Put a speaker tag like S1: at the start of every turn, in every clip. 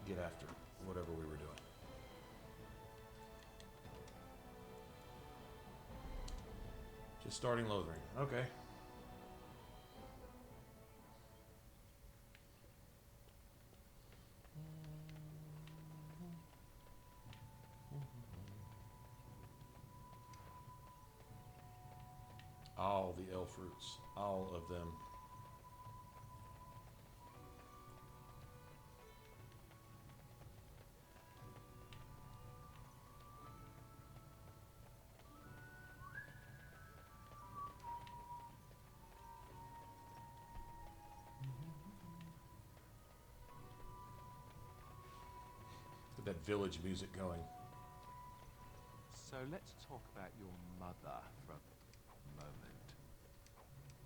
S1: get after whatever we were doing. Just starting Lothering. Okay. All the elf fruits. All of them. Get that village music going.
S2: So let's talk about your mother for a moment.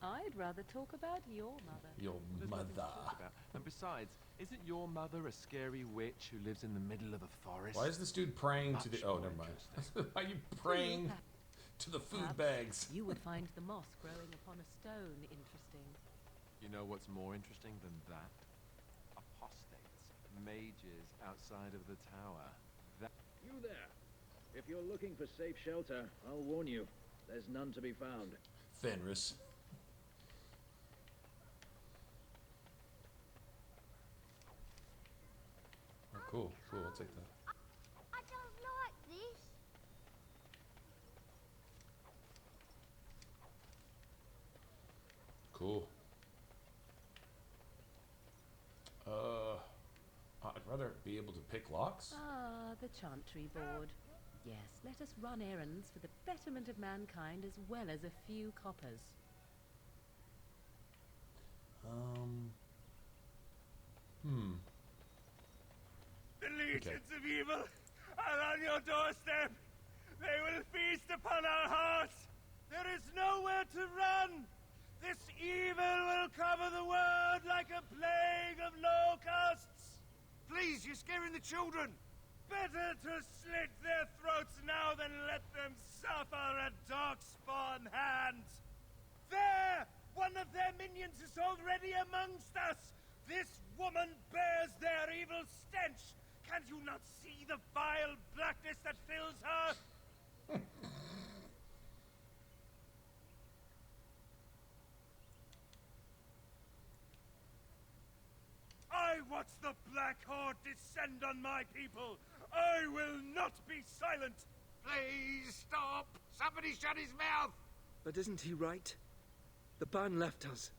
S3: I'd rather talk about your mother.
S1: Your
S2: There's nothing to
S1: mother.
S2: talk about. And besides, isn't your mother a scary witch who lives in the middle of a forest?
S1: Why is this dude praying to the...
S2: Much
S1: Oh,
S2: more
S1: never mind.
S2: interesting.
S1: Why are you praying to the food bags?
S3: You would find the moss growing upon a stone interesting.
S2: You know what's more interesting than that? Apostates, mages outside of the tower. That
S4: You there. If you're looking for safe shelter, I'll warn you. There's none to be found.
S1: Fenris. Oh, cool. Cool, I'll take that.
S5: I don't like this.
S1: Cool. I'd rather be able to pick locks.
S3: Ah, the chantry board. Yes, let us run errands for the betterment of mankind as well as a few coppers.
S6: The legions of evil are on your doorstep. They will feast upon our hearts. There is nowhere to run. This evil will cover the world like a plague of locusts. Please, you're scaring the children. Better to slit their throats now than let them suffer at darkspawn hands. There! One of their minions is already amongst us. This woman bears their evil stench. Can you not see the vile blackness that fills her? I watch the Black Horde descend on my people. I will not be silent. Please stop. Somebody shut his mouth.
S7: But isn't he right? The ban left us.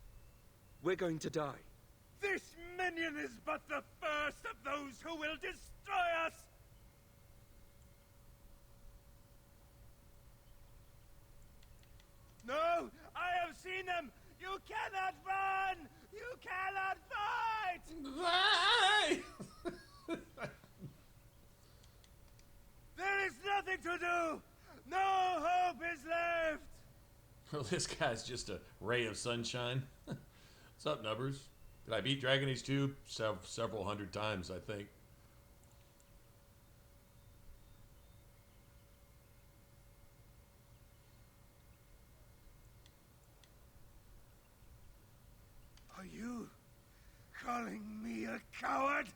S7: We're going to die.
S6: This minion is but the first of those who will destroy us. No, I have seen them. You cannot run. You cannot fight. There is nothing to do. No hope is left.
S1: Well, this guy's just a ray of sunshine. What's up, Nubbers? Did I beat Dragon Age 2? Several hundred times, I think.
S6: Are you calling me a coward?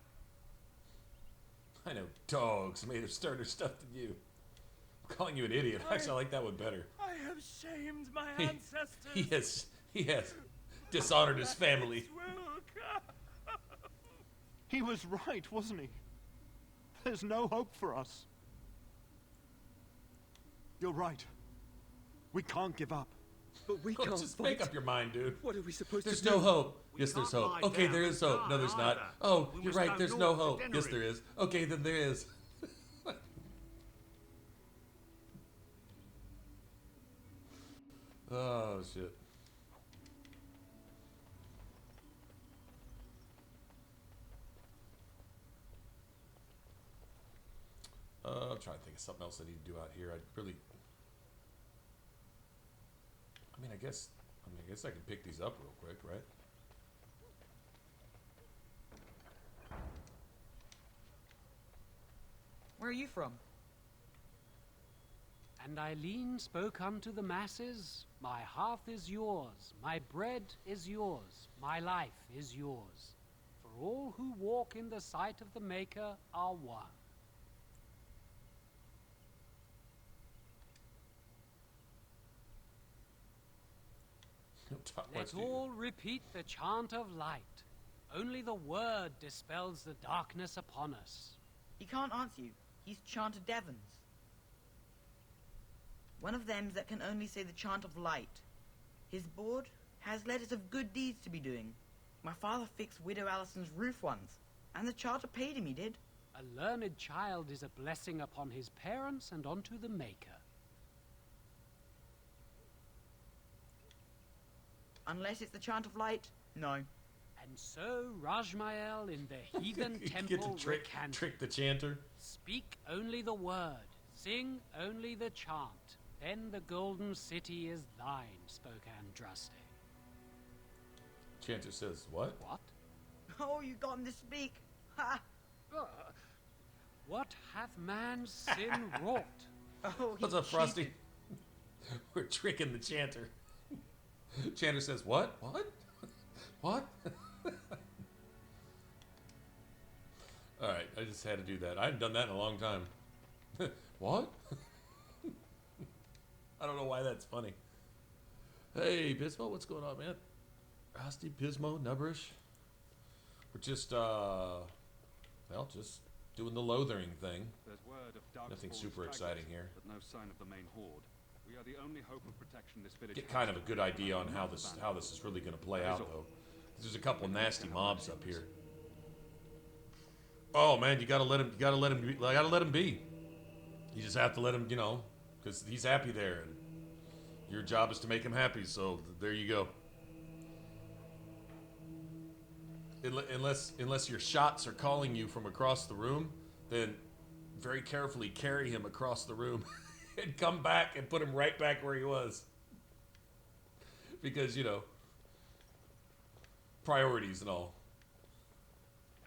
S1: I know dogs made of sterner stuff than you. I'm calling you an idiot. Actually, I like that one better.
S6: I have shamed my ancestors.
S1: He has dishonored his family.
S8: He was right, wasn't he? There's no hope for us. You're right. We can't give up.
S7: But we
S1: Look,
S7: can't
S1: just
S7: fight.
S1: make up your mind, dude.
S7: What are we supposed
S1: There's
S7: to do?
S1: no hope.
S6: We
S1: Yes, there's
S6: can't
S1: hope.
S6: lie
S1: Okay,
S6: down
S1: there
S6: and
S1: is hope. No, there's
S6: die
S1: not.
S6: either.
S1: Oh,
S6: We
S1: you're
S6: must
S1: right.
S6: go
S1: There's no
S6: north to
S1: hope. Yes,
S6: Dennery.
S1: there is. Okay, then there is. Oh, shit. I'm trying to think of something else I need to do out here. I'd really... I guess I can pick these up real quick, right?
S9: Where are you from?
S10: And Eileen spoke unto the masses, my hearth is yours, my bread is yours, my life is yours. For For all who walk in the sight of the Maker are one. Let all repeat the chant of light. Only the word dispels the darkness upon us.
S9: He can't answer you. He's chanted Devons. One of them's that can only say the chant of light. His board has letters of good deeds to be doing. My father fixed Widow Allison's roof once, and the charter paid him, he did.
S10: A learned child is a blessing upon his parents and onto the Maker.
S9: Unless it's the chant of light, no.
S10: And so Rajmael in the heathen
S1: You
S10: temple
S1: get to trick the chanter.
S10: Speak only the word, sing only the chant. Then the golden city is thine, spoke Andraste.
S1: Chanter says, what?
S10: What?
S9: Oh, you got him to speak. Ha!
S10: What hath man's sin wrought?
S9: Oh,
S1: What's
S9: he
S1: up, Frosty?
S9: cheated.
S1: We're tricking the chanter. Chanter says, what? What? What? Alright, I just had to do that. I hadn't done that in a long time. What? I don't know why that's funny. Hey, Pismo, what's going on, man? Frosty, Pismo, Nubberish. We're just, well, just doing the Lothering thing.
S11: There's word of
S1: Nothing super exciting here.
S11: But no sign of the main horde. We are the only hope of protection this village
S1: Get kind of a good idea on how this is really going to play out, though. There's a couple of nasty mobs up here. Oh man, you gotta let him be. You just have to let him, you know, because he's happy there, and your job is to make him happy. So there you go. Unless your shots are calling you from across the room, then very carefully carry him across the room and come back and put him right back where he was. Because, you know, priorities and all.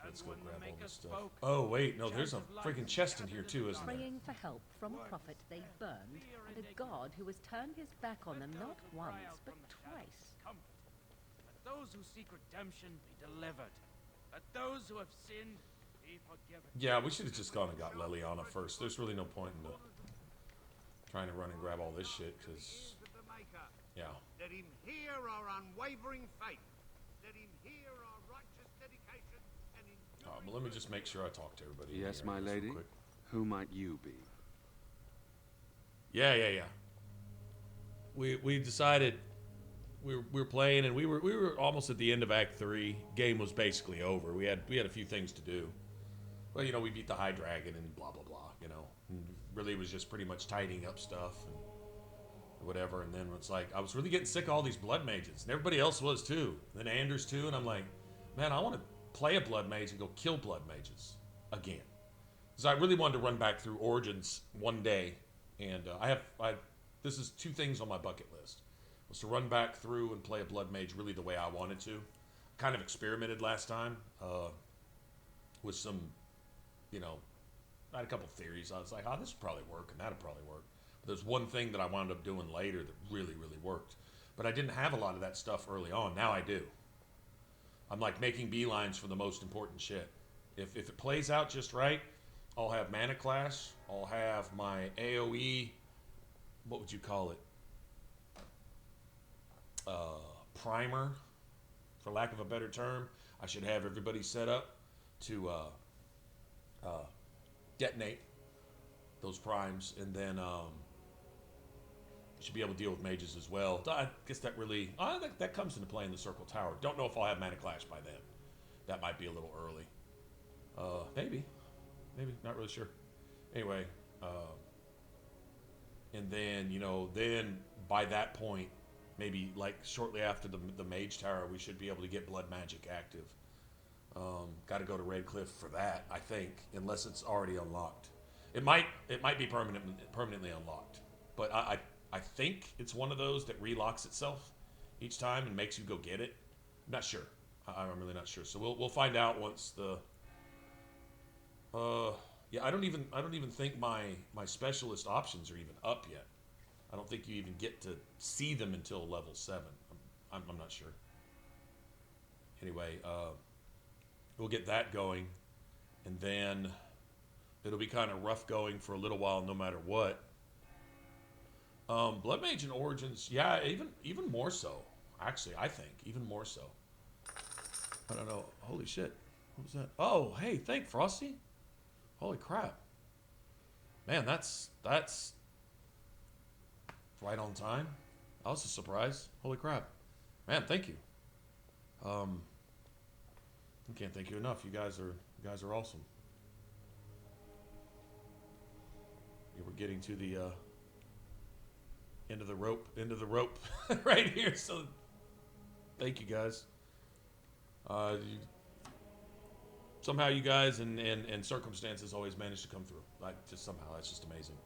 S1: Let's go grab all this stuff. Oh, wait, no, there's a freaking chest in here too, isn't there?
S3: Praying for help from a prophet they burned, and a god who has turned his back on them not once, but twice.
S6: Let those who seek redemption be delivered. Let those who have sinned be forgiven.
S1: Yeah, we should have just gone and got Leliana first. There's really no point in trying to run and grab all this shit, because... Yeah.
S6: Let him hear our unwavering faith. Let him hear our righteous dedication and
S1: But let me just make sure I talk to everybody.
S2: Yes, my lady. Who might you be?
S1: Yeah. We decided we were playing, and we were almost at the end of Act 3. Game was basically over. We had a few things to do. Well, you know, we beat the High Dragon and blah blah blah. You know, and really it was just pretty much tidying up stuff and whatever. And then it's like I was really getting sick of all these blood mages, and everybody else was too. And then Anders too, and I'm like, man, I want to play a blood mage and go kill blood mages again. Because I really wanted to run back through Origins one day, and this is 2 things on my bucket list. Was to run back through and play a blood mage really the way I wanted to. Kind of experimented last time with some, you know, I had a couple theories. I was like, oh, this would probably work, and that'd probably work. But there's one thing that I wound up doing later that really, really worked. But I didn't have a lot of that stuff early on. Now I do. I'm like making beelines for the most important shit. If it plays out just right, I'll have Mana Clash. I'll have my AoE, what would you call it? Primer, for lack of a better term. I should have everybody set up to detonate those primes, and then should be able to deal with mages as well. I guess that really that comes into play in the Circle Tower. Don't know if I'll have Mana Clash by then. That might be a little early. Maybe, not really sure. Anyway, and then, you know, then by that point, maybe like shortly after the Mage Tower, we should be able to get Blood Magic active. Got to go to Redcliffe for that, I think, unless it's already unlocked. It might be permanently unlocked, but I think it's one of those that relocks itself each time and makes you go get it. I'm not sure. I'm really not sure. So we'll find out once the. Yeah, I don't even think my specialist options are even up yet. I don't think you even get to see them until level 7. I'm not sure. Anyway, we'll get that going, and then it'll be kind of rough going for a little while, no matter what. Blood Mage and Origins, yeah, even more so. Actually, I think even more so. I don't know. Holy shit, what was that? Oh, hey, thank Frosty. Holy crap, man, that's right on time. That was a surprise. Holy crap, man, thank you. I can't thank you enough. You guys are awesome. We're getting to the end of the rope right here. So thank you guys. Somehow you guys and circumstances always manage to come through. Like, just somehow, that's just amazing.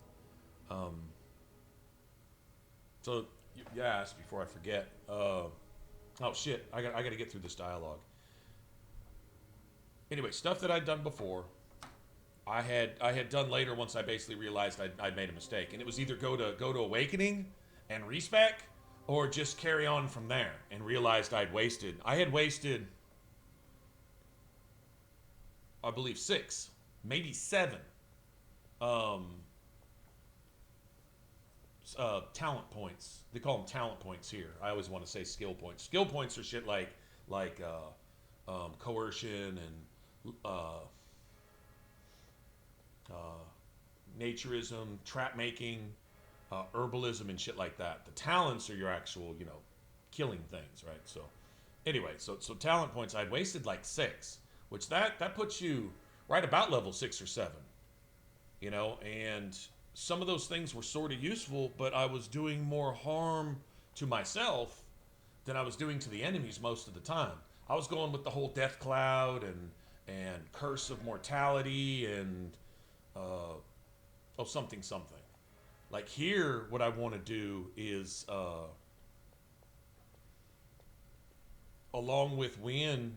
S1: So you asked before I forget. Oh shit! I got to get through this dialogue. Anyway, stuff that I'd done before, I had done later once I basically realized I'd made a mistake, and it was either go to Awakening and respec, or just carry on from there, and realized I had wasted, I believe 6, maybe 7 talent points. They call them talent points here. I always want to say skill points. Skill points are shit like coercion and naturism, trap making, herbalism, and shit like that. The talents are your actual, killing things, right? So anyway, so talent points, I'd wasted like 6, which that puts you right about level 6 or 7, and some of those things were sort of useful, but I was doing more harm to myself than I was doing to the enemies most of the time. I was going with the whole death cloud and curse of mortality and something. Like here, what I want to do is along with Wynn,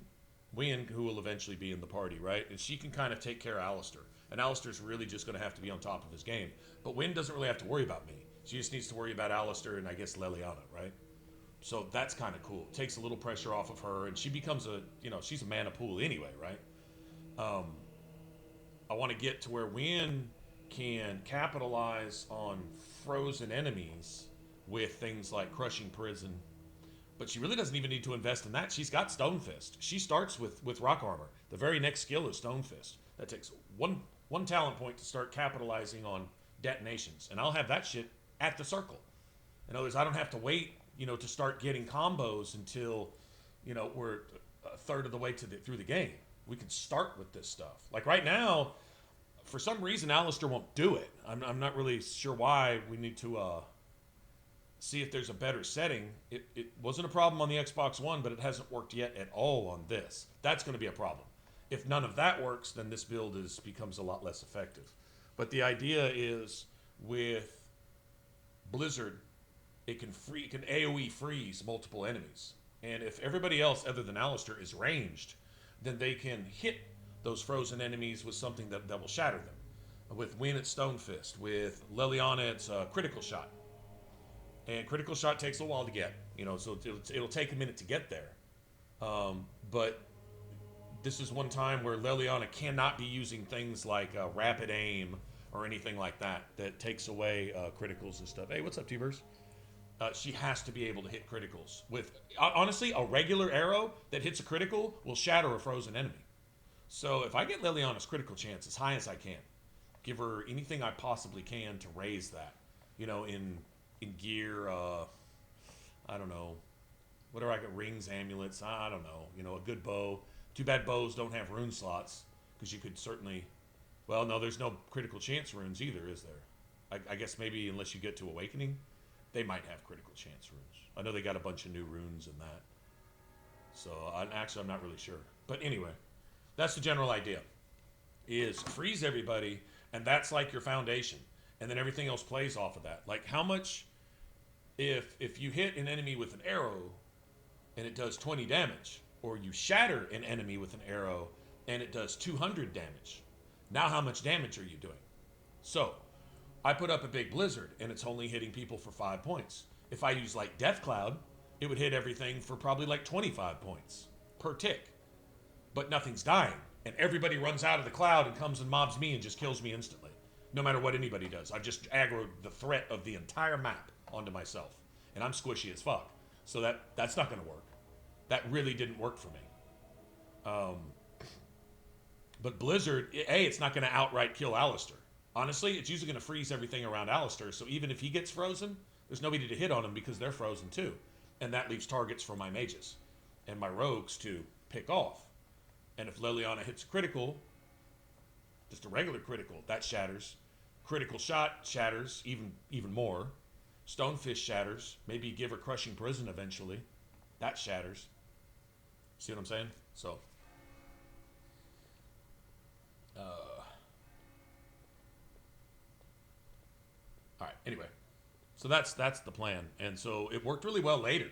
S1: who will eventually be in the party, right? And she can kind of take care of Alistair. And Alistair's really just going to have to be on top of his game. But Wynn doesn't really have to worry about me. She just needs to worry about Alistair and I guess Leliana, right? So that's kind of cool. Takes a little pressure off of her, and she becomes she's a mana pool anyway, right? I want to get to where Wynn can capitalize on frozen enemies with things like Crushing Prison. But she really doesn't even need to invest in that. She's got Stone Fist. She starts with Rock Armor. The very next skill is Stone Fist. That takes one talent point to start capitalizing on detonations. And I'll have that shit at the circle. In other words, I don't have to wait, to start getting combos until, we're a third of the way through the game. We can start with this stuff. Like right now, for some reason, Alistair won't do it. I'm not really sure why. We need to see if there's a better setting. It wasn't a problem on the Xbox One, but it hasn't worked yet at all on this. That's going to be a problem. If none of that works, then this build becomes a lot less effective. But the idea is with Blizzard, it can AoE freeze multiple enemies. And if everybody else other than Alistair is ranged, then they can hit those frozen enemies with something that will shatter them. With Wynn, it's Stone Fist. With Leliana, it's Critical Shot. And Critical Shot takes a while to get, so it'll take a minute to get there. But this is one time where Leliana cannot be using things like Rapid Aim or anything like that takes away criticals and stuff. Hey, what's up, T-Verse? She has to be able to hit criticals. Honestly, a regular arrow that hits a critical will shatter a frozen enemy. So if I get Leliana's critical chance as high as I can, give her anything I possibly can to raise that, in gear, I don't know, whatever I get, rings, amulets, I don't know, a good bow. Too bad bows don't have rune slots, because you could certainly, well, no, there's no critical chance runes either, is there? I guess maybe unless you get to Awakening, they might have critical chance runes. I know they got a bunch of new runes in that. So, I'm not really sure. But anyway, that's the general idea, is freeze everybody, and that's like your foundation. And then everything else plays off of that. Like how much, if you hit an enemy with an arrow, and it does 20 damage, or you shatter an enemy with an arrow, and it does 200 damage. Now how much damage are you doing? So, I put up a big blizzard, and it's only hitting people for 5 points. If I use like Death Cloud, it would hit everything for probably like 25 points per tick. but nothing's dying. And everybody runs out of the cloud and comes and mobs me and just kills me instantly. No matter what anybody does. I've just aggroed the threat of the entire map onto myself. And I'm squishy as fuck. So that's not going to work. That really didn't work for me. But Blizzard, A, it's not going to outright kill Alistair. Honestly, it's usually going to freeze everything around Alistair. So even if he gets frozen, there's nobody to hit on him because they're frozen too. And that leaves targets for my mages and my rogues to pick off. And if Liliana hits critical, just a regular critical, that shatters. Critical shot shatters even more. Stonefish shatters. Maybe give her Crushing Prison eventually. That shatters. See what I'm saying? So. Alright, anyway. So that's the plan. And so it worked really well later.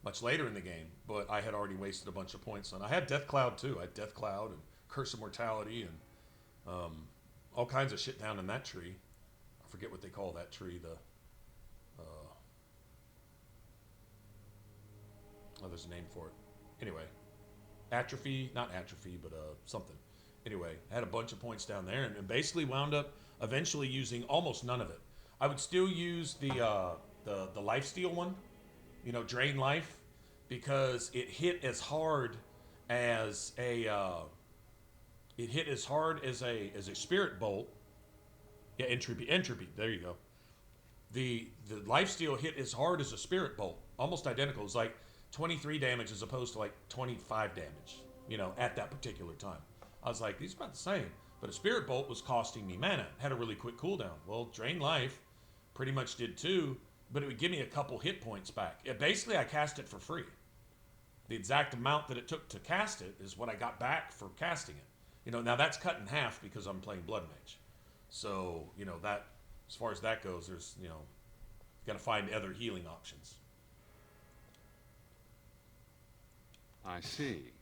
S1: Much later in the game. But I had already wasted a bunch of points on. I had Death Cloud too. I had Death Cloud and Curse of Mortality and all kinds of shit down in that tree. I forget what they call that tree. There's a name for it. Anyway, atrophy, not atrophy, but something. Anyway, I had a bunch of points down there, and basically wound up eventually using almost none of it. I would still use the lifesteal one, you know, drain life, because it hit as hard as a spirit bolt. Yeah, entropy. There you go. The lifesteal hit as hard as a spirit bolt, almost identical. It's like 23 damage as opposed to like 25 damage, you know, at that particular time. I was like, these are about the same. But a spirit bolt was costing me mana. It had a really quick cooldown. Well, drain life pretty much did too, but it would give me a couple hit points back. Basically, I cast it for free. The exact amount that it took to cast it is what I got back for casting it. You know, now that's cut in half because I'm playing Blood Mage. So, you know, that, as far as that goes, there's, you know, got to find other healing options.
S11: I see.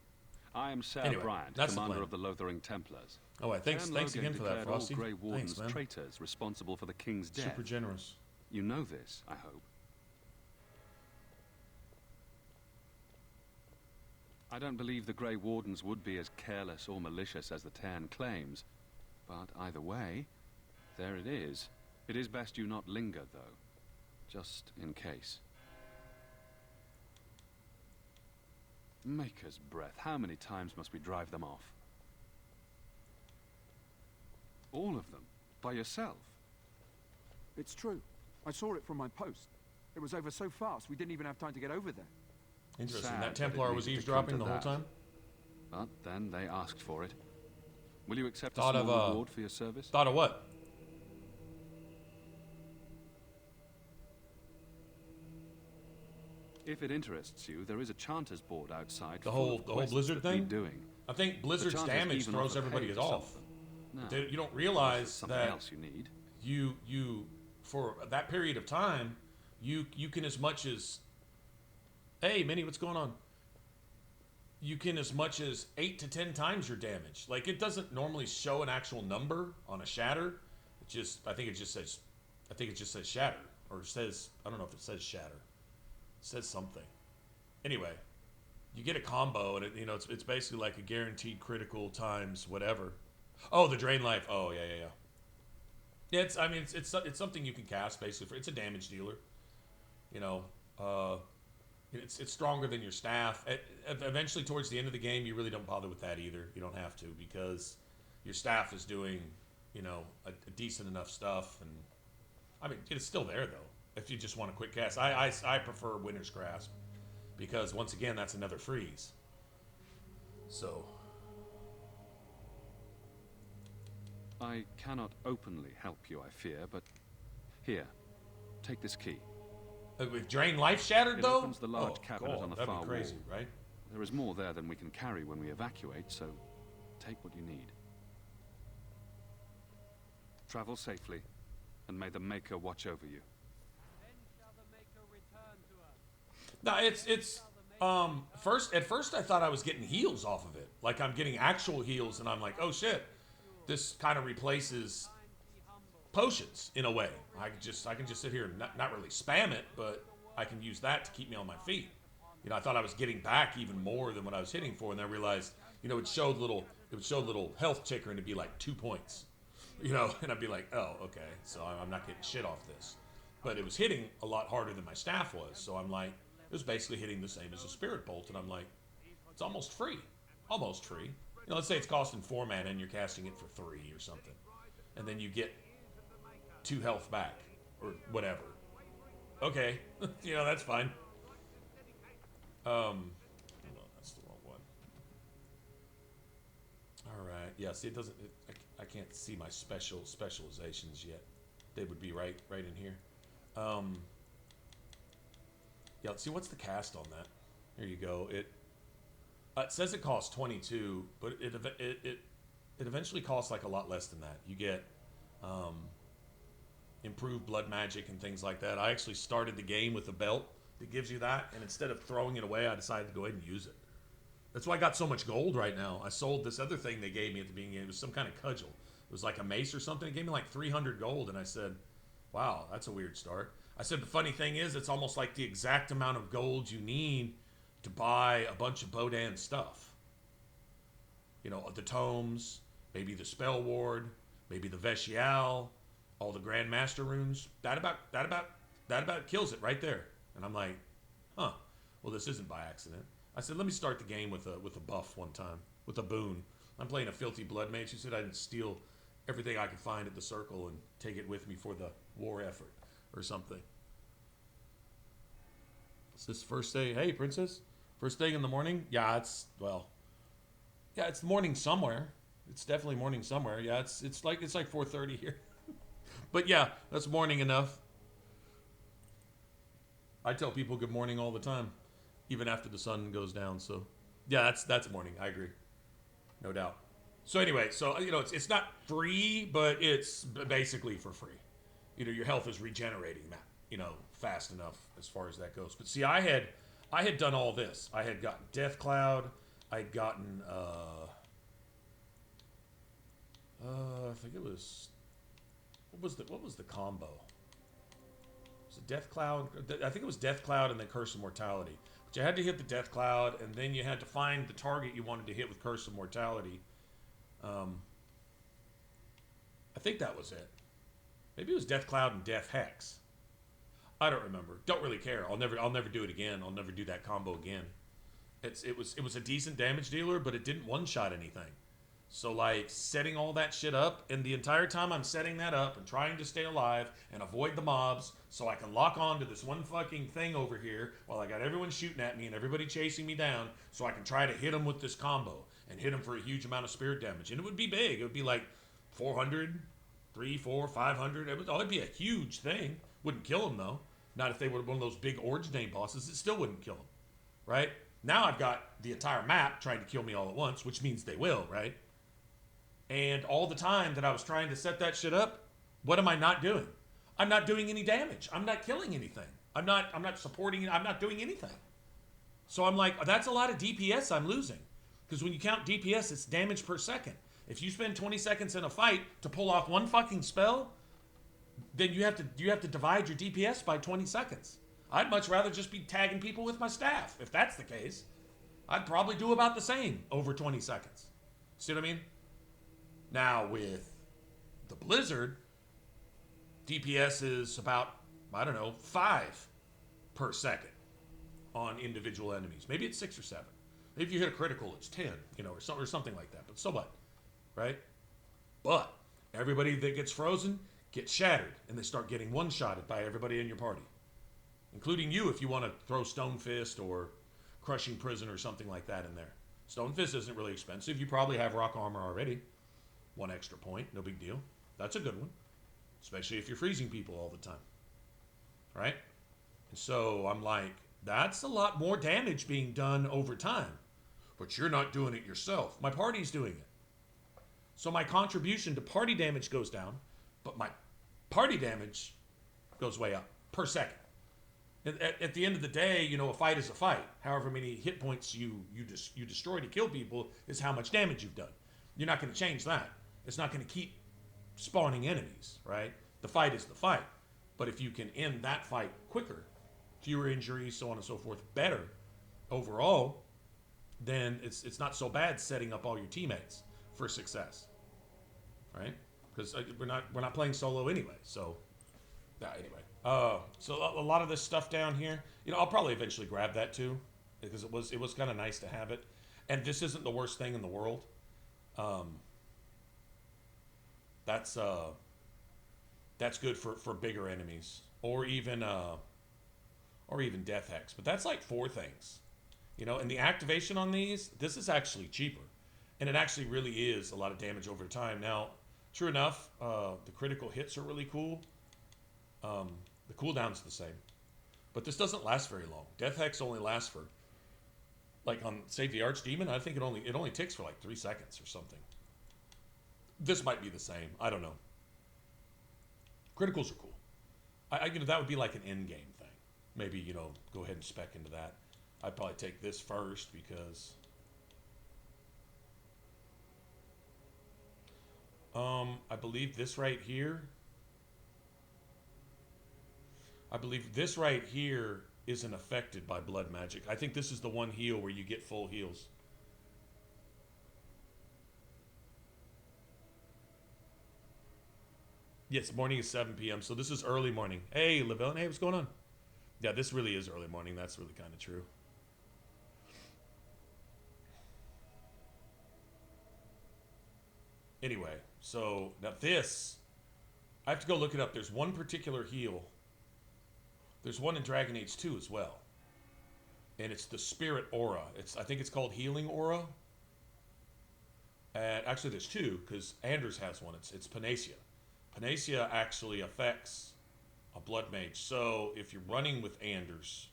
S11: I am Sir
S1: Anyway,
S11: Bryant,
S1: that's the
S11: commander
S1: plan.
S11: of the Lothering Templars.
S1: Oh, thanks again for that, Frosty.
S11: All Grey Wardens
S1: Thanks, man.
S11: traitors responsible for the king's death.
S1: Super generous.
S11: You know this, I hope. I don't believe the Grey Wardens would be as careless or malicious as the Cairn claims. But either way, there it is. It is best you not linger, though. Just in case. Maker's breath. How many times must we drive them off? All of them? By yourself?
S8: It's true. I saw it from my post. It was over so fast, we didn't even have time to get over there.
S1: Interesting.
S11: Sad
S1: That
S11: that it
S1: Templar was
S11: needed to come to
S1: eavesdropping the whole
S11: that.
S1: time?
S11: But then they asked for it. Will you accept
S1: Thought
S11: a
S1: of,
S11: small reward for your service?
S1: Thought of what?
S11: If it interests you, there is a Chanter's board outside.
S1: The
S11: full
S1: whole
S11: of quests
S1: Blizzard
S11: that need
S1: thing?
S11: doing.
S1: I think Blizzard's
S11: The Chanters
S1: damage
S11: even
S1: throws
S11: offer
S1: everybody
S11: pay for some
S1: off.
S11: of them. No,
S1: You don't
S11: unless
S1: realize
S11: there's something
S1: that
S11: else you need.
S1: you for that period of time, you can as much as, hey Minnie, what's going on? You can as much as 8 to 10 times your damage. Like, it doesn't normally show an actual number on a shatter. I think it just says shatter, or says, I don't know if it says shatter. It says something. Anyway, you get a combo, and it's basically like a guaranteed critical times whatever. Oh, the drain life. Oh yeah. Yeah, it's something you can cast basically. It's a damage dealer. You know, it's stronger than your staff. Eventually, towards the end of the game, you really don't bother with that either. You don't have to, because your staff is doing, you know, a decent enough stuff. And I mean, it's still there though. If you just want a quick cast, I prefer Winter's Grasp, because once again, that's another freeze. So
S11: I cannot openly help you, I fear, but here, take this key.
S1: With drain life shattered,
S11: It
S1: though?
S11: opens the large cabinet
S1: God,
S11: on the
S1: that'd
S11: far
S1: be crazy,
S11: wall.
S1: right?
S11: There is more there than we can carry when we evacuate, so take what you need. Travel safely, and may the Maker watch over you.
S1: No, at first I thought I was getting heals off of it. Like, I'm getting actual heals, and I'm like, oh shit, this kind of replaces potions in a way. I can just sit here and not really spam it, but I can use that to keep me on my feet. You know, I thought I was getting back even more than what I was hitting for, and then I realized you know, it would show the little health ticker and it'd be like 2 points, you know, and I'd be like, oh, okay, so I'm not getting shit off this. But it was hitting a lot harder than my staff was, so I'm like, it was basically hitting the same as a spirit bolt, and I'm like, it's almost free. Almost free. You know, let's say it's costing 4 mana and you're casting it for 3 or something. And then you get 2 health back, or whatever. Okay, you know, that's fine. Hold on, that's the wrong one. Alright, yeah, see, it doesn't, I can't see my specializations yet. They would be right in here. Yeah, let's see, what's the cast on that? There you go. It says it costs 22, but it eventually costs like a lot less than that. You get improved blood magic and things like that. I actually started the game with a belt that gives you that, and instead of throwing it away, I decided to go ahead and use it. That's why I got so much gold right now. I sold this other thing they gave me at the beginning. It was some kind of cudgel. It was like a mace or something. It gave me like 300 gold, and I said, wow, that's a weird start. I said, the funny thing is, it's almost like the exact amount of gold you need to buy a bunch of Bodan stuff. You know, the tomes, maybe the spell ward, maybe the Vestial, all the Grandmaster runes. That about kills it right there. And I'm like, huh, well, this isn't by accident. I said, let me start the game with a buff one time, with a boon. I'm playing a filthy blood mage who said I'd steal everything I could find at the circle and take it with me for the war effort or something. Is this first day? Hey, princess. First thing in the morning? Yeah, it's morning somewhere. It's definitely morning somewhere. Yeah, it's like 4:30 here. But yeah, that's morning enough. I tell people good morning all the time, even after the sun goes down. So yeah, that's morning. I agree. No doubt. So anyway, so you know, it's not free, but it's basically for free. You know, your health is regenerating that, you know, fast enough as far as that goes. But see, I had done all this. I had gotten Death Cloud. I'd gotten I think it was, what was the combo? Was it Death Cloud? I think it was Death Cloud and then Curse of Mortality. But you had to hit the Death Cloud, and then you had to find the target you wanted to hit with Curse of Mortality. I think that was it. Maybe it was Death Cloud and Death Hex. I don't remember. Don't really care. I'll never do it again. I'll never do that combo again. It was a decent damage dealer, but it didn't one-shot anything. So like setting all that shit up, and the entire time I'm setting that up and trying to stay alive and avoid the mobs so I can lock on to this one fucking thing over here while I got everyone shooting at me and everybody chasing me down so I can try to hit them with this combo and hit them for a huge amount of spirit damage. And it would be big. It would be like 400, 300, 400, 500. It'd be a huge thing. Wouldn't kill them though. Not if they were one of those big Orange Name bosses. It still wouldn't kill them. Right? Now I've got the entire map trying to kill me all at once, which means they will, right? And all the time that I was trying to set that shit up, what am I not doing? I'm not doing any damage. I'm not killing anything. I'm not supporting it. I'm not doing anything. So I'm like, that's a lot of DPS I'm losing. Because when you count DPS, it's damage per second. If you spend 20 seconds in a fight to pull off one fucking spell, then you have to divide your DPS by 20 seconds. I'd much rather just be tagging people with my staff. If that's the case, I'd probably do about the same over 20 seconds. See what I mean? Now with the Blizzard, DPS is about, I don't know, 5 per second on individual enemies. Maybe it's 6 or 7. If you hit a critical, it's 10, you know, or something like that. But so what, right? But everybody that gets frozen gets shattered, and they start getting one-shotted by everybody in your party, including you if you want to throw Stone Fist or Crushing Prison or something like that in there. Stone Fist isn't really expensive. You probably have rock armor already. 1 extra point, no big deal. That's a good one, especially if you're freezing people all the time, right? And so I'm like, that's a lot more damage being done over time, but you're not doing it yourself. My party's doing it. So my contribution to party damage goes down, but my party damage goes way up per second. At the end of the day, you know, a fight is a fight. However many hit points you destroy to kill people is how much damage you've done. You're not going to change that. It's not going to keep spawning enemies, right? The fight is the fight. But if you can end that fight quicker, fewer injuries, so on and so forth, better overall, then it's not so bad setting up all your teammates for success, right? Because we're not playing solo anyway. So, anyway. So a lot of this stuff down here, you know, I'll probably eventually grab that too, because it was kind of nice to have it. And this isn't the worst thing in the world. That's good for bigger enemies, or even death hex. But that's like 4 things, you know. And the activation on these, this is actually cheaper, and it actually really is a lot of damage over time. Now, true enough, the critical hits are really cool. The cooldown's the same, but this doesn't last very long. Death hex only lasts for, like on Save the Archdemon, I think it only ticks for like 3 seconds or something. This might be the same. I don't know. Criticals are cool. You know, that would be like an end game thing. Maybe, you know, go ahead and spec into that. I'd probably take this first because I believe this right here isn't affected by blood magic. I think this is the one heal where you get full heals. Yes, morning is 7 p.m. So this is early morning. Hey, Lavelle. Hey, what's going on? Yeah, this really is early morning. That's really kind of true. Anyway, so now this, I have to go look it up. There's one particular heal. There's one in Dragon Age 2 as well. And it's the Spirit Aura. I think it's called Healing Aura. And actually, there's 2, because Anders has one. It's Panacea. Panacea actually affects a Blood Mage. So if you're running with Anders,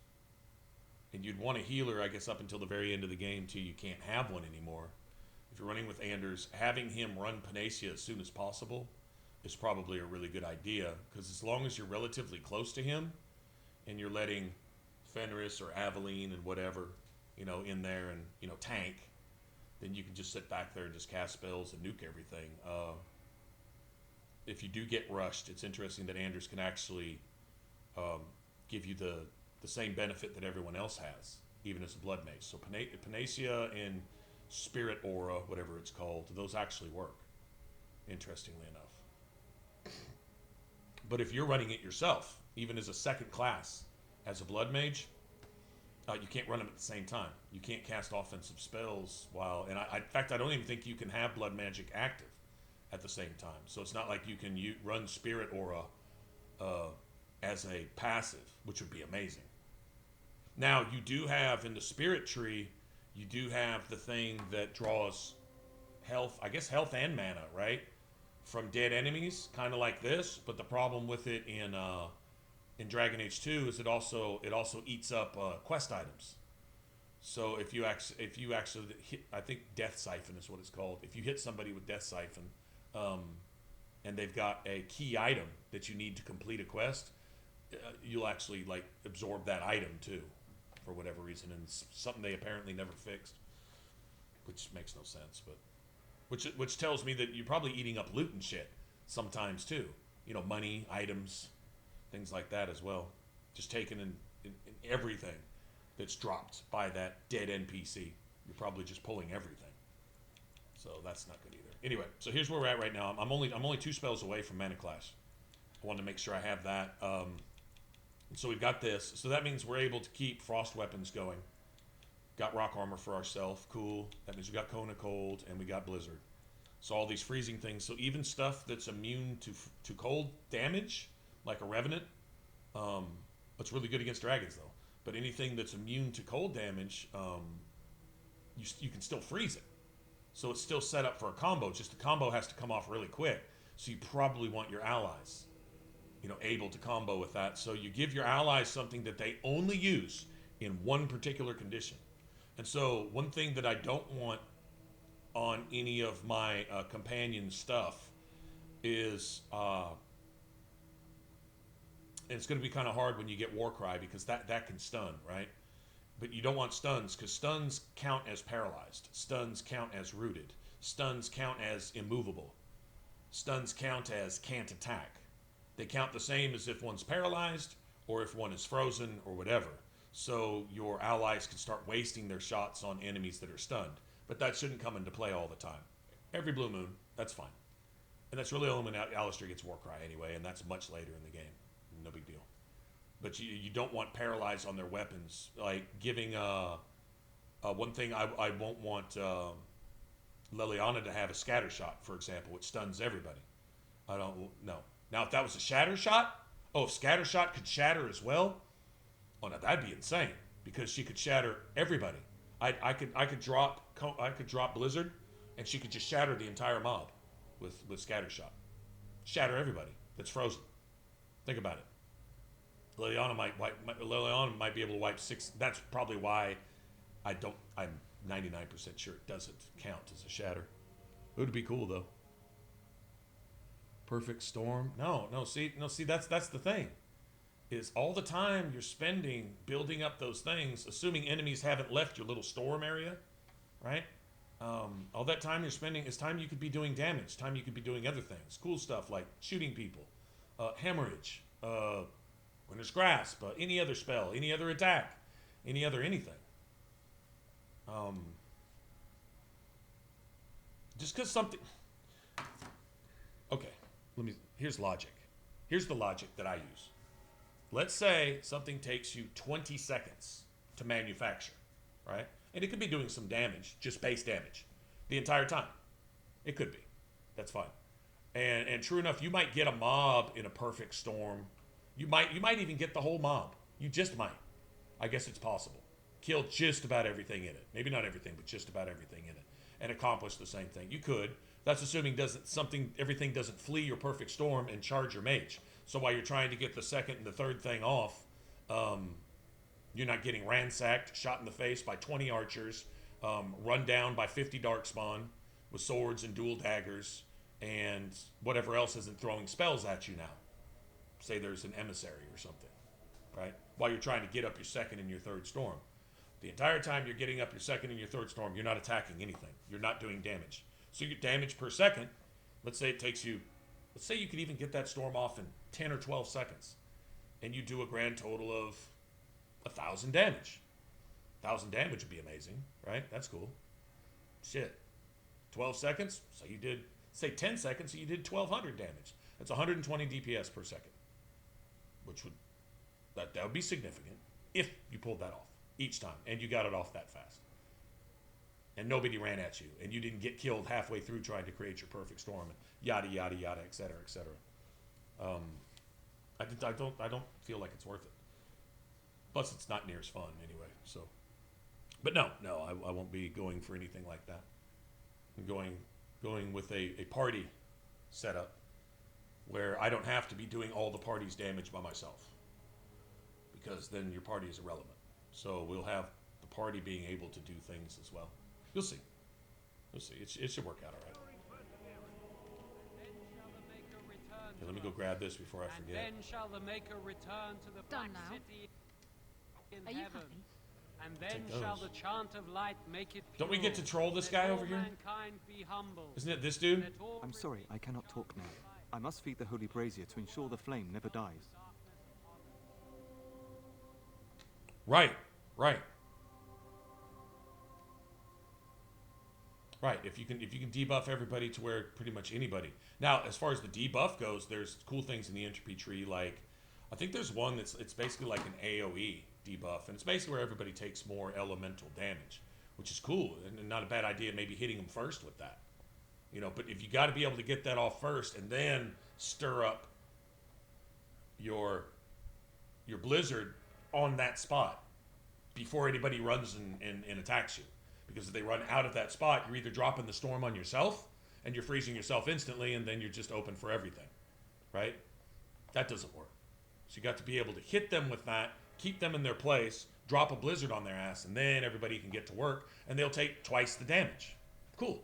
S1: and you'd want a healer, I guess, up until the very end of the game, till you can't have one anymore. If you're running with Anders, having him run Panacea as soon as possible is probably a really good idea, because as long as you're relatively close to him, and you're letting Fenris or Aveline and whatever, you know, in there and, you know, tank, then you can just sit back there and just cast spells and nuke everything. If you do get rushed, it's interesting that Anders can actually give you the same benefit that everyone else has, even as a Blood Mage. So Panacea and Spirit Aura, whatever it's called, those actually work, interestingly enough. But if you're running it yourself, even as a second class, as a Blood Mage, you can't run them at the same time. You can't cast offensive spells while... And in fact, I don't even think you can have Blood Magic active at the same time. So it's not like you can run Spirit Aura as a passive, which would be amazing. Now, you do have, in the Spirit Tree, you do have the thing that draws health, I guess health and mana, right? From dead enemies, kind of like this. But the problem with it in Dragon Age 2 is it also eats up quest items. So if you actually hit, I think Death Siphon is what it's called. If you hit somebody with Death Siphon, and they've got a key item that you need to complete a quest, you'll actually like absorb that item too, for whatever reason, and it's something they apparently never fixed, which makes no sense, but which tells me that you're probably eating up loot and shit sometimes too. You know, money, items, things like that as well. Just taking in everything that's dropped by that dead NPC. You're probably just pulling everything. So that's not good either. Anyway, so here's where we're at right now. I'm only 2 spells away from Mana Clash. I wanted to make sure I have that. So we've got this. So that means we're able to keep frost weapons going. Got rock armor for ourselves. Cool. That means we got Cone of Cold and we got Blizzard. So all these freezing things. So even stuff that's immune to cold damage, like a Revenant, it's really good against dragons though. But anything that's immune to cold damage, you can still freeze it. So it's still set up for a combo. Just the combo has to come off really quick. So you probably want your allies, you know, able to combo with that. So you give your allies something that they only use in one particular condition. And so one thing that I don't want on any of my companion stuff is, and it's going to be kind of hard when you get Warcry, because that can stun, right? But you don't want stuns, because stuns count as paralyzed. Stuns count as rooted. Stuns count as immovable. Stuns count as can't attack. They count the same as if one's paralyzed or if one is frozen or whatever. so your allies can start wasting their shots on enemies that are stunned. But that shouldn't come into play all the time. Every blue moon, that's fine. And that's really only when Alistair gets Warcry anyway, and that's much later in the game. No big deal. But you don't want paralyze on their weapons. Like giving one thing I won't want Liliana to have a scatter shot, for example, which stuns everybody. I don't know. Now, if that was a shatter shot, if scatter shot could shatter as well, oh, now that'd be insane because she could shatter everybody. I could drop Blizzard, and she could just shatter the entire mob with scatter shot, shatter everybody that's frozen. Think about it. Liliana might be able to wipe 6. That's probably why I'm 99% sure it doesn't count as a shatter. It would be cool though. Perfect storm. No. See, that's the thing. Is all the time you're spending building up those things, assuming enemies haven't left your little storm area, right? All that time you're spending is time you could be doing damage, time you could be doing other things, cool stuff like shooting people, hemorrhage, Winter's Grasp, any other spell, any other attack, any other anything. Just because something. Okay, here's logic. Here's the logic that I use. Let's say something takes you 20 seconds to manufacture, right? And it could be doing some damage, just base damage, the entire time. It could be. That's fine. And true enough, you might get a mob in a perfect storm. You might even get the whole mob. You just might. I guess it's possible. Kill just about everything in it. Maybe not everything, but just about everything in it. And accomplish the same thing. You could. That's assuming everything doesn't flee your perfect storm and charge your mage. So while you're trying to get the second and the third thing off, you're not getting ransacked, shot in the face by 20 archers, run down by 50 darkspawn with swords and dual daggers, and whatever else isn't throwing spells at you now. Say there's an emissary or something, right? While you're trying to get up your second and your third storm. The entire time you're getting up your second and your third storm, you're not attacking anything. You're not doing damage. So your damage per second, let's say you could even get that storm off in 10 or 12 seconds. And you do a grand total of 1,000 damage. 1,000 damage would be amazing, right? That's cool. Shit. 12 seconds, so you did, say 10 seconds, so you did 1,200 damage. That's 120 DPS per second. That would be significant if you pulled that off each time and you got it off that fast. And nobody ran at you and you didn't get killed halfway through trying to create your perfect storm, and yada yada yada, etc., etc. I don't feel like it's worth it. Plus, it's not near as fun anyway. So, but no, I won't be going for anything like that. I'm going with a party setup where I don't have to be doing all the party's damage by myself, because then your party is irrelevant. So we'll have the party being able to do things as well. You'll see. You'll see. It should work out all right. Okay, let me go grab this before I forget.
S10: And then shall the Maker return to the Black City in
S3: Are you
S10: heaven.
S3: happy?
S10: And then shall the chant of light make it pure.
S1: Don't we get to troll this guy over here?
S10: Mankind be humble.
S1: Isn't it this dude?
S12: I'm sorry, I cannot talk now. I must feed the holy brazier to ensure the flame never dies.
S1: Right. If you can debuff everybody to where pretty much anybody. Now, as far as the debuff goes, there's cool things in the entropy tree. Like, I think there's one it's basically like an AOE debuff, and it's basically where everybody takes more elemental damage, which is cool and not a bad idea. Maybe hitting them first with that, But if you got to be able to get that off first, and then stir up your blizzard on that spot before anybody runs and attacks you. Because if they run out of that spot, you're either dropping the storm on yourself and you're freezing yourself instantly, and then you're just open for everything, right? That doesn't work. So you got to be able to hit them with that, keep them in their place, drop a blizzard on their ass, and then everybody can get to work, and they'll take twice the damage. Cool,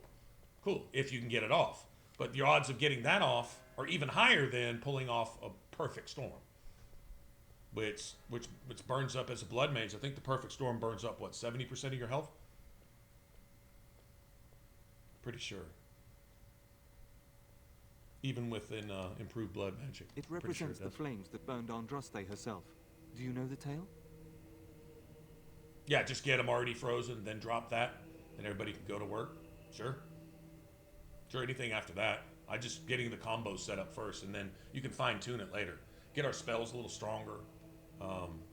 S1: if you can get it off. But your odds of getting that off are even higher than pulling off a perfect storm, which burns up as a blood mage. I think the perfect storm burns up, 70% of your health? Pretty sure. Even with an improved blood magic.
S12: It represents the flames that burned Andraste herself. Do you know the tale?
S1: Yeah, just get them already frozen, then drop that, and everybody can go to work. Sure. Sure, anything after that. I just getting the combos set up first, and then you can fine tune it later. Get our spells a little stronger.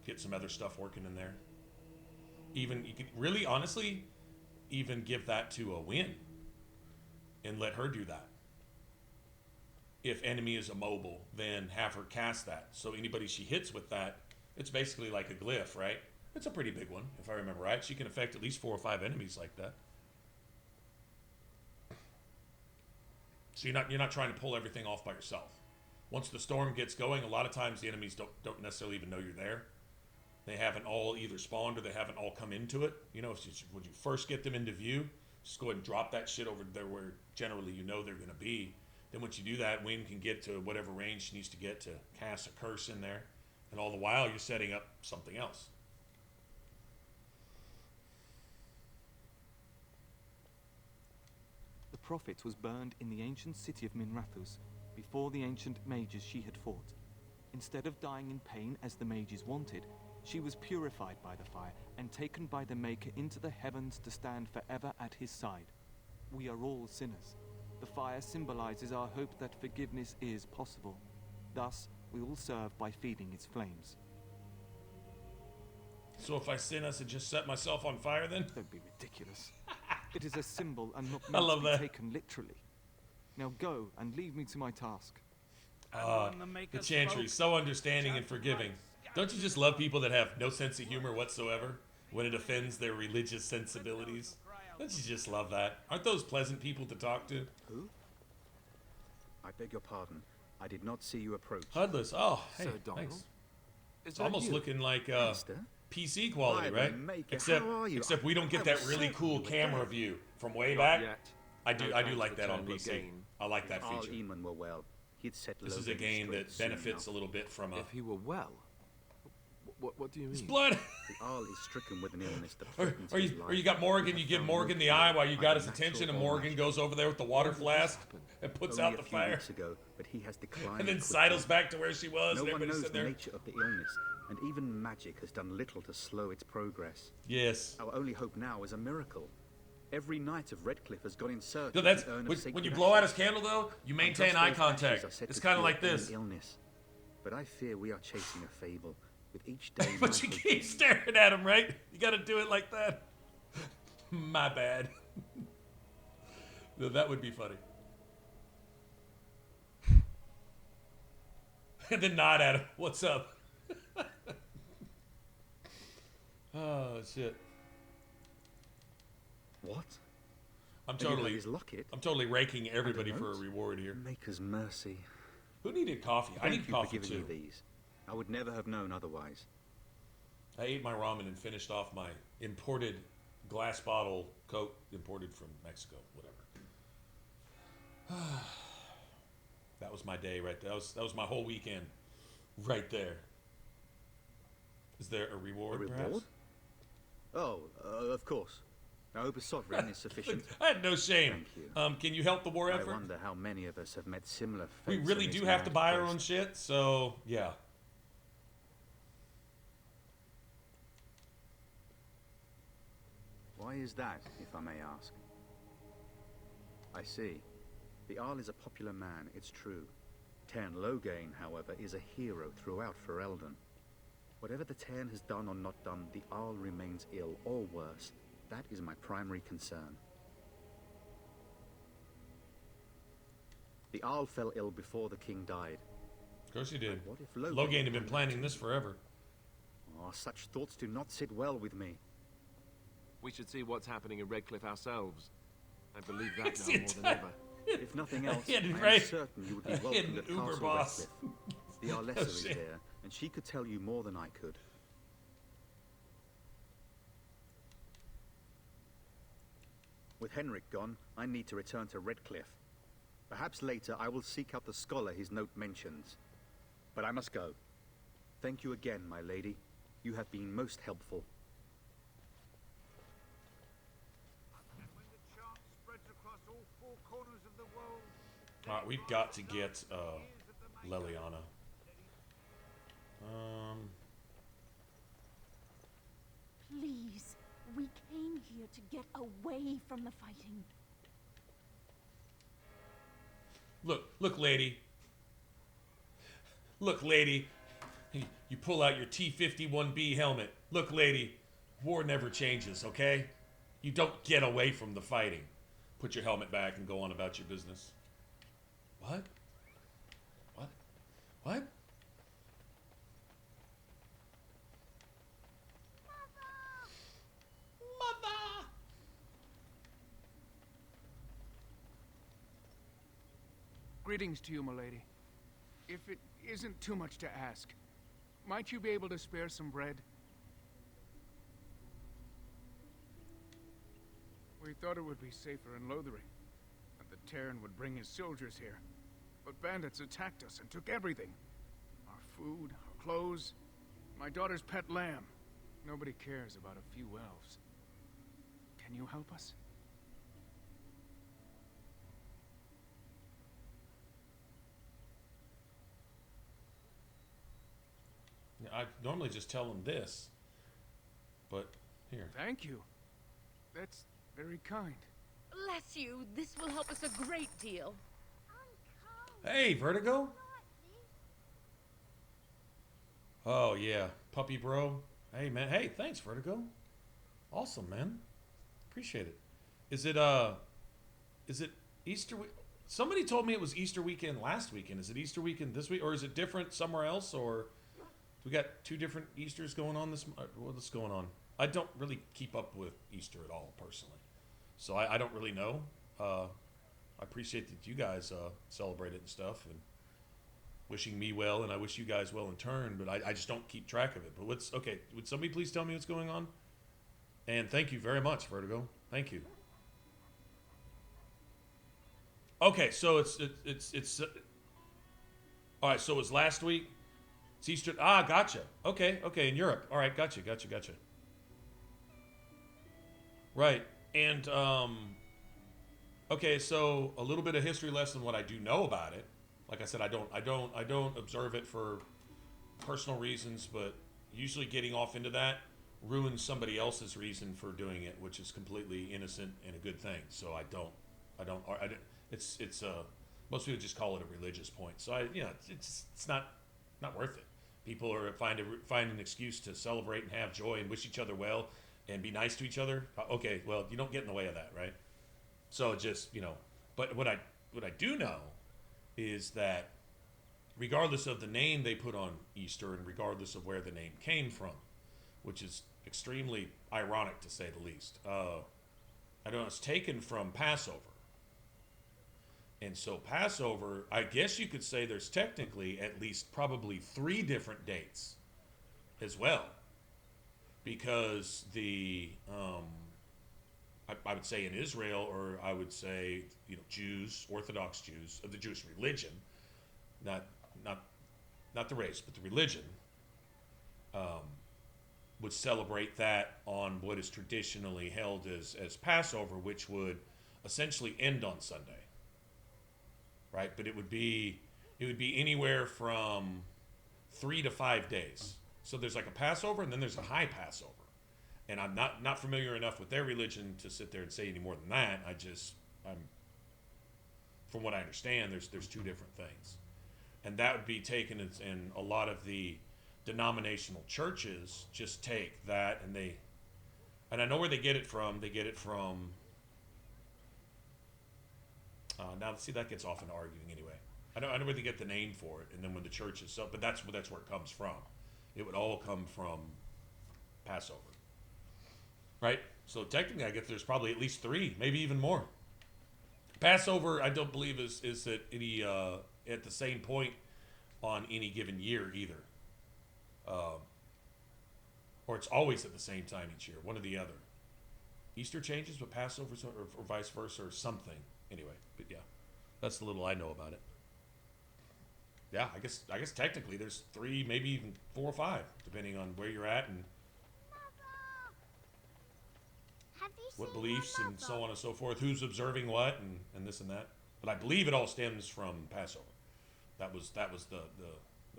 S1: Get some other stuff working in there. Even you could really, honestly, even give that to a Win, and let her do that. If enemy is immobile, then have her cast that. So anybody she hits with that, it's basically like a glyph, right? It's a pretty big one, if I remember right. She can affect at least 4 or 5 enemies like that. So you're not trying to pull everything off by yourself. Once the storm gets going, a lot of times the enemies don't necessarily even know you're there. They haven't all either spawned or they haven't all come into it. You know, when you first get them into view, just go ahead and drop that shit over there where generally you know they're going to be. Then once you do that, Wynn can get to whatever range she needs to get to cast a curse in there. And all the while, you're setting up something else.
S12: The prophet was burned in the ancient city of Minrathous, before the ancient mages she had fought. Instead of dying in pain as the mages wanted, she was purified by the fire and taken by the Maker into the heavens to stand forever at his side. We are all sinners. The fire symbolizes our hope that forgiveness is possible. Thus, we all serve by feeding its flames.
S1: So if I sin, I should just set myself on fire then?
S12: Don't be ridiculous. It is a symbol and not
S1: I
S12: meant
S1: love
S12: to be
S1: that.
S12: taken literally. Now go and leave me to my task.
S1: The Chantry, so understanding and forgiving. Don't you just love people that have no sense of humor whatsoever when it offends their religious sensibilities? Don't you just love that? Aren't those pleasant people to talk to?
S13: Who? I beg your pardon. I did not see you approach.
S1: Hudless. Oh, hey,
S13: Sir Donald?
S1: thanks.
S13: Is
S1: It's
S13: that
S1: almost
S13: you?
S1: looking like
S13: Master?
S1: PC quality,
S13: Why, the
S1: right?
S13: Maker,
S1: Except,
S13: how are you?
S1: except we don't get
S13: I
S1: that
S13: was
S1: really
S13: certain
S1: cool
S13: you were
S1: camera
S13: dead.
S1: view from way
S2: Not
S1: back.
S2: yet.
S1: I do
S2: No
S1: I do
S2: thanks
S1: like
S2: for
S1: that on
S2: turning
S1: PC.
S2: again.
S1: I like that
S13: All
S1: feature.
S13: Eamon were well. He'd set
S1: This is a
S13: Lothering
S1: game
S13: straight
S1: that
S13: soon
S1: benefits a
S13: enough.
S1: little bit from
S2: If he were well, what do you mean?
S1: It's blood.
S13: The Arl is stricken with an illness that
S1: Or,
S13: threatens
S1: or,
S13: his
S1: you,
S13: life.
S1: or you got Morgan,
S13: We
S1: you
S13: have
S1: give
S13: found
S1: Morgan
S13: no
S1: the
S13: cure
S1: eye while you
S13: by
S1: got
S13: the
S1: his
S13: natural
S1: attention, and
S13: or
S1: Morgan
S13: magical.
S1: goes over there with the water
S2: When did this
S1: flask
S2: happen?
S1: and puts
S13: Only
S1: out
S13: a
S1: the
S13: few
S1: fire.
S13: weeks ago, but he has declined
S1: And then
S13: quickly.
S1: sidles back to where she was,
S13: No
S1: and
S13: one
S1: everybody's
S13: knows
S1: sitting
S13: the
S1: there.
S13: nature of the illness, and even magic has done little to slow its progress.
S1: Yes.
S13: Our only hope now is a miracle. Every knight of Redcliffe has gone in search
S1: No,
S13: of
S1: that's
S13: the urn of
S1: when
S13: sacred
S1: you blow out his
S13: ashes.
S1: candle, though, you
S13: And
S1: maintain
S13: just
S1: eye
S13: those
S1: contact.
S13: ashes are set
S1: It's
S13: to
S1: kind of
S13: cure
S1: like
S13: any
S1: this.
S13: illness. But I fear we are chasing a fable. With each day,
S1: But
S13: my
S1: you
S13: hope
S1: keep
S13: wanes.
S1: staring at him, right? You got to do it like that. My bad. No, that would be funny. And then nod at him. What's up? Oh shit.
S13: What?
S1: I'm
S13: And you have
S1: totally,
S13: his locket?
S1: I'm totally raking everybody for a
S13: note?
S1: reward here.
S13: Maker's mercy.
S1: Who needed coffee? I
S13: Thank
S1: need
S13: you
S1: coffee
S13: for giving
S1: too.
S13: me these. I would never have known otherwise.
S1: I ate my ramen and finished off my imported glass bottle Coke imported from Mexico, whatever. That was my day right there. That was my whole weekend right there. Is there a reward,
S13: A reward?
S1: perhaps?
S13: Oh, of course. I hope a sovereign is sufficient.
S1: I had no shame.
S13: Thank you.
S1: Can you help the war
S13: I
S1: effort?
S13: wonder how many of us have met similar
S1: We
S13: fates
S1: really
S13: on this
S1: do have to
S13: mad
S1: buy our
S13: quest.
S1: own shit, so yeah.
S13: Why is that, if I may ask? I see. The Arl is a popular man, it's true. Tairn Loghain, however, is a hero throughout Ferelden. Whatever the Tairn has done or not done, the Arl remains ill, or worse. That is my primary concern. The Arl fell ill before the king died.
S1: Of course you did.
S13: What if
S1: Loghain had been planning this forever.
S13: Oh, such thoughts do not sit well with me.
S2: We should see what's happening in Redcliffe ourselves. I believe that
S1: Is
S2: now more
S1: it?
S2: than ever.
S13: If nothing else,
S1: Yeah,
S13: I am
S1: right.
S13: certain you would be
S1: Hidden
S13: welcomed at
S1: Uber
S13: Castle
S1: boss.
S13: Redcliffe. The Arlessa
S1: Oh,
S13: is
S1: shit.
S13: there, and she could tell you more than I could. With Henrik gone, I need to return to Redcliffe. Perhaps later I will seek out the scholar his note mentions. But I must go. Thank you again, my lady. You have been most helpful.
S1: Alright, we've got to get Leliana.
S3: Please,
S5: We came here to get away from the fighting.
S1: Look, lady. Look, lady. You pull out your T-51B helmet. Look, lady. War never changes, okay? You don't get away from the fighting. Put your helmet back and go on about your business. What? What? What? Mother!
S14: Greetings to you, milady. If it isn't too much to ask, might you be able to spare some bread? We thought it would be safer in Lothering, and the Terran would bring his soldiers here. But bandits attacked us and took everything. Our food, our clothes, my daughter's pet lamb. Nobody cares about a few elves. Can you help us?
S1: I normally just tell them this, but here.
S14: Thank you. That's very kind.
S3: Bless you. This will help us a great deal.
S1: Hey, Vertigo? Oh, yeah. Puppy bro. Hey, man. Hey, thanks, Vertigo. Awesome, man. Appreciate it. Is it Easter week? Somebody told me it was Easter weekend last weekend. Is it Easter weekend this week? Or is it different somewhere else? Or we got two different Easters going on this month? What's going on? I don't really keep up with Easter at all, personally. So I don't really know. I appreciate that you guys celebrate it and stuff, and wishing me well, and I wish you guys well in turn, but I just don't keep track of it. But okay, would somebody please tell me what's going on? And thank you very much, Vertigo. Thank you. Okay, so it's all right, so it was last week. It's Easter. Ah, gotcha. Okay, in Europe. All right, gotcha. Right. And okay, so a little bit of history lesson what I do know about it. Like I said, I don't observe it for personal reasons, but usually getting off into that ruins somebody else's reason for doing it, which is completely innocent and a good thing. So it's most people just call it a religious point. So it's not worth it. People are find an excuse to celebrate and have joy and wish each other well and be nice to each other. Okay, well, you don't get in the way of that, right? So just, but what I do know is that regardless of the name they put on Easter and regardless of where the name came from, which is extremely ironic to say the least, I know it's taken from Passover. And so Passover, I guess you could say there's technically at least probably 3 different dates as well. Because I would say in Israel, or I would say, Jews, Orthodox Jews of the Jewish religion, not the race, but the religion, would celebrate that on what is traditionally held as Passover, which would essentially end on Sunday. Right, but it would be anywhere from 3 to 5 days. So there's like a Passover, and then there's a high Passover. And I'm not familiar enough with their religion to sit there and say any more than that. I'm from what I understand, there's 2 different things, and that would be taken in a lot of the denominational churches. Just take that and I know where they get it from. They get it from. Now, see, that gets off into arguing anyway. I know where they get the name for it, and then when the church is but that's where it comes from. It would all come from Passover, right? So technically, I guess there's probably at least 3, maybe even more. Passover, I don't believe is at any at the same point on any given year either, or it's always at the same time each year, one or the other. Easter changes, but Passover or vice versa or something. Anyway, but yeah, that's the little I know about it. Yeah, I guess technically there's 3, maybe even 4 or 5, depending on where you're at and what beliefs and so on and so forth. Who's observing what and this and that. But I believe it all stems from Passover. That was the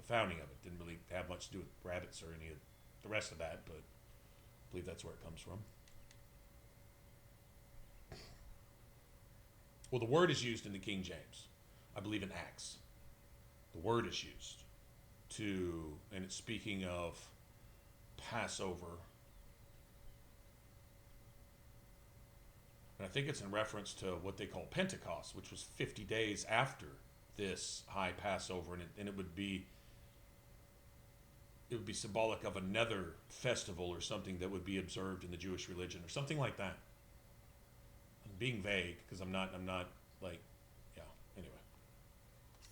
S1: founding of it. Didn't really have much to do with rabbits or any of the rest of that, but I believe that's where it comes from. Well, the word is used in the King James. I believe in Acts. The word is used to, and it's speaking of Passover. And I think it's in reference to what they call Pentecost, which was 50 days after this high Passover, and it would be symbolic of another festival or something that would be observed in the Jewish religion or something like that. I'm being vague because I'm not like, yeah, anyway.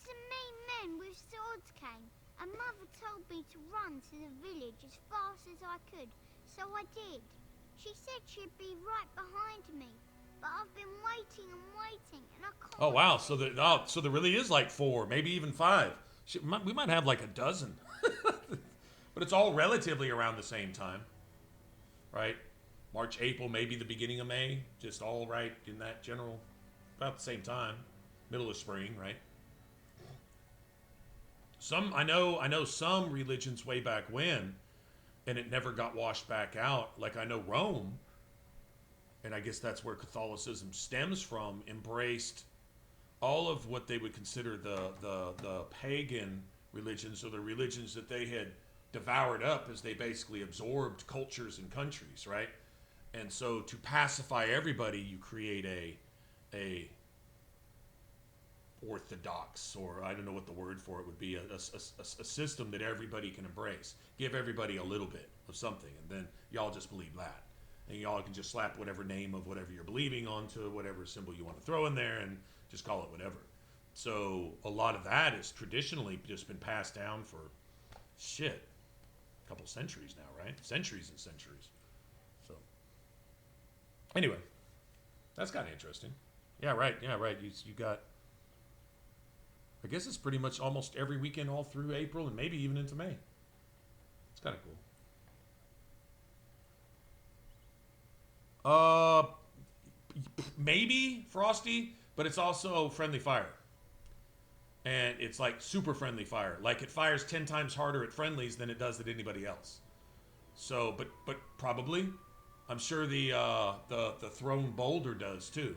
S15: Some mean men with swords came, and Mother told me to run to the village as fast as I could, so I did. She said she'd be right behind me, but I've been waiting and waiting, and I can't.
S1: Oh wow! So there really is like 4, maybe even 5. We might have like a dozen, but it's all relatively around the same time, right? March, April, maybe the beginning of May, just all right in that general, about the same time, middle of spring, right? I know some religions way back when, and it never got washed back out. Like I know Rome, and I guess that's where Catholicism stems from, embraced all of what they would consider the pagan religions, or the religions that they had devoured up as they basically absorbed cultures and countries, right? And so to pacify everybody, you create a orthodox, or I don't know what the word for it would be, a system that everybody can embrace. Give everybody a little bit of something, and then y'all just believe that. And y'all can just slap whatever name of whatever you're believing onto whatever symbol you want to throw in there and just call it whatever. So a lot of that has traditionally just been passed down for a couple centuries now, right? Centuries and centuries. So anyway, that's kind of interesting. Yeah, right. You got, I guess it's pretty much almost every weekend all through April and maybe even into May. It's kind of cool. Maybe Frosty, but it's also friendly fire. And it's like super friendly fire. Like it fires 10 times harder at friendlies than it does at anybody else. So, but probably, I'm sure the thrown boulder does too.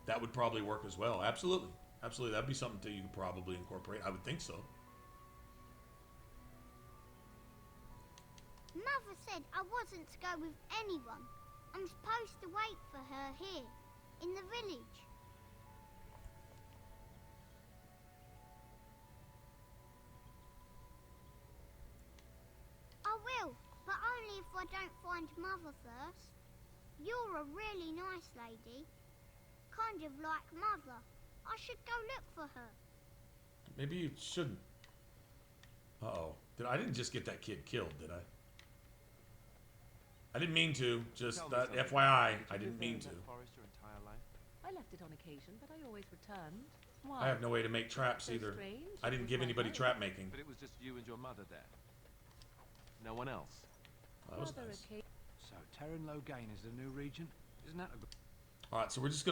S1: That would probably work as well. Absolutely. That'd be something that you could probably incorporate. I would think so.
S15: Mother said I wasn't to go with anyone. I'm supposed to wait for her here, in the village. I will, but only if I don't find Mother first. You're a really nice lady. Kind of like Mother. I should go look for her.
S1: Maybe you shouldn't. Uh-oh. I didn't just get that kid killed, did I? I didn't mean to. Just FYI, I didn't mean to.
S3: I left it on occasion, but I always returned. Why?
S1: I have no way to make traps either.
S3: Strange.
S1: I didn't give anybody trap making.
S2: But it was just you and your mother there. No one else.
S1: That was nice.
S10: So Terran Logain is the new regent? Isn't that a good...
S1: All right, so we're just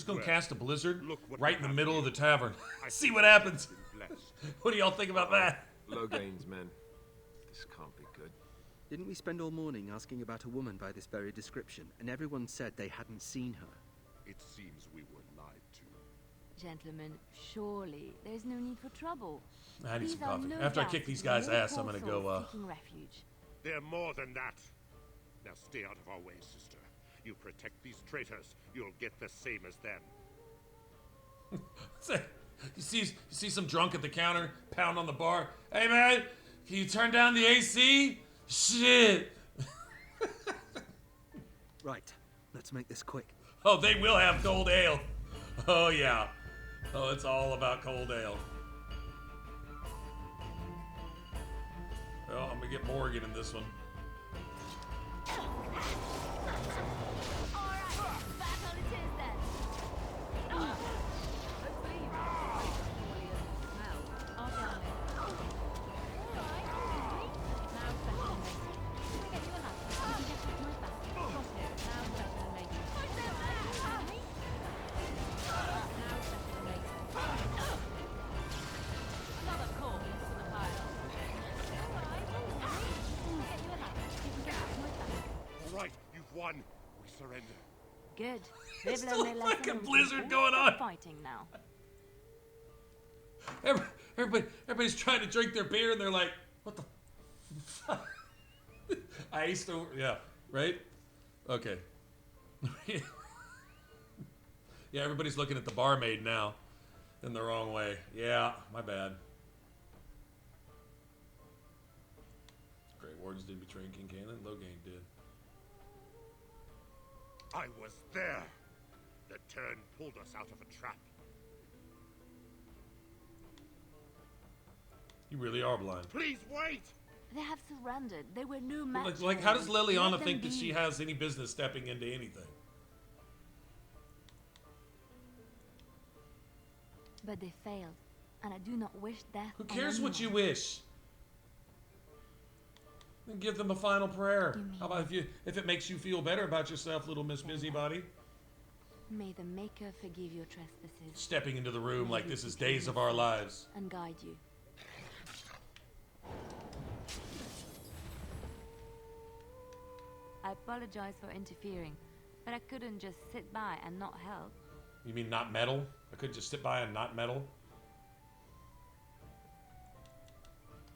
S1: gonna cast a blizzard right in the middle of the tavern. See what happens. What do y'all think about that?
S2: Logain's men. This can't be good.
S7: Didn't we spend all morning asking about a woman by this very description, and everyone said they hadn't seen her?
S16: It seems we were lied to.
S17: Gentlemen, surely there's no need for trouble.
S1: I need
S17: These
S1: some
S17: are
S1: coffee.
S17: no
S1: After I
S17: doubt
S1: kick these guys'
S17: more
S1: ass, I'm gonna
S17: poor
S1: go.
S17: souls seeking refuge.
S16: They're more than that. Now stay out of our way, sister. You protect these traitors, you'll get the same as them.
S1: You see some drunk at the counter, pound on the bar. Hey man, can you turn down the AC? Shit.
S7: Right, let's make this quick.
S1: Oh, they will have cold ale. Oh yeah. Oh, it's all about cold ale. Well, I'm gonna get Morgan in this one.
S16: All right, you've won. We surrender.
S17: Good. They've
S1: Still
S17: learned
S1: a
S17: their lesson
S1: fucking
S17: and can
S1: blizzard
S17: all
S1: going
S17: stop
S1: on.
S17: fighting now.
S1: Everybody's trying to drink their beer, and they're like, "What the fuck?" Iced over, yeah, right? Okay. Yeah, everybody's looking at the barmaid now in the wrong way. Yeah, my bad. Grey Wardens did betray King Canon, Lothering did.
S16: I was there. The turn pulled us out of a trap.
S1: You really are blind.
S16: Please wait!
S17: They have surrendered. They were no match.
S1: Like, how does
S17: Let
S1: Liliana
S17: them
S1: think that
S17: be.
S1: she has any business stepping into anything?
S17: But they failed, and I do not wish death.
S1: Who
S17: on
S1: cares what you
S17: anyone.
S1: wish? Then give them a final prayer. How about if it makes you feel better about yourself, little Miss Busybody?
S17: May the Maker forgive your trespasses.
S1: Stepping into the room
S17: May
S1: like
S17: he
S1: this is
S17: keep you
S1: days of our
S17: safe
S1: lives.
S17: and guide you. I apologize for interfering, but I couldn't just sit by and not help.
S1: You mean not meddle? I could just sit by and not meddle?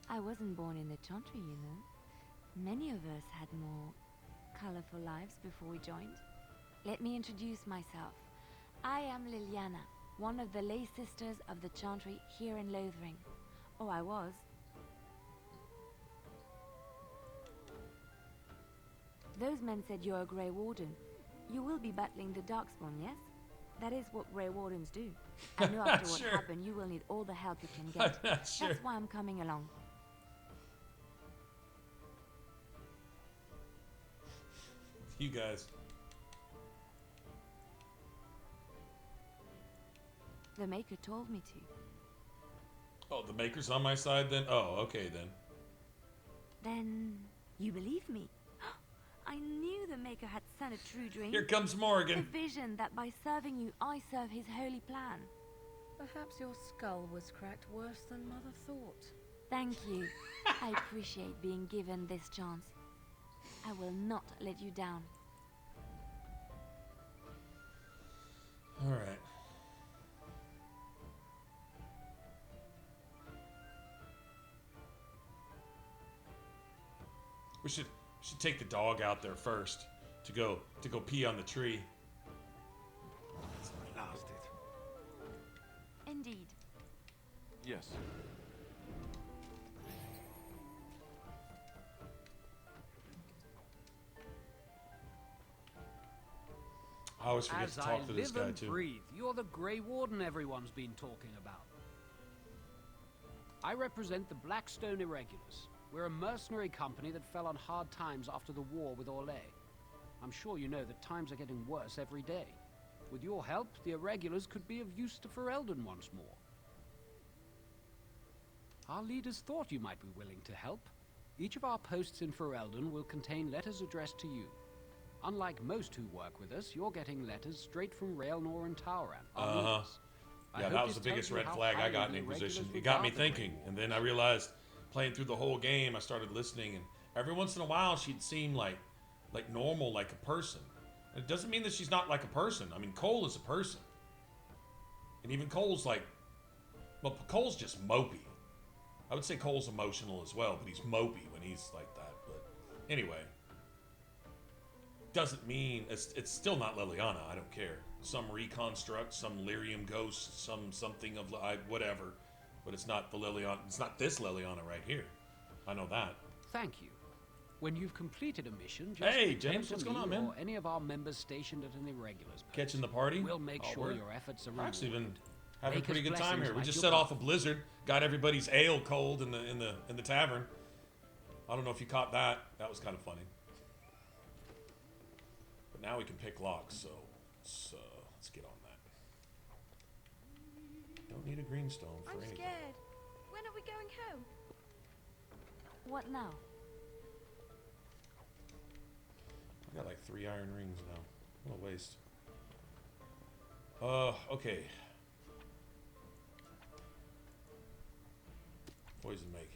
S17: I wasn't born in the Chantry, you know. Many of us had more colorful lives before we joined. Let me introduce myself. I am Liliana, one of the lay sisters of the Chantry here in Lothering. Oh, I was. Those men said you're a Grey Warden. You will be battling the Darkspawn, yes? That is what Grey Wardens do. I know after what
S1: Sure.
S17: happened, you will need all the help you can
S1: I'm
S17: get.
S1: not sure.
S17: That's why I'm coming along.
S1: You guys.
S17: The Maker told me to.
S1: Oh, the Maker's on my side then? Oh, okay then.
S17: Then you believe me? I knew the Maker had sent a true dream.
S1: Here comes Morgan.
S17: A vision that by serving you, I serve his holy plan.
S3: Perhaps your skull was cracked worse than Mother thought.
S17: Thank you. I appreciate being given this chance. I will not let you down.
S1: All right. We should take the dog out there first to go pee on the tree.
S2: Blasted.
S17: Indeed.
S2: Yes.
S1: I always forget
S10: As
S1: to talk
S10: I
S1: to this
S10: live
S1: guy
S10: and
S1: too.
S10: breathe, you're the Grey Warden everyone's been talking about. I represent the Blackstone Irregulars. We're a mercenary company that fell on hard times after the war with Orlais. I'm sure you know that times are getting worse every day. With your help, the Irregulars could be of use to Ferelden once more. Our leaders thought you might be willing to help. Each of our posts in Ferelden will contain letters addressed to you. Unlike most who work with us, you're getting letters straight from Raelnor and Tauran, our leaders. I
S1: Yeah,
S10: hope
S1: that was
S10: this
S1: the biggest
S10: tells you
S1: red
S10: how
S1: flag I
S10: highly
S1: got in
S10: the
S1: Inquisition.
S10: Irregulars
S1: It got me
S10: regard the Grey
S1: thinking,
S10: Warden.
S1: and then I realized, playing through the whole game, I started listening, and every once in a while she'd seem like normal, like a person. And it doesn't mean that she's not like a person. I mean, Cole is a person, and even Cole's like, well, Cole's just mopey. I would say Cole's emotional as well, but he's mopey when he's like that. But anyway, doesn't mean it's still not Liliana. I don't care. Some reconstruct, some lyrium ghost, something of whatever, but it's not the Liliana. It's not this Liliana right here. I know that.
S10: Thank you. When you've completed a mission, just
S1: Hey,
S10: return
S1: James,
S10: to
S1: what's
S10: me
S1: going on, man?
S10: or any of our members stationed at an Irregulars post.
S1: Catching the party.
S10: We'll make
S1: Oh,
S10: sure
S1: we're
S10: your efforts are
S1: I've actually been
S10: rewarded.
S1: having a
S10: Maker's
S1: pretty good time
S10: blessings
S1: here. We
S10: light
S1: just
S10: your
S1: set off
S10: path.
S1: a blizzard, got everybody's ale cold in the tavern. I don't know if you caught that. That was kind of funny. But now we can pick locks, so let's get on that. Don't need a greenstone for
S5: I'm
S1: anything.
S5: scared. When are we going home?
S17: What now?
S1: I got like 3 iron rings now. What a waste. Okay. Poison making.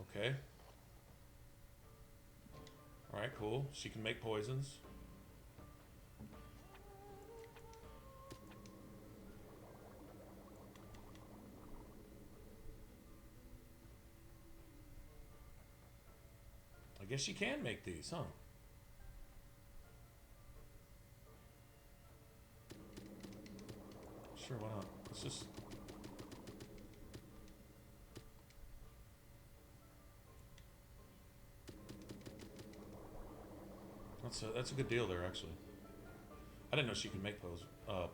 S1: Okay. Alright, cool. She can make poisons. guess you can make these, huh? Sure, why not? Let's just... That's a good deal there, actually. I didn't know she could make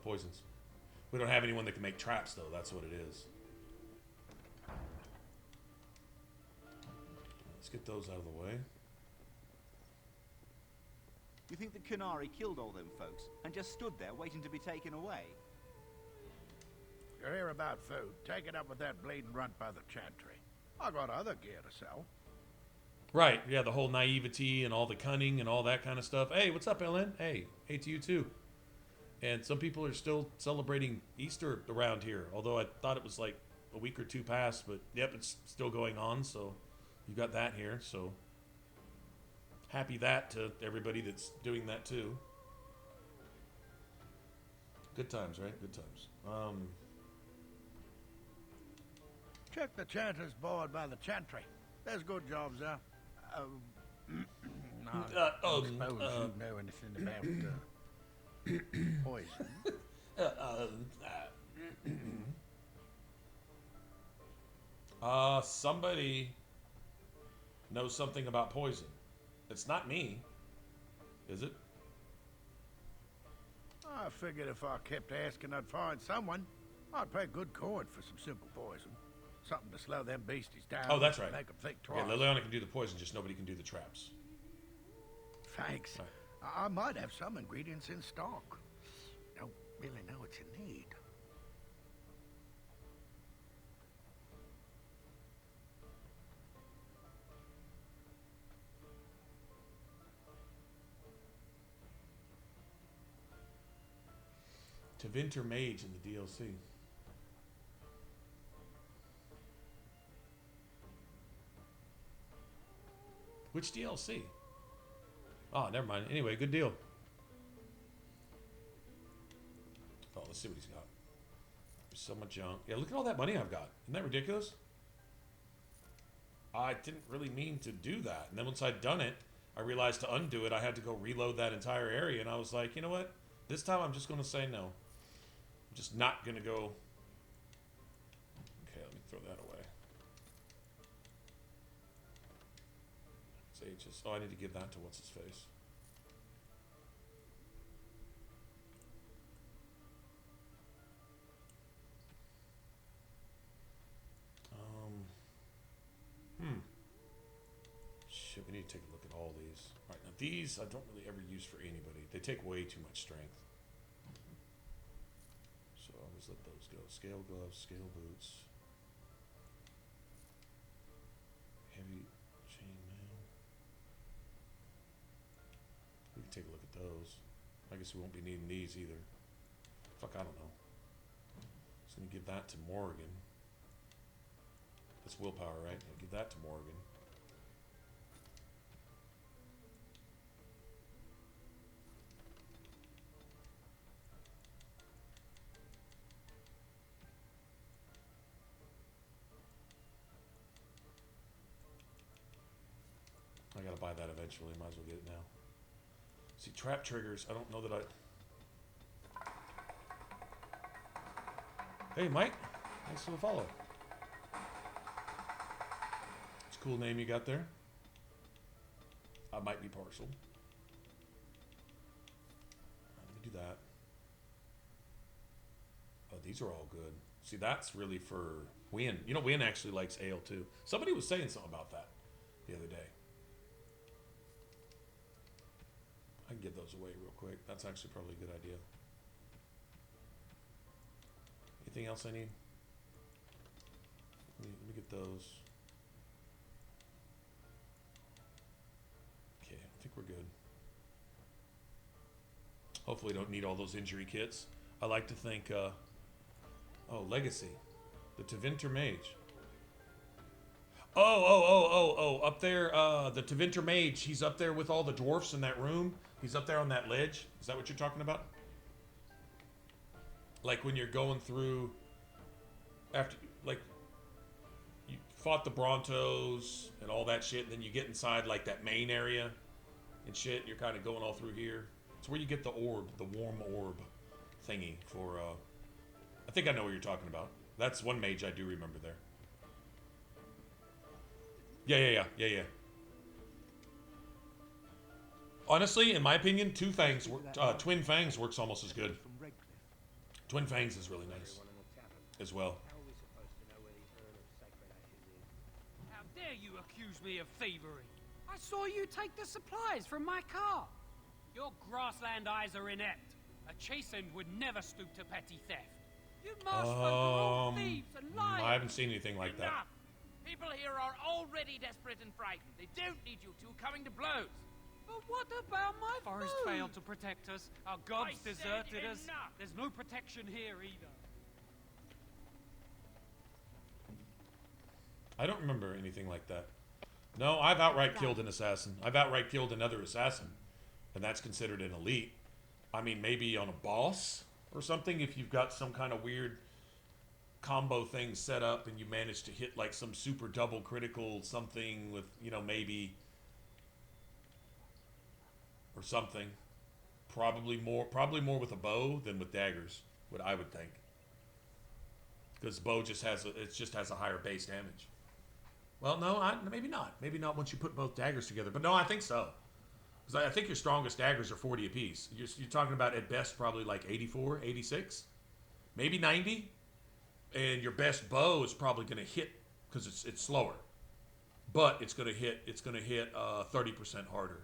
S1: poisons. We don't have anyone that can make traps, though. That's what it is. Let's get those out of the way.
S6: You think the Canary killed all them folks and just stood there waiting to be taken away?
S18: You're here about food. Take it up with that bleeding runt by the chantry. I got other gear to sell.
S1: Right, yeah, the whole naivety and all the cunning and all that kind of stuff. Hey, what's up, Ellen? Hey to you too. And some people are still celebrating Easter around here, although I thought it was like a week or two past, but yep, it's still going on, so you got that here, so happy that to everybody that's doing that too. Good times, right? Good times.
S18: Check the chanter's board by the chantry. There's good jobs there. I don't suppose you know anything about
S1: poison. Somebody knows something about poison. It's not me, is it?
S18: I figured if I kept asking, I'd find someone. I'd pay good coin for some simple poison. Something to slow them beasties down.
S1: Oh, that's right.
S18: Make them think twice.
S1: Yeah, Liliana can do the poison, just nobody can do the traps.
S18: Thanks.
S1: Right.
S18: I might have some ingredients in stock. Don't really know what you need.
S1: Tevinter Mage in the DLC. Which DLC? Oh, never mind. Anyway, good deal. Oh, let's see what he's got. There's so much junk. Yeah, look at all that money I've got. Isn't that ridiculous? I didn't really mean to do that. And then once I'd done it, I realized to undo it, I had to go reload that entire area. And I was like, you know what? This time I'm just going to say no. I'm just not going to go. Okay, let me throw that away. Just, oh, I need to give that to what's his face. Shit, we need to take a look at all these. All right, now these I don't really ever use for anybody. They take way too much strength. So I'll just let those go. Scale gloves, scale boots. Heavy chainmail. We can take a look at those. I guess we won't be needing these either. Fuck, I don't know. Just gonna give that to Morgan. That's willpower, right? I'll give that to Morgan. I gotta buy that eventually. Might as well get it now. See, trap triggers. I don't know that I... Hey, Mike. Thanks for the follow. It's a cool name you got there. I might be partial. Let me do that. Oh, these are all good. See, that's really for Win. You know, Win actually likes ale too. Somebody was saying something about that the other day. I can give those away real quick. That's actually probably a good idea. Anything else I need? Let me get those. Okay, I think we're good. Hopefully don't need all those injury kits. I like to think, oh, Legacy. The Tevinter Mage. Oh, up there, the Tevinter Mage, he's up there with all the dwarfs in that room. He's up there on that ledge. Is that what you're talking about? Like when you're going through, after, like, fought the Brontos and all that shit, and then you get inside like that main area and shit. You're kind of going all through here. It's where you get the orb, the warm orb thingy for. I think I know what you're talking about. That's one mage I do remember there. Yeah. Honestly, in my opinion, Twin Fangs works almost as good. Twin Fangs is really nice as well.
S10: How dare you accuse me of thievery? I saw you take the supplies from my car. Your grassland eyes are inept. A chastened would never stoop to petty theft. You masked all thieves and liars.
S1: I haven't seen anything like that.
S19: Enough. People here are already desperate and frightened. They don't need you two coming to blows.
S10: But what about my
S19: Forest
S10: food?
S19: failed to protect us. Our gods deserted us.
S10: There's no protection here either.
S1: I don't remember anything like that. No, I've outright killed an assassin. I've outright killed another assassin. And that's considered an elite. I mean, maybe on a boss or something, if you've got some kind of weird combo thing set up and you manage to hit like some super double critical something with, you know, maybe... or something. Probably more with a bow than with daggers, what I would think. Because bow just has a higher base damage. Well, no, maybe not. Maybe not once you put both daggers together. But no, I think so. Because I think your strongest daggers are 40 apiece. You're talking about at best probably like 84, 86, maybe 90. And your best bow is probably going to hit because it's slower, but it's going to hit 30% harder.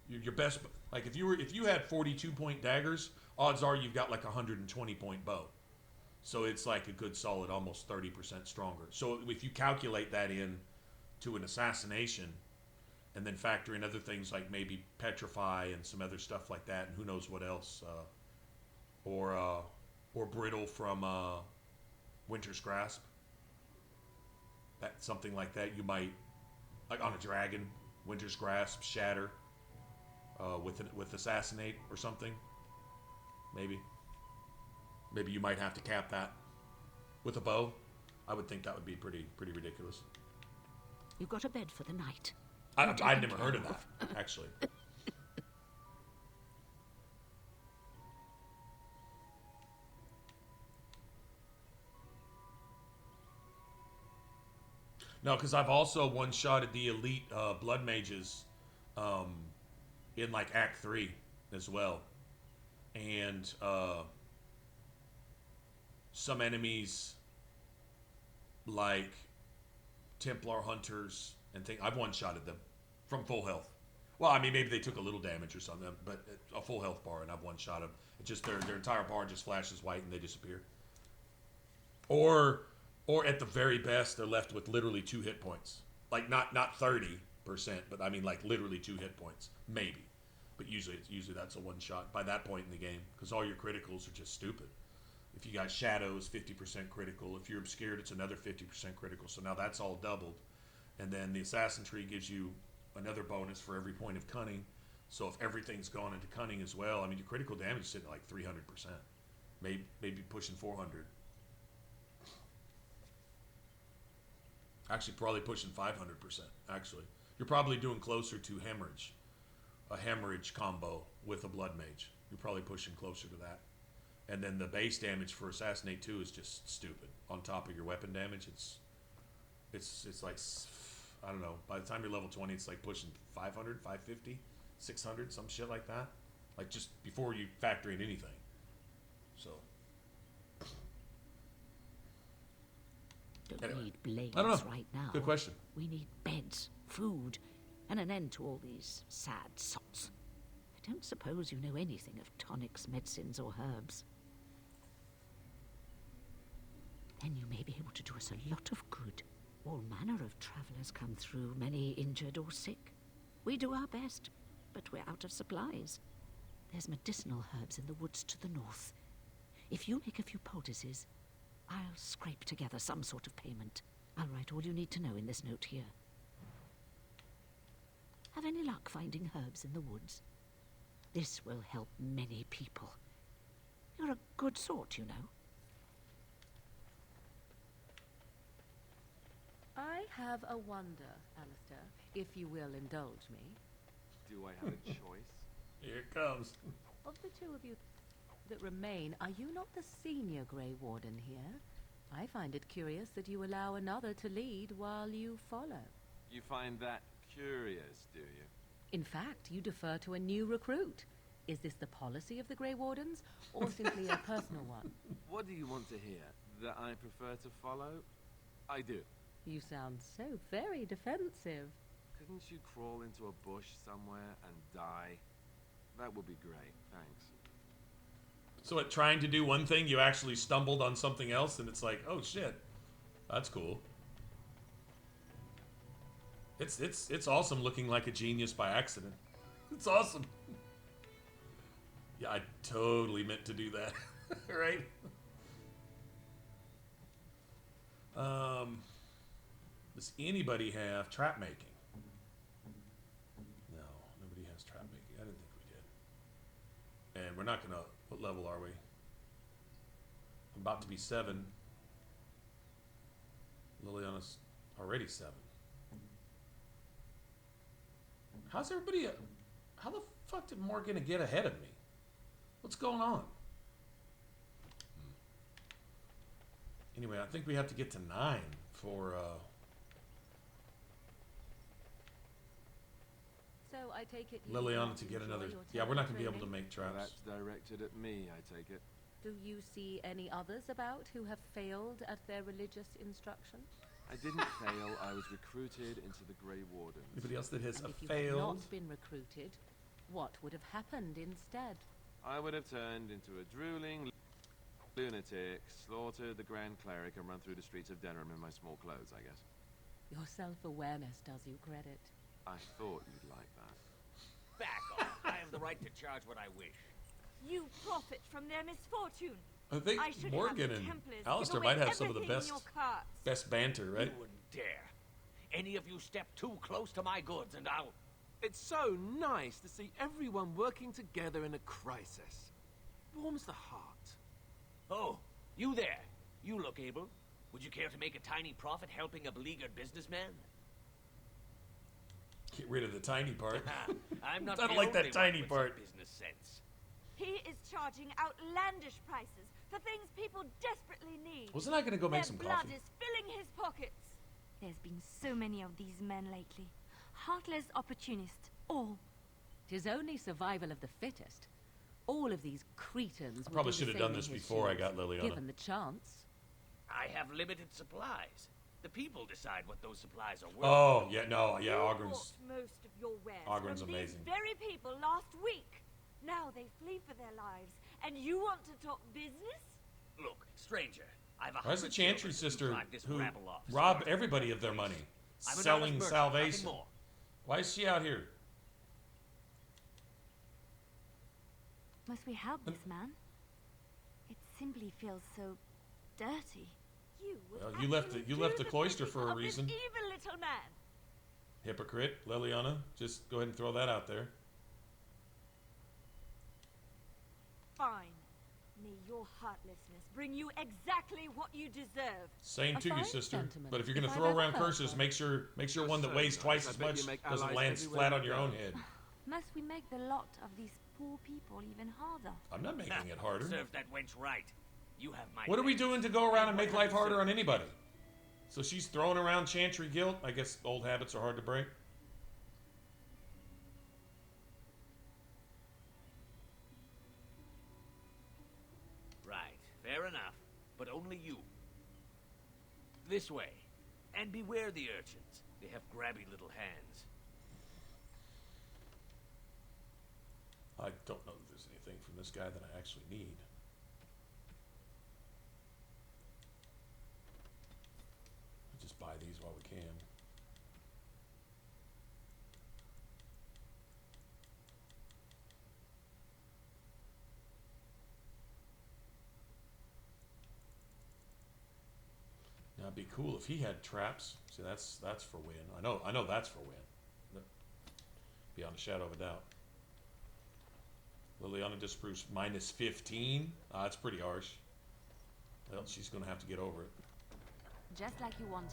S1: Your best, like if you had 42-point daggers, odds are you've got like a 120-point bow. So it's like a good solid almost 30% stronger. So if you calculate that in to an assassination and then factor in other things like maybe petrify and some other stuff like that and who knows what else, or brittle from Winter's Grasp, something like that, you might, like on a dragon, Winter's Grasp, shatter, with assassinate or something, maybe you might have to cap that with a bow. I would think that would be pretty ridiculous.
S20: You've got a bed for the night.
S1: I'd never heard of that, actually. No, because I've also one-shotted the elite blood mages in like Act 3 as well. And some enemies like Templar hunters and things, I've one-shotted them from full health. Well, I mean, maybe they took a little damage or something, but a full health bar, and I've one-shot them. It just their entire bar just flashes white and they disappear. Or at the very best, they're left with literally 2 hit points. Like not 30%, but I mean like literally 2 hit points, maybe. But usually that's a one-shot by that point in the game, because all your criticals are just stupid. If you got shadows, 50% critical. If you're obscured, it's another 50% critical. So now that's all doubled. And then the assassin tree gives you another bonus for every point of cunning. So if everything's gone into cunning as well, I mean, your critical damage is sitting at like 300%, maybe pushing 400. Actually, probably pushing 500%. Actually, you're probably doing closer to hemorrhage, a hemorrhage combo with a blood mage. You're probably pushing closer to that. And then the base damage for Assassinate 2 is just stupid. On top of your weapon damage, it's like, I don't know, by the time you're level 20, it's like pushing 500, 550, 600, some shit like that. Like just before you factor in anything. So.
S20: Don't need blades
S1: I don't know.
S20: right now.
S1: Good question.
S20: We need beds, food, and an end to all these sad sots. I don't suppose you know anything of tonics, medicines, or herbs. Then you may be able to do us a lot of good. All manner of travellers come through, many injured or sick. We do our best, but we're out of supplies. There's medicinal herbs in the woods to the north. If you make a few poultices, I'll scrape together some sort of payment. I'll write all you need to know in this note here. Have any luck finding herbs in the woods? This will help many people. You're a good sort, you know.
S3: I have a wonder, Alistair, if you will indulge me.
S2: Do I have a choice?
S1: Here it comes.
S3: Of the two of you that remain, are you not the senior Grey Warden here? I find it curious that you allow another to lead while you follow.
S2: You find that curious, do you?
S3: In fact, you defer to a new recruit. Is this the policy of the Grey Wardens, or simply a personal one?
S2: What do you want to hear? That I prefer to follow? I do.
S3: You sound so very defensive.
S2: Couldn't you crawl into a bush somewhere and die? That would be great, thanks.
S1: So at trying to do one thing, you actually stumbled on something else, and it's like, oh shit, that's cool. It's awesome looking like a genius by accident. It's awesome. Yeah, I totally meant to do that, right? Does anybody have trap making? No, nobody has trap making. I didn't think we did. And we're not gonna. What level are we? I'm about to be 7. Liliana's already 7. How's everybody? How the fuck did Morgana get ahead of me? What's going on? Anyway, I think we have to get to 9 for.
S3: So I take it you
S1: Liliana
S3: not
S1: to get
S3: enjoy
S1: another.
S3: your
S1: Yeah, we're not gonna be
S3: training?
S1: able to make traps.
S2: That's directed at me, I take it.
S3: Do you see any others about who have failed at their religious instruction?
S2: I didn't fail, I was recruited into the Grey Wardens.
S1: Anybody else that has
S3: And if you
S1: failed?
S3: had not been recruited, what would have happened instead?
S2: I would have turned into a drooling lunatic, slaughtered the Grand Cleric, and run through the streets of Denham in my small clothes, I guess.
S3: Your self-awareness does you credit.
S2: I thought you'd like that.
S19: Back off. I have the right to charge what I wish.
S5: You profit from their misfortune.
S1: I think
S5: should
S1: Morgan
S5: have the
S1: and
S5: Templars give
S1: Alistair
S5: away
S1: might have some of the
S5: everything in
S1: best
S5: your carts.
S1: best banter, right?
S19: You wouldn't dare. Any of you step too close to my goods and I'll...
S2: It's so nice to see everyone working together in a crisis. Warms the heart.
S19: Oh, you there. You look able. Would you care to make a tiny profit helping a beleaguered businessman?
S1: Get rid of the tiny part.
S19: I'm not
S1: I don't
S19: the
S1: like that
S19: only one
S1: tiny
S19: with
S1: part.
S19: some business sense.
S5: He is charging outlandish prices for things people desperately need.
S1: Wasn't I gonna go make
S5: Their
S1: some
S5: blood
S1: coffee?
S5: is filling his pockets.
S17: There's been so many of these men lately. Heartless opportunists, all.
S3: 'Tis only survival of the fittest. All of these cretins
S1: I probably
S3: would do
S1: should
S3: the
S1: have done
S3: same
S1: this
S3: in his
S1: before I
S3: shoes,
S1: got Liliana.
S3: given the chance.
S19: I have limited supplies. The people decide what those supplies are worth.
S1: Oh yeah, no, yeah,
S5: You
S1: Ogren's.
S5: bought most of your wares
S1: Ogren's
S5: from
S1: amazing.
S5: these very people last week. Now they flee for their lives, and you want to talk business?
S19: Look, stranger, I've
S1: Why is the
S19: 100
S1: Chantry
S19: silvers to
S1: sister
S19: drive this
S1: who
S19: rabble off.
S1: robbed everybody of their money,
S19: I'm an
S1: selling
S19: honest merchant,
S1: salvation?
S19: nothing more.
S1: Why is she out here?
S17: Must we help this man? It simply feels so dirty.
S5: You would
S1: Well, you left the cloister for a
S5: of this
S1: reason.
S5: evil little man.
S1: Hypocrite, Liliana. Just go ahead and throw that out there.
S5: Fine. May your heartlessness bring you exactly what you deserve.
S1: Same
S3: A
S1: to you,
S3: fine
S1: sister.
S3: sentiment,
S1: But if you're gonna
S3: if
S1: throw
S3: I've
S1: around
S3: ever heard
S1: curses,
S3: one.
S1: make sure one that
S2: so
S1: weighs
S2: nice.
S1: twice
S2: I
S1: as
S2: bet you
S1: much
S2: make
S1: doesn't
S2: allies
S1: land
S2: everywhere
S1: flat
S2: you
S1: on your
S2: go.
S1: own head.
S17: Must we make the lot of these poor people even harder?
S1: I'm not making it harder.
S19: Serve that wench right. You have my
S1: What are we
S19: thanks.
S1: doing to go around and make
S19: What
S1: life
S19: have you
S1: harder
S19: said?
S1: on anybody? So she's throwing around Chantry guilt. I guess old habits are hard to break.
S19: Right, fair enough. But only you. This way. And beware the urchins. They have grabby little hands.
S1: I don't know that there's anything from this guy that I actually need. I'll just buy these while we can. Now it'd be cool if he had traps. See, that's for win. I know that's for win. Beyond a shadow of a doubt. Liliana disproves minus 15. That's pretty harsh. Well, she's gonna have to get over it.
S17: Just like you wanted.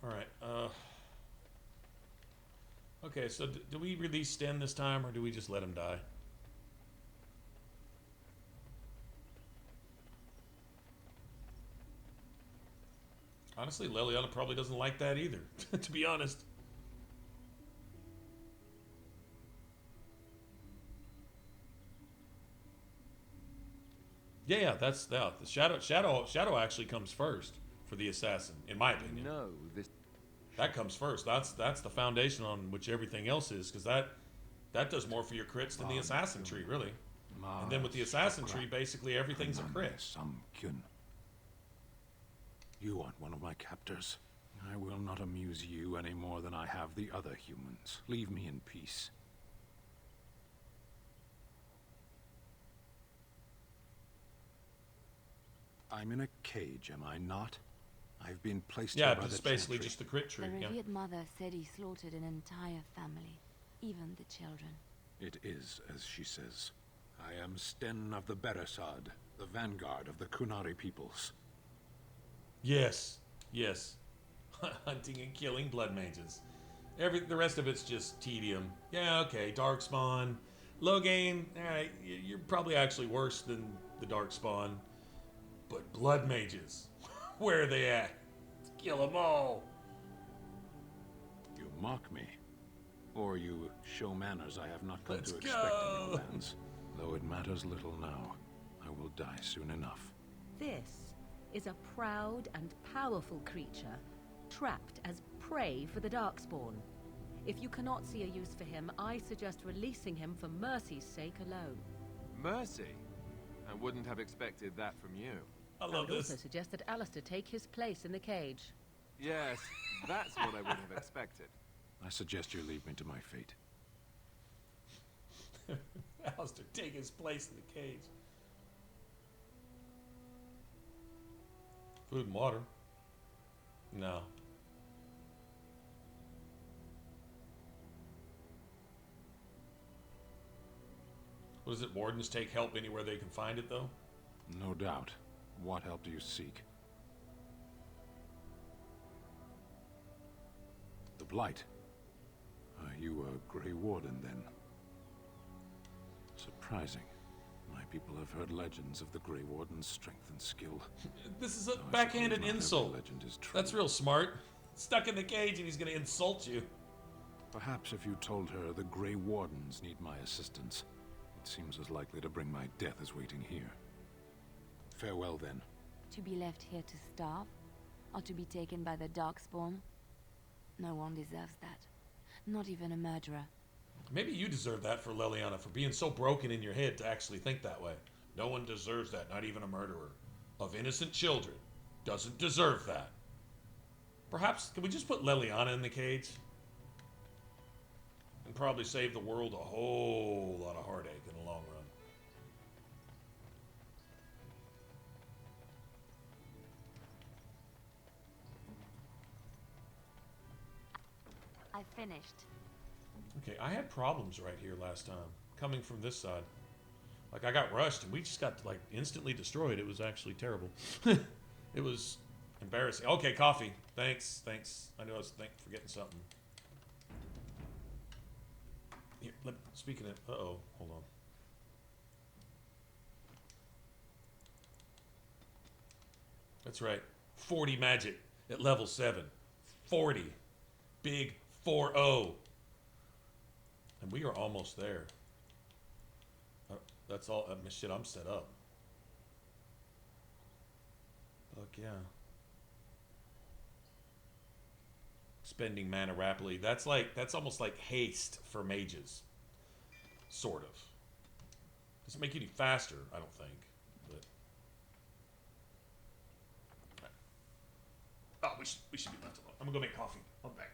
S1: All right. Okay, so do we release Sten this time, or do we just let him die? Honestly, Liliana probably doesn't like that either, to be honest. Yeah, that's the Shadow actually comes first for the assassin, in my opinion.
S2: No, this
S1: that comes first. That's the foundation on which everything else is, because that does more for your crits than the assassin tree, really. And then with the assassin tree, basically everything's a crit.
S21: You aren't one of my captors. I will not amuse you any more than I have the other humans. Leave me in peace. I'm in a cage, am I not? I've been placed here by the
S1: it's basically
S21: Chantry.
S1: just the crit tree.
S17: The revered mother said he slaughtered an entire family, even the children.
S21: It is as she says. I am Sten of the Beresad, the vanguard of the Kunari peoples.
S1: Yes. Hunting and killing blood mages. The rest of it's just tedium. Yeah, okay, Darkspawn. Logain, alright, you're probably actually worse than the Darkspawn. But blood mages, where are they at? Let's kill them all.
S21: You mock me. Or you show manners I have not come
S1: Let's
S21: to expect in
S1: go.
S21: your lands. Though it matters little now. I will die soon enough.
S3: This is a proud and powerful creature, trapped as prey for the Darkspawn. If you cannot see a use for him, I suggest releasing him for mercy's sake alone.
S2: Mercy? I wouldn't have expected that from you.
S1: I
S3: would also suggest that Alistair take his place in the cage.
S2: Yes, that's what I would have expected.
S21: I suggest you leave me to my fate.
S1: Alistair, take his place in the cage. Food and water. No. What is it? Wardens take help anywhere they can find it, though?
S21: No doubt. What help do you seek? The Blight. Are you a Grey Warden, then? Surprising. My people have heard legends of the Grey Warden's strength and skill.
S1: This is a backhanded insult.
S21: Legend is true.
S1: That's real smart. Stuck in the cage and he's going to insult you.
S21: Perhaps if you told her the Grey Wardens need my assistance, it seems as likely to bring my death as waiting here. Farewell, then.
S17: To be left here to starve? Or to be taken by the Darkspawn? No one deserves that. Not even a murderer.
S1: Maybe you deserve that for Liliana, for being so broken in your head to actually think that way. No one deserves that, not even a murderer. Of innocent children. Doesn't deserve that. Perhaps, can we just put Liliana in the cage? And probably save the world a whole lot of heartache in the long run.
S17: I finished.
S1: Okay, I had problems right here last time, coming from this side. Like, I got rushed, and we just got, like, instantly destroyed. It was actually terrible. It was embarrassing. Okay, coffee. Thanks. I knew I was forgetting something. Here, speaking of... Uh-oh, hold on. That's right. 40 magic at level 7. 40. Big 4-0. And we are almost there. That's all. Shit, I'm set up. Fuck yeah. Spending mana rapidly. That's almost like haste for mages. Sort of. Doesn't make you any faster, I don't think. But. Oh, we should be left alone. I'm gonna go make coffee. I'll be back.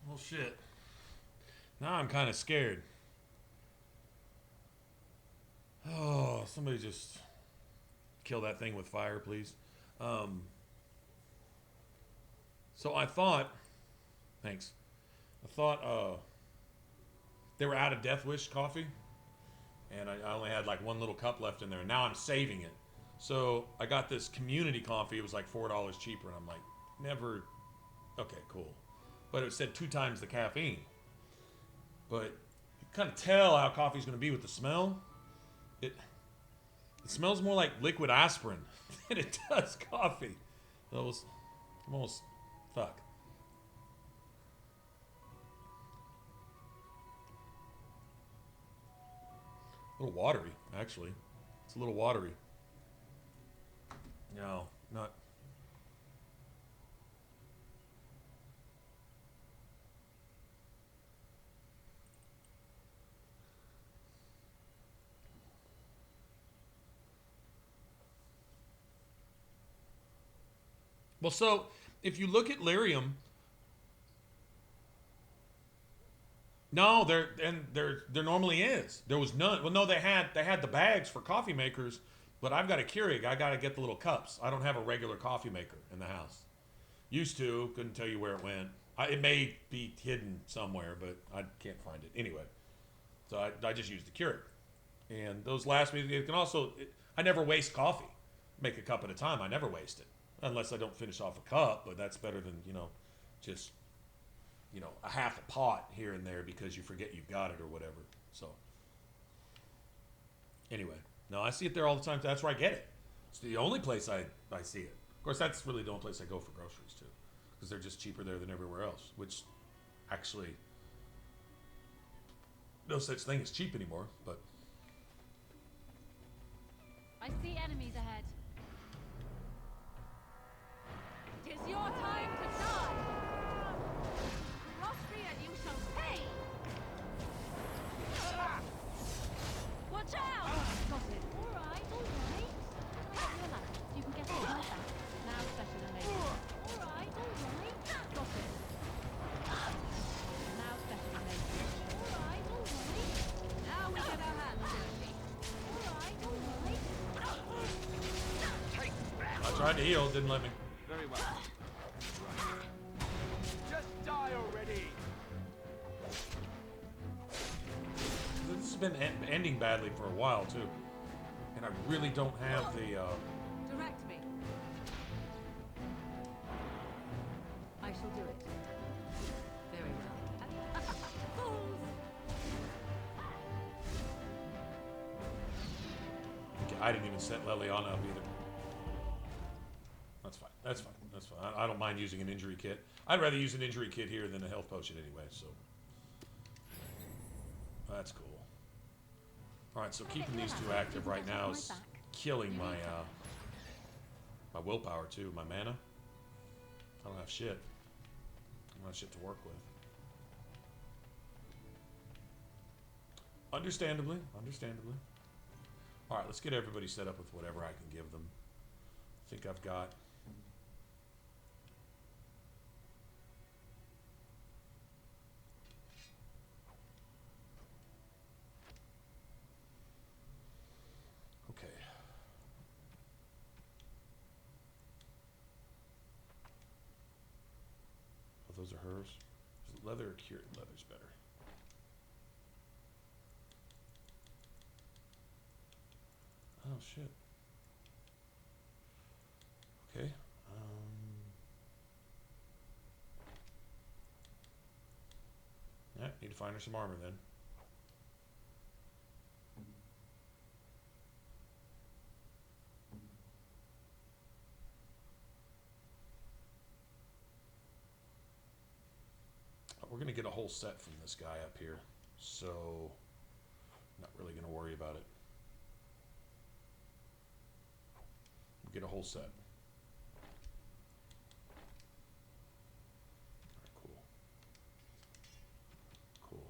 S1: Well, shit. Now I'm kind of scared. Oh, somebody just kill that thing with fire, please. So I thought, thanks. I thought they were out of Death Wish coffee, and I only had like one little cup left in there. And now I'm saving it. So I got this community coffee. It was like $4 cheaper, and I'm like, never. Okay, cool. But it said 2 times the caffeine. But you kind of tell how coffee's going to be with the smell. It smells more like liquid aspirin than it does coffee. That was almost fuck. A little watery, actually. It's a little watery. No, not. Well, so if you look at lyrium, no, there normally is. There was none. Well, no, they had the bags for coffee makers, but I've got a Keurig. I got to get the little cups. I don't have a regular coffee maker in the house. Used to, couldn't tell you where it went. It may be hidden somewhere, but I can't find it anyway. So I just use the Keurig, and those last me. It can also. I never waste coffee. Make a cup at a time. I never waste it. Unless I don't finish off a cup, but that's better than, just, a half a pot here and there because you forget you've got it or whatever. So, anyway, no, I see it there all the time. That's where I get it. It's the only place I see it. Of course, that's really the only place I go for groceries, too. Because they're just cheaper there than everywhere else, which actually, no such thing as cheap anymore, but.
S3: I see enemies ahead. Tis your time to die! Cross me and you shall pay! Watch out! Got it. Alright, alright. Try your luck. You can get your health back. Now special and major. Alright, alright. Got it. Now special and major. Alright, alright. Now we get our hands dirty. Alright, alright.
S1: I tried to heal, didn't let me.
S2: Very well. Just die already!
S1: This has been ending badly for a while, too. And I really don't have the,
S3: Direct me. I shall do it. Very well. Fools!
S1: Okay, I didn't even set Leliana up either. That's fine. That's fine. That's fine. I don't mind using an injury kit. I'd rather use an injury kit here than a health potion anyway, so. That's cool. Alright, so keeping these two active right now is killing my, my willpower too, my mana. I don't have shit. I don't have shit to work with. Understandably. Understandably. Alright, let's get everybody set up with whatever I can give them. I think I've got... Okay. Oh, those are hers? Is it leather or cured? Leather's better. Oh, shit. Okay. Yeah, need to find her some armor then. We're going to get a whole set from this guy up here, so not really going to worry about it. We'll get a whole set. Cool. Cool.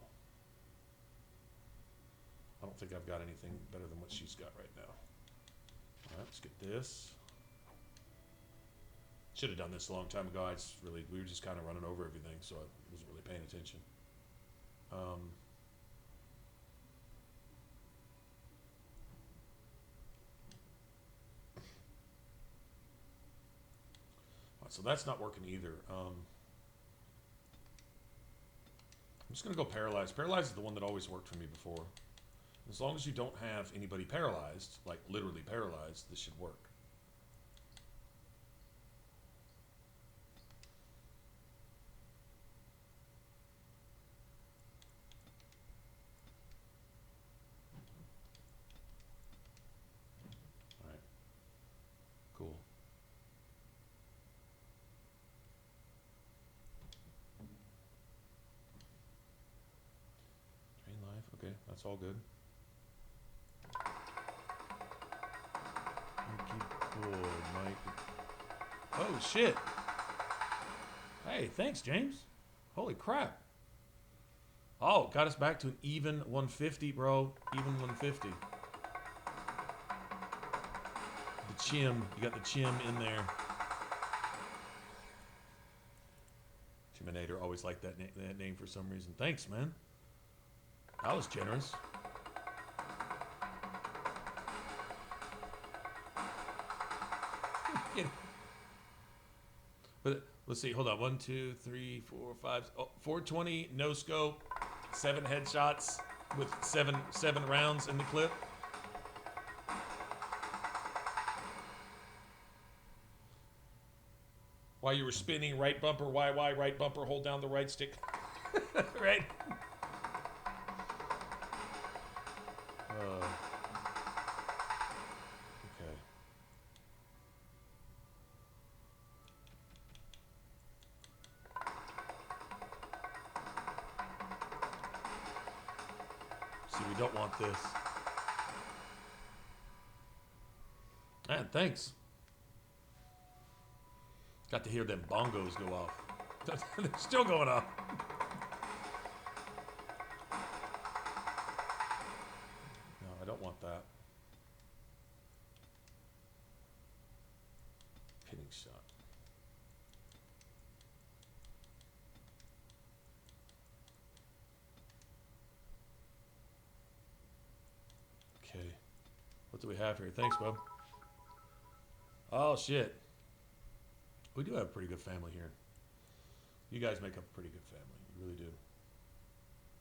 S1: I don't think I've got anything better than what she's got right now. Alright, let's get this. Should have done this a long time ago. We were just kind of running over everything, so I wasn't really paying attention. So that's not working either. I'm just going to go paralyzed. Paralyzed is the one that always worked for me before. As long as you don't have anybody paralyzed, like literally paralyzed, this should work. All right. Cool. Drain life. Okay, that's all good. Oh shit. Hey, thanks, James. Holy crap. Oh, got us back to an even 150, bro. Even 150. The chim. You got the chim in there. Chiminator. Always liked that name for some reason. Thanks, man. I was generous. But let's see, hold on. 1, 2, 3, 4, 5. Oh, 420, no scope, 7 headshots with seven rounds in the clip. While you were spinning, right bumper, YY, right bumper, hold down the right stick. Right? Okay. See, we don't want this. Man, thanks. Got to hear them bongos go off. They're still going off. No, I don't want that. Pinning shot. Okay. What do we have here? Thanks, bub. Oh, shit. We do have a pretty good family here. You guys make up a pretty good family. You really do.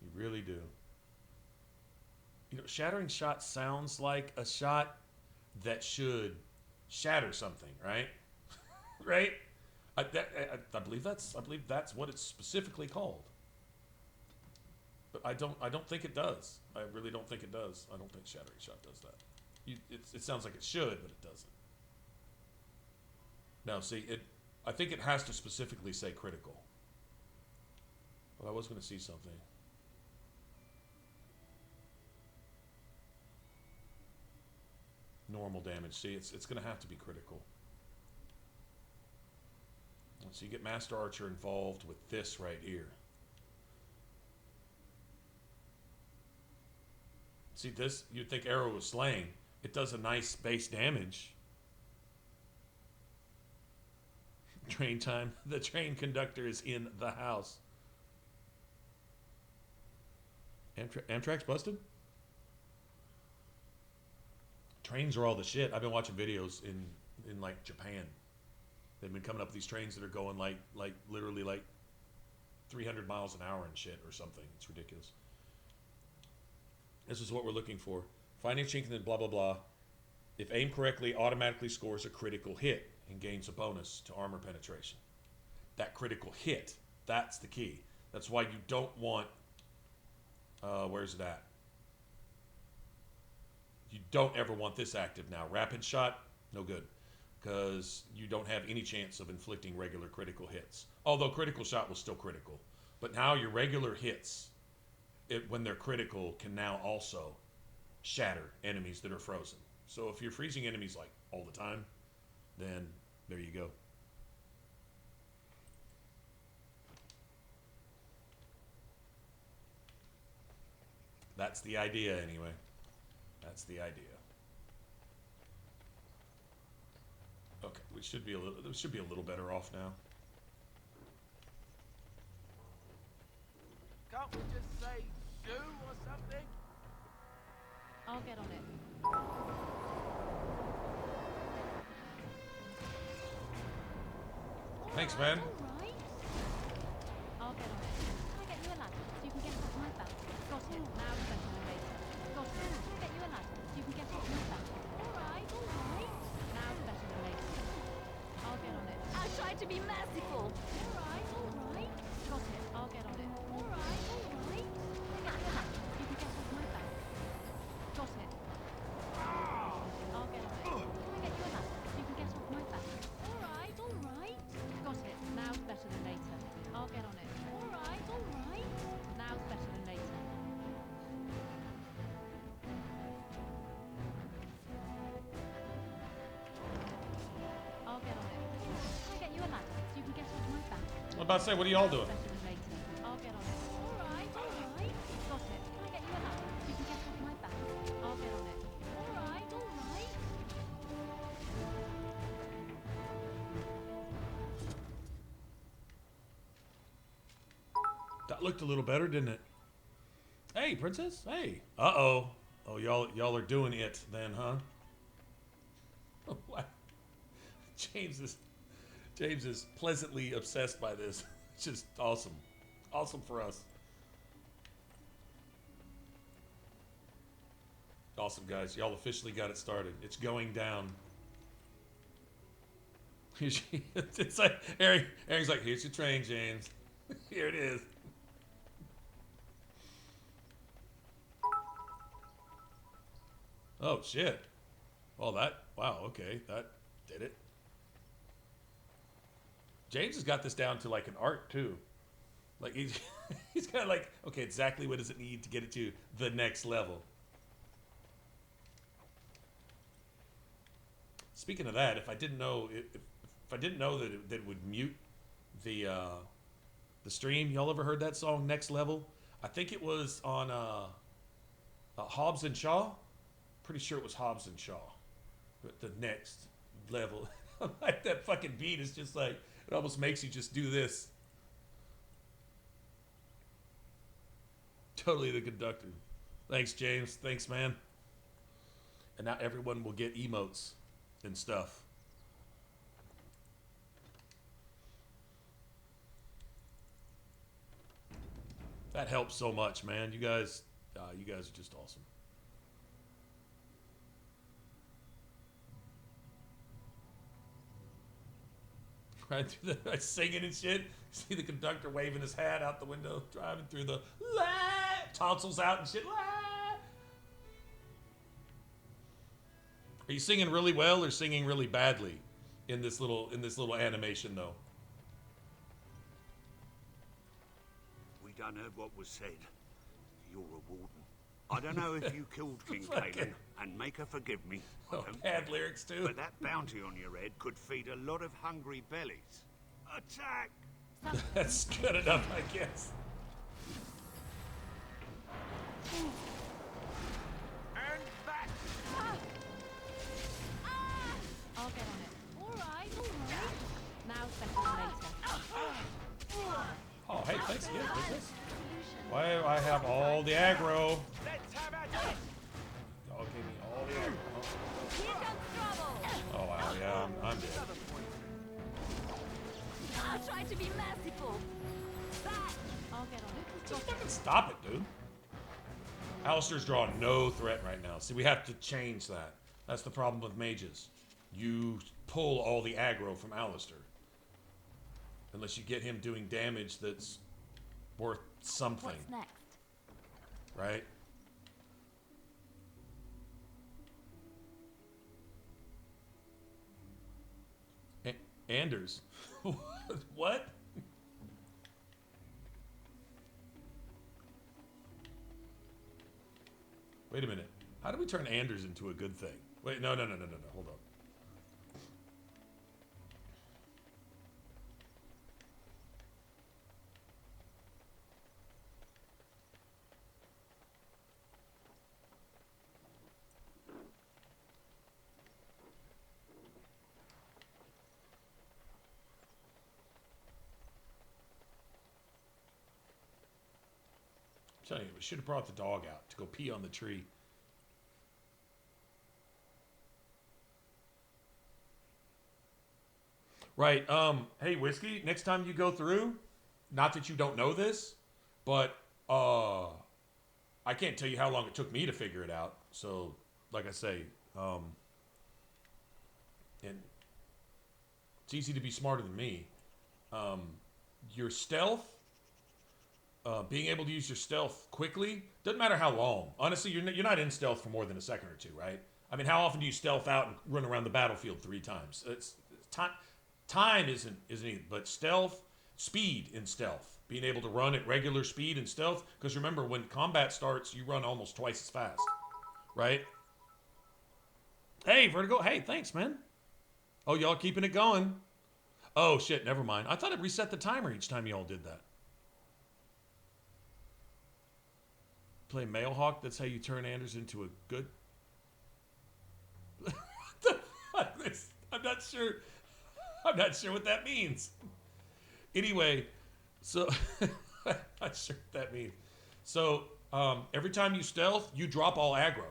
S1: You really do. You know, shattering shot sounds like a shot that should shatter something, right? Right? I believe that's what it's specifically called. But I don't think it does. I really don't think it does. I don't think shattering shot does that. It sounds like it should, but it doesn't. Now, see, I think it has to specifically say critical. But I was going to see something. Normal damage. See, it's going to have to be critical. So you get Master Archer involved with this right here. See this? You'd think Arrow was slaying. It does a nice base damage. Train time. The train conductor is in the house. Amtrak's busted? Trains are all the shit. I've been watching videos in like Japan. They've been coming up with these trains that are going like literally like 300 miles an hour and shit or something. It's ridiculous. This is what we're looking for. Finding chink and then blah blah blah. If aimed correctly, automatically scores a critical hit and gains a bonus to armor penetration. That critical hit, that's the key. That's why you don't want, where's it at? You don't ever want this active now. Rapid shot, no good. Because you don't have any chance of inflicting regular critical hits. Although critical shot was still critical. But now your regular hits, when they're critical, can now also shatter enemies that are frozen. So if you're freezing enemies like all the time, then there you go. That's the idea anyway. That's the idea. Okay, we should be a little better off now.
S19: Can't we just say shoo or something?
S3: I'll get on it.
S1: Thanks, man.
S3: Alright. I'll get on it. Can I get you a ladder so you can get off my back? Got it. Now it's better than later. Got it. Can I get you a ladder so you can get off my back? Alright, alright. Now it's better than later. I'll get on it. I tried to be merciful. Alright, alright. Got it. I'll get on it. Alright, alright. Can I get you a ladder so you can get off my back? Got it. I'll get on it. Can I get you a ladder so you can get off my back? Alright, alright. Got it. Now's better than later. I'll get on it. Alright, alright. Now's better than later. I'll get on it. Can I get you a ladder so you can get off my back?
S1: I'm about to say, what are y'all doing?
S3: Better than later. I'll get on it. Alright, alright. Got it. Can I get you a ladder so you can get off my back? I'll get on it. Alright, alright.
S1: That looked a little better, didn't it? Hey, princess. Hey. Uh-oh. Oh, y'all are doing it then, huh? What? James is pleasantly obsessed by this. It's just awesome. Awesome for us. Awesome, guys. Y'all officially got it started. It's going down. It's like Eric's like, here's your train, James. Here it is. Oh shit. Well, wow, okay, that did it. James has got this down to like an art too. Like he's kind of like, okay, exactly what does it need to get it to the next level. Speaking of that, if I didn't know that it would mute the stream, y'all ever heard that song Next Level? I think it was on Hobbs and Shaw. Pretty sure it was Hobbs and Shaw. But the next level. Like that fucking beat is just like, it almost makes you just do this. Totally the conductor. Thanks, James. Thanks, man. And now everyone will get emotes and stuff. That helps so much, man. You guys are just awesome. Right through the singing and shit. See the conductor waving his hat out the window, driving through the tonsils out and shit. Are you singing really well or singing really badly in this little animation though?
S16: We done heard what was said. You're a warden. I don't know if you killed King Kalen, and make her forgive me.
S1: Oh, bad lyrics too.
S16: But that bounty on your head could feed a lot of hungry bellies. Attack!
S1: That's good enough, I guess.
S19: And back!
S3: I'll get on it. Alright, alright. Now's better than later.
S1: Oh, hey, thanks again, princess. Why do I have all the aggro?
S19: Let's have at it!
S1: Y'all gave me all the aggro.
S5: Here comes trouble!
S1: Oh, wow, yeah, I'm dead.
S5: I'll try to be merciful. Back!
S3: I'll get on it.
S1: Just fucking stop it, dude. Alistair's drawing no threat right now. See, we have to change that. That's the problem with mages. You pull all the aggro from Alistair. Unless you get him doing damage that's worth something.
S17: What's next?
S1: Right? Anders. What? Wait a minute. How do we turn Anders into a good thing? Wait, no. Hold on. telling you, we should have brought the dog out to go pee on the tree. Right. Hey, Whiskey, next time you go through, not that you don't know this, but I can't tell you how long it took me to figure it out. So, like I say, and it's easy to be smarter than me. Your stealth, being able to use your stealth quickly, doesn't matter how long. Honestly, you're not in stealth for more than a second or two, right? I mean, how often do you stealth out and run around the battlefield 3 times? It's time isn't either, but stealth, speed in stealth, being able to run at regular speed in stealth. Because remember, when combat starts, you run almost twice as fast, right? Hey, Vertigo. Hey, thanks, man. Oh, y'all keeping it going. Oh, shit, never mind. I thought it reset the timer each time y'all did that. Play Mailhawk, that's how you turn Anders into a good... What the fuck? I'm not sure. I'm not sure what that means. Anyway, so... I'm not sure what that means. So, every time you stealth, you drop all aggro.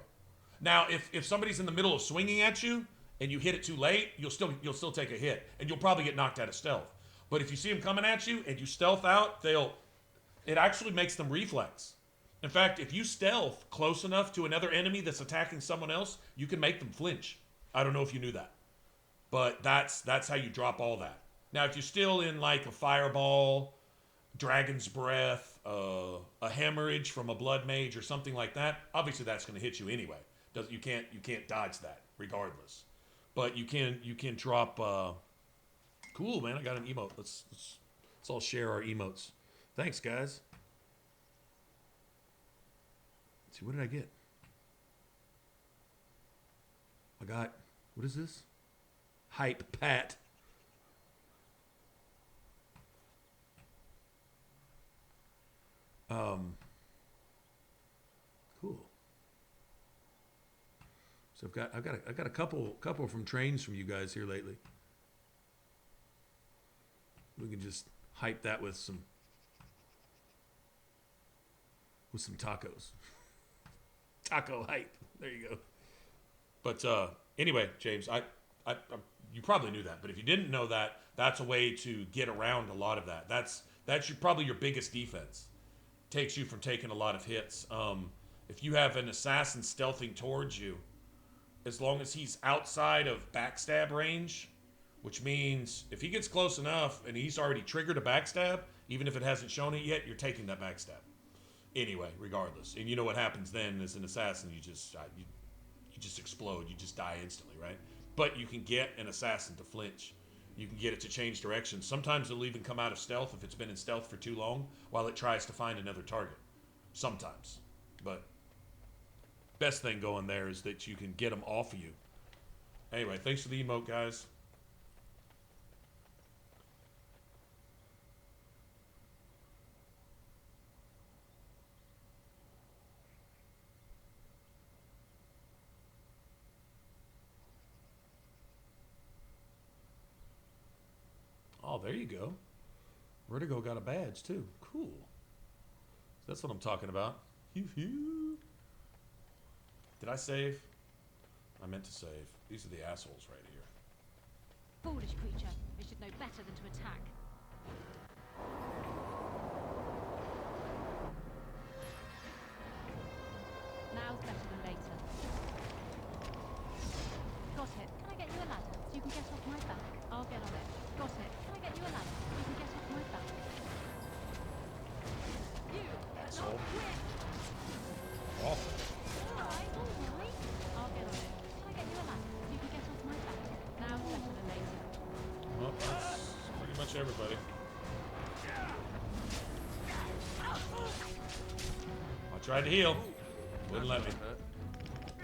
S1: Now, if somebody's in the middle of swinging at you, and you hit it too late, you'll still take a hit, and you'll probably get knocked out of stealth. But if you see them coming at you and you stealth out, it actually makes them reflex. In fact, if you stealth close enough to another enemy that's attacking someone else, you can make them flinch. I don't know if you knew that, but that's how you drop all that. Now, if you're still in like a fireball, dragon's breath, a hemorrhage from a blood mage or something like that, obviously that's going to hit you anyway. You can't dodge that regardless. But you can drop. Cool, man. I got an emote. Let's all share our emotes. Thanks, guys. Let's see, what did I get? I got, what is this? Hype Pat. Cool. So I've got a couple from trains from you guys here lately. We can just hype that with some tacos. Taco hype. There you go. But anyway, James, you probably knew that, but if you didn't know that, that's a way to get around a lot of that. That's probably your biggest defense. Takes you from taking a lot of hits. If you have an assassin stealthing towards you, as long as he's outside of backstab range, which means if he gets close enough and he's already triggered a backstab, even if it hasn't shown it yet, you're taking that backstab. Anyway, regardless. And you know what happens then as an assassin, you just explode, you just die instantly, right? But you can get an assassin to flinch. You can get it to change direction. Sometimes it'll even come out of stealth if it's been in stealth for too long while it tries to find another target. Sometimes. But best thing going there is that you can get them off of you. Anyway, thanks for the emote, guys. Oh, there you go. Vertigo got a badge, too. Cool. That's what I'm talking about. Did I save? I meant to save. These are the assholes right here.
S3: Foolish creature. You should know better than to attack. Now's better than later. Got it. Can I get you a ladder so you can get off my back? I'll get on it. Got it. Can I get you a ladder so you can get off my back? You!
S1: Asshole.
S3: Awful. Alright. I'll get on it. Can I get you a ladder so you can get off my back? Now's better than later.
S1: Well, that's pretty much everybody. I tried to heal. Wouldn't let me.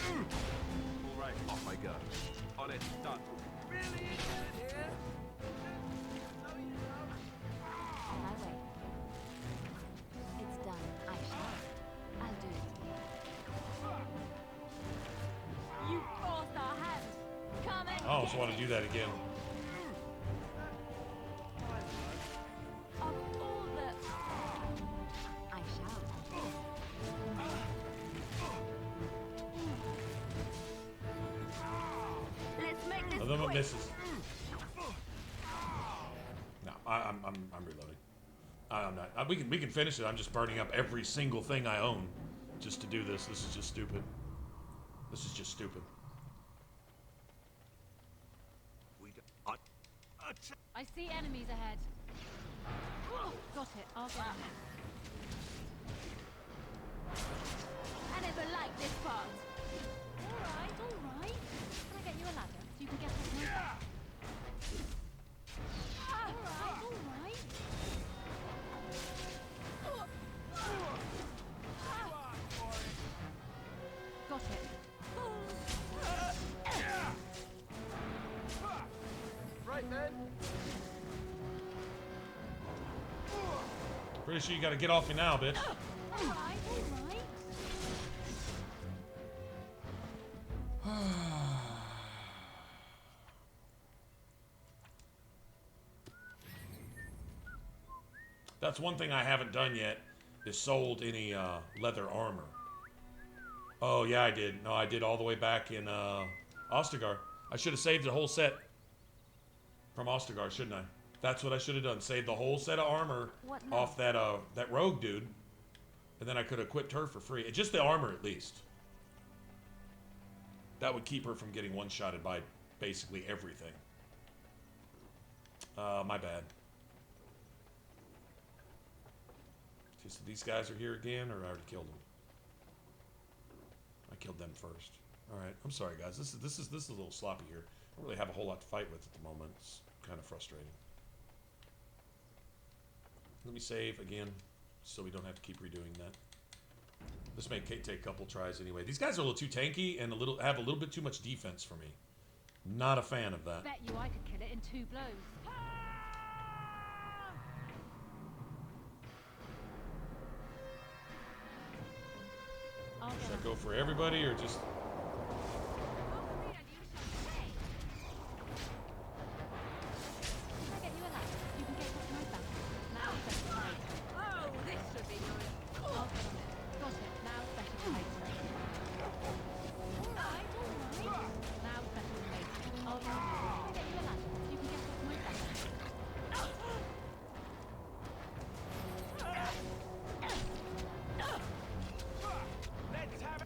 S2: All right, off I go. On it, done.
S15: Really here?
S17: On my way. It's done. I shall. I'll do it.
S5: You forced our hand. Come and
S1: I almost want to do that again.
S5: of all the...
S17: I shall.
S1: Of them it misses. No, I'm reloading. I'm not. We can finish it. I'm just burning up every single thing I own just to do this. This is just stupid. This is just stupid.
S3: I see enemies ahead. Got it. I'll get on it. I never liked this part. Alright, alright. Can I get you a ladder so you can get off my back? Alright, alright. Got it.
S2: Right then.
S1: Pretty sure you gotta get off me now, bitch.
S3: Alright, alright.
S1: That's one thing I haven't done yet, is sold any leather armor. Oh yeah, I did. No, I did all the way back in Ostagar. I should have saved the whole set from Ostagar, shouldn't I? That's what I should have done. Saved the whole set of armor off that that rogue dude, and then I could have equipped her for free. Just the armor, at least. That would keep her from getting one-shotted by basically everything. My bad. So these guys are here again, or I already killed them? I killed them first. All right, I'm sorry, guys. This is a little sloppy here. I don't really have a whole lot to fight with at the moment. It's kind of frustrating. Let me save again, so we don't have to keep redoing that. This may take a couple tries anyway. These guys are a little too tanky and have a little bit too much defense for me. Not a fan of that.
S3: Bet you I could kill it in 2 blows.
S1: Does that go for everybody or just...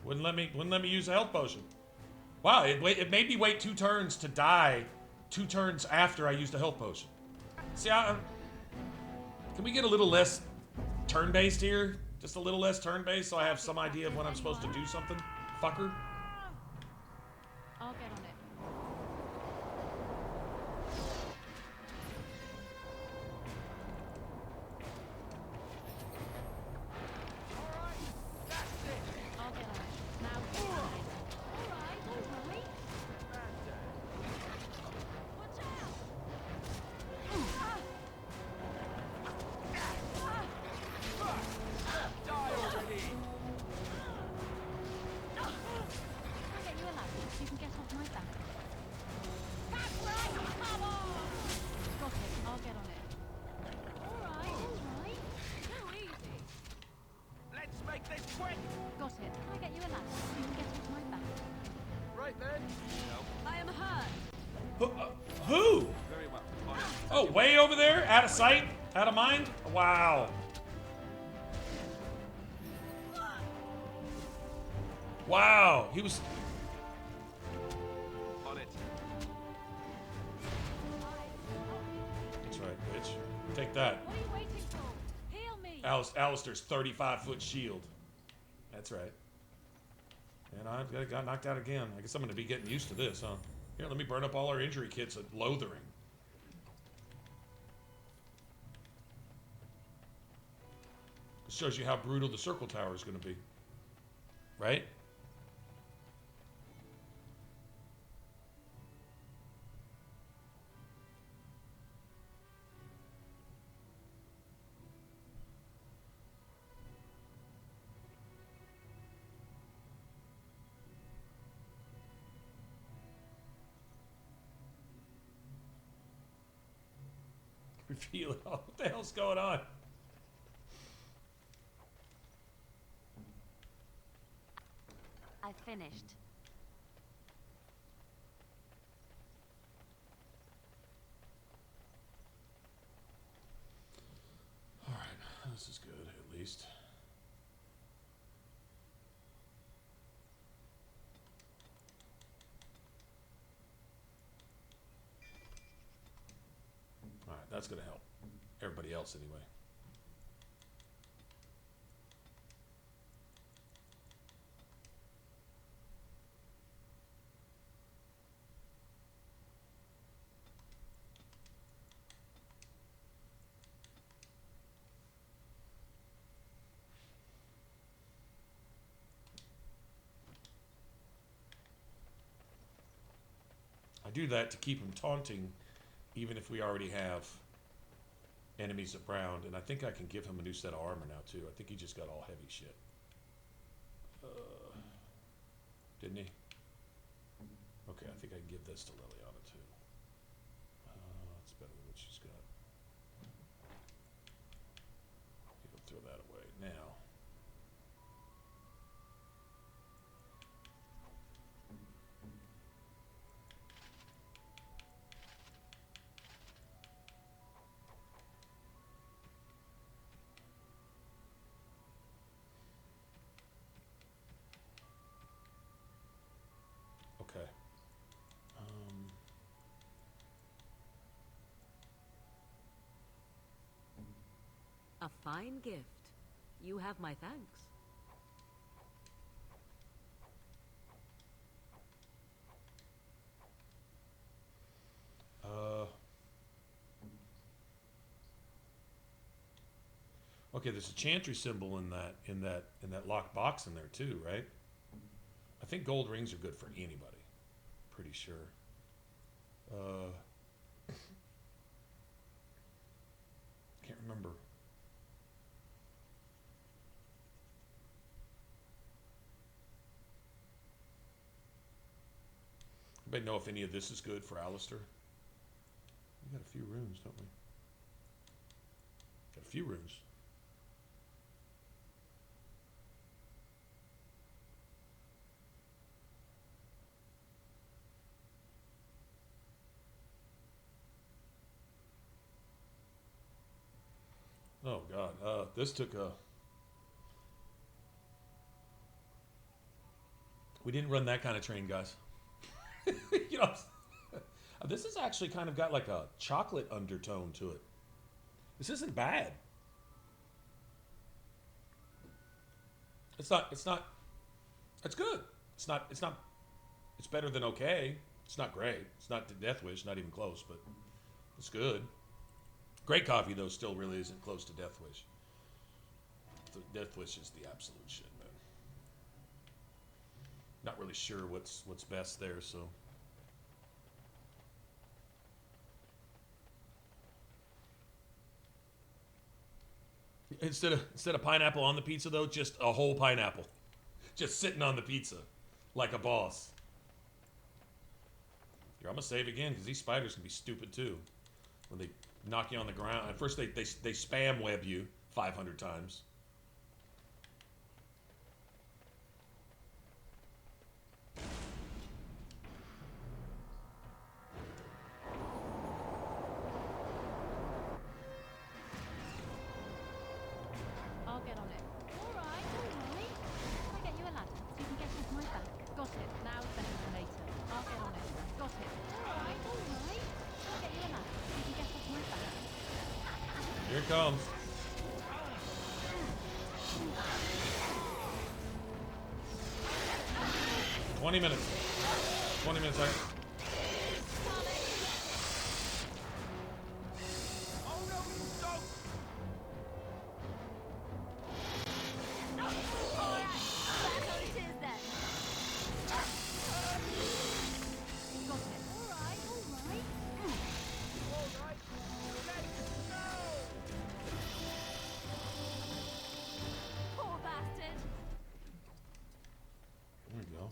S1: Wouldn't let me use a health potion. Wow, it made me wait 2 turns to die 2 turns after I used a health potion. See, can we get a little less turn-based here? Just a little less turn-based so I have some idea of when I'm supposed to do something? Fucker.
S3: I'll get on it.
S1: Who? Oh, way over there? Out of sight? Out of mind? Wow. Wow. He was...
S2: On it.
S1: That's right, bitch. Take that.
S3: What are you waiting for? Heal me.
S1: Alistair's 35-foot shield. That's right. And I got knocked out again. I guess I'm going to be getting used to this, huh? Here, let me burn up all our injury kits at Lothering. This shows you how brutal the circle tower is going to be. Right? Reveal it all. What the hell's going on?
S17: I finished.
S1: least. Alright, that's going to help. Everybody else, anyway. I do that to keep him taunting, even if we already have enemies around. And I think I can give him a new set of armor now, too. I think he just got all heavy shit. Didn't he? Okay, I think I can give this to Liliana, too. It's better than what she's got. We'll throw that away now. Okay.
S3: A fine gift. You have my thanks.
S1: Okay, there's a chantry symbol in that locked box in there too, right? I think gold rings are good for anybody. Pretty sure. Can't remember. Anybody know if any of this is good for Alistair? We got a few runes, don't we? Got a few runes. Oh God, this took a... We didn't run that kind of train, guys. You know, this has actually kind of got like a chocolate undertone to it. This isn't bad. It's good. It's better than okay. It's not great. It's not Death Wish, not even close, but it's good. Great coffee, though, still really isn't close to Death Wish. Death Wish is the absolute shit, man. Not really sure what's best there, so. Instead of pineapple on the pizza, though, just a whole pineapple. Just sitting on the pizza like a boss. Here, I'm going to save again, because these spiders can be stupid, too. When they knock you on the ground. At first, they spam web you 500 times.
S4: I'll get on it. All right. I'll get you a ladder so you can get off my back. Got it. Now it's better than later. I'll get on it. Got it. All right. I'll get you a ladder so you can get off my back.
S1: Here it comes. $20 minutes. 20 minutes. There we go.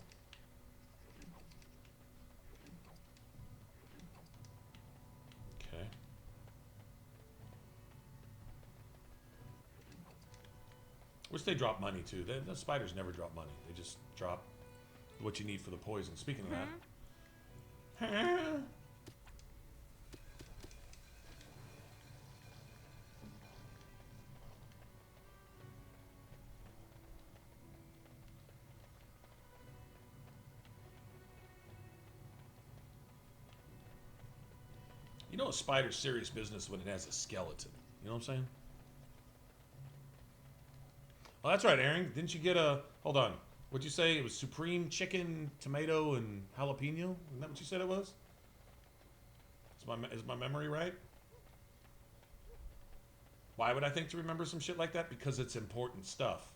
S1: Okay. Wish they drop money too. The spiders never drop money. They just drop what you need for the poison. Speaking of that. You know a spider's serious business when it has a skeleton. You know what I'm saying? Oh, that's right, Aaron. Didn't you get a... Hold on. What'd you say? It was supreme tomato, and jalapeno? Isn't that what you said it was? Is my memory right? Why would I think to remember some shit like that? Because it's important stuff.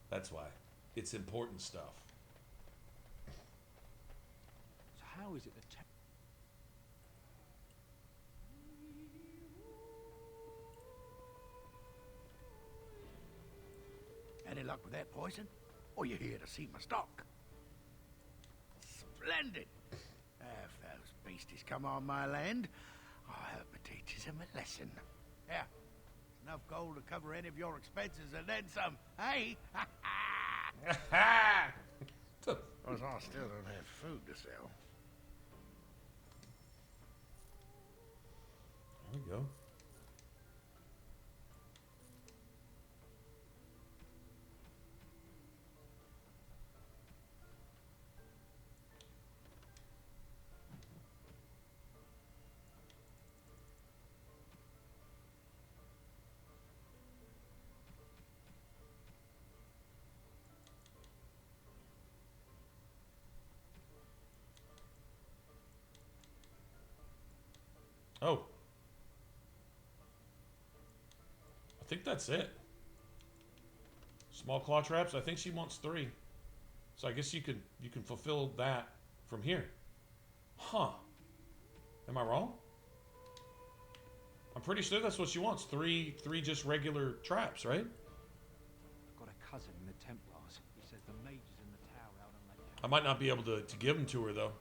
S1: That's why. It's important stuff.
S10: So how is it that...
S18: Any luck with that poison? Or you here to see my stock? Splendid! If those beasties come on my land, I hope it teaches them a lesson. Yeah, enough gold to cover any of your expenses and then some. Hey! Because I still don't have food to sell.
S1: There we go. Oh. I think that's it. Small claw traps. I think she wants 3. So I guess you can fulfill that from here. Huh. Am I wrong? I'm pretty sure that's what she wants. 3 just regular traps, right?
S10: I've got a cousin in the Templars. He says the mage is in the tower out on Lake.
S1: I might not be able to give them to her though.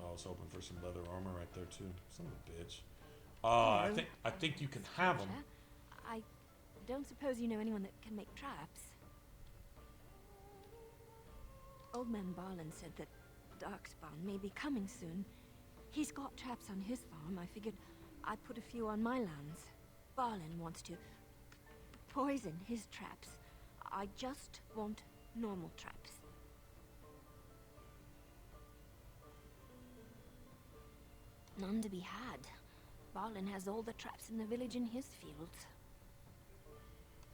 S1: Oh, I was hoping for some leather armor right there too. Son of a bitch. I think you can have them.
S9: I don't suppose you know anyone that can make traps. Old man Barlin said that Darkspawn may be coming soon. He's got traps on his farm. I figured I'd put a few on my lands. Barlin wants to poison his traps. I just want normal traps. None to be had. Barlin has all the traps in the village in his fields.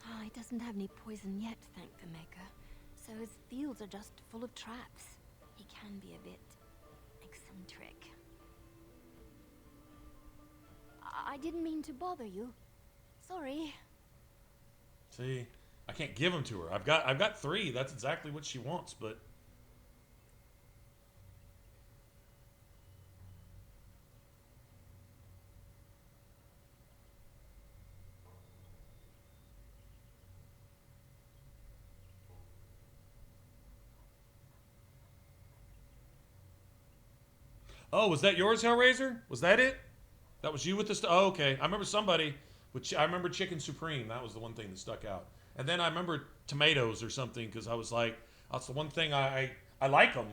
S9: Oh, he doesn't have any poison yet, thank the Maker. So his fields are just full of traps. He can be a bit eccentric. I didn't mean to bother you. Sorry.
S1: See, I can't give them to her. I've got 3. That's exactly what she wants, but oh, was that yours, Hellraiser? Was that it? That was you with the oh, okay. I remember somebody with. I remember Chicken Supreme. That was the one thing that stuck out. And then I remember tomatoes or something because I was like, that's the one thing I like them,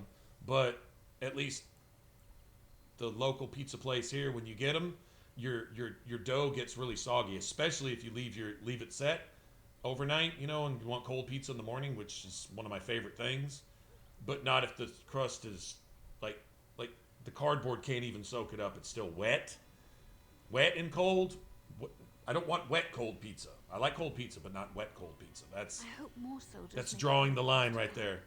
S1: but at least the local pizza place here, when you get them, your dough gets really soggy, especially if you leave it set overnight, you know, and you want cold pizza in the morning, which is one of my favorite things. But not if the crust is like the cardboard can't even soak it up. It's still wet and cold. I don't want wet cold pizza. I like cold pizza, but not wet cold pizza. That's
S9: I hope more soldiers.
S1: That's drawing the line right there.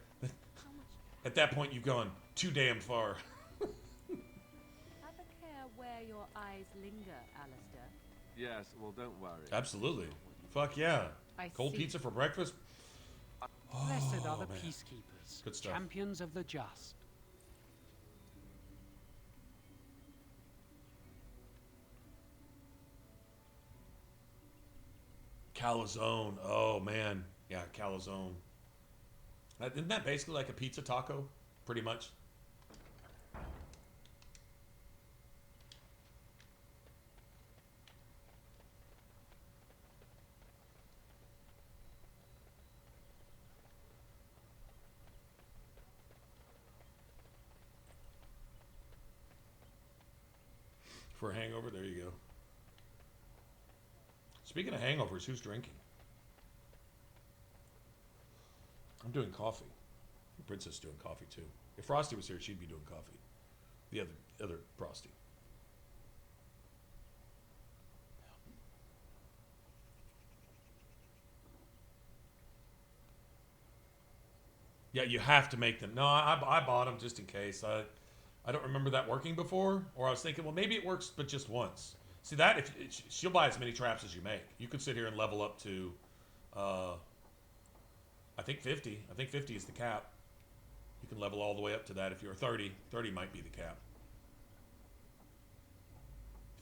S1: At that point, you've gone too damn far.
S3: Have a care where your eyes linger, Alistair.
S2: Yes, well, don't worry.
S1: Absolutely. Fuck yeah. Cold
S3: see.
S1: pizza for breakfast.
S10: Blessed are the
S1: man.
S10: peacekeepers,
S1: Good stuff.
S10: champions of the just.
S1: Calzone. Oh man. Yeah, calzone. Isn't that basically like a pizza taco? Pretty much. For a hangover, there you go. Speaking of hangovers, who's drinking? I'm doing coffee. The princess is doing coffee too. If Frosty was here, she'd be doing coffee. The other Frosty. Yeah, you have to make them. No, I bought them just in case. I don't remember that working before, or I was thinking, well, maybe it works, but just once. See that? If she'll buy as many traps as you make, you could sit here and level up to, I think 50. I think 50 is the cap. You can level all the way up to that if you're 30. 30 might be the cap.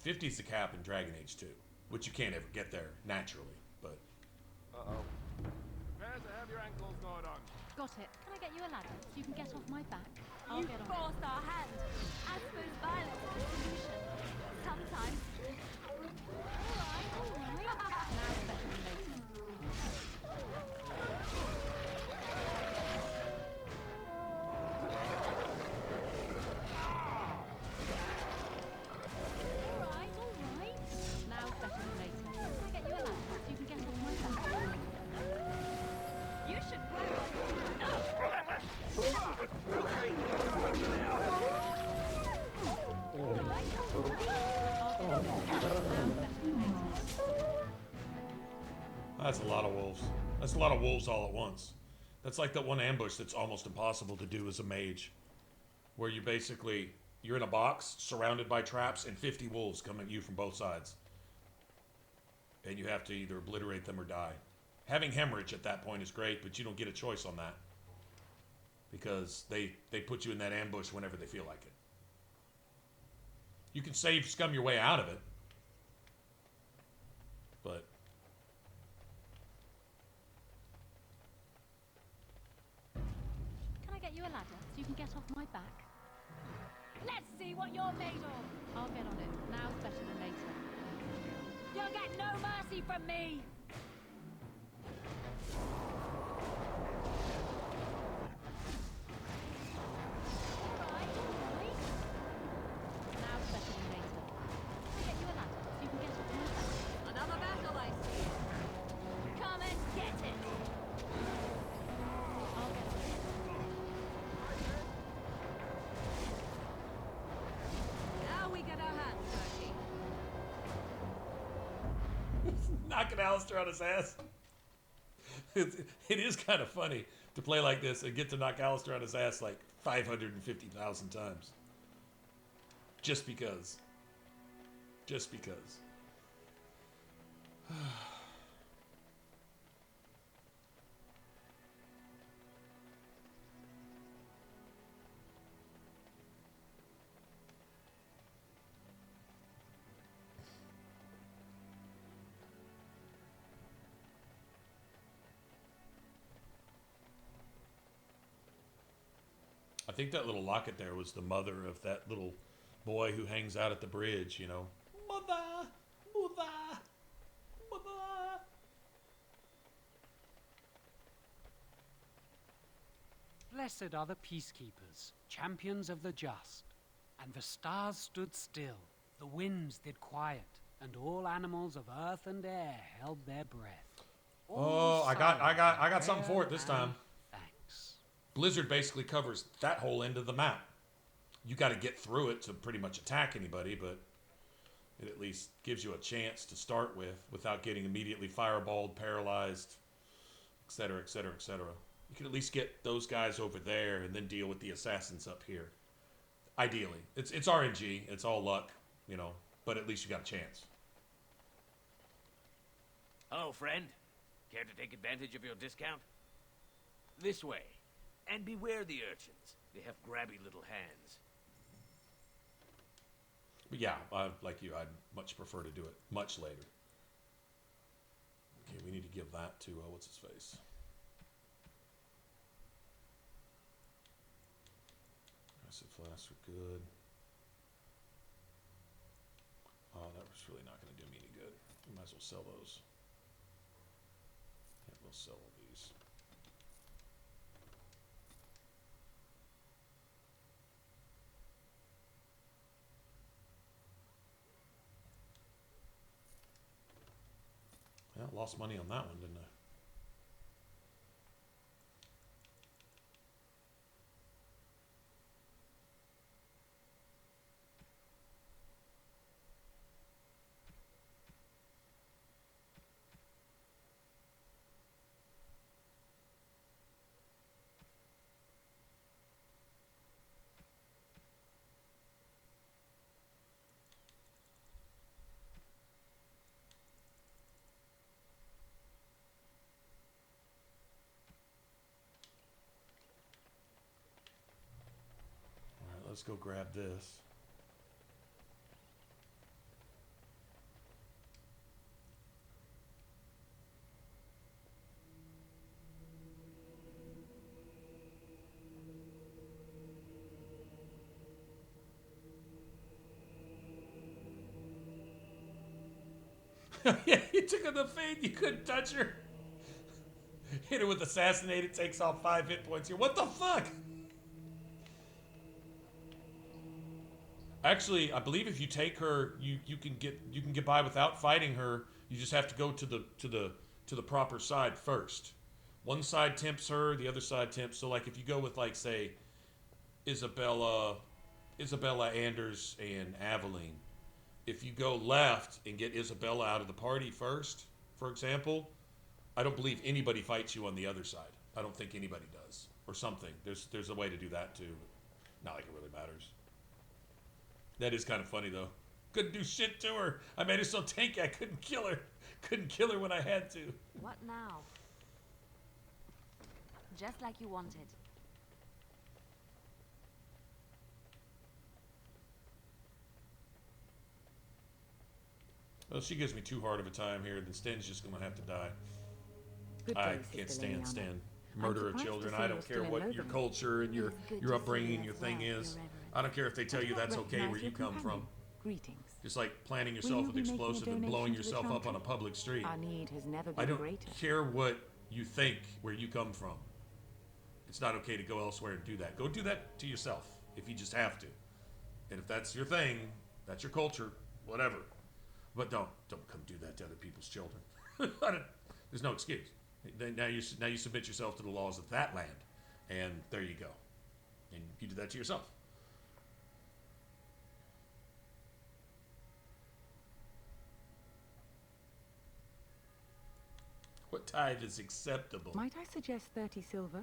S1: 50 is the cap in Dragon Age 2, which you can't ever get there naturally, but.
S2: Uh-oh. Prepare to have your ankles gnawed on.
S4: Got it. Can I get you a ladder so you can get off my back? I'll
S5: You
S4: get on
S5: forced
S4: it.
S5: our hand. I suppose violence is the solution. Sometimes.
S4: All right. Now it's better than later. All right. Now it's better than later. Can I get you a ladder so you can get off my back?
S5: You should
S1: That's a lot of wolves. That's a lot of wolves all at once. That's like that one ambush that's almost impossible to do as a mage. Where you basically, you're in a box surrounded by traps and 50 wolves come at you from both sides. And you have to either obliterate them or die. Having hemorrhage at that point is great, but you don't get a choice on that. Because they put you in that ambush whenever they feel like it. You can scum your way out of it. But
S4: Can I get you a ladder so you can get off my back? Let's see what you're made of. I'll get on it. Now it's better than later.
S5: You'll get no mercy from me.
S4: Now it's better than later. Can I get you a ladder so you can get off my back?
S5: Another battle, I see. Come and get it.
S4: I'll get on it.
S5: Now we get our hands dirty.
S1: knocking Alistair on his ass. It is kind of funny to play like this and get to knock Alistair on his ass like 550,000 times. Just because. Just because. I think that little locket there was the mother of that little boy who hangs out at the bridge, you know. Mother! Mother! Mother!
S10: Blessed are the peacekeepers, champions of the just. And the stars stood still, the winds did quiet, and all animals of earth and air held their breath.
S1: Oh, I got something for it this time. Blizzard basically covers that whole end of the map. You got to get through it to pretty much attack anybody, but it at least gives you a chance to start with without getting immediately fireballed, paralyzed, etc., etc., etc. You can at least get those guys over there and then deal with the assassins up here. Ideally. It's RNG. It's all luck, you know, but at least you got a chance.
S19: Hello, friend. Care to take advantage of your discount? This way. And beware the urchins. They have grabby little hands.
S1: But yeah, like you, I'd much prefer to do it much later. Okay, we need to give that to, what's his face? Acid flasks are good. Oh, that was really not going to do me any good. We might as well sell those. Yeah, we'll sell all these. Yeah, lost money on that one, didn't I? let's go grab this. Yeah, you took her the fade, you couldn't touch her. Hit her with assassinate, it takes off 5 hit points here. What the fuck? Actually, I believe if you take her, you can get by without fighting her. You just have to go to the proper side first. One side tempts her, the other side tempts. So like if you go with like say Isabella, Anders, and Aveline, if you go left and get Isabella out of the party first, for example, I don't believe anybody fights you on the other side. I don't think anybody does, or something. There's a way to do that too, but not like it really matters. That is kind of funny though. Couldn't do shit to her. I made her so tanky I couldn't kill her. Couldn't kill her when I had to.
S17: What now? Just like you wanted.
S1: Well, if she gives me too hard of a time here, then Sten's just gonna have to die.
S8: Good
S1: I
S8: day,
S1: can't
S8: Sister
S1: stand
S8: Liliana.
S1: murder of
S8: surprised
S1: children.
S8: to see
S1: I
S8: you're
S1: don't
S8: still
S1: care
S8: in
S1: what your
S8: Lothering.
S1: culture and your
S17: It's good
S1: your
S17: to
S1: upbringing
S17: see
S1: and your
S17: as
S1: thing
S17: well,
S1: is.
S17: Your Reverence.
S1: I don't care if they tell you that's okay
S8: Recognize
S1: where you
S8: your
S1: come from.
S8: companion. Greetings.
S1: Just like planting
S8: Will
S1: yourself
S8: you
S1: with
S8: be making a
S1: explosive and blowing
S8: donation to the
S1: yourself up on a
S8: Chantry?
S1: public street.
S8: Our need has never
S1: I
S8: been
S1: don't
S8: greater.
S1: care what you think where you come from. It's not okay to go elsewhere and do that. Go do that to yourself if you just have to. And if that's your thing, that's your culture, whatever. But don't come do that to other people's children. There's no excuse. Now you submit yourself to the laws of that land, and there you go. And you do that to yourself. What tithe is acceptable?
S8: Might I suggest 30 silver?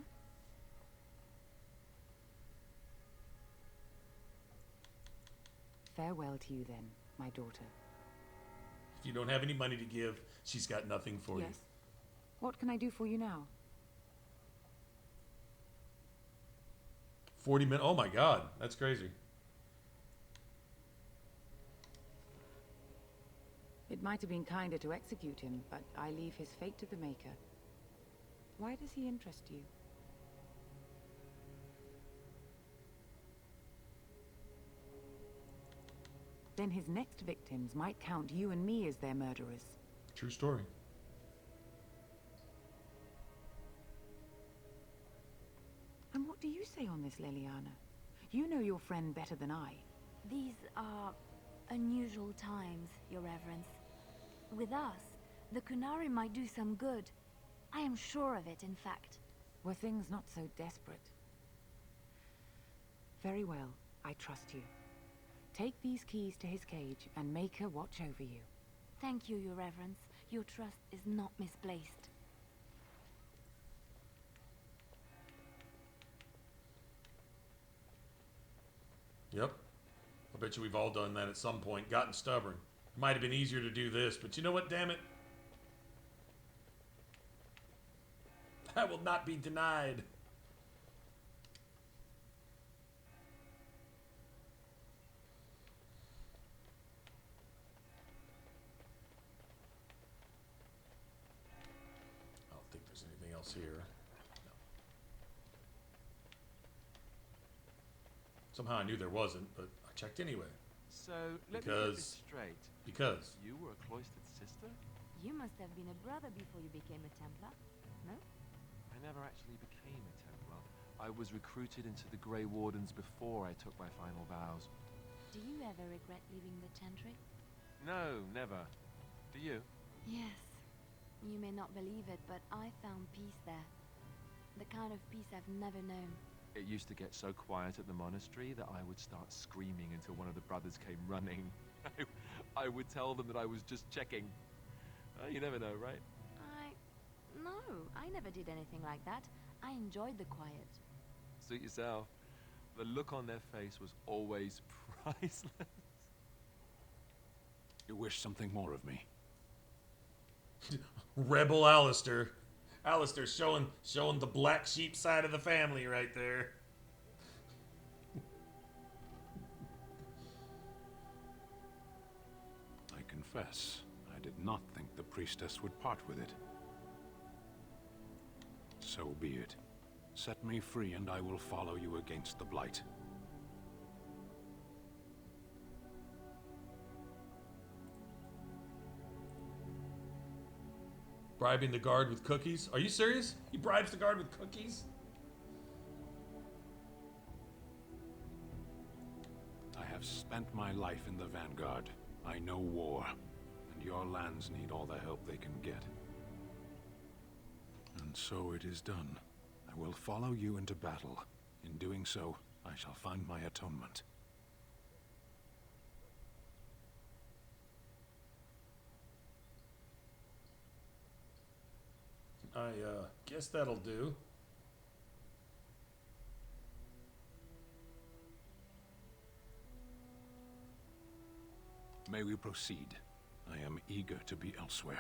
S8: Farewell to you then, my daughter.
S1: If you don't have any money to give, she's got nothing for you.
S8: Yes. What can I do for you now?
S1: 40 minutes. Oh my God, that's crazy.
S8: It might have been kinder to execute him, but I leave his fate to the Maker. Why does he interest you? Then his next victims might count you and me as their murderers.
S1: True story.
S8: And what do you say on this, Liliana? You know your friend better than I.
S17: These are unusual times, Your Reverence. With us, the Kunari might do some good. I am sure of it, in fact.
S8: Were things not so desperate? Very well, I trust you. Take these keys to his cage and make her watch over you.
S17: Thank you, Your Reverence. Your trust is not misplaced.
S1: Yep. I bet you we've all done that at some point. Gotten stubborn. It might have been easier to do this, but you know what, damn it? I will not be denied. I don't think there's anything else here. No. Somehow I knew there wasn't, but I checked anyway.
S2: So, let me get this straight.
S1: Because.
S2: You were a cloistered sister?
S17: You must have been a brother before you became a Templar, no?
S2: I never actually became a Templar. I was recruited into the Grey Wardens before I took my final vows.
S17: Do you ever regret leaving the Chantry?
S2: No, never. Do you?
S17: Yes. You may not believe it, but I found peace there. The kind of peace I've never known.
S2: It used to get so quiet at the monastery that I would start screaming until one of the brothers came running. I would tell them that I was just checking. You never know, right?
S17: No, I never did anything like that. I enjoyed the quiet.
S2: Suit yourself. The look on their face was always priceless.
S21: You wish something more of me?
S1: Rebel Alistair. Alistair showing the black sheep side of the family right there.
S21: confess, I did not think the priestess would part with it. So be it. Set me free and I will follow you against the Blight.
S1: Bribing the guard with cookies? Are you serious? He bribes the guard with cookies?
S21: I have spent my life in the Vanguard. I know war, and your lands need all the help they can get. And so it is done. I will follow you into battle. In doing so, I shall find my atonement.
S1: I guess that'll do.
S21: May we proceed? I am eager to be elsewhere.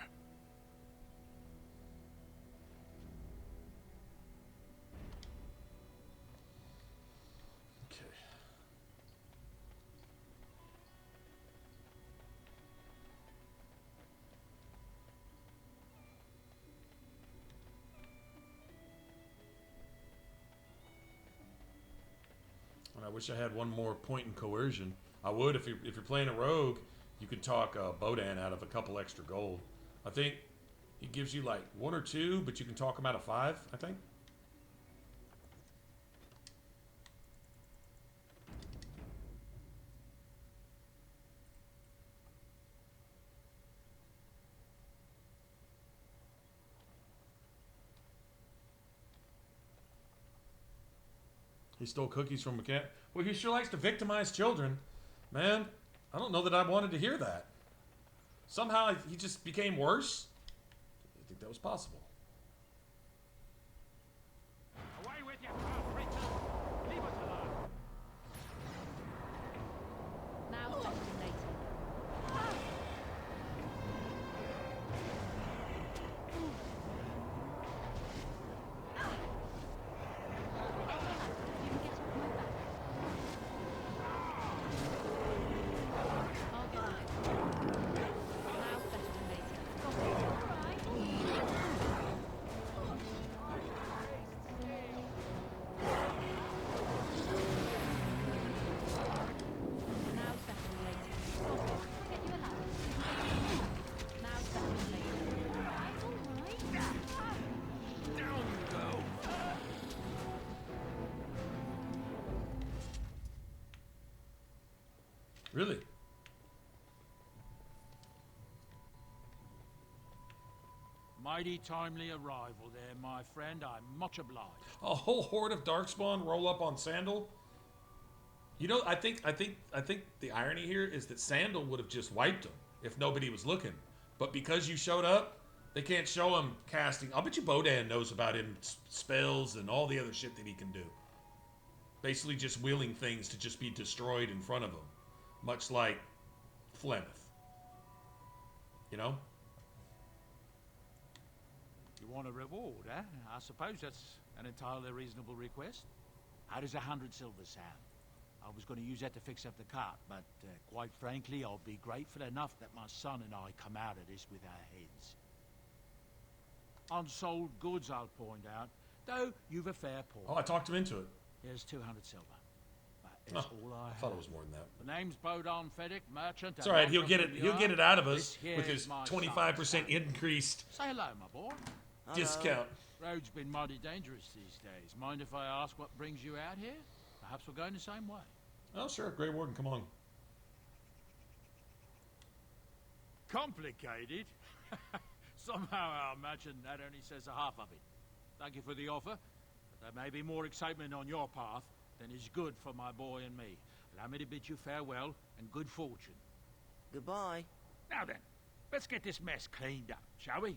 S1: Okay. And I wish I had one more point in coercion. I would if you're playing a rogue. You can talk Bodan out of a couple extra gold. I think he gives you like 1 or 2, but you can talk him out of 5, I think. He stole cookies from a cat. Well, he sure likes to victimize children. Man, I don't know that I wanted to hear that. Somehow he just became worse. I think that was possible.
S6: Away with you, creatures! Leave us alone!
S3: Now, better than later.
S1: Really?
S11: Mighty timely arrival there, my friend. I'm much obliged.
S1: A whole horde of Darkspawn roll up on Sandal. You know, I think the irony here is that Sandal would have just wiped him if nobody was looking. But because you showed up, they can't show him casting. I'll bet you Bodan knows about him spells and all the other shit that he can do. Basically just willing things to just be destroyed in front of him. Much like Flemeth. You know?
S11: You want a reward, eh? I suppose that's an entirely reasonable request. How does 100 silver sound? I was going to use that to fix up the cart, but quite frankly, I'll be grateful enough that my son and I come out of this with our heads. Unsold goods, I'll point out, though you've a fair point.
S1: Oh, I talked him into it.
S11: Here's 200 silver. That's all I
S1: thought it was more than that.
S11: The name's Bodan Fedek, merchant.
S1: It's all right. He'll get it. He'll get it out of us
S11: This
S1: with
S11: here's
S1: his
S11: my
S1: 25% increased
S11: Say hello, my boy.
S1: discount.
S11: Road's been mighty dangerous these days. Mind if I ask what brings you out here? Perhaps we're going the same way.
S1: Oh, sure. Grey Warden, come on.
S11: Complicated? Somehow I imagine that only says a half of it. Thank you for the offer, but there may be more excitement on your path than is good for my boy and me. Allow me to bid you farewell and good fortune.
S22: Goodbye.
S11: Now then, let's get this mess cleaned up, shall we?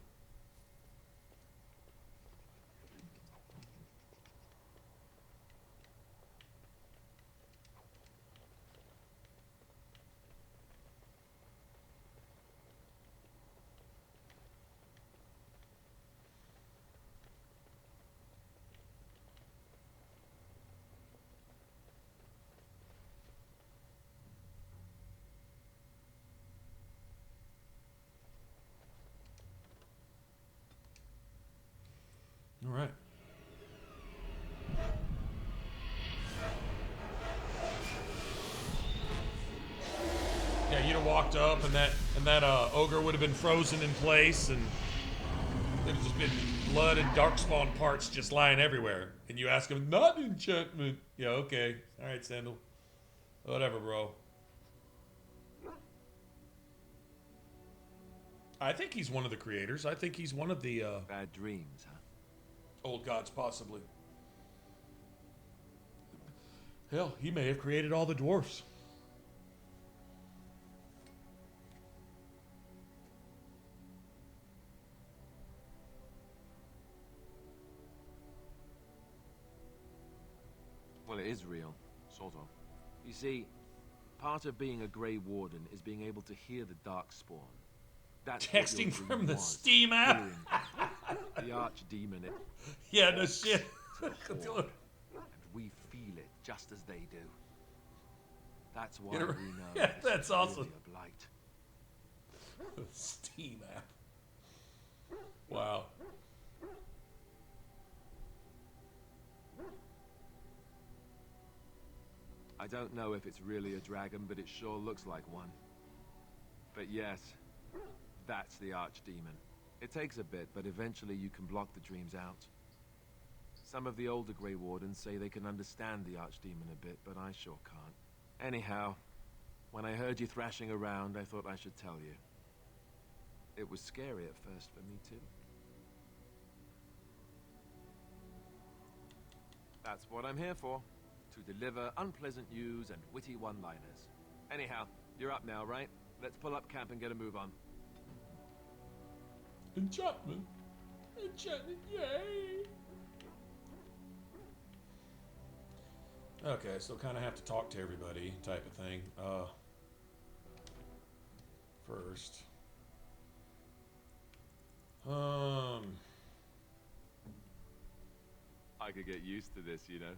S1: walked up and that ogre would have been frozen in place, and there'd just been blood and darkspawn parts just lying everywhere. And you ask him, not enchantment. Yeah, okay. All right, Sandal. Whatever, bro. I think he's one of the creators. I think he's one of the
S2: bad dreams, huh?
S1: Old gods, possibly. Hell, he may have created all the dwarfs.
S2: Well, it is real, sort of. You see, part of being a Grey Warden is being able to hear the Darkspawn. That's
S1: texting from the Steam app.
S2: The archdemon.
S1: Yeah, no shit.
S2: And we feel it just as they do. That's why we know.
S1: Yeah, that's awesome.
S2: Really a blight.
S1: Steam app. Wow.
S2: I don't know if it's really a dragon, but it sure looks like one. But yes, that's the archdemon. It takes a bit, but eventually you can block the dreams out. Some of the older Grey Wardens say they can understand the archdemon a bit, but I sure can't. Anyhow, when I heard you thrashing around, I thought I should tell you. It was scary at first for me too. That's what I'm here for. To deliver unpleasant news and witty one-liners. Anyhow, you're up now, right? Let's pull up camp and get a move on.
S1: Enchantment. Enchantment, yay! Okay, so kind of have to talk to everybody type of thing. First.
S2: I could get used to this, you know.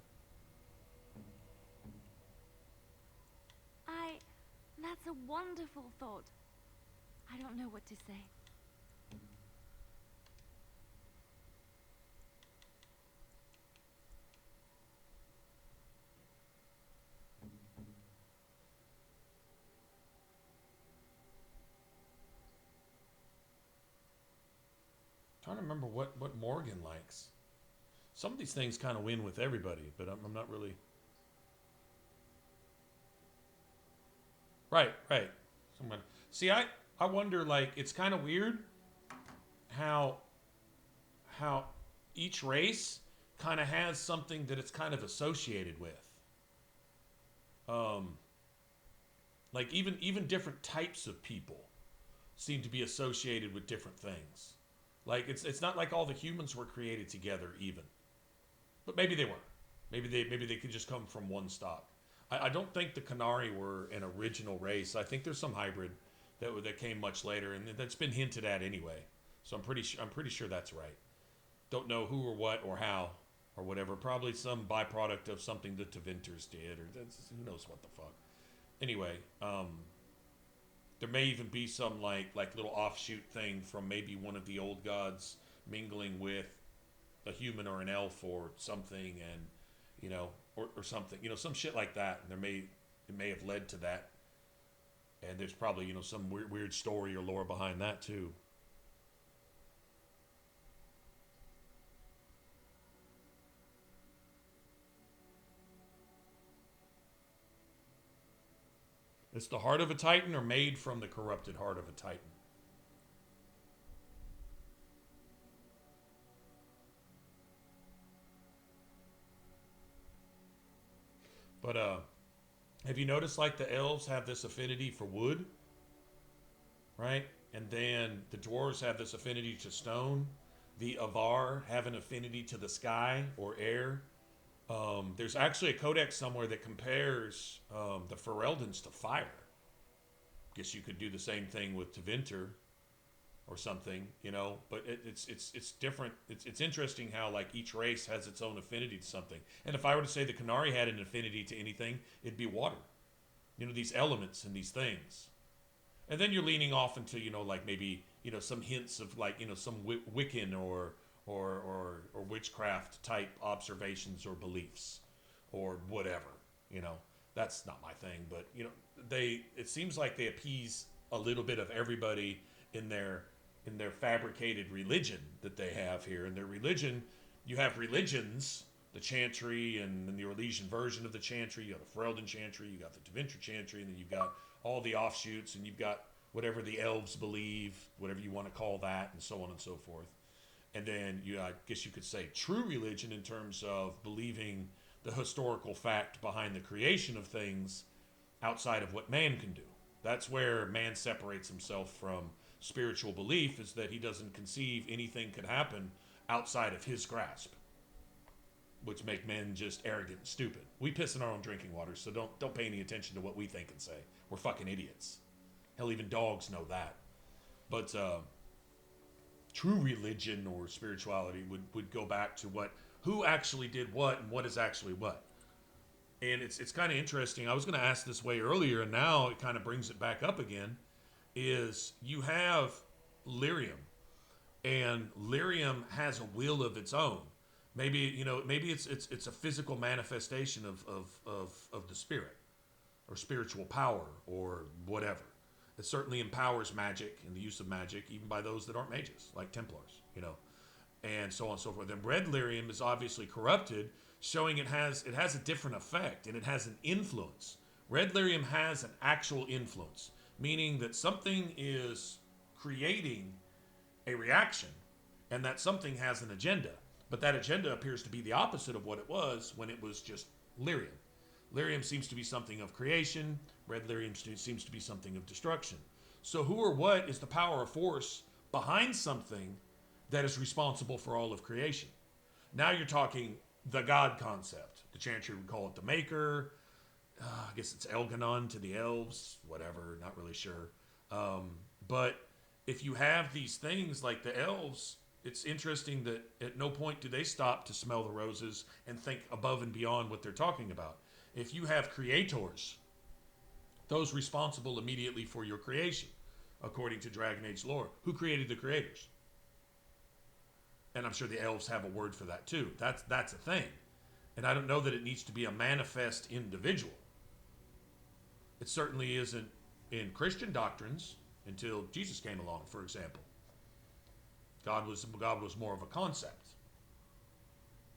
S17: That's a wonderful thought. I don't know what to say.
S1: Trying to remember what Morgan likes. Some of these things kind of win with everybody, but I'm not really. Right. See, I wonder, like, it's kind of weird how each race kind of has something that it's kind of associated with. Like even different types of people seem to be associated with different things. Like it's not like all the humans were created together even. But maybe they were. Maybe they could just come from one stock. I don't think the Qunari were an original race. I think there's some hybrid that came much later, and that's been hinted at anyway. So I'm pretty sure that's right. Don't know who or what or how or whatever. Probably some byproduct of something the Tevinters did, or who knows what the fuck. Anyway, there may even be some like little offshoot thing from maybe one of the old gods mingling with a human or an elf or something, and you know, or something, you know, some shit like that. And it may have led to that. And there's probably, you know, some weird story or lore behind that too. It's the heart of a Titan or made from the corrupted heart of a Titan? But have you noticed like the elves have this affinity for wood? Right? And then the dwarves have this affinity to stone. The Avar have an affinity to the sky or air. There's actually a codex somewhere that compares the Fereldans to fire. Guess you could do the same thing with Tevinter or something, you know. But it's different. It's interesting how like each race has its own affinity to something. And if I were to say the Qunari had an affinity to anything, it'd be water. You know, these elements and these things. And then you're leaning off into, you know, like maybe, you know, some hints of like, you know, some Wiccan or witchcraft type observations or beliefs or whatever, you know. That's not my thing, but you know, it seems like they appease a little bit of everybody in their fabricated religion that they have here. In their religion, you have religions, the Chantry and the Orlesian version of the Chantry, you got the Ferelden Chantry, you got the Tevinter Chantry, and then you've got all the offshoots, and you've got whatever the elves believe, whatever you want to call that, and so on and so forth. And then I guess you could say true religion in terms of believing the historical fact behind the creation of things outside of what man can do. That's where man separates himself from spiritual belief, is that he doesn't conceive anything could happen outside of his grasp, which make men just arrogant and stupid. We piss in our own drinking water, so don't pay any attention to what we think and say. We're fucking idiots. Hell, even dogs know that. But true religion or spirituality would go back to who actually did what and what is actually what. And it's kind of interesting. I was going to ask this way earlier, and now it kind of brings it back up again, is you have lyrium, and lyrium has a will of its own. Maybe it's a physical manifestation of the spirit or spiritual power or whatever. It certainly empowers magic and the use of magic, even by those that aren't mages, like Templars, and so on and so forth. And red lyrium is obviously corrupted, showing it has a different effect and it has an influence. Red lyrium has an actual influence, meaning that something is creating a reaction, and that something has an agenda. But that agenda appears to be the opposite of what it was when it was just lyrium. Lyrium seems to be something of creation. Red lyrium seems to be something of destruction. So who or what is the power or force behind something that is responsible for all of creation? Now you're talking the God concept. The Chantry would call it the Maker. I guess it's Elganon to the elves. Whatever, not really sure. But if you have these things like the elves, it's interesting that at no point do they stop to smell the roses and think above and beyond what they're talking about. If you have creators, those responsible immediately for your creation, according to Dragon Age lore, who created the creators? And I'm sure the elves have a word for that too. That's a thing. And I don't know that it needs to be a manifest individual. It certainly isn't in Christian doctrines until Jesus came along, for example. God was more of a concept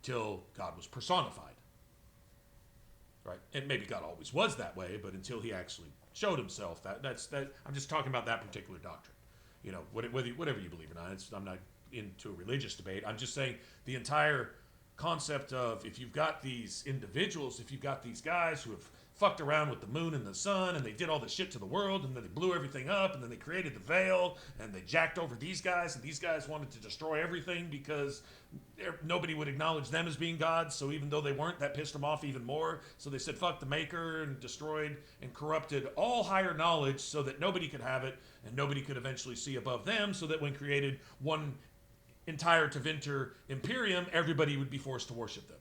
S1: till God was personified, right? And maybe God always was that way, but until he actually showed himself, that's I'm just talking about that particular doctrine. Whatever you believe in, I'm not into a religious debate. I'm just saying the entire concept of, if you've got these individuals, if you've got these guys who have fucked around with the moon and the sun, and they did all this shit to the world, and then they blew everything up, and then they created the Veil, and they jacked over these guys, and these guys wanted to destroy everything because nobody would acknowledge them as being gods, so even though they weren't, that pissed them off even more. So they said, fuck the Maker, and destroyed and corrupted all higher knowledge so that nobody could have it, and nobody could eventually see above them, so that when created one entire Tevinter Imperium, everybody would be forced to worship them.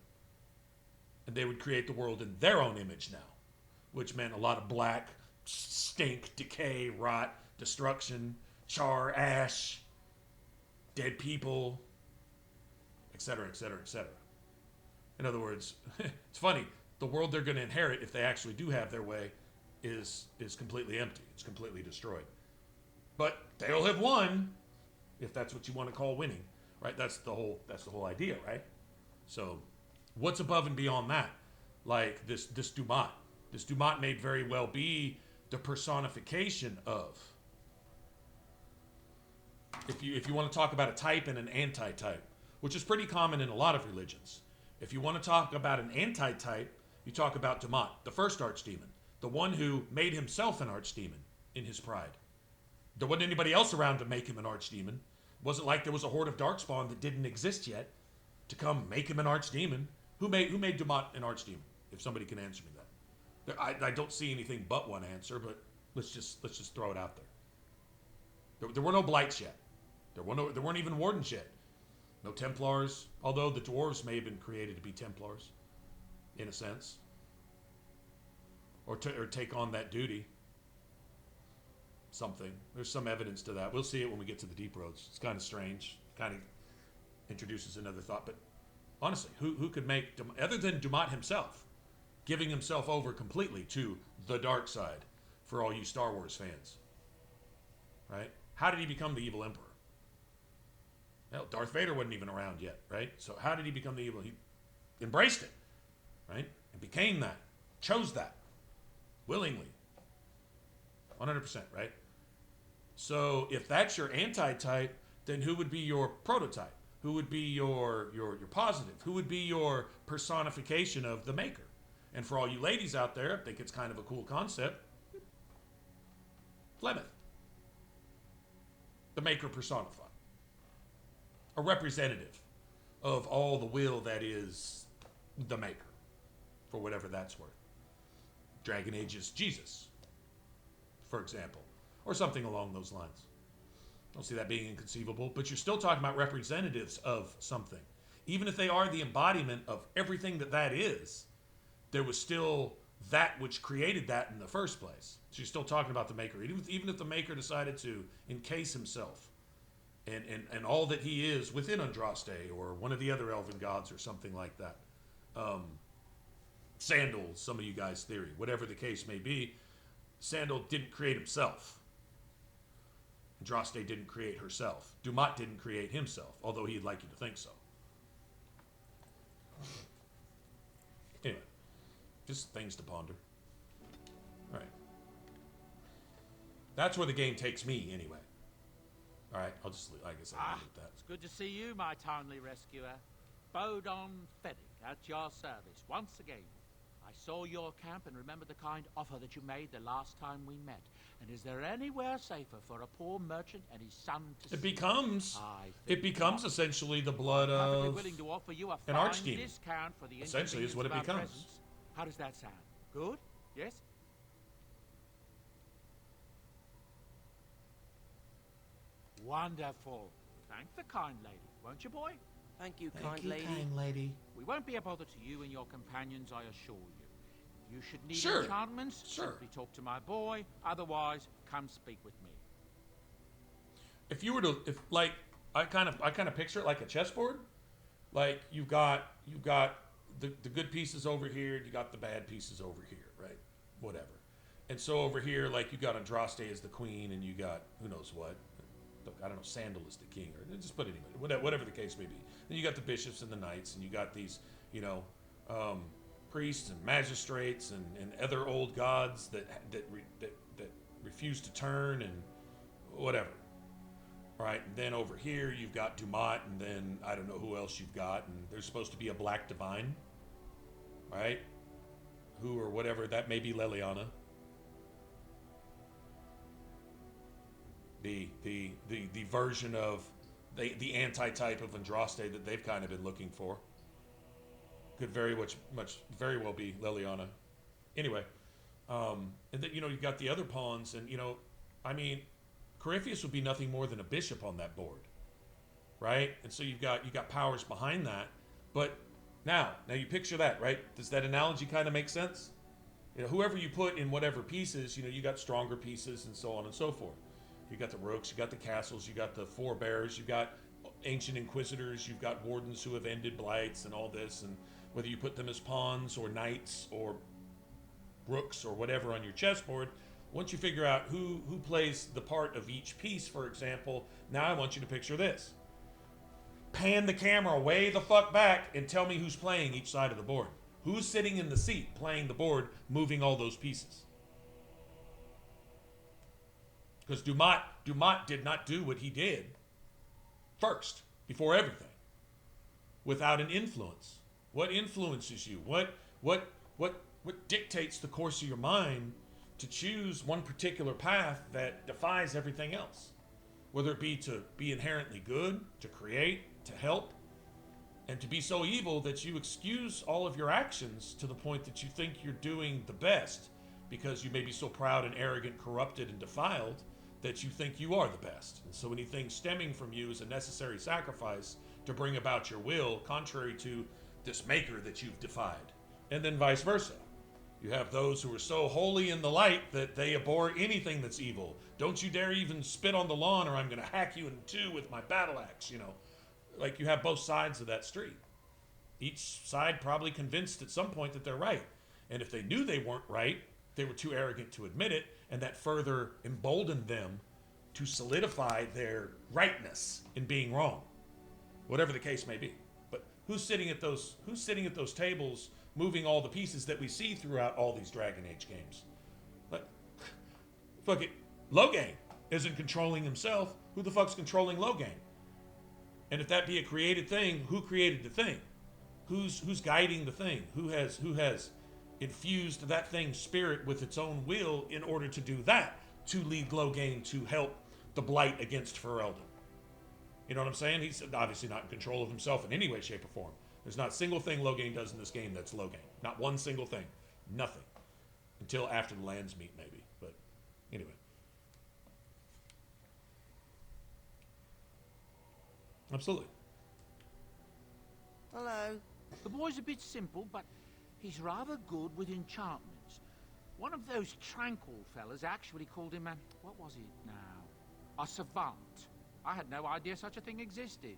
S1: And they would create the world in their own image now, which meant a lot of black, stink, decay, rot, destruction, char, ash, dead people, etc., etc., etc. In other words, it's funny, the world they're going to inherit, if they actually do have their way, is completely empty. It's completely destroyed. But they'll have won, if that's what you want to call winning, right? That's the whole idea, right? So what's above and beyond that? Like this Dumat. This Dumat may very well be the personification of. If you want to talk about a type and an anti-type, which is pretty common in a lot of religions. If you want to talk about an anti-type, you talk about Dumat, the first archdemon, the one who made himself an archdemon in his pride. There wasn't anybody else around to make him an archdemon. It wasn't like there was a horde of Darkspawn that didn't exist yet to come make him an archdemon. Who made Dumat an archdemon? If somebody can answer me that. I don't see anything but one answer, but let's just throw it out there. There were no Blights yet. There weren't even Wardens yet. No Templars, although the dwarves may have been created to be Templars, in a sense, or take on that duty. Something. There's some evidence to that. We'll see it when we get to the Deep Roads. It's kind of strange. Kind of introduces another thought. But honestly, who could make, other than Dumat himself, giving himself over completely to the dark side for all you Star Wars fans. Right? How did he become the evil emperor? Hell, Darth Vader wasn't even around yet, right? So how did he become the evil? He embraced it, right? And became that, chose that, willingly. 100%, right? So if that's your anti-type, then who would be your prototype? Who would be your positive? Who would be your personification of the Maker? And for all you ladies out there, I think it's kind of a cool concept. Flemeth. The Maker personified. A representative of all the will that is the Maker, for whatever that's worth. Dragon Age is Jesus, for example, or something along those lines. I don't see that being inconceivable, but you're still talking about representatives of something. Even if they are the embodiment of everything that is, there was still that which created that in the first place. So you're still talking about the Maker. Even if the Maker decided to encase himself and all that he is within Andraste or one of the other elven gods or something like that. Sandal, some of you guys' theory, whatever the case may be, Sandal didn't create himself. Andraste didn't create herself. Dumat didn't create himself, although he'd like you to think so. Anyway, just things to ponder. All right. That's where the game takes me, anyway. All right, I guess I'll leave it at that.
S11: It's good to see you, my timely rescuer. Bodon Fennick, at your service, once again. I saw your camp and remember the kind offer that you made the last time we met. And is there anywhere safer for a poor merchant and his son to
S1: It becomes essentially the blood
S11: I'm
S1: of
S11: willing to offer you a
S1: an
S11: fine
S1: archdemon.
S11: discount for the
S1: Essentially is what it
S11: inconvenience of our
S1: becomes.
S11: presence. How does that sound? Good? Yes? Wonderful. Thank the kind lady, won't you, boy?
S12: Thank you,
S1: Thank you, kind lady.
S11: We won't be a bother to you and your companions, I assure you. If you should need
S1: Sure.
S11: enchantments,
S1: Sure.
S11: simply talk to my boy. Otherwise, come speak with me.
S1: If you were to, I kind of picture it like a chessboard. Like you've got the good pieces over here, you got the bad pieces over here, right? Whatever. And so over here, like you got Andraste as the queen, and you got who knows what. I don't know, Sandal is the king, or just put anybody, whatever the case may be. Then you got the bishops and the knights, and you got these, priests and magistrates and other old gods that refuse to turn and whatever. All right, and then over here you've got Dumat, and then I don't know who else you've got, and there's supposed to be a black divine, right? Who or whatever that may be, Leliana. The version of the anti-type of Andraste that they've kind of been looking for. Could very well be Leliana. Anyway, and then you've got the other pawns, and Corypheus would be nothing more than a bishop on that board, right? And so you've got powers behind that. But now you picture that, right? Does that analogy kind of make sense? Whoever you put in whatever pieces, you got stronger pieces and so on and so forth. You got the rooks, you got the castles, you got the forebears, you got ancient inquisitors, you've got wardens who have ended blights and all this, and whether you put them as pawns or knights or rooks or whatever on your chessboard, once you figure out who plays the part of each piece, for example, now I want you to picture this. Pan the camera way the fuck back and tell me who's playing each side of the board. Who's sitting in the seat playing the board, moving all those pieces? Because Dumat did not do what he did first, before everything, without an influence. What influences you? What dictates the course of your mind to choose one particular path that defies everything else? Whether it be to be inherently good, to create, to help, and to be so evil that you excuse all of your actions to the point that you think you're doing the best because you may be so proud and arrogant, corrupted, and defiled that you think you are the best. And so anything stemming from you is a necessary sacrifice to bring about your will, contrary to this Maker that you've defied. And then vice versa. You have those who are so holy in the light that they abhor anything that's evil. Don't you dare even spit on the lawn or I'm going to hack you in two with my battle axe, Like you have both sides of that street. Each side probably convinced at some point that they're right. And if they knew they weren't right, they were too arrogant to admit it, and that further emboldened them to solidify their rightness in being wrong, whatever the case may be. But who's sitting at those tables, moving all the pieces that we see throughout all these Dragon Age games? Like, fuck it, Logain isn't controlling himself. Who the fuck's controlling Logain? And if that be a created thing, who created the thing? Who's guiding the thing? Who has infused that thing's spirit with its own will in order to do that, to lead Logain to help the Blight against Ferelden? You know what I'm saying? He's obviously not in control of himself in any way, shape, or form. There's not a single thing Logain does in this game that's Logain. Not one single thing. Nothing. Until after the lands meet, maybe. But anyway. Absolutely.
S11: Hello. The boy's a bit simple, but he's rather good with enchantments. One of those tranquil fellas actually called him a... what was it now? A savant. I had no idea such a thing existed.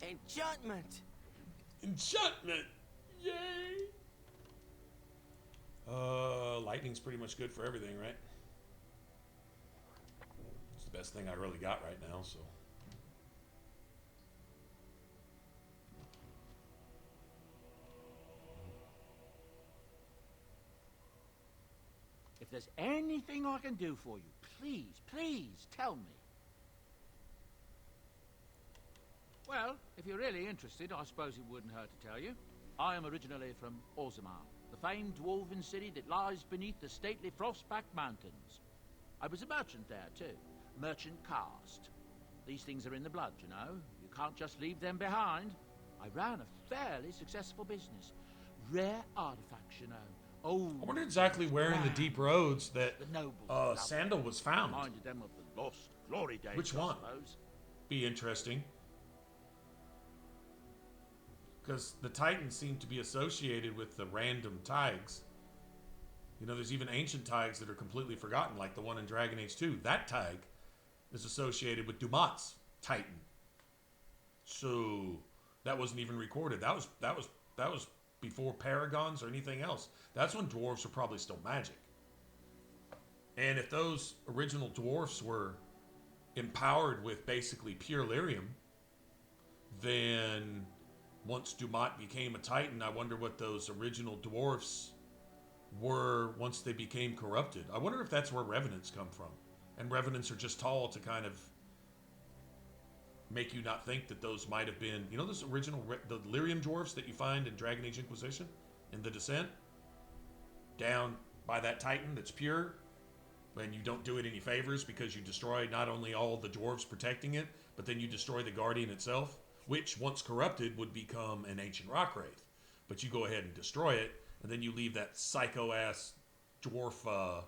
S6: Enchantment!
S1: Enchantment! Yay! Lightning's pretty much good for everything, right? It's the best thing I really got right now, so...
S11: If there's anything I can do for you, please, please tell me. Well, if you're really interested, I suppose it wouldn't hurt to tell you. I am originally from Orzammar, the famed dwarven city that lies beneath the stately Frostback Mountains. I was a merchant there, too. Merchant caste. These things are in the blood, you know. You can't just leave them behind. I ran a fairly successful business. Rare artifacts, you know. Oh,
S1: I wonder exactly where in the deep roads that Sandal was found.
S11: Reminded them of the lost glory days.
S1: Which one?
S11: I suppose.
S1: Be interesting. Because the Titans seem to be associated with the random Tigers. You know, there's even ancient Tigers that are completely forgotten, like the one in Dragon Age 2. That Tig is associated with Dumat's Titan. So that wasn't even recorded. That was before Paragons or anything else. That's when dwarves were probably still magic. And if those original dwarfs were empowered with basically pure lyrium, then once Dumat became a Titan, I wonder what those original dwarfs were once they became corrupted. I wonder if that's where revenants come from. And revenants are just tall to kind of make you not think that those might have been, you know, those original, the lyrium dwarfs that you find in Dragon Age Inquisition, in the Descent, down by that Titan that's pure, and you don't do it any favors because you destroy not only all the dwarves protecting it, but then you destroy the Guardian itself, which once corrupted would become an ancient rock wraith. But you go ahead and destroy it, and then you leave that psycho-ass dwarf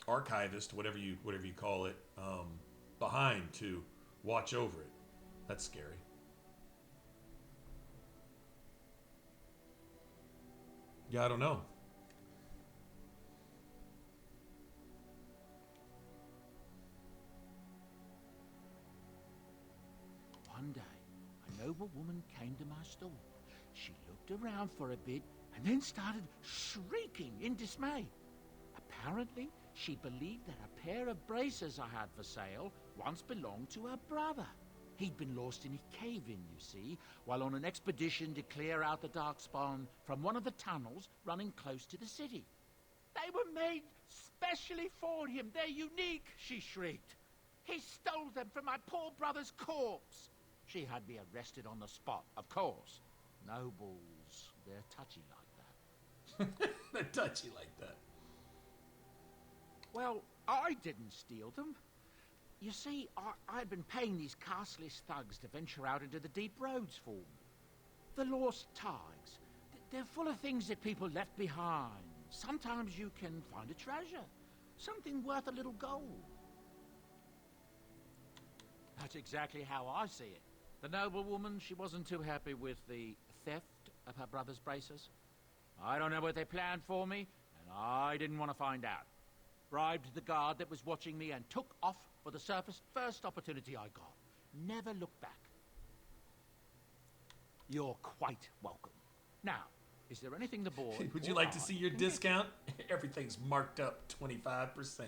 S1: archivist, whatever you call it, behind to watch over it. That's scary. Yeah, I don't know.
S11: One day, a noble woman came to my store. She looked around for a bit and then started shrieking in dismay. Apparently, she believed that a pair of braces I had for sale once belonged to her brother. He'd been lost in a cave-in, you see, while on an expedition to clear out the Darkspawn from one of the tunnels running close to the city. They were made specially for him. They're unique, she shrieked. He stole them from my poor brother's corpse. She had me arrested on the spot, of course. Nobles, they're touchy like that.
S1: They're touchy like that.
S11: Well, I didn't steal them. You see, I'd been paying these castless thugs to venture out into the deep roads for me. The lost Tigers. They're full of things that people left behind. Sometimes you can find a treasure. Something worth a little gold. That's exactly how I see it. The noblewoman, she wasn't too happy with the theft of her brother's braces. I don't know what they planned for me, and I didn't want to find out. Bribed the guard that was watching me and took off for the surface first opportunity I got. never look back. You're quite welcome. Now, is there anything the board...
S1: Would you
S11: or
S1: like to
S11: I
S1: see your
S11: can get you?
S1: discount? Everything's marked up 25%.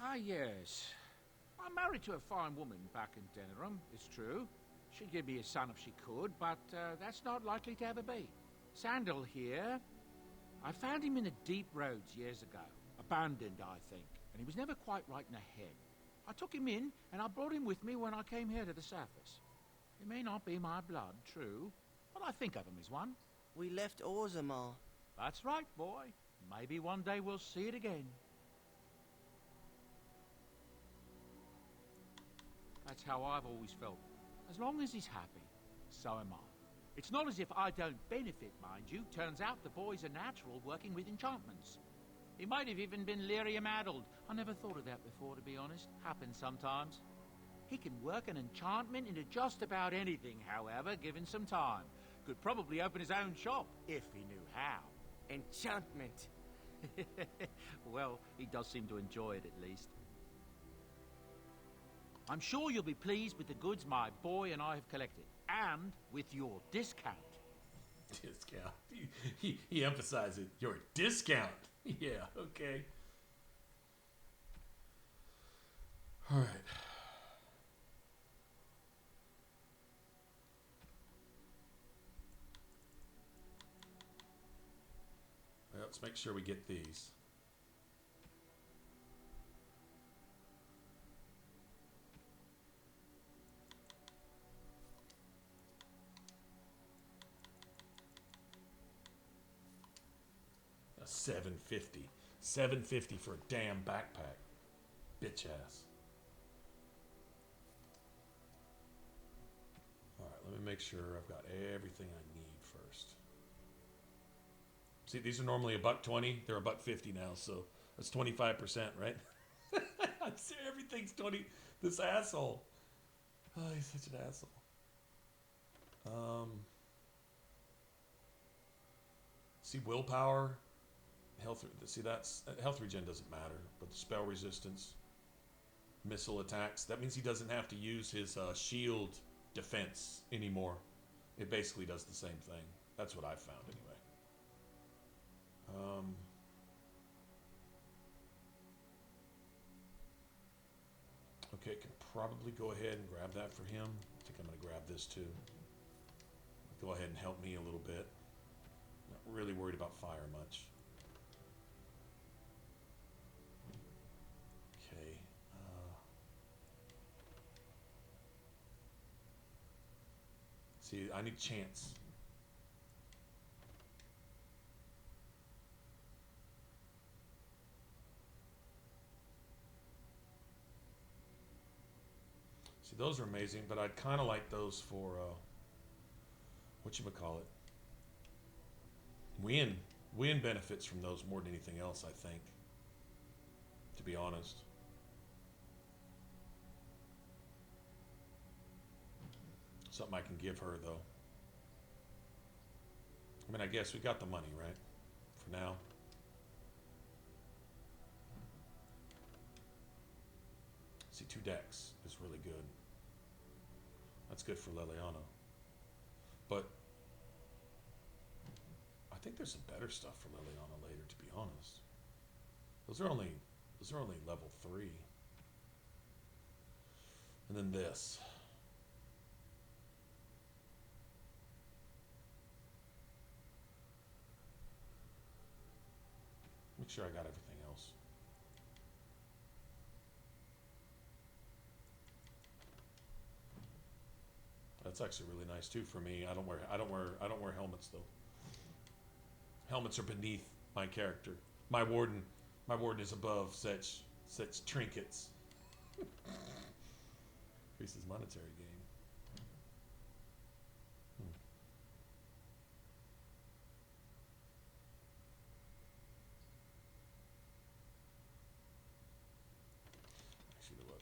S11: Ah, yes. I'm married to a fine woman back in Denerim, it's true. She'd give me a son if she could, but that's not likely to ever be. Sandal here. I found him in the deep roads years ago. Abandoned, I think, and he was never quite right in the head. I took him in, and I brought him with me when I came here to the surface. He may not be my blood, true, but I think of him as one.
S12: We left Orzammar.
S11: That's right, boy. Maybe one day we'll see it again. That's how I've always felt. As long as he's happy, so am I. It's not as if I don't benefit, mind you. Turns out the boy's a natural working with enchantments. He might have even been lyrium-addled. I never thought of that before, to be honest. Happens sometimes. He can work an enchantment into just about anything, however, given some time. Could probably open his own shop, if he knew how.
S12: Enchantment.
S11: Well, he does seem to enjoy it, at least. I'm sure you'll be pleased with the goods my boy and I have collected, and with your discount.
S1: Discount. He emphasized it. Your discount. Yeah, okay. All right. Well, let's make sure we get these. $750. $750 for a damn backpack. Bitch ass. Alright, let me make sure I've got everything I need first. See, these are normally $1.20. They're $1.50 now, so that's 25%, right? Everything's 20. This asshole. Oh, he's such an asshole. See, willpower. Health, see, health regen doesn't matter, but the spell resistance, missile attacks, that means he doesn't have to use his shield defense anymore. It basically does the same thing. That's what I found anyway. Okay, can probably go ahead and grab that for him. I think I'm going to grab this too. Go ahead and help me a little bit. Not really worried about fire much. Okay. See, I need chance. See, those are amazing, but I'd kind of like those for, whatchamacallit? Win benefits from those more than anything else, I think. To be honest. Something I can give her, though. I mean, I guess we got the money, right? For now. See, 2 decks is really good. That's good for Liliana. But I think there's some better stuff for Liliana later, to be honest. Those are only level 3. And then this. Make sure I got everything else. That's actually really nice too for me. I don't wear helmets though. Helmets are beneath my character. My warden is above such trinkets. Increases monetary gain. Actually, look.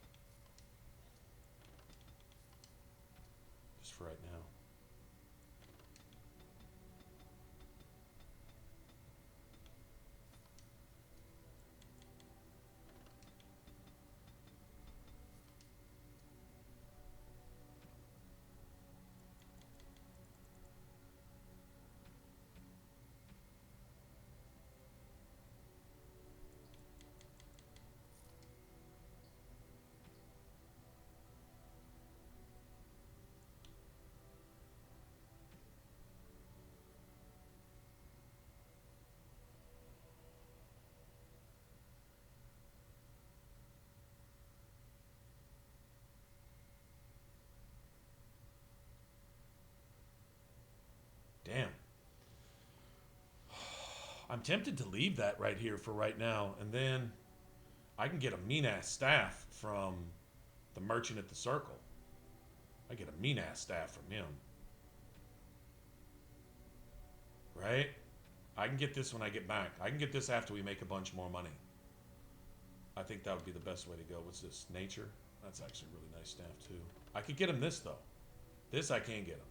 S1: Just for right now. tempted to leave that right here for right now, and then I can get a mean-ass staff from the merchant at the circle. I get a mean-ass staff from him. Right? I can get this when I get back. I can get this after we make a bunch more money. I think that would be the best way to go. What's this? Nature? That's actually a really nice staff, too. I could get him this, though. This I can get him.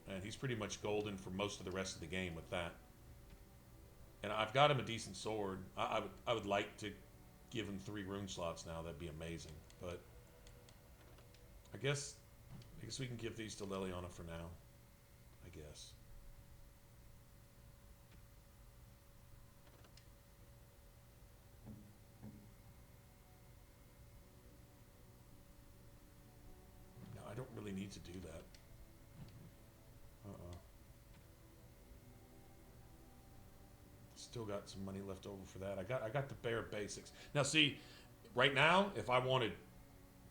S1: And he's pretty much golden for most of the rest of the game with that. And I've got him a decent sword. I would like to give him 3 rune slots now. That'd be amazing. But I guess we can give these to Liliana for now. I guess. No, I don't really need to do that. Still got some money left over for that. I got the bare basics. Now see, right now, if I wanted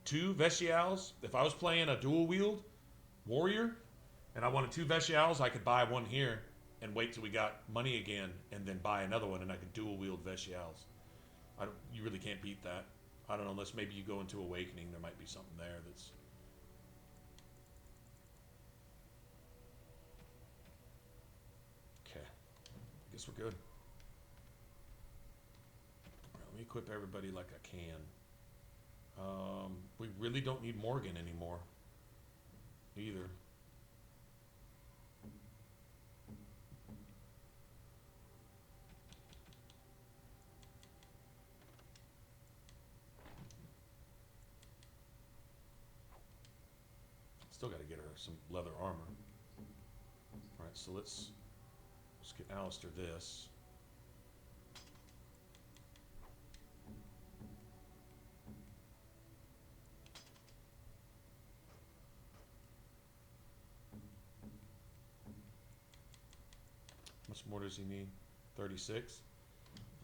S1: 2 Vestials, if I was playing a dual wield warrior, and I wanted 2 Vestials, I could buy one here and wait till we got money again, and then buy another one, and I could dual wield Vestials. You really can't beat that. I don't know, unless maybe you go into Awakening, there might be something there that's... Okay. I guess we're good. Let me equip everybody like I can. We really don't need Morgan anymore. Either. Still got to get her some leather armor. Alright, so let's get Alistair this. How much more does he need? 36?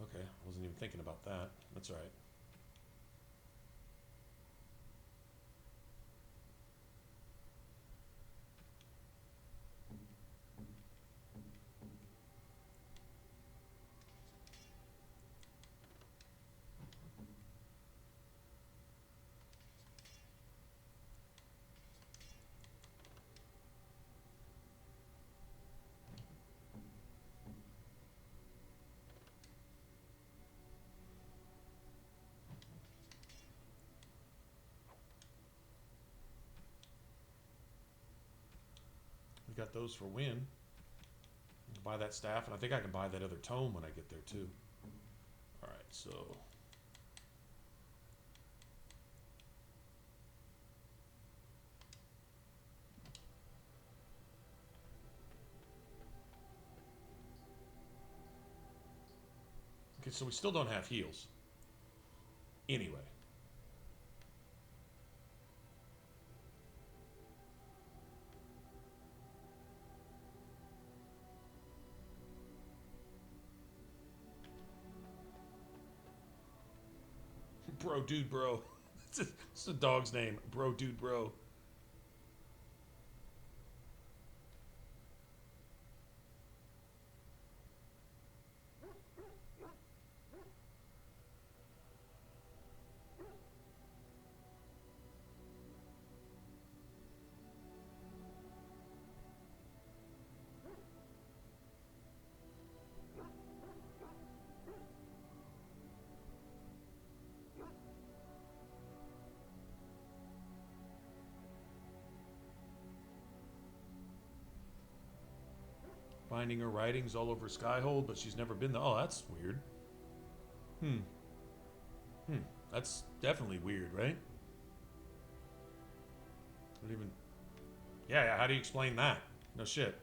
S1: Okay, I wasn't even thinking about that. That's all right. We got those for win. Buy that staff, and I think I can buy that other tome when I get there too. All right, so okay, so we still don't have heals. Anyway. Bro, dude, bro. It's a dog's name. Bro, dude, bro. Finding her writings all over Skyhold, but she's never been there. Oh, that's weird. That's definitely weird, right? Not even... Yeah, how do you explain that? No shit.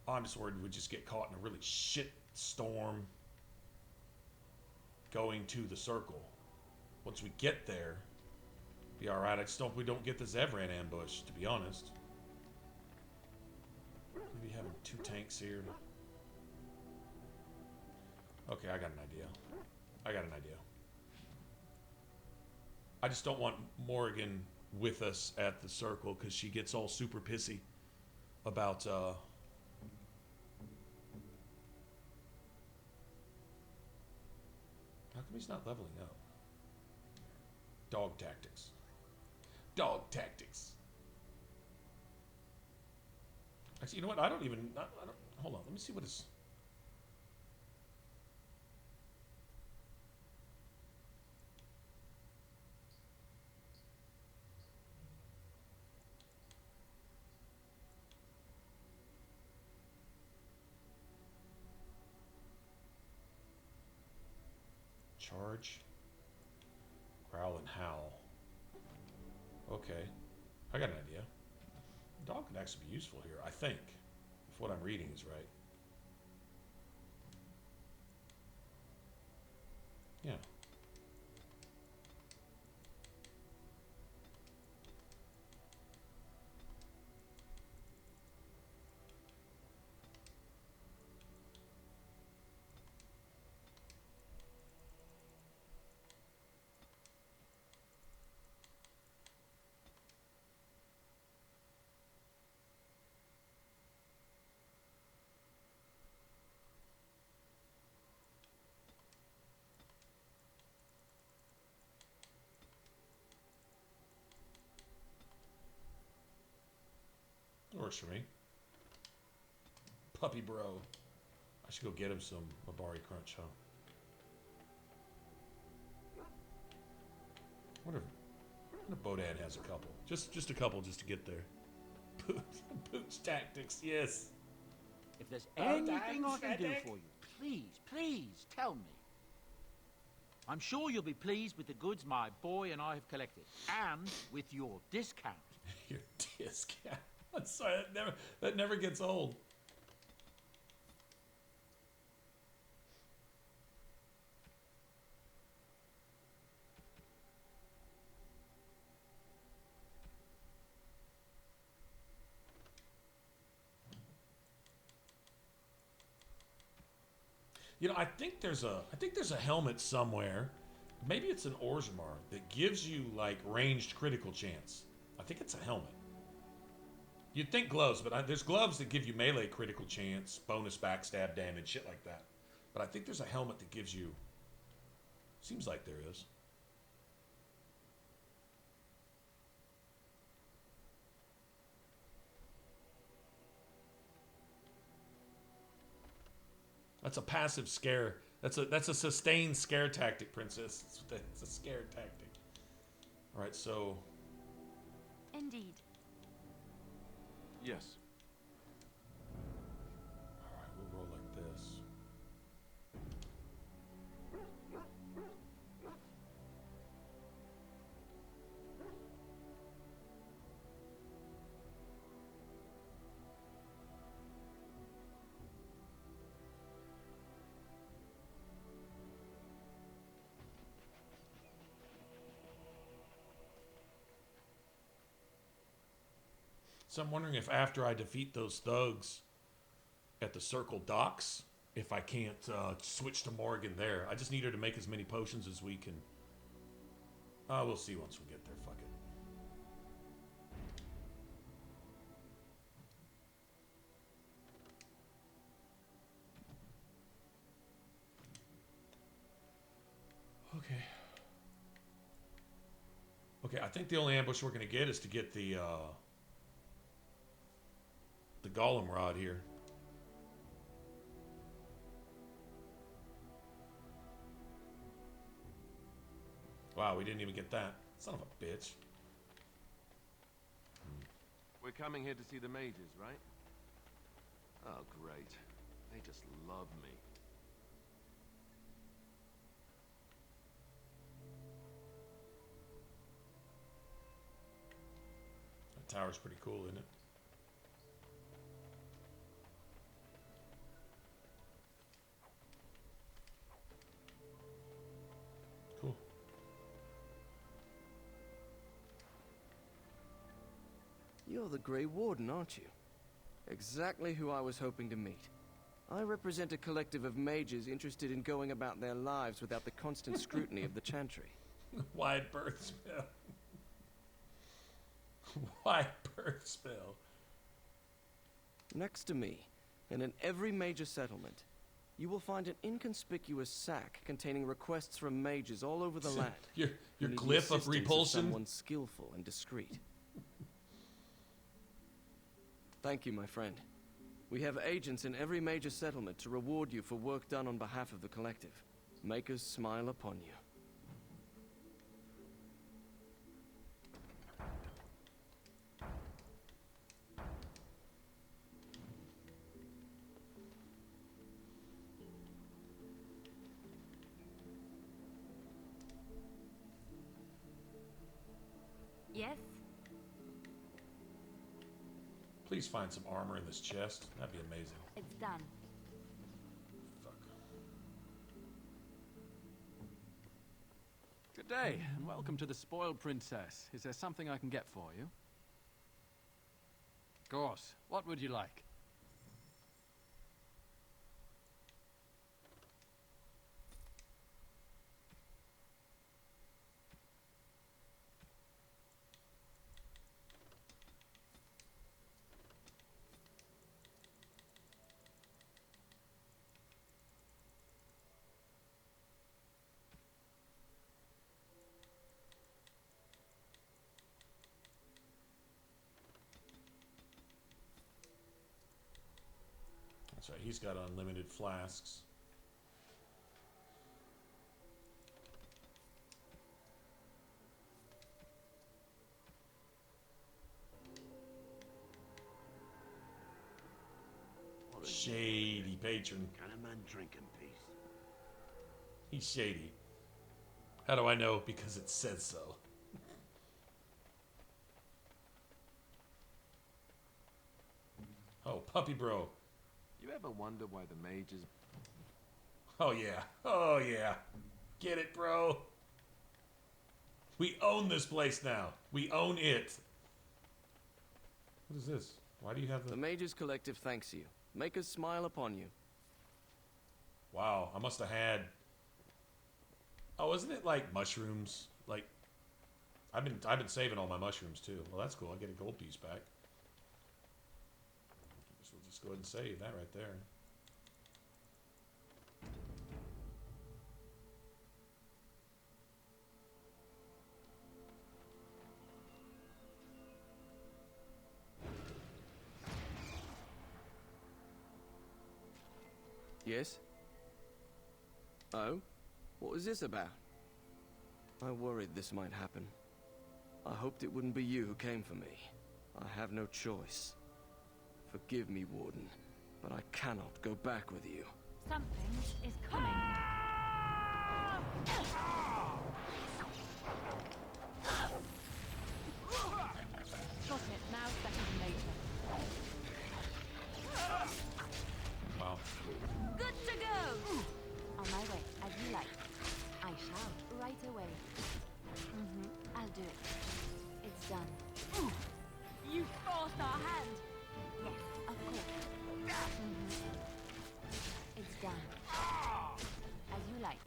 S1: Oh, I'm just worried we just get caught in a really shit storm going to the circle. Once we get there, be alright. I just hope we don't get the Zevran ambush, to be honest. Maybe having 2 tanks here. Okay, I got an idea. I just don't want Morgan with us at the circle because she gets all super pissy about how come he's not leveling up? Dog tactics. Dog tactics. Actually, you know what? I don't hold on. Let me see what his... Charge, growl, and howl. Okay, I got an idea. Dog could actually be useful here, I think, if what I'm reading is right. Yeah. Works for me. Puppy bro. I should go get him some Mabari Crunch, huh? What if Bodan has a couple? Just a couple just to get there. Pooch tactics, yes.
S11: If there's anything I can do for you, please tell me. I'm sure you'll be pleased with the goods my boy and I have collected, and with your discount.
S1: Your discount? I'm sorry, that never gets old. You know, I think there's a helmet somewhere. Maybe it's an Orzammar that gives you like ranged critical chance. I think it's a helmet. You'd think gloves, but there's gloves that give you melee critical chance, bonus backstab damage, shit like that. But I think there's a helmet that gives you... Seems like there is. That's a passive scare. That's a sustained scare tactic, Princess. It's a scare tactic. All right, so...
S17: Indeed.
S2: Yes.
S1: Alright, we'll roll like this. So I'm wondering if after I defeat those thugs at the Circle docks, if I can't switch to Morgan there. I just need her to make as many potions as we can. We'll see once we get there. Fuck it. Okay. Okay, I think the only ambush we're going to get is to get the Golem Rod here. Wow, we didn't even get that. Son of a bitch.
S2: We're coming here to see the mages, right? Oh, great. They just love me.
S1: That tower's pretty cool, isn't it? Cool.
S13: You're the Grey Warden, aren't you? Exactly who I was hoping to meet. I represent a collective of mages interested in going about their lives without the constant scrutiny of the Chantry.
S1: Wide berth. Why birth spell?
S13: Next to me, and in every major settlement, you will find an inconspicuous sack containing requests from mages all over the land.
S1: your
S13: who need the
S1: glyph of
S13: assistance
S1: repulsion?
S13: Someone skillful and discreet. Thank you, my friend. We have agents in every major settlement to reward you for work done on behalf of the collective. Makers smile upon you.
S17: Yes?
S1: Please find some armor in this chest. That'd be amazing.
S17: It's done.
S14: Good day, and welcome to the Spoiled Princess. Is there something I can get for you? Of course. What would you like?
S1: That's right, he's got unlimited flasks. Shady patron.
S6: Can a man drink in peace?
S1: He's shady. How do I know? Because it says so. Oh, puppy bro.
S2: You ever wonder why the mages...
S1: Oh yeah. Oh yeah. Get it, bro? We own this place now. We own it. What is this? Why do you have
S13: The Mages Collective thanks you. Makers smile upon you.
S1: Wow, I must have had... Oh, isn't it like mushrooms? Like, I've been saving all my mushrooms too. Well, that's cool. I get a gold piece back. I guess we'll just go ahead and save that right there.
S13: Yes? Oh? What was this about? I worried this might happen. I hoped it wouldn't be you who came for me. I have no choice. Forgive me, Warden, but I cannot go back with you.
S4: Something is coming. Got it. Now second later.
S1: Wow.
S17: Good to go! On my way, as you like. I shall, right away. I'll do it. It's done.
S5: You forced our hand.
S17: Yes, of course. It's done. As you like.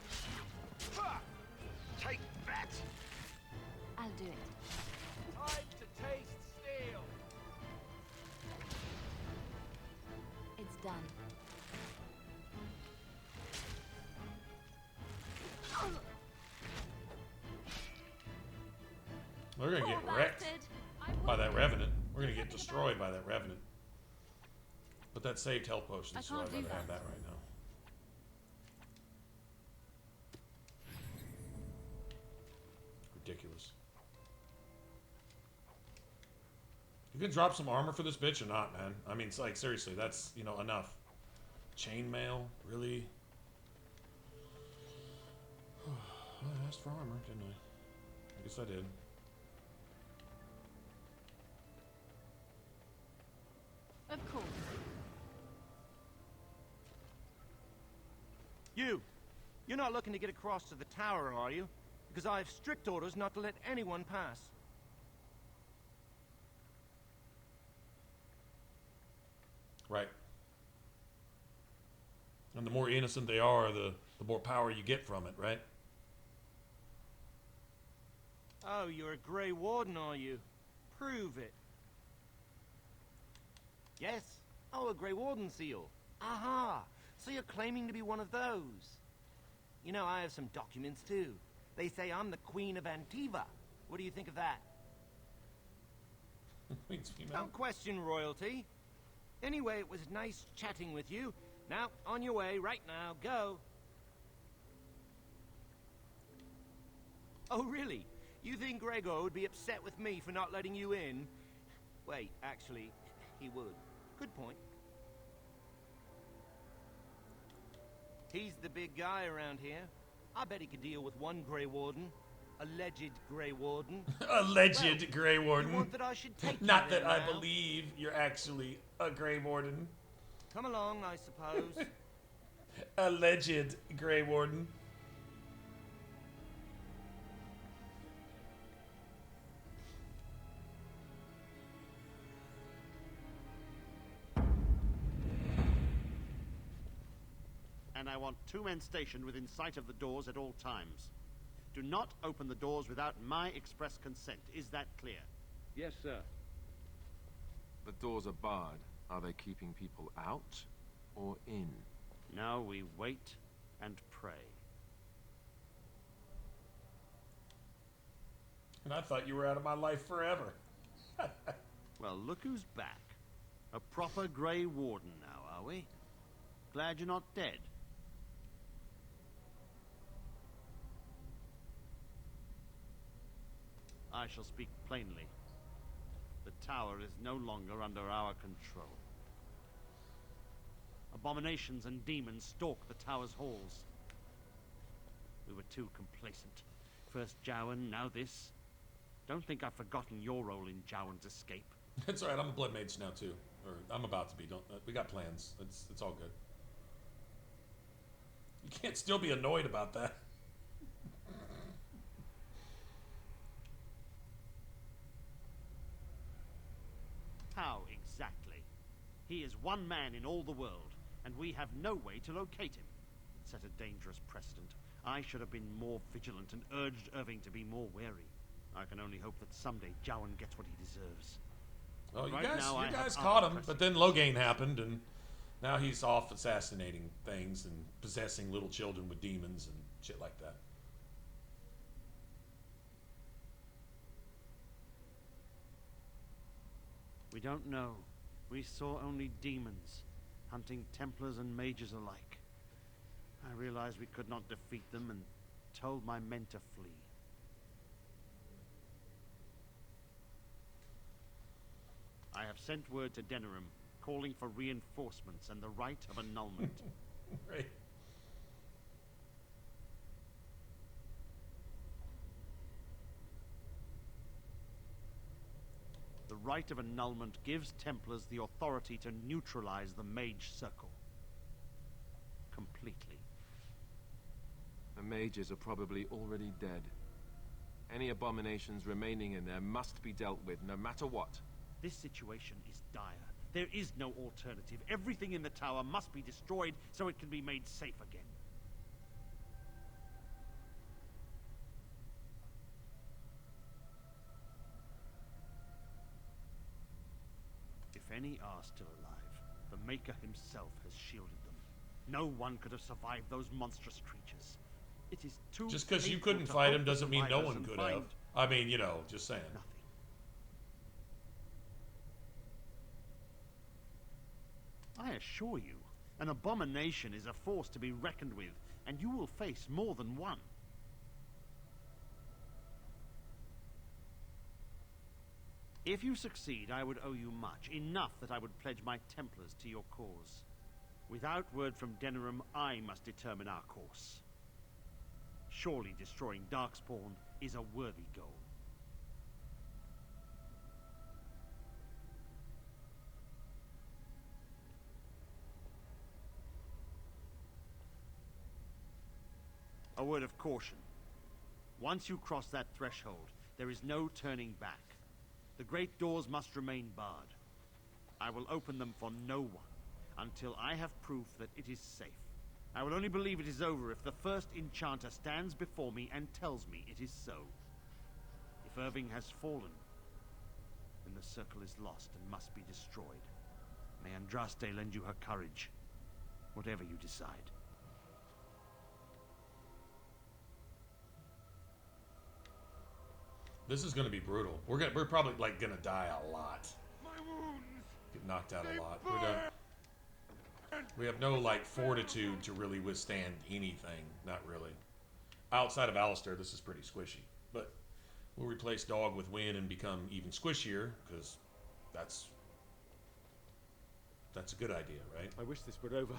S6: Take that!
S17: I'll do it.
S6: Time to taste steel!
S17: It's done.
S1: We're gonna get wrecked by that Revenant. We're gonna get destroyed by that Revenant. But that saved health potion, so I'd rather have that right now. Ridiculous. You can drop some armor for this bitch or not, man. I mean, it's like, seriously, that's, you know, enough. Chainmail? Really? I asked for armor, didn't I? I guess I did.
S4: Of course.
S12: You're not looking to get across to the tower, are you? Because I have strict orders not to let anyone pass.
S1: Right. And the more innocent they are, the more power you get from it, right?
S12: Oh, you're a Grey Warden, are you? Prove it. Yes. Oh, a Grey Warden seal. Aha! So you're claiming to be one of those. You know, I have some documents too. They say I'm the Queen of Antiva. What do you think of that?
S1: Queen's female.
S12: Don't question royalty. Anyway, it was nice chatting with you. Now, on your way, right now, go. Oh, really? You think Gregor would be upset with me for not letting you in? Wait, actually, he would. Good point. He's the big guy around here. I bet he could deal with one Grey Warden. Alleged Grey Warden.
S1: Alleged Grey Warden.
S12: You want that I should take
S1: Not
S12: you
S1: that
S12: there
S1: I
S12: now?
S1: believe you're actually a Grey Warden.
S12: Come along, I suppose.
S1: Alleged Grey Warden.
S7: And I want 2 men stationed within sight of the doors at all times. Do not open the doors without my express consent. Is that clear?
S2: Yes, sir. The doors are barred. Are they keeping people out or in?
S7: Now we wait and pray.
S1: And I thought you were out of my life forever.
S7: Well, look who's back. A proper Grey Warden now, are we? Glad you're not dead. I shall speak plainly. The tower is no longer under our control. Abominations and demons stalk the tower's halls. We were too complacent. First Jowan, now this. Don't think I've forgotten your role in Jowan's escape.
S1: It's alright, I'm a blood mage now too. Or I'm about to be. Don't we got plans. It's all good. You can't still be annoyed about that.
S7: How exactly? He is one man in all the world, and we have no way to locate him. It set a dangerous precedent. I should have been more vigilant and urged Irving to be more wary. I can only hope that someday Jowan gets what he deserves.
S1: Oh,
S7: Right
S1: you
S7: now, I
S1: guys
S7: have
S1: caught
S7: other
S1: him, but then Logain happened, and now he's off assassinating things and possessing little children with demons and shit like that.
S7: We don't know. We saw only demons, hunting Templars and mages alike. I realized we could not defeat them and told my men to flee. I have sent word to Denerim, calling for reinforcements and the right of annulment.
S1: Right.
S7: The right of annulment gives Templars the authority to neutralize the Mage Circle. Completely.
S2: The mages are probably already dead. Any abominations remaining in there must be dealt with, no matter what.
S7: This situation is dire. There is no alternative. Everything in the tower must be destroyed so it can be made safe again. If any are still alive, the Maker himself has shielded them. No one could have survived those monstrous creatures. It is too
S1: Just because you
S7: painful
S1: couldn't
S7: to
S1: fight
S7: hope
S1: him
S7: the
S1: doesn't mean no
S7: survivors
S1: one
S7: and
S1: could
S7: find
S1: have. I mean, you know, just saying.
S7: nothing. I assure you, an abomination is a force to be reckoned with, and you will face more than one. If you succeed, I would owe you much, enough that I would pledge my Templars to your cause. Without word from Denerim, I must determine our course. Surely destroying Darkspawn is a worthy goal. A word of caution. Once you cross that threshold, there is no turning back. The great doors must remain barred. I will open them for no one until I have proof that it is safe. I will only believe it is over if the first enchanter stands before me and tells me it is so. If Irving has fallen, then the circle is lost and must be destroyed. May Andraste lend you her courage, whatever you decide.
S1: This is going to be brutal. We're probably like going to die a lot. Get knocked out a lot. We have no like fortitude to really withstand anything. Not really. Outside of Alistair, this is pretty squishy. But we'll replace Dog with Win and become even squishier, because that's a good idea, right?
S20: I wish this were over.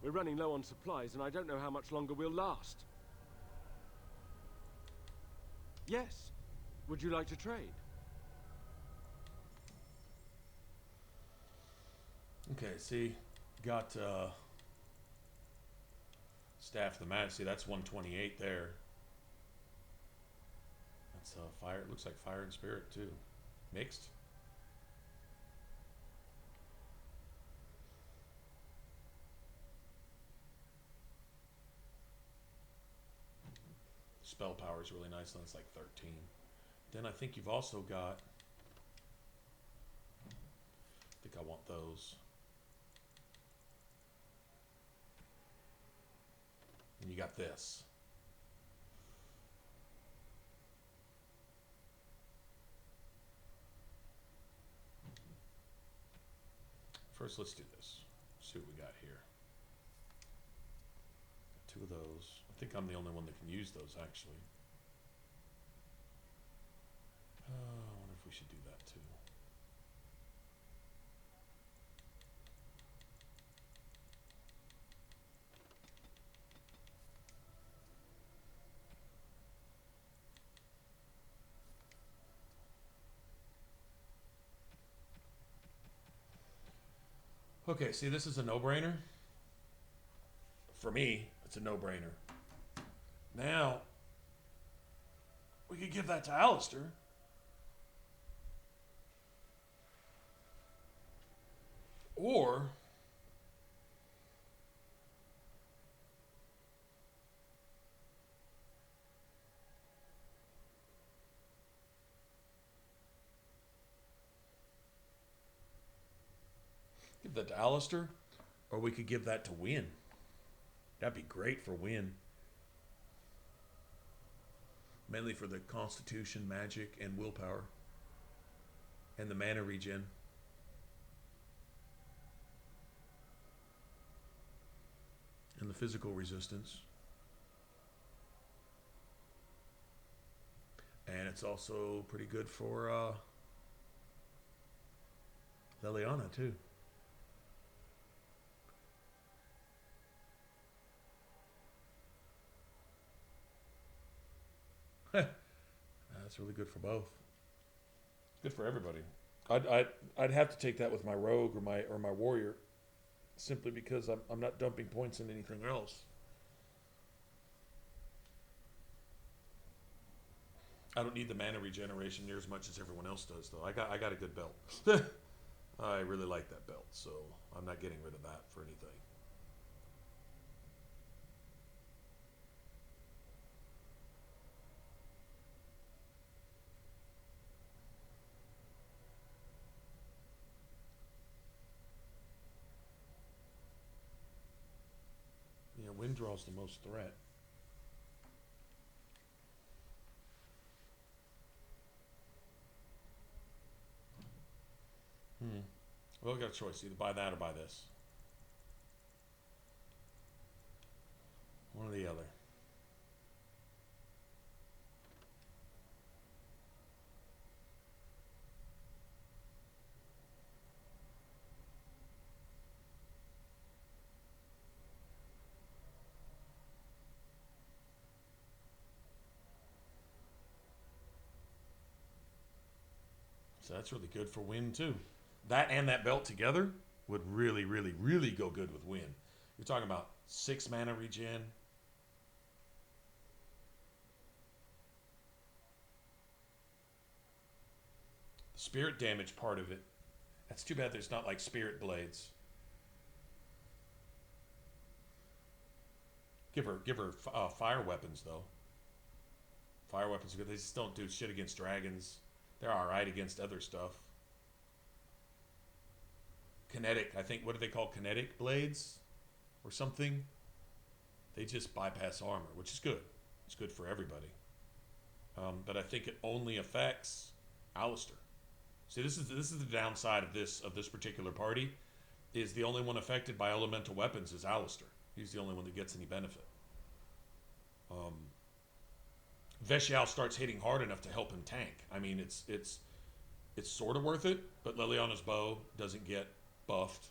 S20: We're running low on supplies, and I don't know how much longer we'll last. Yes. Would you like to trade?
S1: Okay, see, got Staff of the Mage. See, that's 128 there. That's fire. It looks like fire and spirit too, mixed. Spell power is really nice, and it's like 13. Then I think you've also got, I think I want those. And you got this. First, let's do this. See what we got here. Got 2 of those. I think I'm the only one that can use those, actually. I wonder if we should do that too. Okay, see, this is a no-brainer. For me, it's a no-brainer. Now, we could give that to Alistair. Or give that to Alistair, or we could give that to Win. That'd be great for Win. Mainly for the Constitution, Magic, and Willpower. And the mana regen. And the physical resistance. And it's also pretty good for Liliana too. That's really good for both. Good for everybody. I'd have to take that with my rogue or my warrior, simply because I'm not dumping points in anything else. I don't need the mana regeneration near as much as everyone else does, though. I got a good belt. I really like that belt, so I'm not getting rid of that for anything. Yeah, wind draws the most threat. Well, we got a choice. Either buy that or buy this. One or the other. So that's really good for Win too. That and that belt together would really, really, really go good with Win. You're talking about 6 mana regen. The spirit damage part of it. That's too bad there's not like spirit blades. Give her fire weapons though. Fire weapons are good. They just don't do shit against dragons. They're alright against other stuff. kinetic, I think, what do they call kinetic blades or something? They just bypass armor, which is good. It's good for everybody. But I think it only affects Alistair. See, this is the downside of this particular party, is the only one affected by elemental weapons is Alistair. He's the only one that gets any benefit. Veshial starts hitting hard enough to help him tank. I mean, it's sort of worth it, but Liliana's bow doesn't get buffed.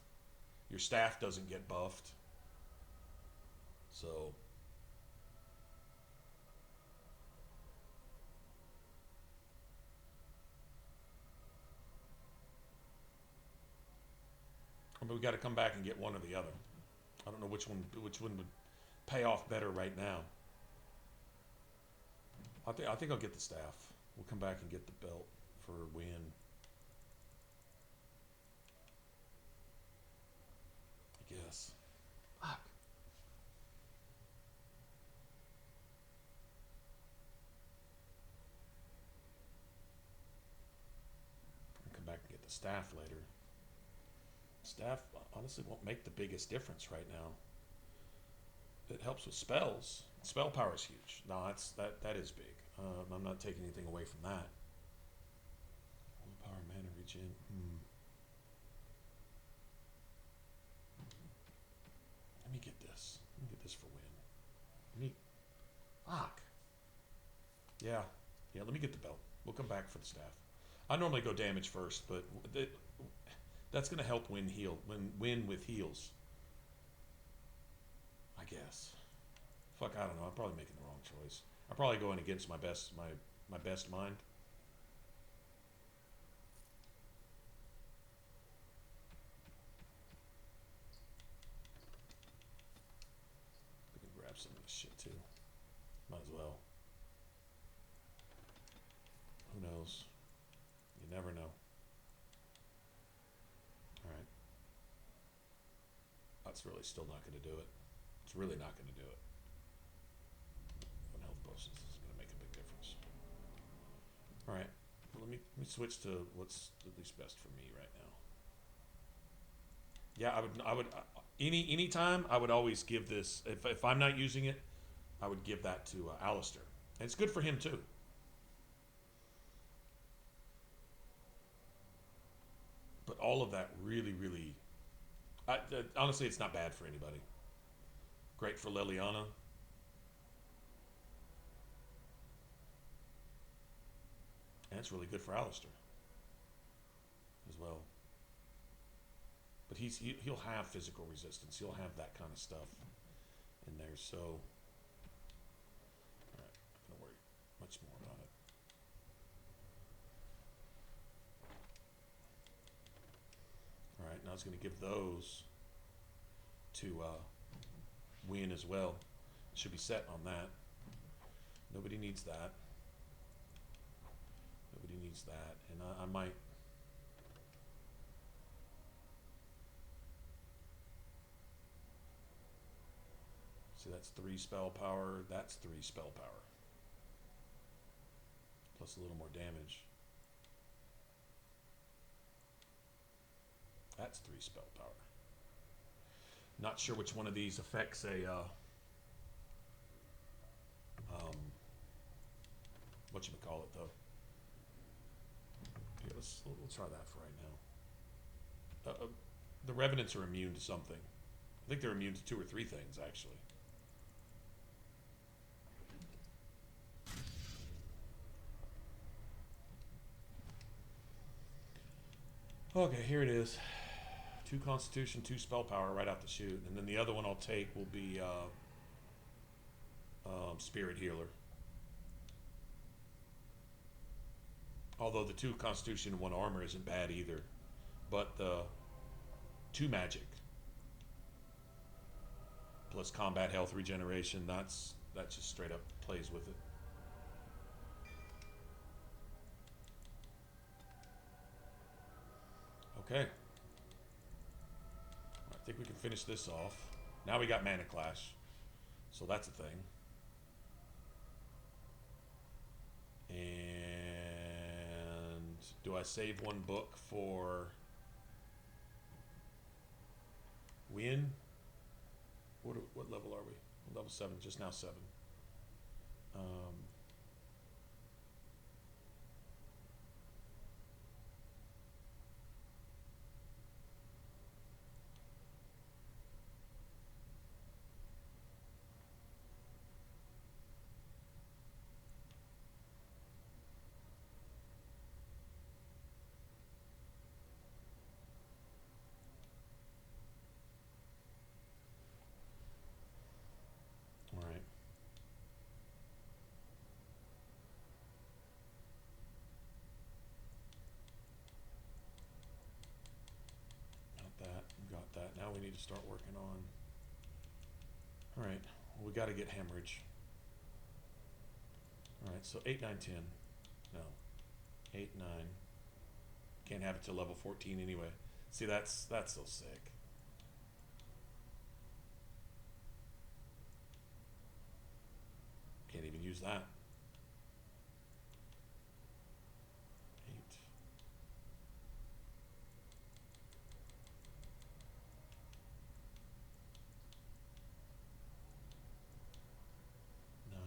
S1: Your staff doesn't get buffed. So I mean, we got to come back and get one or the other. I don't know which one would pay off better right now. I think I'll get the staff. We'll come back and get the belt for win. I guess. Fuck. I'll come back and get the staff later. Staff honestly won't make the biggest difference right now. It helps with spells. Spell power is huge. No, that is big. I'm not taking anything away from that. Power, mana, regen. Let me get this. Let me get this for win. Fuck. Yeah. Let me get the belt. We'll come back for the staff. I normally go damage first, but that's going to help win with heals. I guess. Fuck, I don't know. I'm probably making the wrong choice. I'm probably going against my best mind. We can grab some of this shit too. Might as well. Who knows? You never know. Alright. That's really still not going to do it. It's really not going to do it. One health potions is going to make a big difference. Alright. Well, let me switch to what's at least best for me right now. Yeah, I would any time I would always give this, if I'm not using it, I would give that to Alistair. And it's good for him too. But all of that really, honestly, it's not bad for anybody. Great for Liliana. And it's really good for Alistair as well. But he'll have physical resistance. He'll have that kind of stuff in there. So, all right, not gonna worry much more about it. All right, now I was gonna give those to win as well. Should be set on that. Nobody needs that. Nobody needs that, and I might. See, that's 3 spell power. That's 3 spell power. Plus a little more damage. That's 3 spell power. Not sure which one of these affects a whatchamacallit though. Okay, we'll try that for right now. The Revenants are immune to something. I think they're immune to 2 or 3 things actually. Okay, here it is. 2 Constitution, 2 spell power right out the chute, and then the other one I'll take will be Spirit Healer. Although the 2 Constitution and 1 armor isn't bad either, but the 2 magic plus combat health regeneration, that just straight up plays with it. Okay. I think we can finish this off. Now we got Mana Clash. So that's a thing. And do I save 1 book for in. What level are we? Level 7, just now 7. All right. Got that. Now we need to start working on. All right. Well, we got to get hemorrhage. All right. So 8, 9, 10. No. 8, 9. Can't have it till level 14 anyway. See, that's so sick. Can't even use that. 8. 9.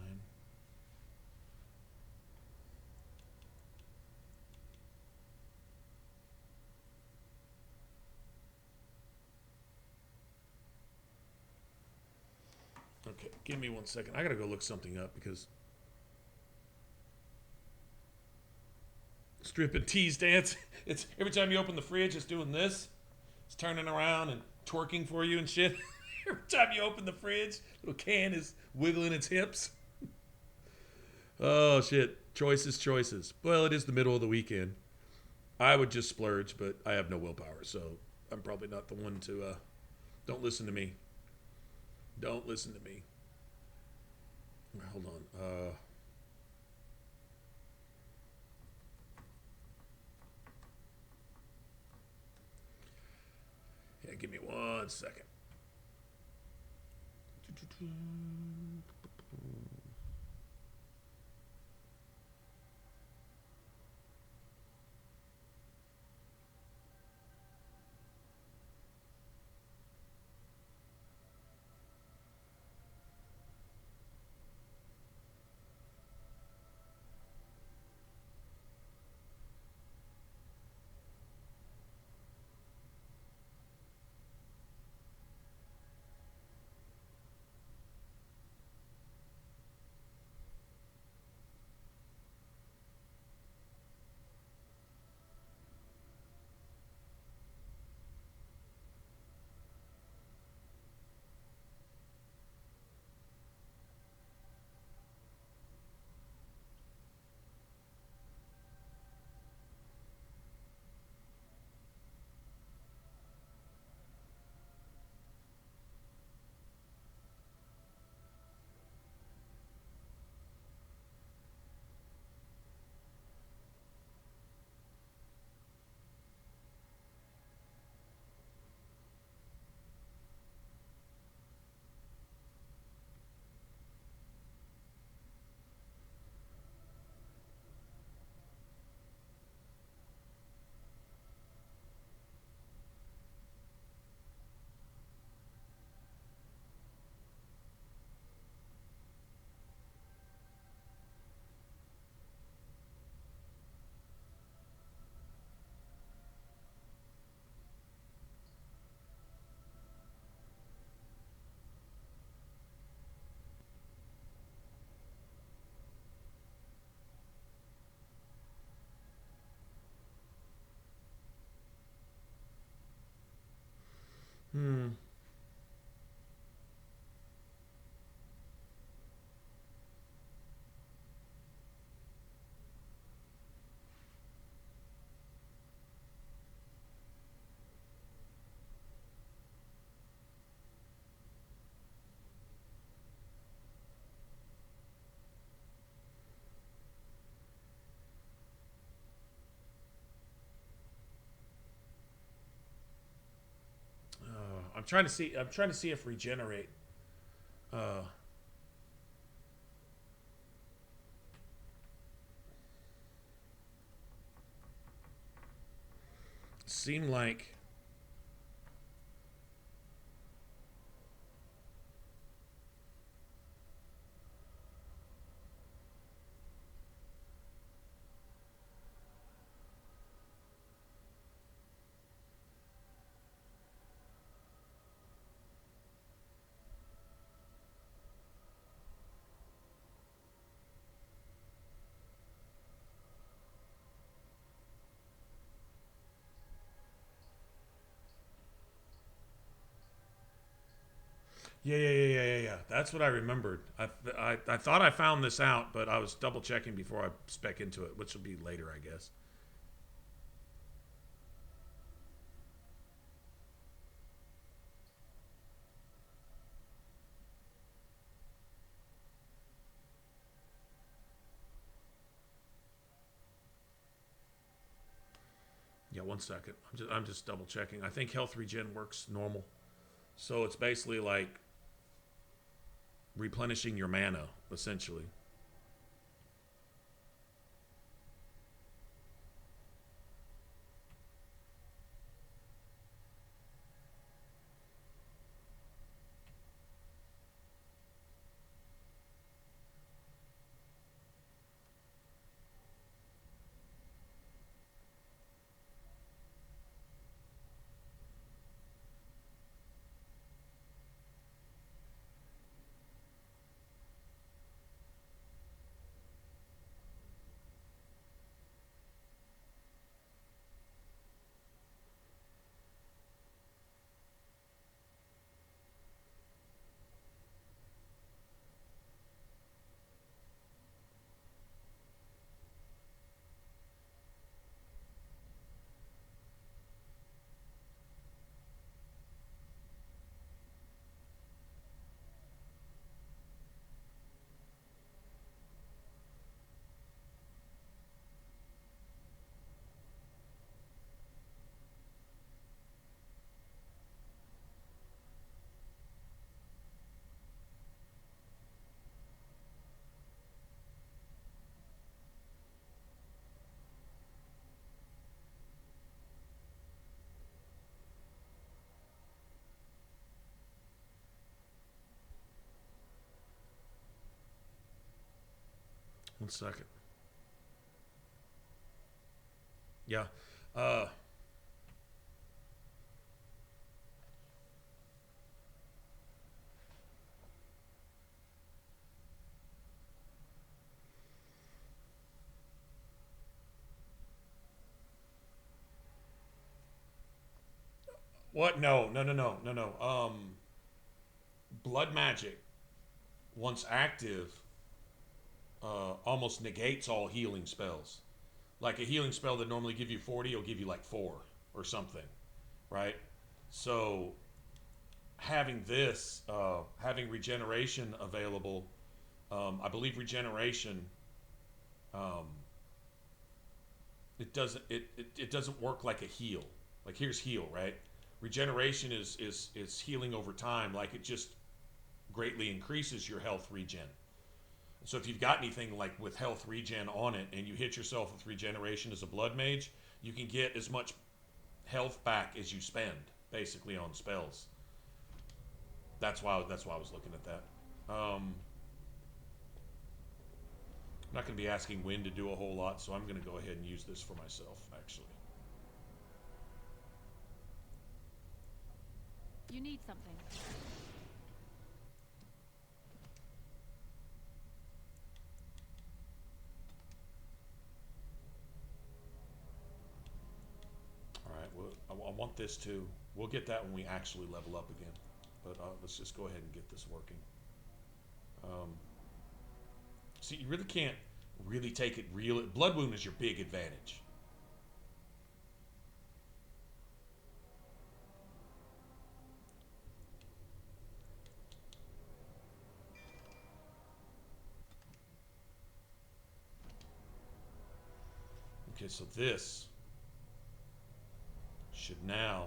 S1: Okay, give me 1 second. I gotta go look something up because strip and tease dance. It's every time you open the fridge, it's doing this. It's turning around and twerking for you and shit. Every time you open the fridge, little can is wiggling its hips. Oh shit! Choices. Well, it is the middle of the weekend. I would just splurge, but I have no willpower, so I'm probably not the one to. Don't listen to me. Don't listen to me. Hold on. Yeah, give me 1 second. I'm trying to see if regenerate. Seemed like Yeah. That's what I remembered. I thought I found this out, but I was double checking before I spec into it, which will be later, I guess. Yeah, 1 second. I'm just double checking. I think health regen works normal. So it's basically like replenishing your mana, essentially. One second. Yeah. What? No. Blood magic, once active, almost negates all healing spells. Like a healing spell that normally give you 40 will give you like 4 or something, right? So having this, having regeneration available, I believe regeneration, it doesn't work like a heal. Like here's heal, right? Regeneration is healing over time. Like it just greatly increases your health regen. So if you've got anything like with health regen on it and you hit yourself with regeneration as a blood mage, you can get as much health back as you spend, basically, on spells. That's why I was looking at that. I'm not going to be asking Wynn to do a whole lot, so I'm going to go ahead and use this for myself, actually.
S4: You need something.
S1: Alright, well, I want this too. We'll get that when we actually level up again. But let's just go ahead and get this working. See, you really can't really take it real. Blood Wound is your big advantage. Okay, so this should now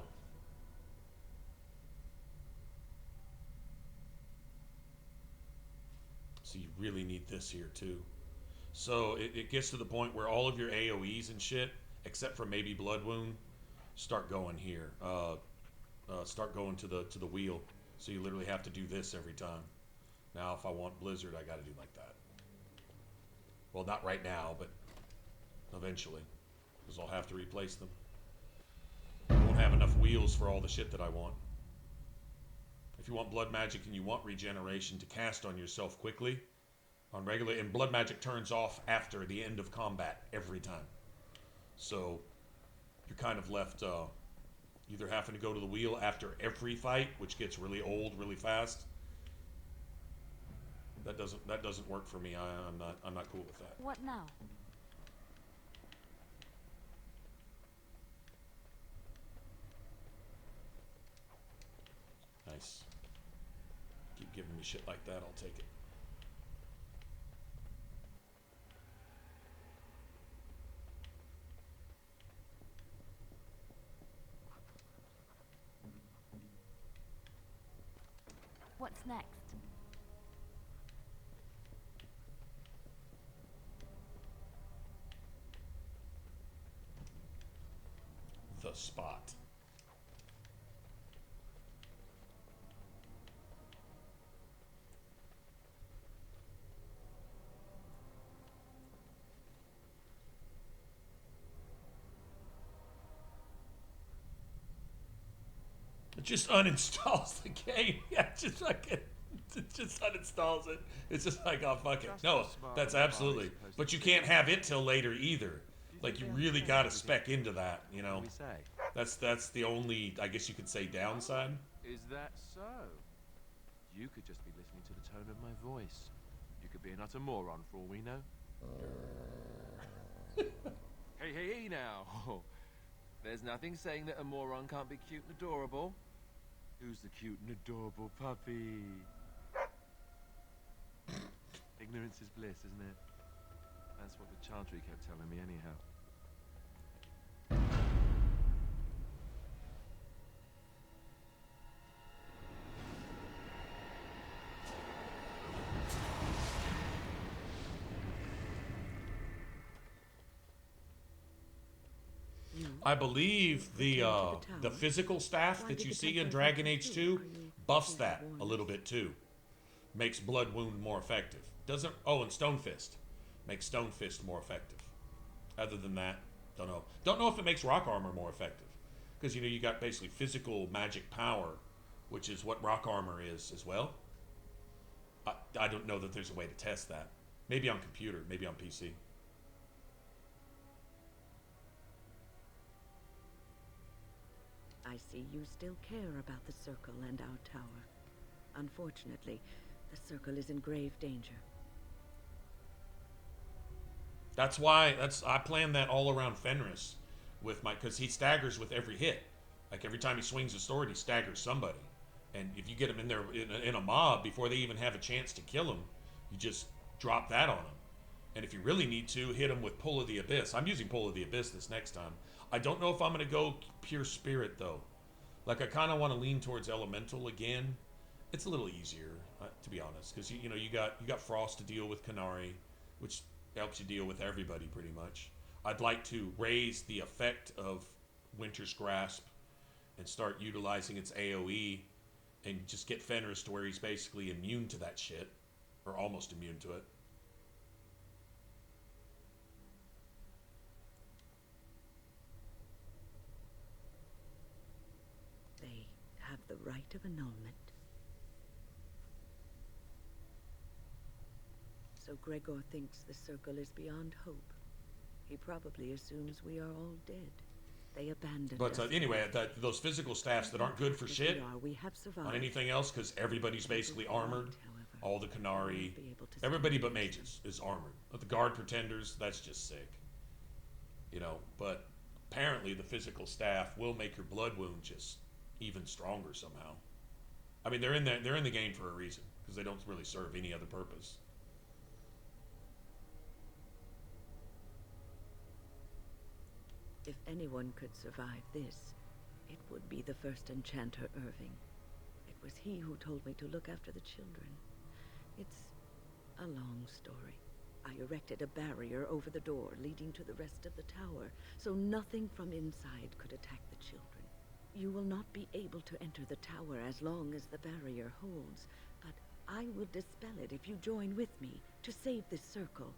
S1: so you really need this here too. So it gets to the point where all of your AoEs and shit, except for maybe Blood Wound, start going here. Start going to the wheel. So you literally have to do this every time. Now, if I want Blizzard, I got to do like that. Well, not right now, but eventually, because I'll have to replace them. I won't have enough wheels for all the shit that I want. If you want blood magic and you want regeneration to cast on yourself quickly, on regular, and blood magic turns off after the end of combat every time. So you're kind of left either having to go to the wheel after every fight, which gets really old really fast, That doesn't work for me. I'm not cool with that.
S17: What now?
S1: Nice. Keep giving me shit like that, I'll take it.
S17: What's next?
S1: The spot. It just uninstalls the game. Yeah, it just uninstalls it. It's just like, oh, fuck it. No, that's absolutely. But you can't have it till later either. Like, you really got to spec into that, you know. That's the only, I guess you could say, downside.
S2: Is that so? You could just be listening to the tone of my voice. You could be an utter moron for all we know. Hey now. There's nothing saying that a moron can't be cute and adorable. Who's the cute and adorable puppy? Ignorance is bliss, isn't it? That's what the Chantry kept telling me anyhow.
S1: I believe the physical staff that you see in Dragon Age 2 buffs that a little bit too. Makes Blood Wound more effective. Doesn't, oh, and Stone Fist. Makes Stone Fist more effective. Other than that, don't know. Don't know if it makes Rock Armor more effective. Because, you know, you got basically physical magic power, which is what Rock Armor is as well. I don't know that there's a way to test that. Maybe on computer, maybe on PC.
S16: I see you still care about the Circle and our tower. Unfortunately, the Circle is in grave danger.
S1: That's why I planned that all around Fenris with my, because he staggers with every hit. Like every time he swings his sword, he staggers somebody. And if you get him in there in a mob before they even have a chance to kill him, you just drop that on him. And if you really need to, hit him with Pull of the Abyss. I'm using Pull of the Abyss this next time. I don't know if I'm going to go pure spirit though. Like I kind of want to lean towards elemental again. It's a little easier, to be honest, because you know you got Frost to deal with Canary, which helps you deal with everybody pretty much. I'd like to raise the effect of Winter's Grasp and start utilizing its AoE and just get Fenris to where he's basically immune to that shit, or almost immune to it.
S16: They have the right of annulment. So Gregor thinks the Circle is beyond hope. He probably assumes we are all dead. They abandoned us.
S1: But anyway, those physical staffs that aren't good for shit
S16: we have survived.
S1: on anything else, because everybody's basically armored. All the Canary, everybody but mages is armored. But the guard pretenders, that's just sick. You know, but apparently the physical staff will make your blood wound just even stronger somehow. I mean, they're in the game for a reason, because they don't really serve any other purpose.
S16: If anyone could survive this, it would be the first enchanter Irving. It was he who told me to look after the children. It's a long story. I erected a barrier over the door leading to the rest of the tower, so nothing from inside could attack the children. You will not be able to enter the tower as long as the barrier holds, but I will dispel it if you join with me to save this Circle.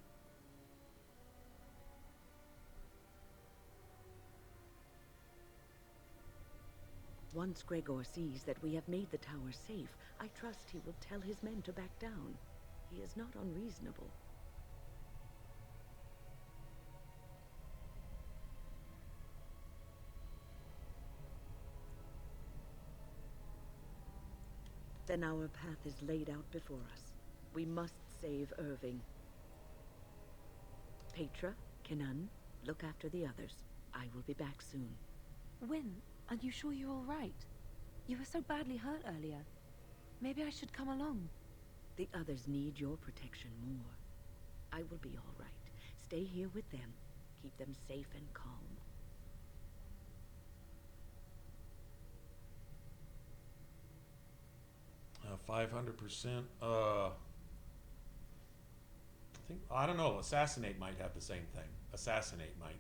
S16: Once Gregor sees that we have made the tower safe, I trust he will tell his men to back down. He is not unreasonable. Then our path is laid out before us. We must save Irving. Petra, Kenan, look after the others. I will be back soon.
S17: Wynne, are you sure you're all right? You were so badly hurt earlier. Maybe I should come along.
S16: The others need your protection more. I will be all right. Stay here with them. Keep them safe and calm.
S1: 500%. I don't know. Assassinate might have the same thing. Assassinate might.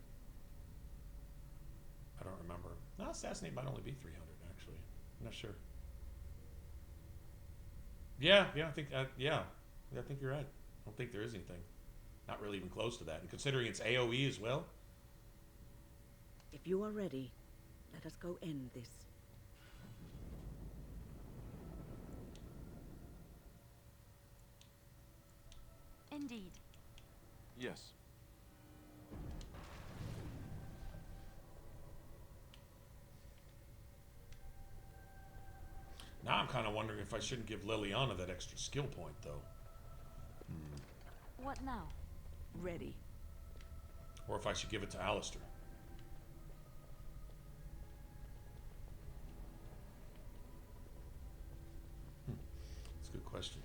S1: I don't remember. No, Assassinate might only be 300, actually. I'm not sure. Yeah, I think I think you're right. I don't think there is anything. Not really even close to that. And considering it's AoE as well.
S16: If you are ready, let us go end this.
S17: Indeed.
S20: Yes.
S1: Now I'm kind of wondering if I shouldn't give Liliana that extra skill point, though.
S17: What now?
S16: Ready.
S1: Or if I should give it to Alistair. That's a good question.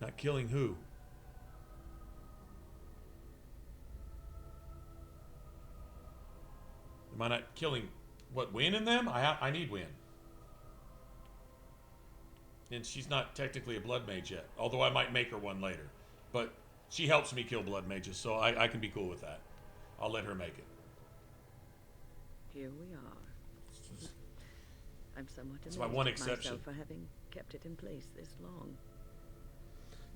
S1: Not killing who? Am I not killing what, Wynne in them? I need Wynne. And she's not technically a blood mage yet, although I might make her one later. But she helps me kill blood mages, so I can be cool with that. I'll let her make it.
S16: Here we are. I'm somewhat
S1: That's
S16: amazed
S1: my one
S16: at
S1: exception.
S16: myself for having kept it in place this long.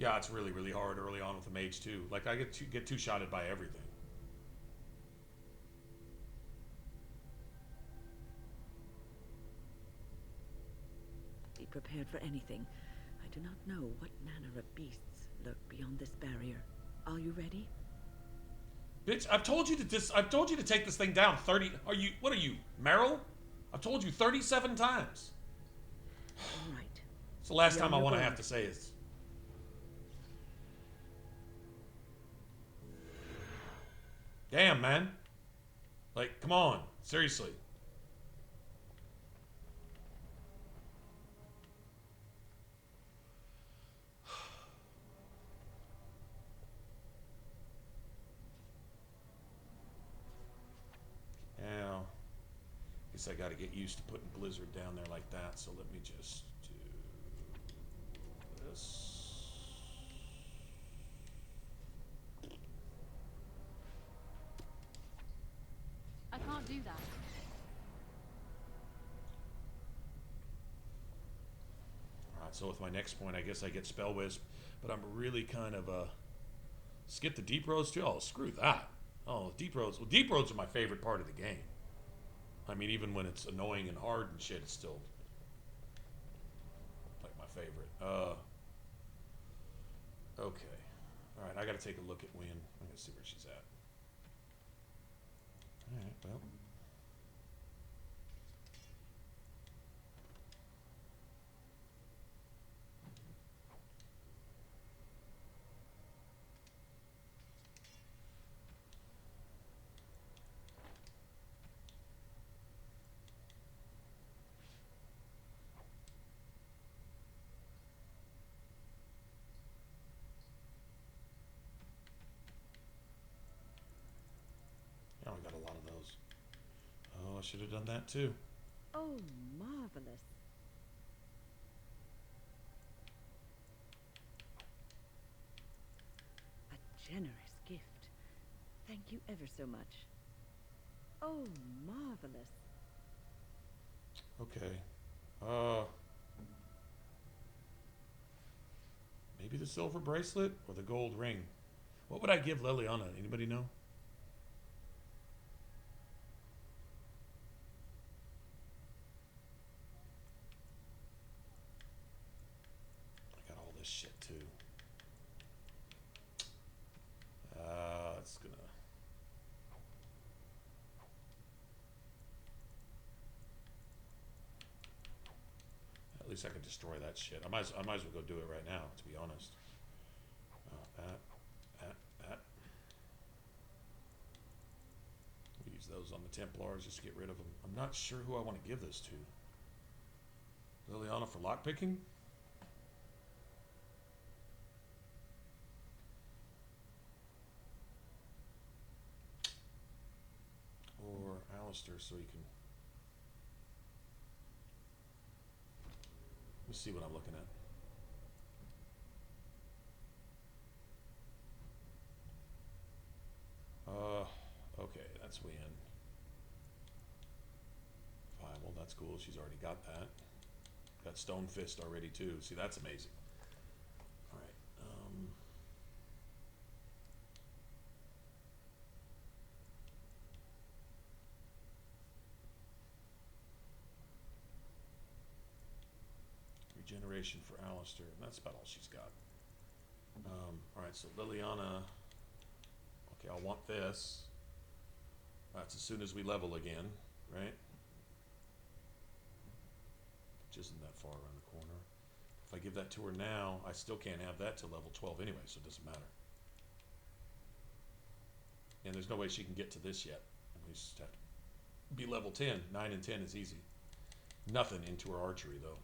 S1: Yeah, it's really, really hard early on with the mage too. Like I get two-shotted by everything.
S16: Be prepared for anything. I do not know what manner of beasts lurk beyond this barrier. Are you ready?
S1: Bitch, I've told you to take this thing down 30. What are you, Meryl? I've told you 37 times.
S16: All right.
S1: It's the last
S16: Be
S1: time
S16: on
S1: I
S16: your
S1: want to
S16: guard.
S1: have to say it. Damn, man. Like, come on. Seriously. Now, guess I got to get used to putting Blizzard down there like that, so let me just do this.
S4: I can't do that.
S1: Alright, so with my next point, I guess I get Spell Wisp, but I'm really kind of, skip the Deep Roads too? Oh, screw that. Oh, Deep Roads. Well, Deep Roads are my favorite part of the game. I mean, even when it's annoying and hard and shit, it's still, like, my favorite. Okay. Alright, I gotta take a look at Wynne. I'm gonna see where she's at. Alright, well. Oh, I got a lot of those. Oh, I should have done that too.
S16: Oh, marvelous. A generous gift. Thank you ever so much. Oh, marvelous.
S1: Okay. Maybe the silver bracelet or the gold ring. What would I give Liliana? Anybody know? least I can destroy that shit. I might as well go do it right now, to be honest. That. We use those on the Templars just to get rid of them. I'm not sure who I want to give this to. Liliana for lockpicking? Or Alistair so he can... Let's see what I'm looking at. Okay, that's Wien. Viable, that's cool. She's already got that. Got Stone Fist already too. See, that's amazing. All right. Regeneration for Alistair. And that's about all she's got. All right, so Liliana. Okay, I'll want this. That's as soon as we level again, right? Which isn't that far around the corner. If I give that to her now, I still can't have that till level 12 anyway, so it doesn't matter. And there's no way she can get to this yet. We just have to be level 10. 9 and 10 is easy. Nothing into her archery, though,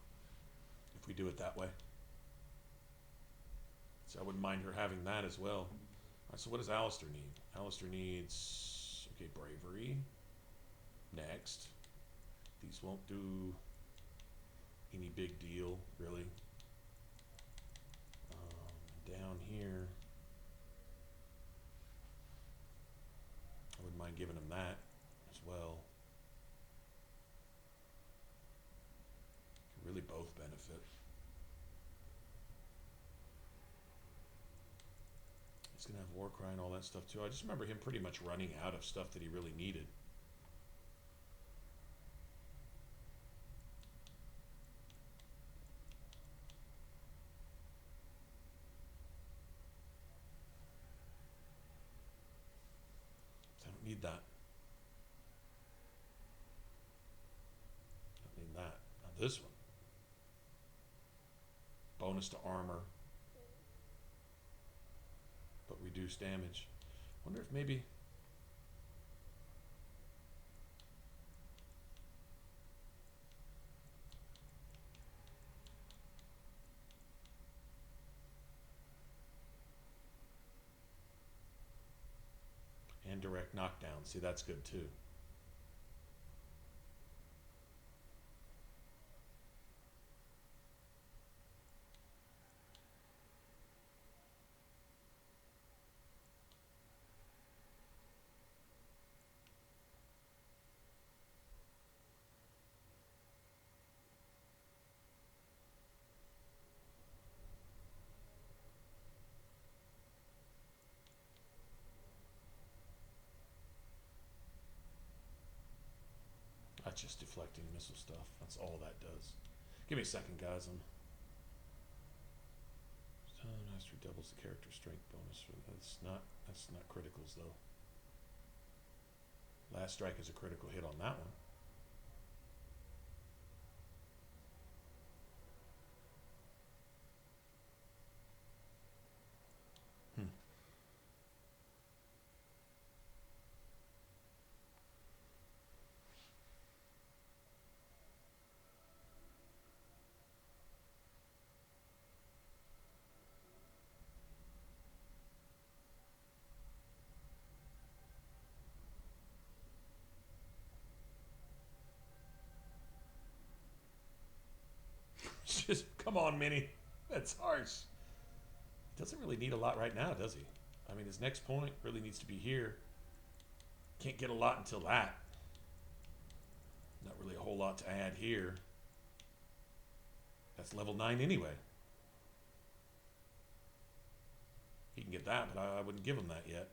S1: if we do it that way. So I wouldn't mind her having that as well. All right, so what does Alistair need? Alistair needs, okay, bravery. Next. These won't do any big deal, really. Down here, I wouldn't mind giving him that as well. Can really both benefit. He's gonna have Warcry and all that stuff too. I just remember him pretty much running out of stuff that he really needed. Need that. Don't need that. Now this one. Bonus to armor. But reduced damage. Wonder if maybe... And direct knockdown. See, that's good too. That's just deflecting missile stuff. That's all that does. Give me a second, guys. Mastery doubles the character strength bonus. That's not criticals though. Last strike is a critical hit on that one. Just, come on, Minnie. That's harsh. Doesn't really need a lot right now, does he? I mean, his next point really needs to be here. Can't get a lot until that. Not really a whole lot to add here. That's level 9 anyway. He can get that, but I wouldn't give him that yet.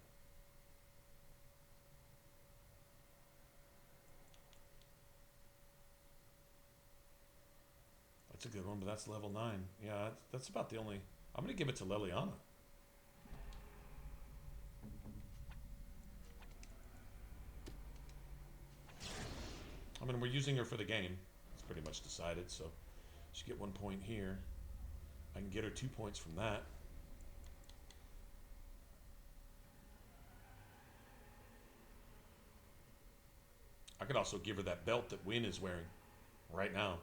S1: That's a good one, but that's level 9. Yeah, that's about the only... I'm going to give it to Liliana. I mean, we're using her for the game. It's pretty much decided, so... She get 1 point here. I can get her 2 points from that. I could also give her that belt that Wynn is wearing right now.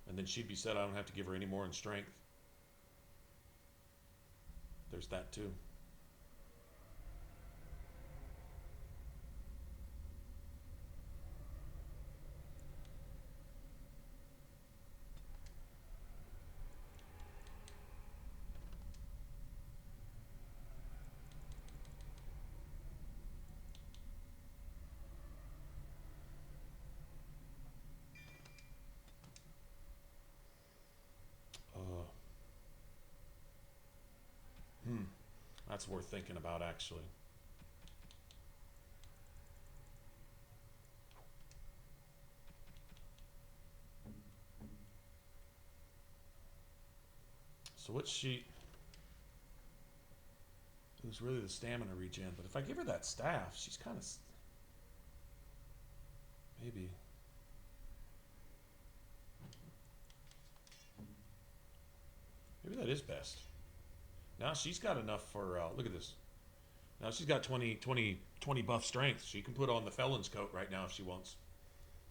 S1: And then she'd be set. I don't have to give her any more in strength. There's that too. That's worth thinking about, actually. So what sheet? It was really the stamina regen, but if I give her that staff, she's kind of... Maybe. Maybe that is best. Now she's got enough for, look at this. Now she's got 20 buff strength. She can put on the felon's coat right now if she wants.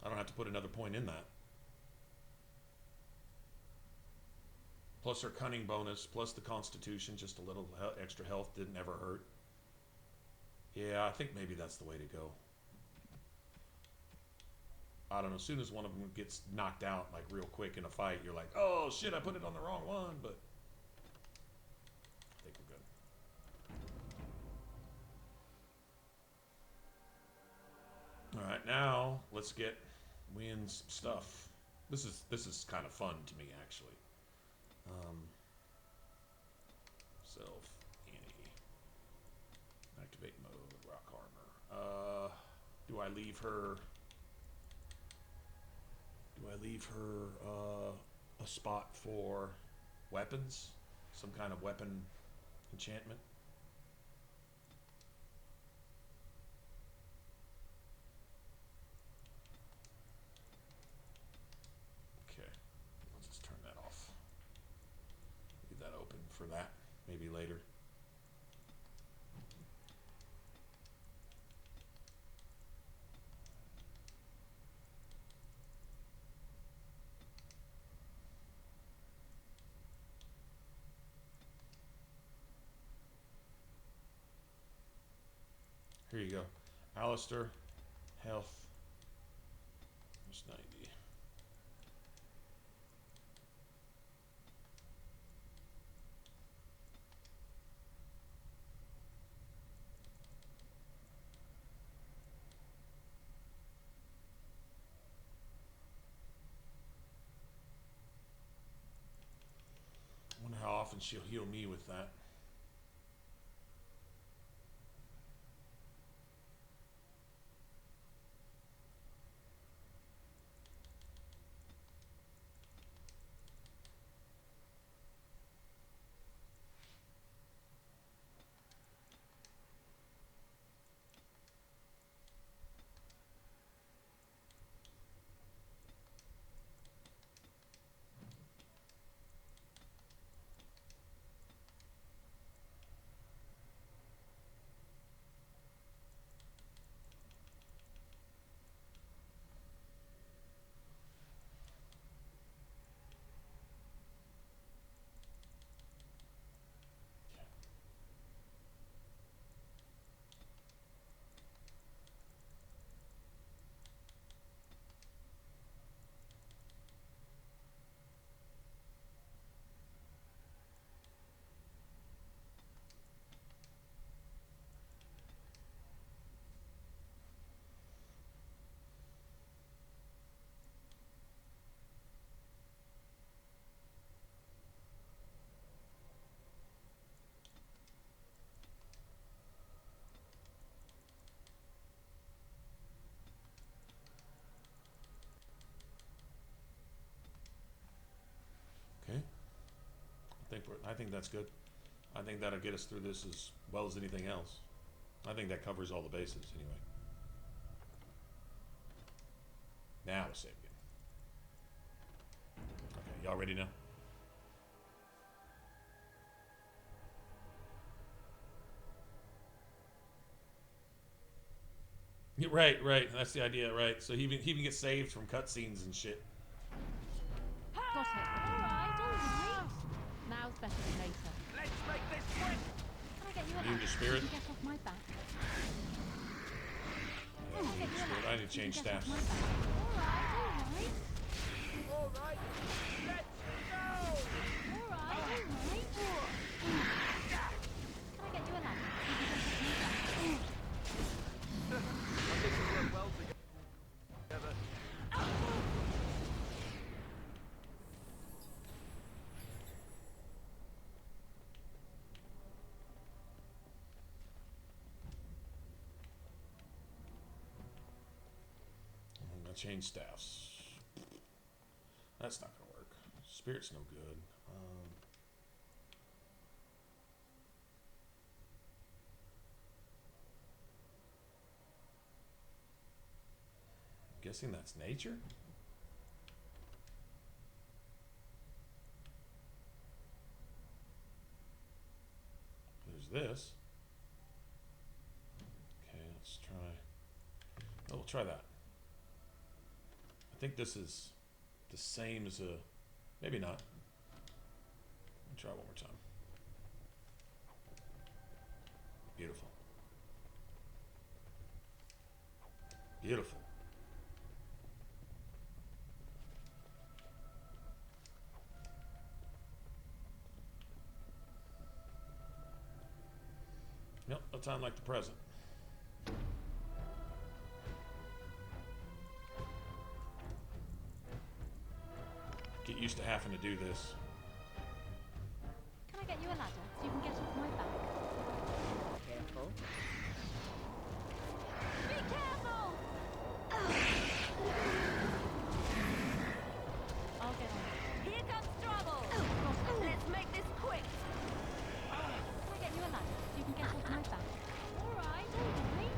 S1: I don't have to put another point in that. Plus her cunning bonus, plus the constitution, just a little extra health didn't ever hurt. Yeah, I think maybe that's the way to go. I don't know, as soon as one of them gets knocked out, like real quick in a fight, you're like, oh shit, I put it on the wrong one, but... I think we're good. Alright, now let's get Wynn's stuff. This is kind of fun to me, actually. Self, Annie. Activate mode, rock armor. Do I leave her a spot for weapons? Some kind of weapon enchantment? Okay, let's just turn that off. Leave that open for that, maybe later. Here you go. Alistair, health, just 90. I wonder how often she'll heal me with that. I think that's good. I think that'll get us through this as well as anything else. I think that covers all the bases anyway. Now we'll save again. Okay, already know. Yeah, right, right. That's the idea, right? So he even gets saved from cutscenes and shit.
S4: Got it. All right, all right. Now's better than later.
S6: Let's make this quick.
S4: Can I get you a
S1: Immune to
S4: ladder?
S1: spirit.
S4: You can get off my back.
S1: Yeah, immune to spirit. I need to change staffs.
S4: All right, all right.
S6: All right, let's go.
S4: All right, all right. Can I get you a ladder? You can get off my back.
S2: I think we work well together.
S1: I'm gonna change staffs. That's not gonna work. Spirit's no good. Guessing that's nature? There's this. Okay, let's try. Oh, we'll try that. I think this is the same as a. Maybe not. Let me try one more time. Beautiful. Beautiful. Yep, no time like the present. Get used to having to do this.
S4: Can I get you a ladder so you can get off my back?
S16: Careful.
S4: Be careful! I'll get on it.
S5: Here comes trouble. Let's make this quick.
S4: Can I get you a ladder so you can get off my back? All right, all right.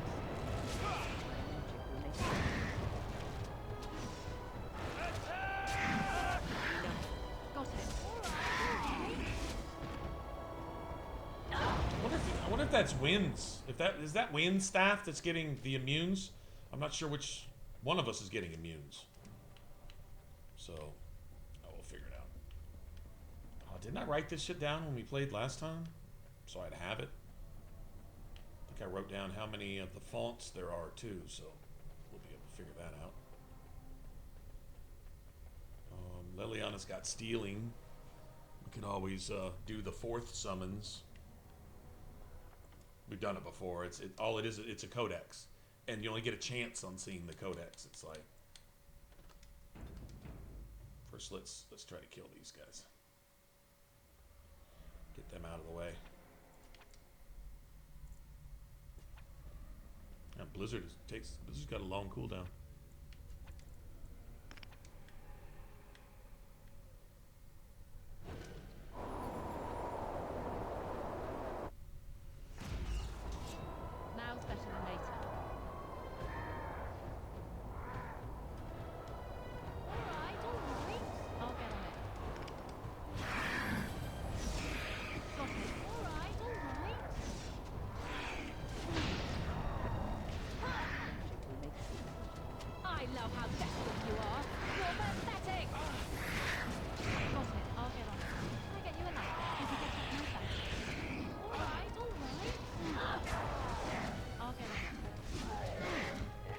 S4: Got it. All right, all right.
S1: I wonder if that's Wynn's. If that is that Wynn's staff that's getting the immunes. I'm not sure which one of us is getting immunes. So, I will figure it out. Oh, didn't I write this shit down when we played last time? So I'd have it. I think I wrote down how many of the fonts there are too, so we'll be able to figure that out. Liliana's got stealing. We could always do the 4th summons. We've done it before. All it is. It's a codex, and you only get a chance on seeing the codex. It's like first, let's try to kill these guys. Get them out of the way. Now, Blizzard's got a long cooldown.
S4: Now's better than later. All right, all right. I'll get on it. Got it. All right, all right. I love how desperate you are. You're pathetic. Got it. I'll get on it. Can I get you a ladder? You can get off my back. All right, all right. I'll get on it. Got it.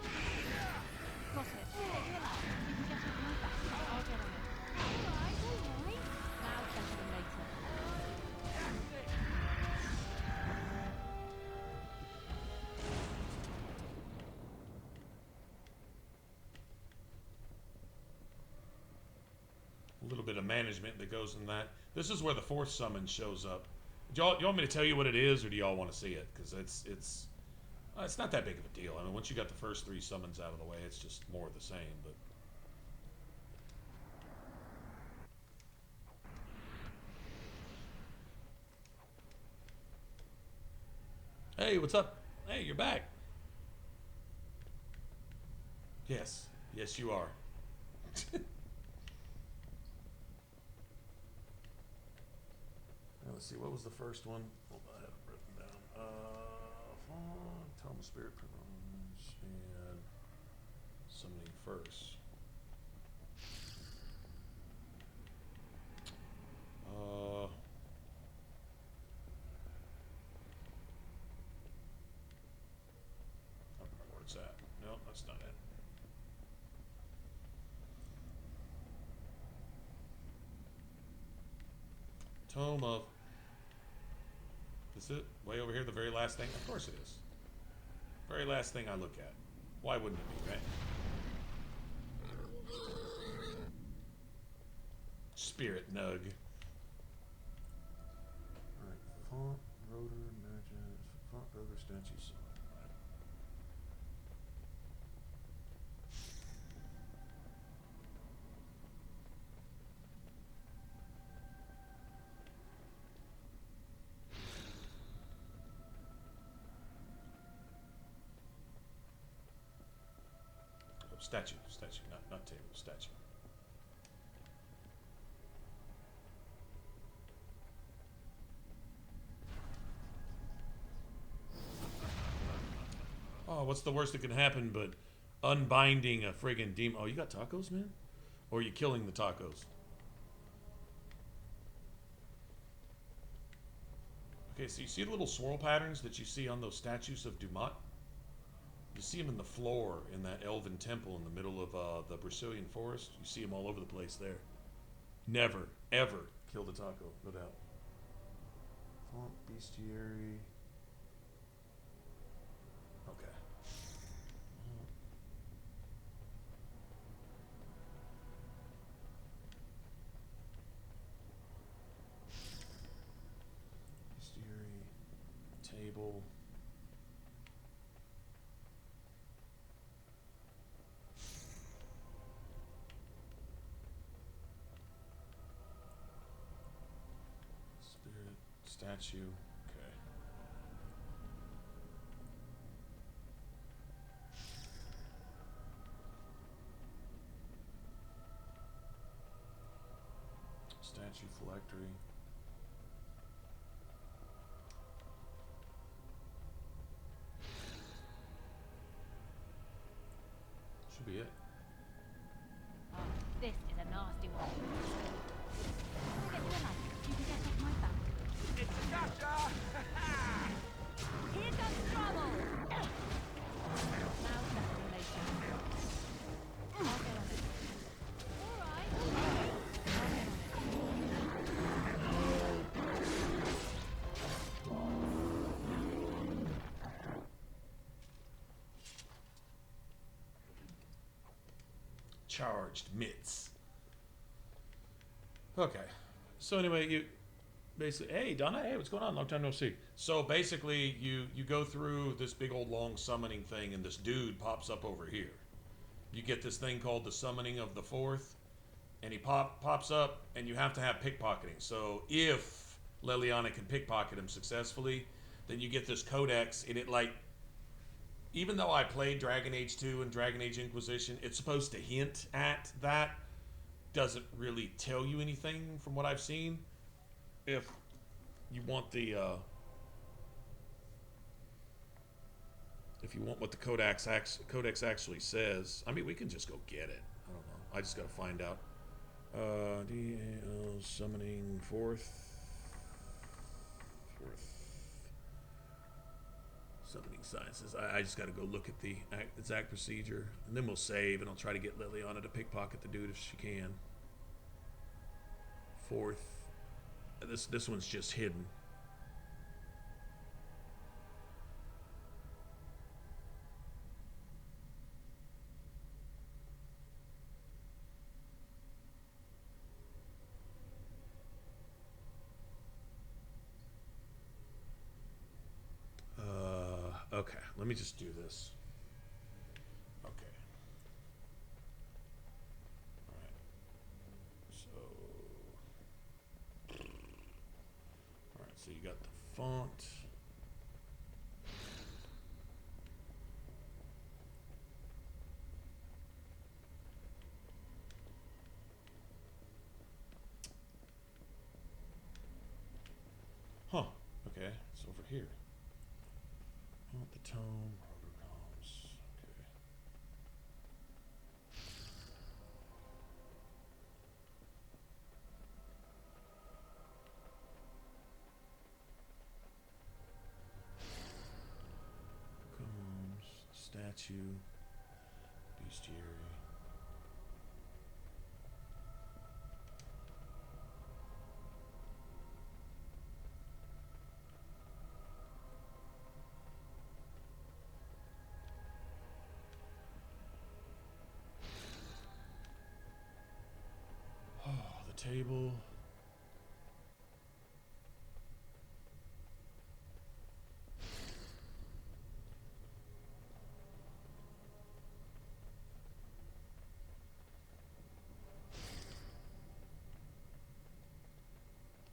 S4: Get you a ladder. You can get off my back. I'll get on it. All right, all right. Now it's better than later.
S1: A little bit of management that goes in that. This is where the 4th summon shows up. Do you want me to tell you what it is, or do y'all want to see it? Because it's not that big of a deal. I mean, once you got the first 3 summons out of the way, it's just more of the same. But hey, what's up? Hey, you're back. Yes, yes, you are. Let's see, what was the first one? Hold on, I have it written down. Tome of Spirit Promise and Summoning First. I don't remember where it's at. No, that's not it. Tome of... Is it way over here, the very last thing? Of course it is. Very last thing I look at. Why wouldn't it be, right? Spirit Nug. Alright, font, rotor, magic, font, rotor, statue, summon. Statue, not table, statue. Oh, what's the worst that can happen but unbinding a friggin' demon? Oh, you got tacos, man? Or are you killing the tacos? Okay, so you see the little swirl patterns that you see on those statues of Dumat? You see them in the floor in that elven temple in the middle of the Brazilian forest. You see them all over the place there. Never, ever kill the taco, no doubt. Font, bestiary. Okay. Bestiary. Table. Statue. Okay. Statue phylactery. Should be it.
S4: Oh, this is a nasty one. I'll get you a ladder. You can get off my back.
S12: It's a gotcha!
S4: Here comes trouble! Now destination. I'll get on it. Alright, alright.
S1: Charged mitts. Okay. So anyway, you basically, hey Donna, hey, what's going on? Long time no see. So basically, you go through this big old long summoning thing, and this dude pops up over here. You get this thing called the Summoning of the Fourth, and he pops up, and you have to have pickpocketing. So if Leliana can pickpocket him successfully, then you get this codex, and it like, even though I played Dragon Age 2 and Dragon Age Inquisition, it's supposed to hint at that. Doesn't really tell you anything from what I've seen. If you want the if you want what the codex actually says, I mean, we can just go get it. I don't know. I just got to find out. DAL summoning fourth summoning sciences. I just got to go look at the exact procedure, and then we'll save, and I'll try to get Liliana to pickpocket the dude if she can. Fourth. This one's just hidden. Okay, let me just do this. Okay. All right. So, all right. So you got the font. here. I want the tome. Rotocoms. Okay. Combs. Statue. Bestiary. Table.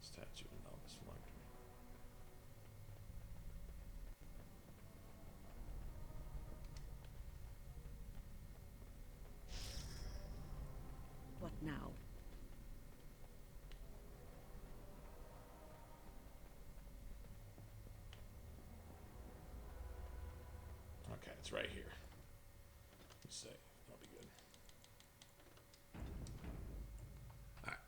S1: Statue of Novice Phylactery.
S16: What now?
S1: Okay, it's right here. Let's see. That'll be good. Alright.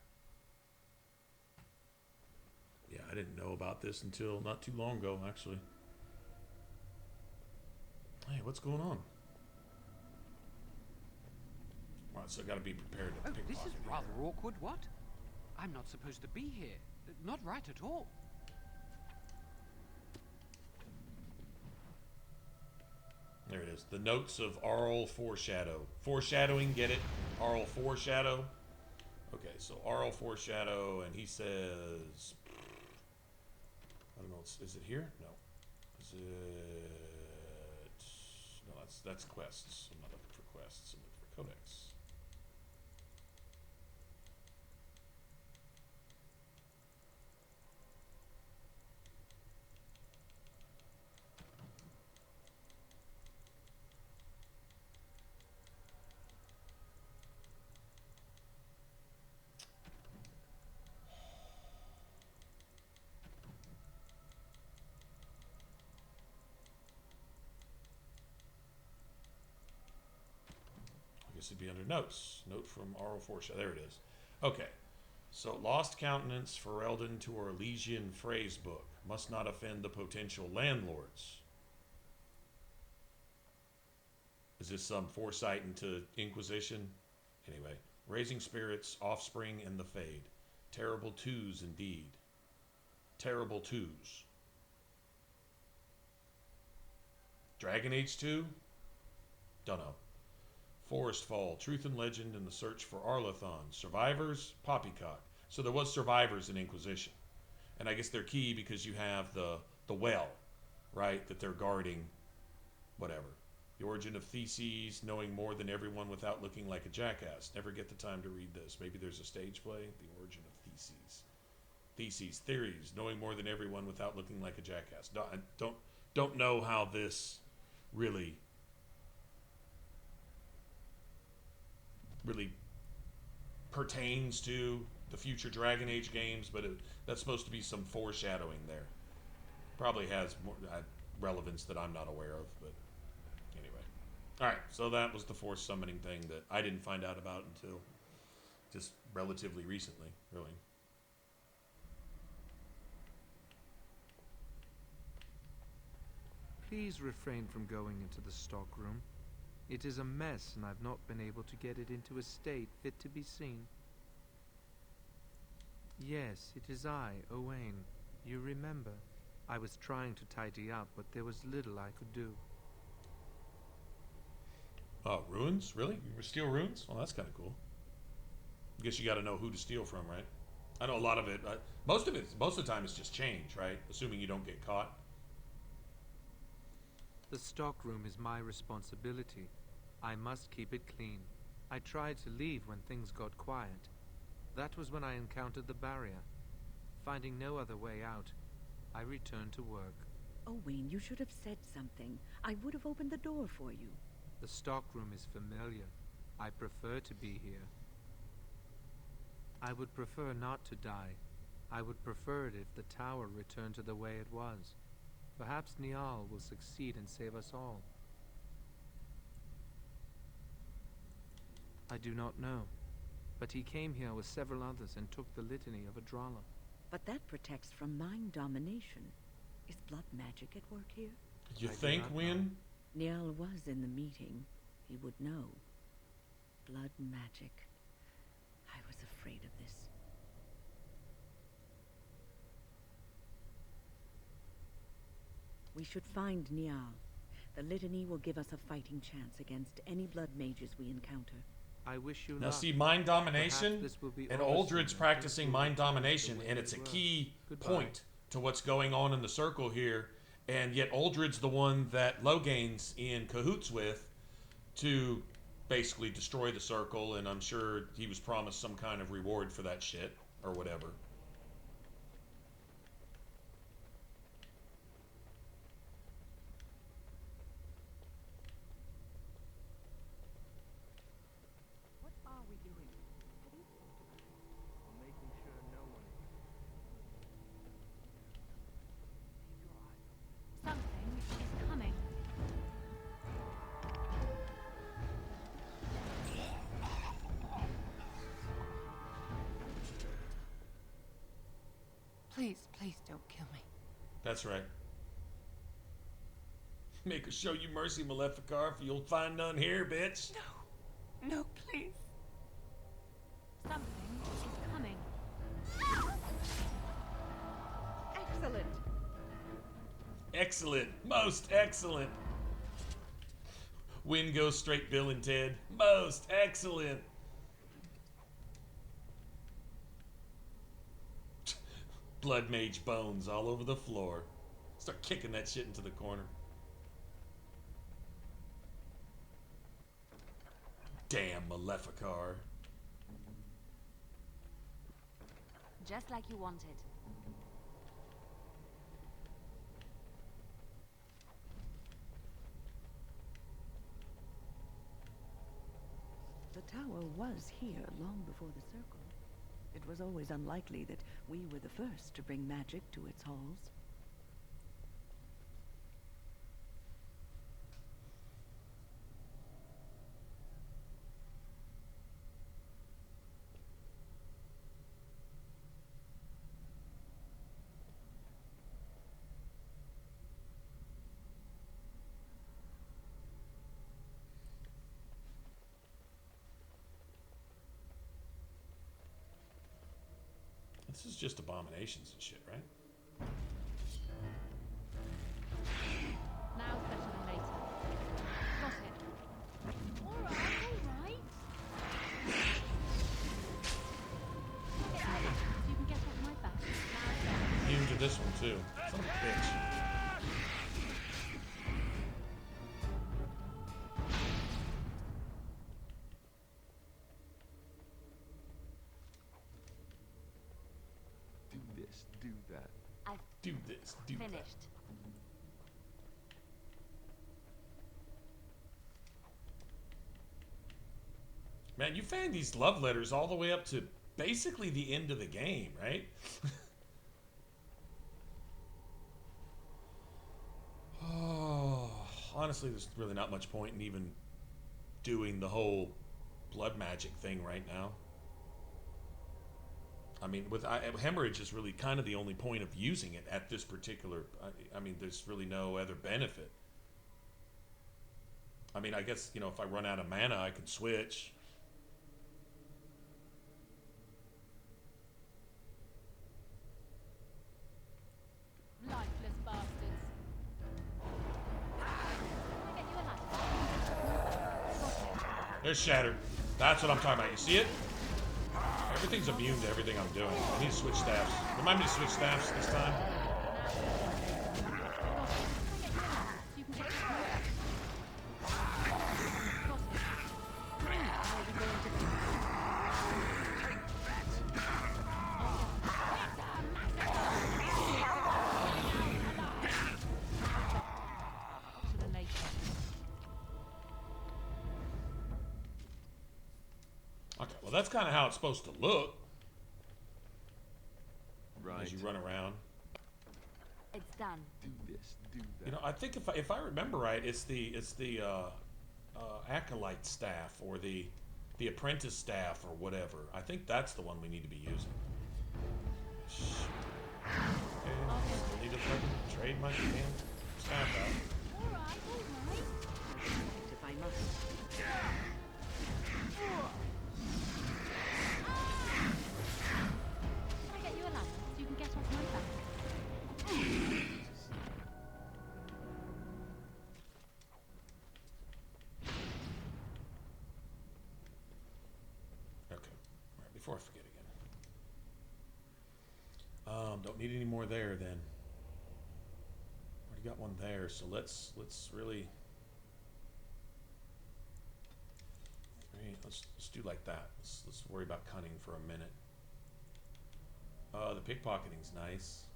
S1: Yeah, I didn't know about this until not too long ago, actually. Hey, what's going on? Well, so I gotta be prepared to pick
S10: This is rather awkward, what? I'm not supposed to be here. Not right at all.
S1: There it is. The notes of Arl Foreshadow. Foreshadowing, get it? Arl Foreshadow. Okay, so Arl Foreshadow, and he says... I don't know, is it here? No. Is it... No, that's quests. I'm not looking for quests. I'm looking for codex. This would be under notes. Note from Arl Foreshadow. There it is. Okay. So, lost countenance for Eldon to our Elysian phrase book. Must not offend the potential landlords. Is this some foresight into Inquisition? Anyway. Raising spirits, offspring, and the fade. Terrible twos indeed. Terrible twos. Dragon Age 2? Don't know. Forest Fall, Truth and Legend, and the Search for Arlathon. Survivors, Poppycock. So there was survivors in Inquisition. And I guess they're key because you have the well, right, that they're guarding, whatever. The Origin of Theses, knowing more than everyone without looking like a jackass. Never get the time to read this. Maybe there's a stage play. The Origin of Theses. Theses, theories, knowing more than everyone without looking like a jackass. I don't know how this really pertains to the future Dragon Age games, but that's supposed to be some foreshadowing there. Probably has more relevance that I'm not aware of, but anyway. Alright, so that was the Force summoning thing that I didn't find out about until just relatively recently, really.
S15: Please refrain from going into the stockroom. It is a mess, and I've not been able to get it into a state fit to be seen. Yes, it is I, Owain. You remember. I was trying to tidy up, but there was little I could do.
S1: Oh, ruins? Really? You were steal ruins? Well, that's kind of cool. I guess you got to know who to steal from, right? I know a lot of it. Most of the time, it's just change, right? Assuming you don't get caught.
S15: The stockroom is my responsibility. I must keep it clean. I tried to leave when things got quiet. That was when I encountered the barrier. Finding no other way out, I returned to work.
S16: Owain, you should have said something. I would have opened the door for you.
S15: The stockroom is familiar. I prefer to be here. I would prefer not to die. I would prefer it if the tower returned to the way it was. Perhaps Niall will succeed and save us all. I do not know, but he came here with several others and took the litany of Adrala.
S16: But that protects from mind domination. Is blood magic at work here?
S1: You think, Wynn?
S16: Niall was in the meeting. He would know. Blood magic. I was afraid of this. We should find Niall. The litany will give us a fighting chance against any blood mages we encounter.
S15: I wish you
S1: Now
S15: luck.
S1: see, mind domination,
S15: Perhaps this will be
S1: and
S15: all
S1: Aldred's
S15: soon.
S1: practicing
S15: Things will
S1: mind
S15: return to the
S1: domination,
S15: way
S1: and
S15: they
S1: it's a
S15: were.
S1: key
S15: Goodbye.
S1: point to what's going on in the circle here, and yet Aldred's the one that Logain's in cahoots with to basically destroy the circle, and I'm sure he was promised some kind of reward for that shit, or whatever.
S8: What are we doing?
S12: Making sure no one
S4: Something is coming.
S8: Please, please don't kill me.
S1: That's right. Make us show you mercy, Maleficar, for you'll find none here, bitch.
S8: No, please.
S4: Something is coming.
S16: Excellent.
S1: Excellent. Most excellent. Win goes straight Bill and Ted. Most excellent. Blood mage bones all over the floor. Start kicking that shit into the corner. Damn Maleficar.
S17: Just like you wanted.
S16: The tower was here long before the circle. It was always unlikely that we were the first to bring magic to its halls.
S1: This is just abominations and shit, right?
S4: Now better than later. Got it. All right, all right. I'll get you back so you can get off my back. Now then.
S1: Immune to this one too. Son of a bitch.
S2: Do that.
S17: I've
S1: Do this, do that.
S17: finished.
S1: Man, you found these love letters all the way up to basically the end of the game, right? Oh, honestly, there's really not much point in even doing the whole blood magic thing right now. I mean, with hemorrhage is really kind of the only point of using it at this particular. I mean, there's really no other benefit. I mean, I guess, you know, if I run out of mana, I can switch.
S4: Lifeless bastards. I'll get you a ladder.
S1: There's Shattered. That's what I'm talking about. You see it? Everything's immune to everything I'm doing. I need to switch staffs. Remind me to switch staffs this time.
S4: You can get off my back.
S1: Okay, well that's kind of how it's supposed to look.
S2: Right.
S1: As you run around.
S17: It's done.
S14: Do this, do that.
S1: You know, I think if I remember right, it's the acolyte staff or the apprentice staff or whatever. I think that's the one we need to be using. Shoot. Okay, need to fucking trade my damn staff out.
S4: All right.
S16: If I must.
S4: Can I get you a ladder so you can get off my back?
S1: Okay. All right, before I forget again. Don't need any more there then. Already got one there, so let's really let's do like that. Let's worry about cunning for a minute. The pickpocketing's nice.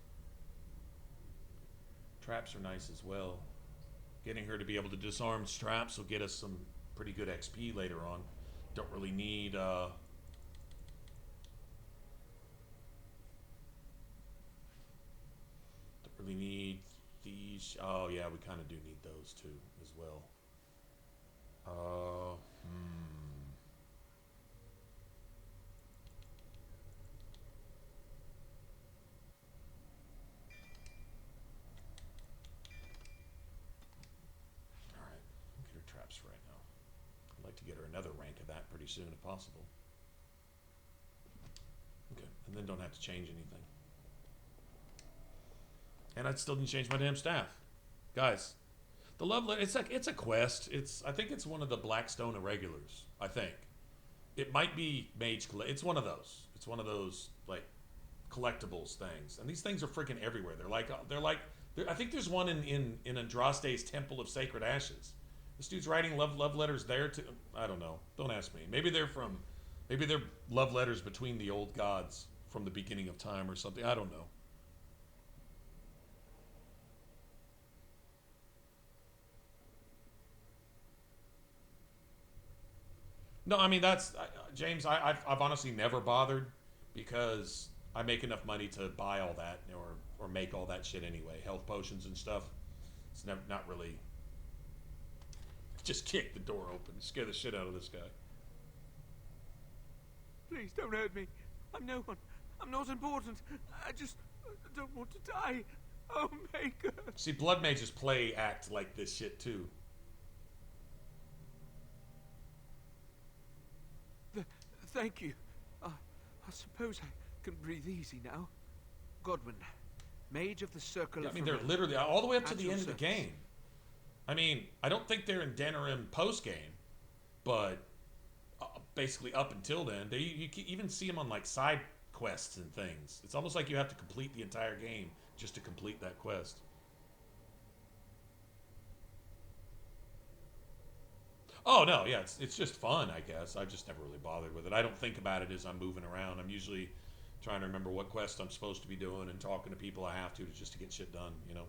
S1: Traps are nice as well. Getting her to be able to disarm traps will get us some pretty good XP later on. Don't really need don't really need these. Oh yeah, we kind of do need those too as well. Alright, get her traps right now. I'd like to get her another rank of that pretty soon if possible. Okay, and then don't have to change anything. And I still didn't change my damn staff. Guys, the love letter, it's a quest. I think it's one of the Blackstone irregulars, I think. It might be Mage, it's one of those. It's one of those, like, collectibles things. And these things are freaking everywhere. I think there's one in Andraste's Temple of Sacred Ashes. This dude's writing love letters there too. I don't know. Don't ask me. Maybe they're love letters between the old gods from the beginning of time or something. I don't know. No, I mean James. I've honestly never bothered because I make enough money to buy all that or make all that shit anyway. Health potions and stuff. It's not really. Just kick the door open, scare the shit out of this guy.
S6: Please don't hurt me. I'm no one. I'm not important. I just don't want to die. Oh, Maker.
S1: See, blood mages act like this shit too.
S6: Thank you. I suppose I can breathe easy now. Godwin, Mage of the Circle of
S1: I mean, they're
S6: Familiar.
S1: literally all the way up to
S6: At
S1: the
S6: your
S1: end of the
S6: service.
S1: game. I mean, I don't think they're in Denerim post-game, but basically up until then, you can even see them on like side quests and things. It's almost like you have to complete the entire game just to complete that quest. Oh no, yeah, it's just fun, I guess. I've just never really bothered with it. I don't think about it as I'm moving around. I'm usually trying to remember what quest I'm supposed to be doing and talking to people I have to just to get shit done, you know.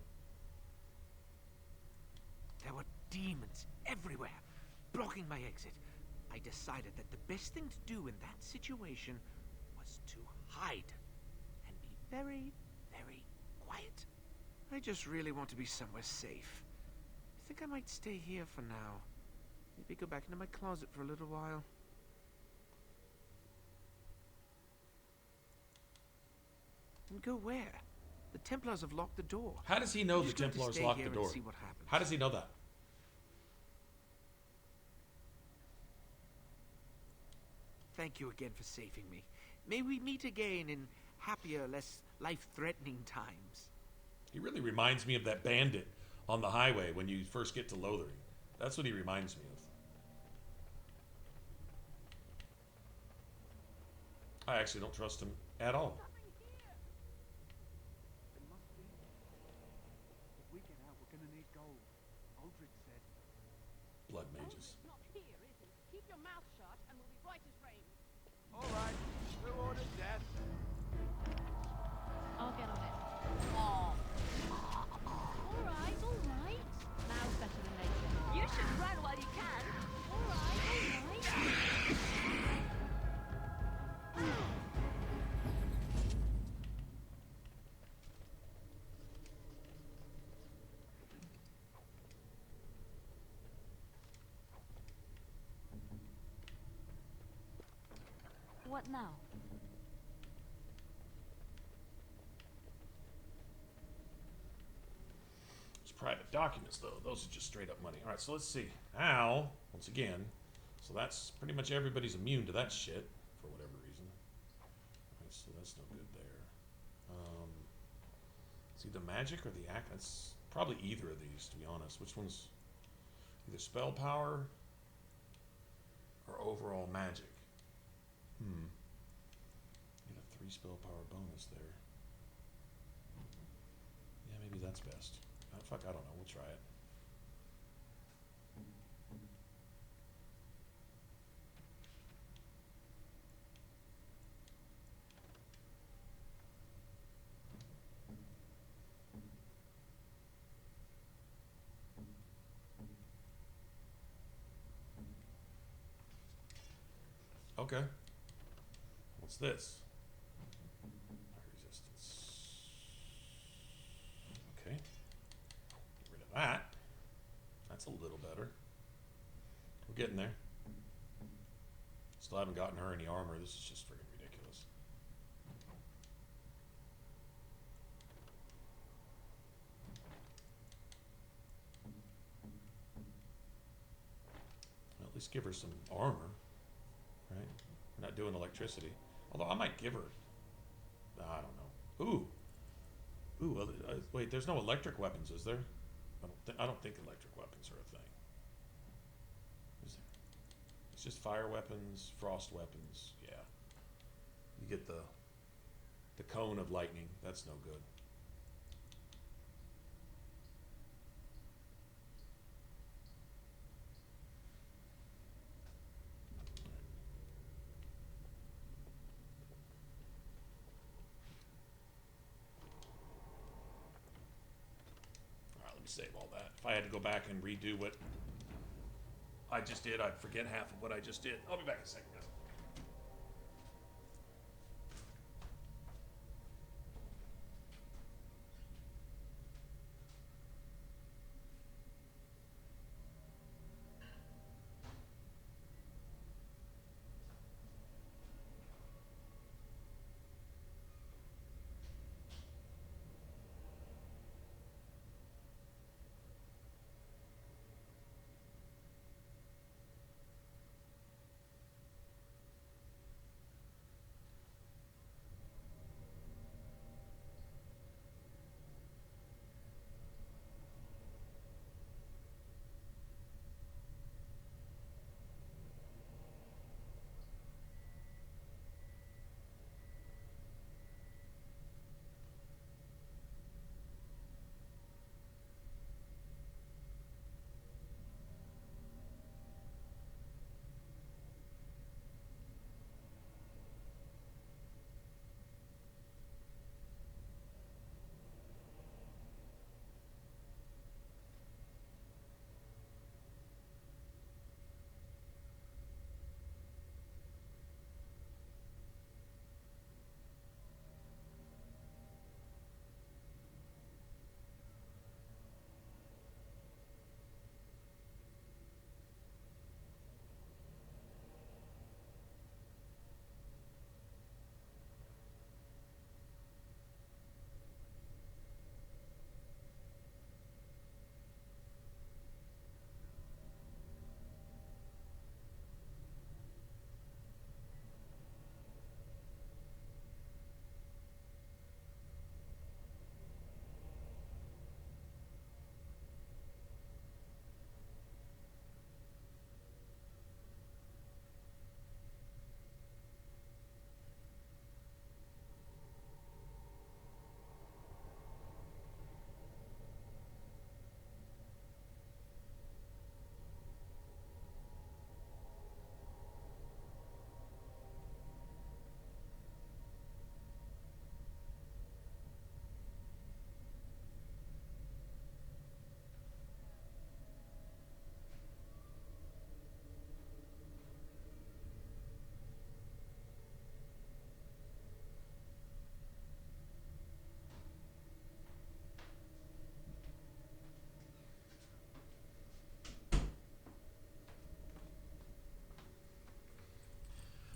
S6: There were demons everywhere, blocking my exit. I decided that the best thing to do in that situation was to hide and be very, very quiet. I just really want to be somewhere safe. I think I might stay here for now. Maybe go back into my closet for a little while. And go where? The Templars have locked the door.
S1: How does he know
S6: I'm
S1: the
S6: just going to
S1: Templars
S6: stay
S1: locked
S6: here
S1: the
S6: and
S1: door?
S6: see what happens.
S1: How does he know that?
S6: Thank you again for saving me. May we meet again in happier, less life-threatening times.
S1: He really reminds me of that bandit on the highway when you first get to Lothering. That's what he reminds me of. I actually don't trust him at all.
S11: If we get out, we're gonna need gold. Aldrich said.
S1: Blood mages.
S4: Not here, is he? Keep your mouth shut and we'll be right as rain.
S6: All right, who ordered death?
S4: I'll get on it. All right. Now's better than later.
S5: You should run while you can.
S4: All right.
S17: What now?
S1: It's private documents, though. Those are just straight up money. All right, so let's see. Now, once again, so that's pretty much everybody's immune to that shit for whatever reason. All right, so that's no good there. It's either magic or the act. That's probably either of these, to be honest. Which one's either spell power or overall magic? Get a 3 spell power bonus there. Yeah, maybe that's best. Fuck, I don't know. We'll try it. Okay. What's this? High resistance. Okay. Get rid of that. That's a little better. We're getting there. Still haven't gotten her any armor. This is just friggin' ridiculous. Well, at least give her some armor. Right? We're not doing electricity. Although I might give her... I don't know. Ooh, well, wait, there's no electric weapons, is there? I don't think electric weapons are a thing. Is there? It's just fire weapons, frost weapons, yeah. You get the cone of lightning. That's no good. Save all that. If I had to go back and redo what I just did, I'd forget half of what I just did. I'll be back in a second, guys.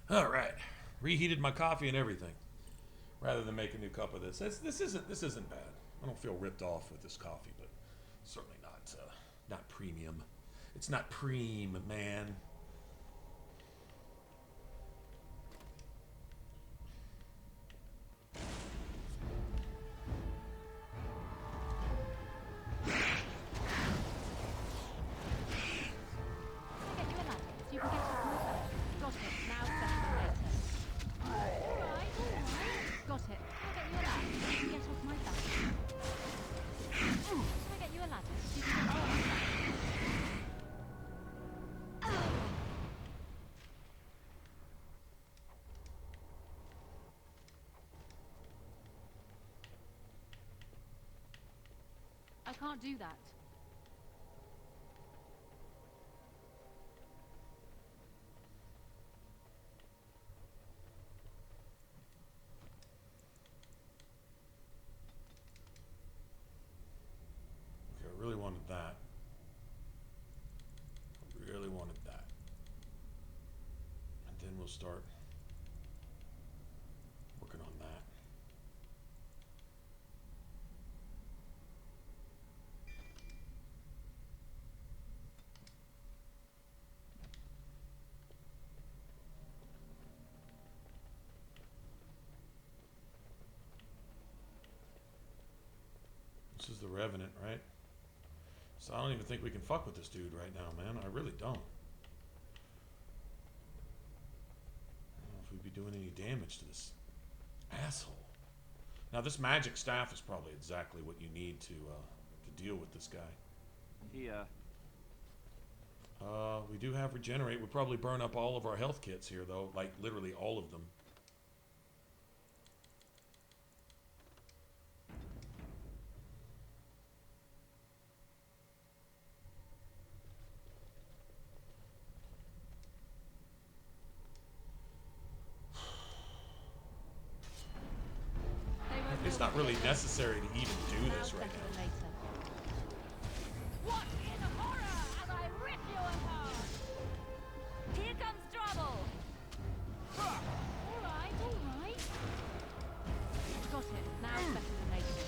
S1: All right. Reheated my coffee and everything, rather than make a new cup of this. This isn't bad. I don't feel ripped off with this coffee, but certainly not premium. It's not preem, man.
S4: I can't do that.
S1: Okay, I really wanted that. I really wanted that. And then we'll start working on that. This is the Revenant, right? So I don't even think we can fuck with this dude right now, man. I really don't. I don't know if we'd be doing any damage to this asshole. Now this magic staff is probably exactly what you need to deal with this guy.
S2: Here.
S1: We do have regenerate. We'll probably burn up all of our health kits here, though. Like, literally all of them. It's not really necessary to even do this right now.
S5: What in horror as I rip you apart? Here comes trouble.
S4: All right. Got it. Now it's better than later.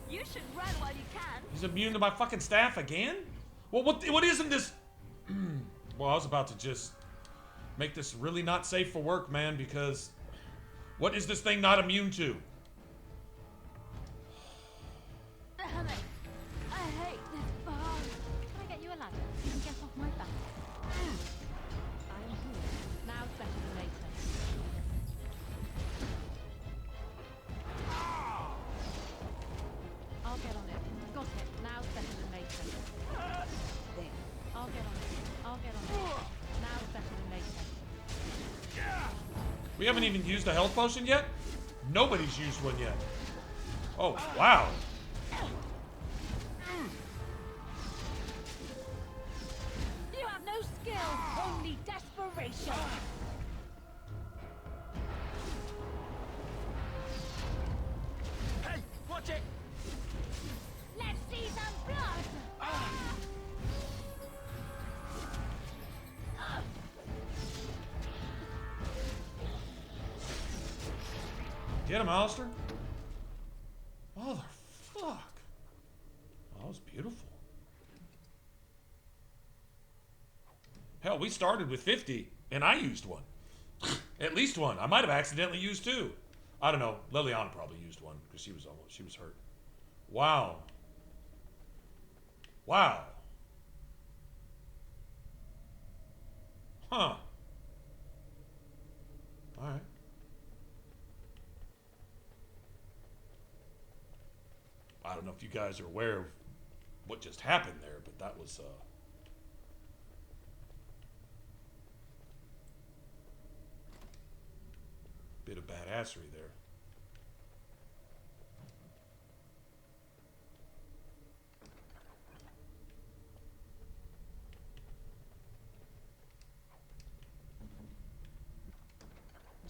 S5: You should run while you can.
S1: He's immune to my fucking staff again? Well, what isn't this? Well, I was about to just make this really not safe for work, man, because what is this thing not immune to?
S5: Damn it. I hate this bar.
S4: Can I get you a ladder so you can get off my back? I'm here. Now it's better than later. I'll get on it. Got it. Now it's better than later. There. I'll get on it. Now it's better than later.
S1: We haven't even used a health potion yet? Nobody's used one yet. Oh, wow.
S5: You have no skill, only desperation.
S6: Hey, watch it!
S5: Let's see some blood.
S1: Get him, Alistair. Motherfuck. Oh, that was beautiful. Hell, we started with 50, and I used one. At least one. I might have accidentally used two. I don't know. Liliana probably used one because she was hurt. Wow. Wow. Huh. All right. I don't know if you guys are aware of what just happened there, but that was bit of badassery there.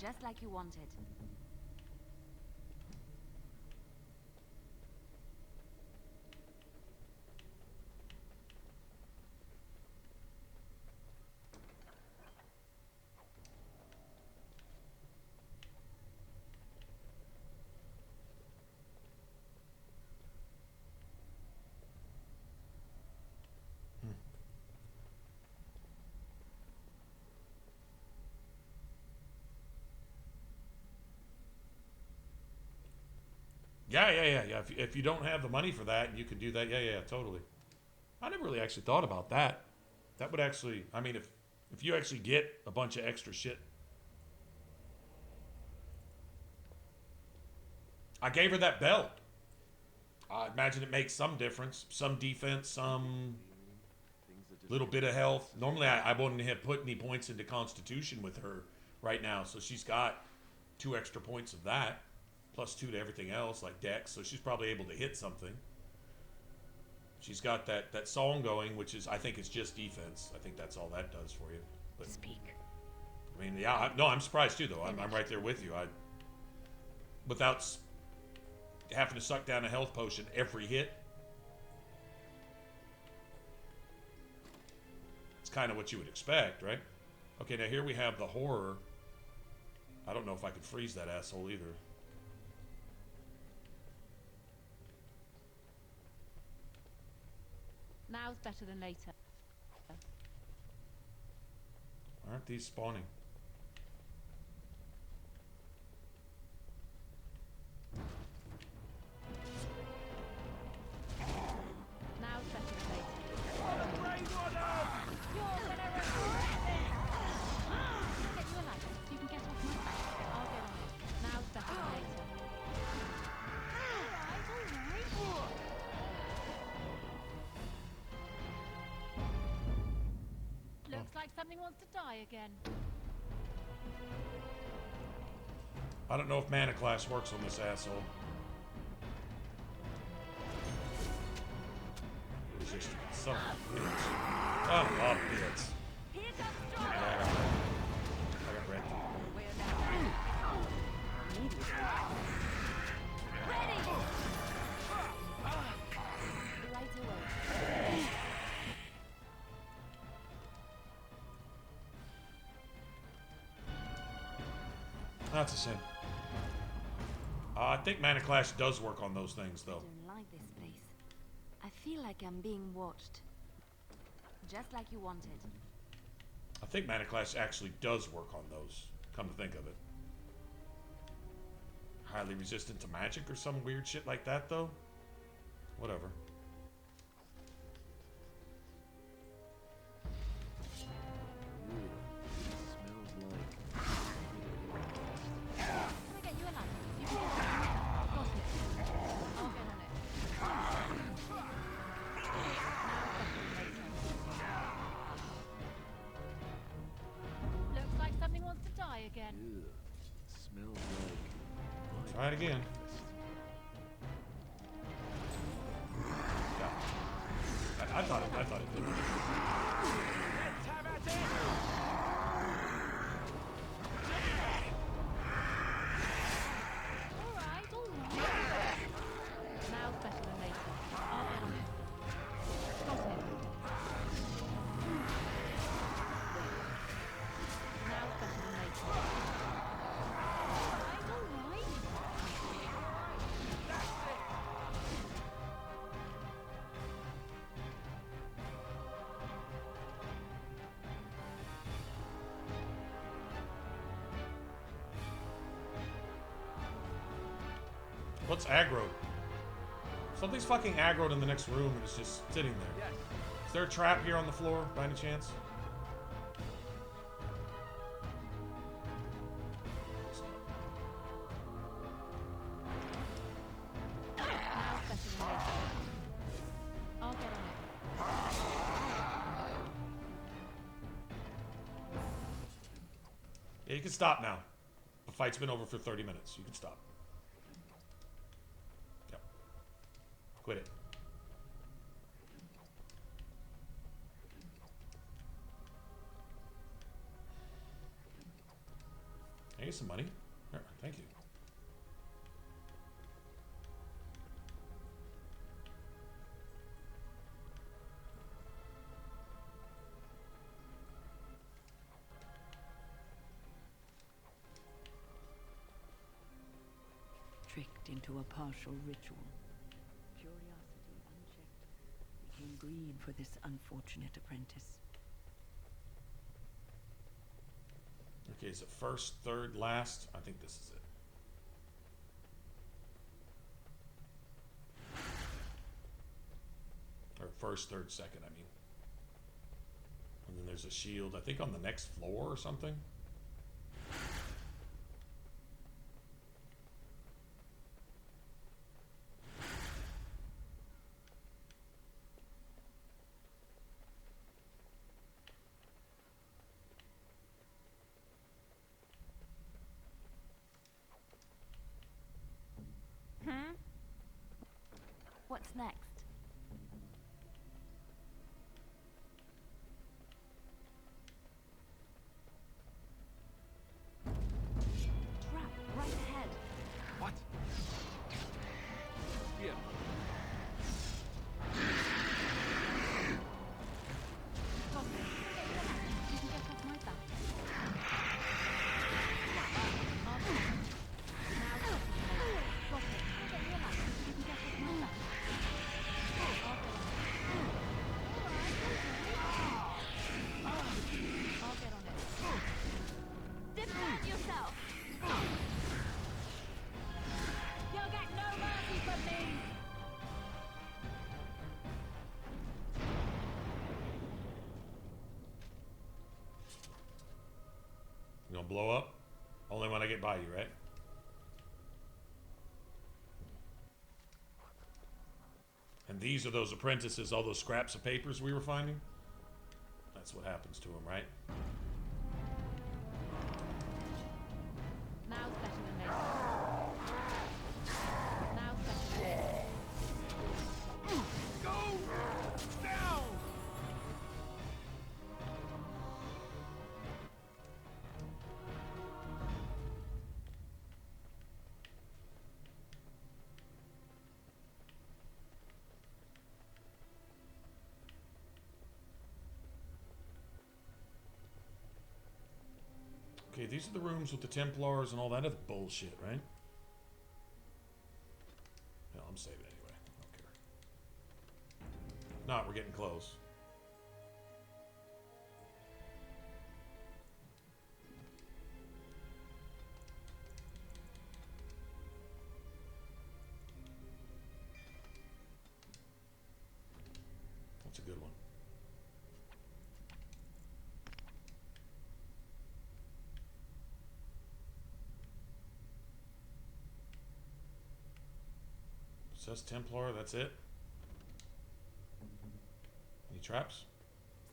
S17: Just like you wanted.
S1: Yeah. If you don't have the money for that, and you can do that, yeah, totally. I never really actually thought about that. That would actually, I mean, if you actually get a bunch of extra shit. I gave her that belt. I imagine it makes some difference. Some defense, some little bit of health. Normally, I wouldn't have put any points into Constitution with her right now. So she's got 2 extra points of that. Plus 2 to everything else, like Dex. So she's probably able to hit something. She's got that song going, which is, I think it's just defense. I think that's all that does for you. But,
S16: Speak.
S1: I mean, yeah, no, I'm surprised too, though. I'm right there with you. Without having to suck down a health potion every hit. It's kind of what you would expect, right? Okay, now here we have the horror. I don't know if I could freeze that asshole either.
S4: Now's better than later.
S1: Aren't these spawning?
S4: Now's better than later. You're gonna regret this! I'll get you a ladder so you can get off my back. I'll get on it. Now's better than later. Alright. Looks like something wants to die again.
S1: I don't know if mana class works on this asshole. Resistance. Son of a bitch. Son of a bitch. I got wrecked. That's a sin. I think Mana Clash does work on those things, though.
S17: I don't like this place. I feel like I'm being watched. Just like you wanted.
S1: I think Mana Clash actually does work on those, come to think of it. Highly resistant to magic or some weird shit like that, though? Whatever.
S4: Again.
S2: Smells like...
S1: Try it again. I thought it did.
S4: Alright. Now's better than later. I'll get on it. Got it. Now's better than later.
S1: What's aggroed? Something's fucking aggroed in the next room and it's just sitting there. Is there a trap here on the floor, by any chance?
S4: I'll get on it.
S1: Yeah, you can stop now. The fight's been over for 30 minutes. You can stop. Yep. Quit it. Hey, some money. Here, thank you.
S16: Tricked into a partial ritual. Curiosity unchecked became greed for this unfortunate apprentice.
S1: Okay, is it first, third, last? I think this is it. first, third, second, I mean. And then there's a shield, I think on the next floor or something.
S17: What's next? Trap right ahead.
S10: What? Here.
S4: Got it. You can get off my back. I'll get it. Now, got it. I'll get you a ladder. You can get off my back. I'll get on it. I'll get on it.
S9: Defend yourself!
S4: You'll get no mercy from me!
S1: You gonna blow up? Only when I get by you, right? And these are those apprentices, all those scraps of papers we were finding? That's what happens to them, right?
S4: Now's better than later. Now's better than later.
S6: Go down!
S1: Okay, these are the rooms with the Templars and all that other bullshit, right? Hell, I'm saving anyway. I don't care. Not, we're getting close. That's a good one. Says Templar, that's it? Any traps?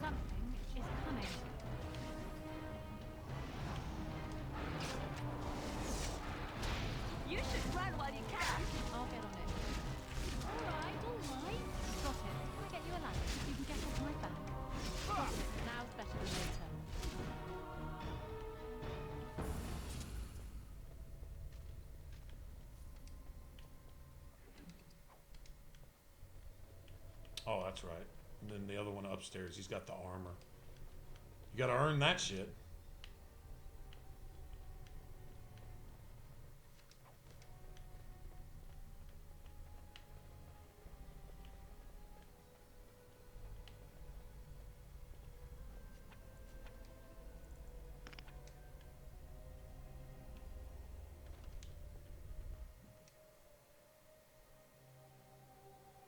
S4: Something is coming.
S9: You should run while you can!
S4: I'll get on it. Alright. Got it. Can I get you a ladder? You can get off my back. Got it. Now's better than later.
S1: Oh, that's right. And then the other one upstairs, he's got the armor. You gotta earn that shit.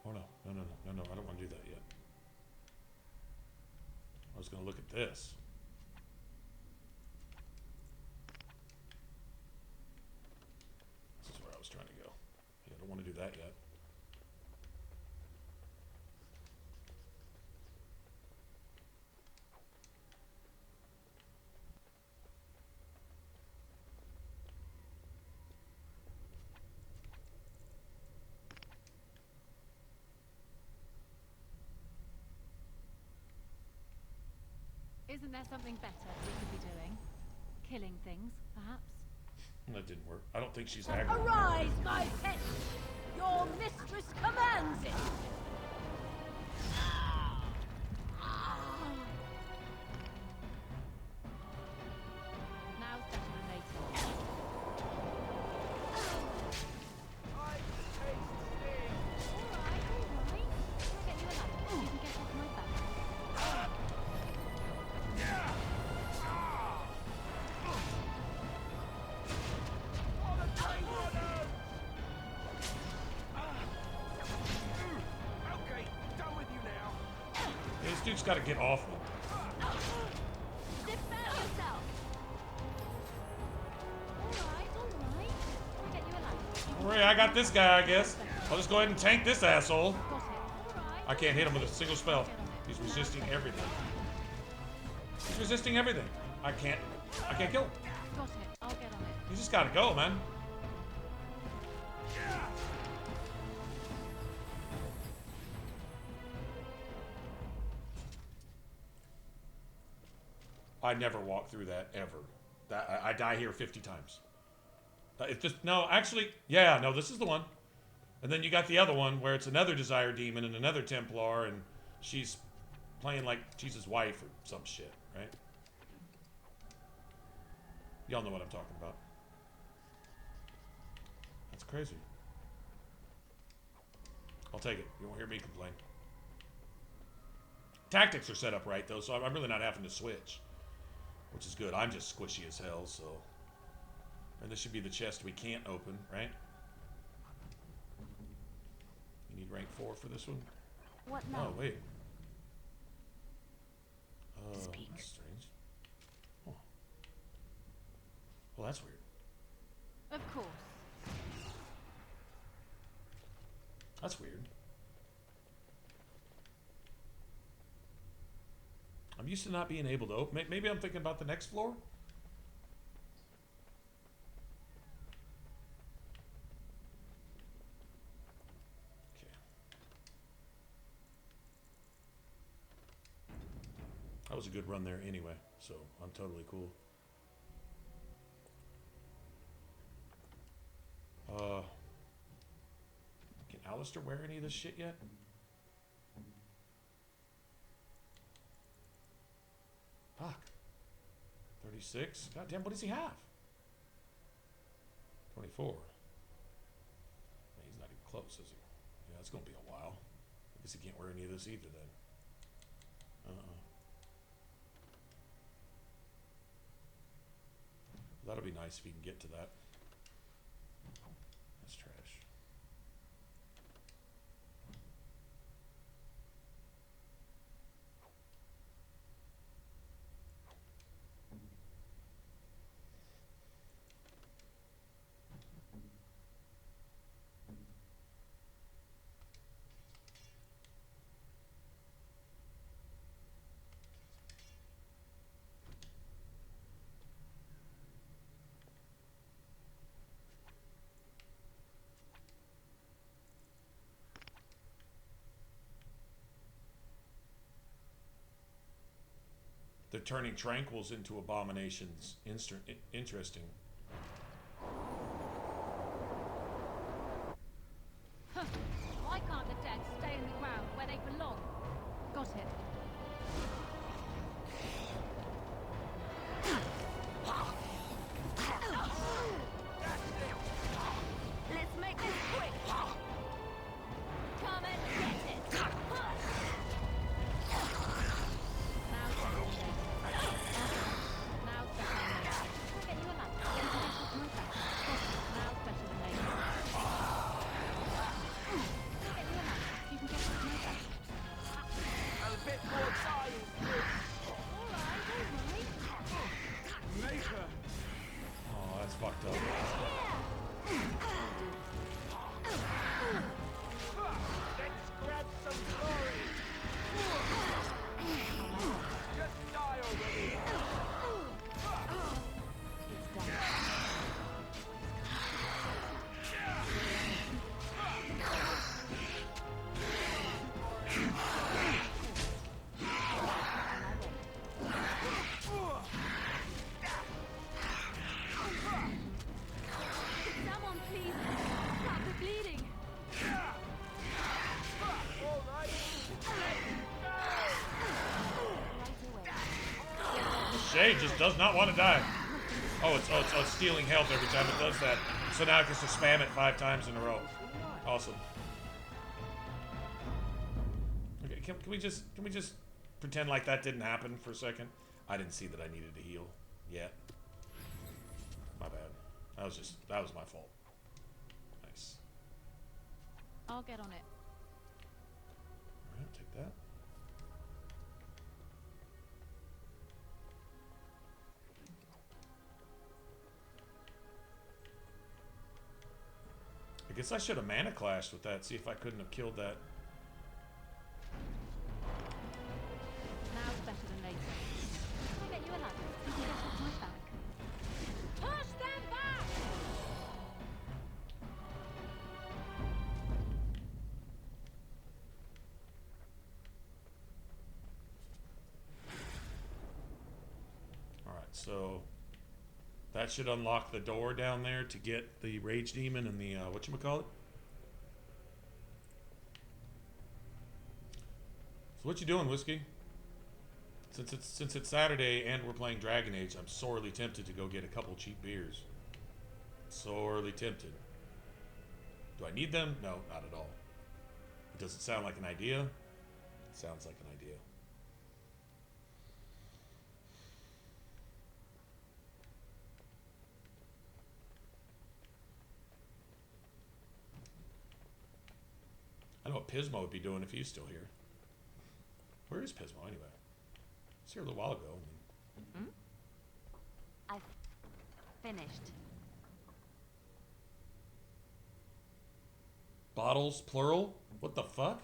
S1: Oh no, no, I don't want to do that yet. I was gonna look at this. This is where I was trying to go. Yeah, I don't want to do that yet.
S4: Isn't there something better we could be doing? Killing things, perhaps?
S1: That didn't work. I don't think she's aggro.
S3: Arise, my pet! Your mistress commands it!
S4: Now's better than later. Alright. Can I get you a ladder? You can get off my back.
S6: Okay, done with you now.
S1: dude's got to get off me.
S4: Defend yourself! Alright, alright. I'll get you a ladder.
S1: Don't worry, I got this guy, I guess. I'll just go ahead and tank this asshole.
S4: Got it. Alright.
S1: I can't hit him with a single spell. He's resisting everything. He's resisting everything. I can't kill him.
S4: Got it. I'll get on it.
S1: You just gotta go, man. I never walk through that ever. I die here 50 times. It's just no, actually, yeah, no, this is the one. And then you got the other one where it's another Desire Demon and another Templar, and she's playing like she's his wife or some shit, right? Y'all know what I'm talking about. That's crazy. I'll take it. You won't hear me complain. Tactics are set up right, though, so I'm really not having to switch. Which is good. I'm just squishy as hell, so... And this should be the chest we can't open, right? You need rank 4 for this one?
S17: What now?
S1: Oh, wait.
S17: Speak.
S1: That's strange. Oh. Well, that's weird.
S4: Of course.
S1: That's weird. I'm used to not being able to open. Maybe I'm thinking about the next floor? Okay. That was a good run there anyway, so I'm totally cool. Can Alistair wear any of this shit yet? Fuck. 36? Goddamn, what does he have? 24. Yeah, he's not even close, is he? Yeah, it's gonna be a while. I guess he can't wear any of this either then. That'll be nice if he can get to that. That's trash. They're turning tranquils into abominations. Interesting.
S4: Huh. Why can't the dead stay in the ground where they belong? Got it.
S9: Let's make this quick. Come and get it.
S1: Oh, that's fucked up.
S6: Let's grab some glory. Just die already.
S9: Someone please stop the bleeding.
S1: The shade just does not want to die. Oh, it's stealing health every time it does that. So now it gets to spam it 5 times in a row. Awesome. Okay, can we just pretend like that didn't happen for a second? I didn't see that I needed to heal yet. My bad. That was my fault. Nice.
S4: I'll get on it.
S1: Alright, take that. Guess I should have mana clashed with that, see if I couldn't have killed that.
S4: Now's better than later. I'll get you a ladder. You can get off my back. Push them back!
S1: Alright, so that should unlock the door down there to get the Rage Demon and the, whatchamacallit? So what you doing, Whiskey? Since it's Saturday and we're playing Dragon Age, I'm sorely tempted to go get a couple cheap beers. Sorely tempted. Do I need them? No, not at all. Does it sound like an idea? It sounds like an idea. I know what Pismo would be doing if he's still here. Where is Pismo anyway? He was here a little while ago.
S17: I've finished.
S1: Bottles, plural? What the fuck?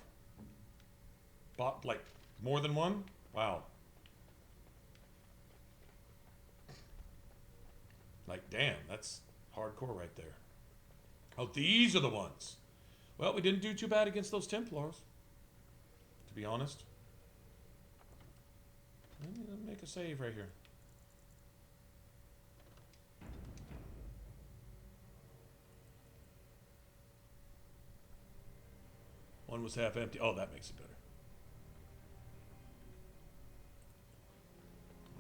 S1: Like, more than one? Wow. Like, damn, that's hardcore right there. Oh, these are the ones. Well, we didn't do too bad against those Templars, to be honest. Let me make a save right here. One was half empty. Oh, that makes it better.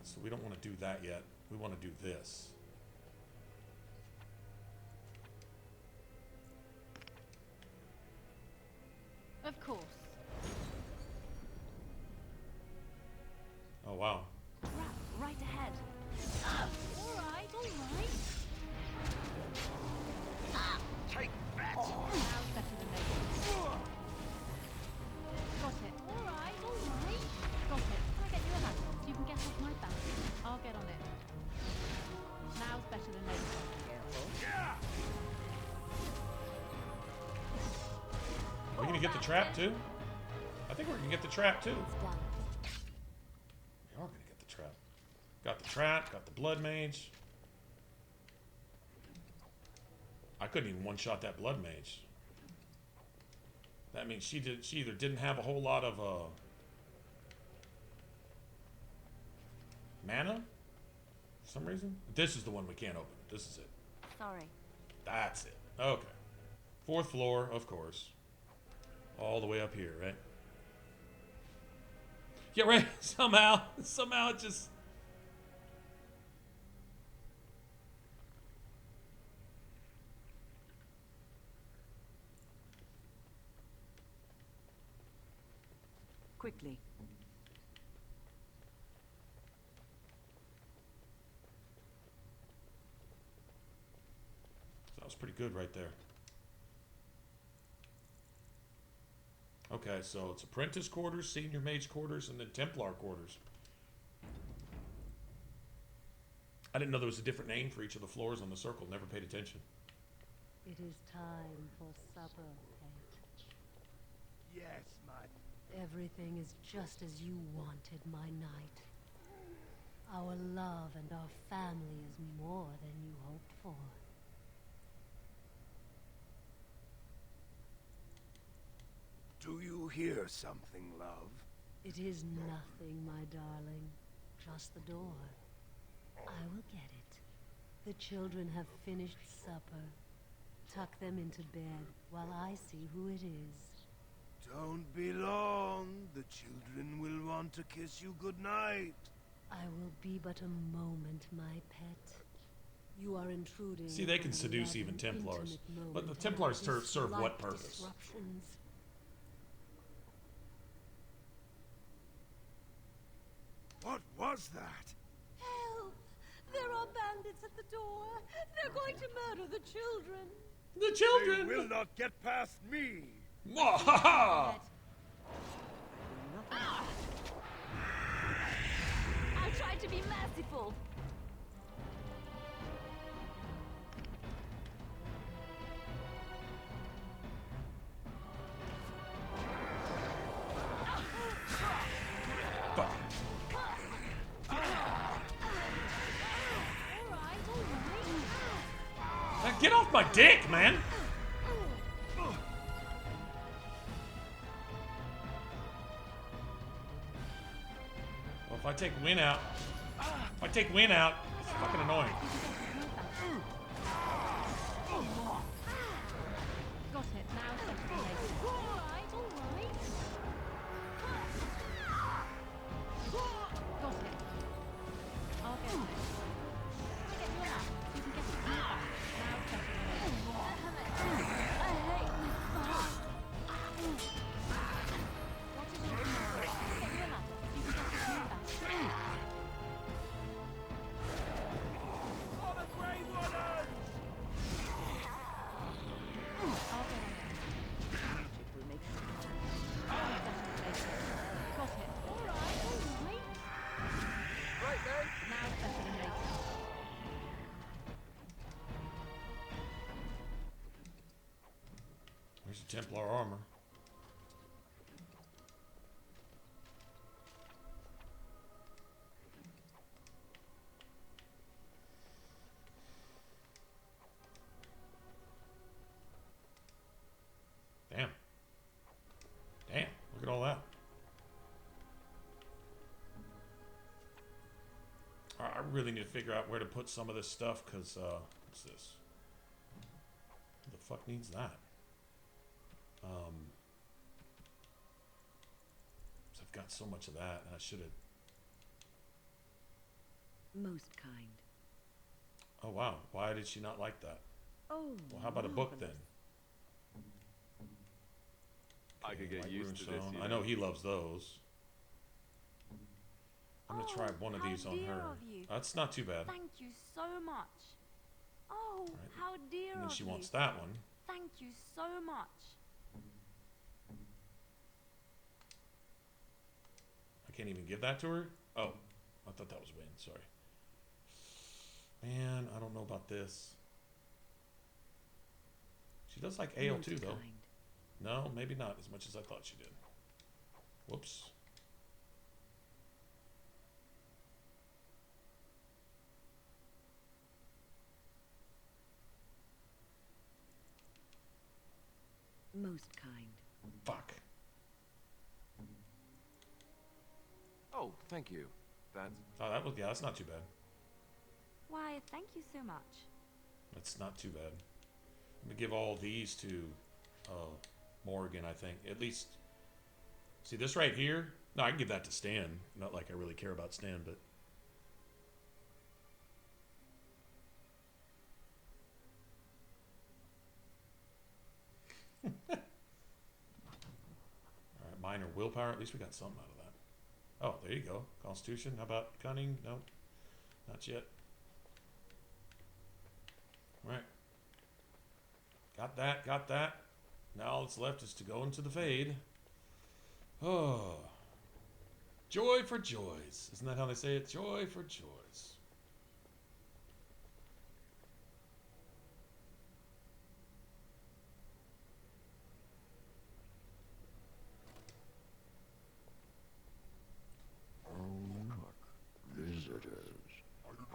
S1: So we don't want to do that yet. We want to do this.
S4: Of course.
S1: Oh, wow.
S3: Right ahead.
S4: All right, all right.
S12: Take that!
S4: Now's better than later. Got it. All right, all right. Got it. I'll get you a ladder so you can get off my back. I'll get on it. Now's better than later.
S1: Are we gonna get the trap too? I think we're gonna get the trap too. We are gonna get the trap. Got the trap, got the blood mage. I couldn't even one-shot that blood mage. That means she either didn't have a whole lot of mana for some reason. This is the one we can't open. This is it.
S17: Sorry.
S1: That's it. Okay. 4th floor, of course. All the way up here, right? Yeah, right. Somehow it just...
S16: Quickly.
S1: That was pretty good right there. Okay, so it's apprentice quarters, senior mage quarters, and then Templar quarters. I didn't know there was a different name for each of the floors on the circle. Never paid attention.
S18: It is time for supper, pet.
S6: Yes, my...
S18: Everything is just as you wanted, my knight. Our love and our family is more than you hoped for.
S6: Do you hear something, love?
S18: It is nothing, my darling. Just the door. I will get it. The children have finished supper. Tuck them into bed while I see who it is.
S6: Don't be long. The children will want to kiss you goodnight.
S18: I will be but a moment, my pet. You are intruding.
S1: See, they can
S18: upon
S1: seduce
S18: an
S1: even Templars.
S18: intimate
S1: But the
S18: moment,
S1: Templars
S18: and I
S1: serve what
S18: dislike
S1: purpose?
S18: disruptions.
S6: What was that?
S18: Help! There are bandits at the door. They're going to murder the children.
S1: The children!
S6: They will not get past me!
S1: Mwahaha!
S3: I tried to be merciful.
S1: Get off my dick, man! Well, if I take Win out, it's fucking annoying.
S4: Got it. Now settle the later. Alright, alright. Got it. I'll get on it. I'll get you a lap. You can get it from your back. Now settle the later. What is your command? I'll get you a ladder. You can get it from your back.
S6: For the Grey Warden!
S4: I'll get on it.
S16: It will make sense.
S4: I'll settle the later. Got it. Alright, alright.
S6: Right then.
S4: Now settle the later.
S1: There's the Templar armor. Damn. Damn, look at all that. I really need to figure out where to put some of this stuff, because, what's this? Who the fuck needs that? So I've got so much of that, and I should have...
S16: Most kind.
S1: Oh, wow. Why did she not like that?
S16: Oh,
S1: Well, how about a book, then?
S2: I could get
S1: Like
S2: used to this.
S1: Runestone.
S2: You
S1: I know he loves those. I'm gonna try one of
S17: how
S1: these on
S17: dear
S1: her.
S17: of you.
S1: That's not too bad.
S17: Thank you so much. Oh,
S1: Right.
S17: how dear
S1: And then
S17: of
S1: she
S17: you.
S1: wants that one.
S17: Thank you so much.
S1: I can't even give that to her? Oh, I thought that was Win. Sorry. Man, I don't know about this. She does like ale too, though. No, maybe not as much as I thought she did. Whoops.
S16: Most kind.
S1: Fuck.
S2: Oh, thank you. That's...
S1: Oh, that was, yeah, that's not too bad.
S17: Why, thank you so much.
S1: That's not too bad. I'm gonna give all these to Morgan, I think. At least, see this right here? No, I can give that to Stan. Not like I really care about Stan, but... Alright, minor willpower. At least we got something out of that. Oh, there you go. Constitution. How about cunning? Nope. Not yet. Right. Got that, got that. Now all that's left is to go into the Fade. Oh. Joy for joys. Isn't that how they say it? Joy for joys.
S19: Oh, look. Visitors.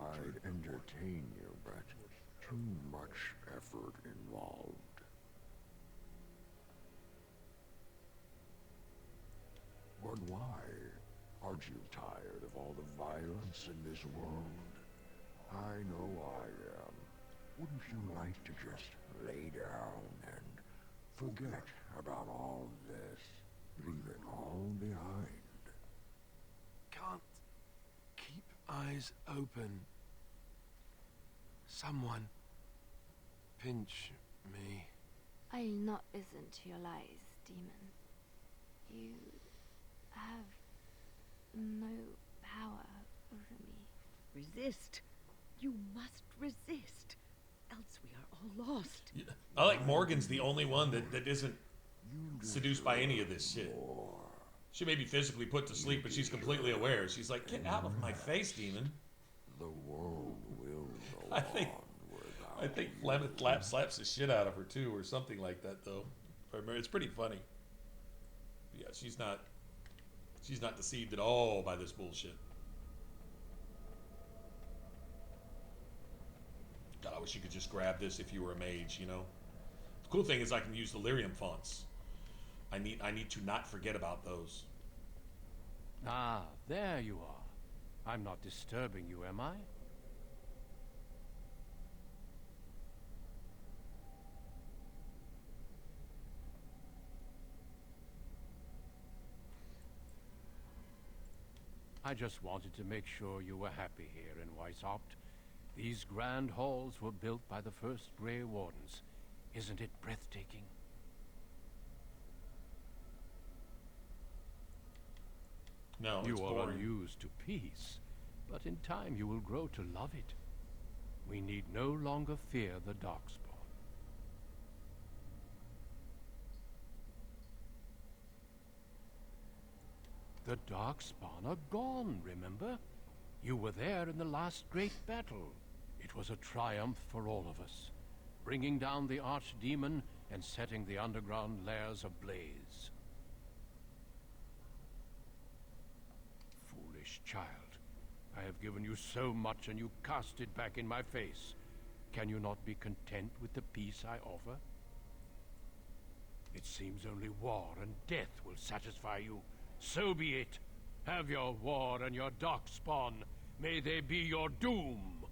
S19: I'd entertain you, but too much effort involved. But why? Aren't you tired of all the violence in this world? I know I am. Wouldn't you like to just lay down and forget about all this? Leave it all behind.
S2: Can't keep eyes open. Someone pinch me.
S17: I'll not listen to your lies, demon. You have no power over me.
S16: Resist. You must resist. Else we are all lost.
S1: Yeah. I like Morgan's the only one that isn't seduced by any of this shit. She may be physically put to sleep, but she's completely aware. She's like, get out of my face, demon.
S19: The world will go
S1: I think Flemeth slaps the shit out of her too, or something like that, though. It's pretty funny. But yeah, she's not deceived at all by this bullshit. God, I as you could just grab this if you were a mage, you know. The cool thing is I can use the lyrium fonts. I need to not forget about those.
S21: Ah, there you are. I'm not disturbing you, am I? I just wanted to make sure you were happy here in Weishaupt. These grand halls were built by the first Grey Wardens. Isn't it breathtaking?
S1: No,
S21: you
S1: it's
S21: are
S1: boring.
S21: unused to peace, but in time you will grow to love it. We need no longer fear the Darkspawn. The Darkspawn are gone, remember? You were there in the last great battle. It was a triumph for all of us, bringing down the Archdemon and setting the underground lairs ablaze. Foolish child. I have given you so much and you cast it back in my face. Can you not be content with the peace I offer? It seems only war and death will satisfy you. So be it. Have your war and your Darkspawn. May they be your doom.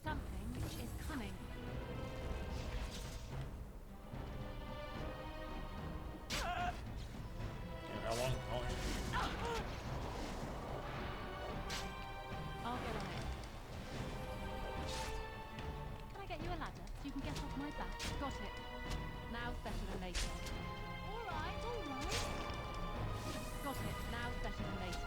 S4: Something is coming.
S1: How long?
S4: I'll get on it. Can I get you a ladder so you can get off my back? Got it. Now's better than later. Alright, alright. Got it. Now's better than later.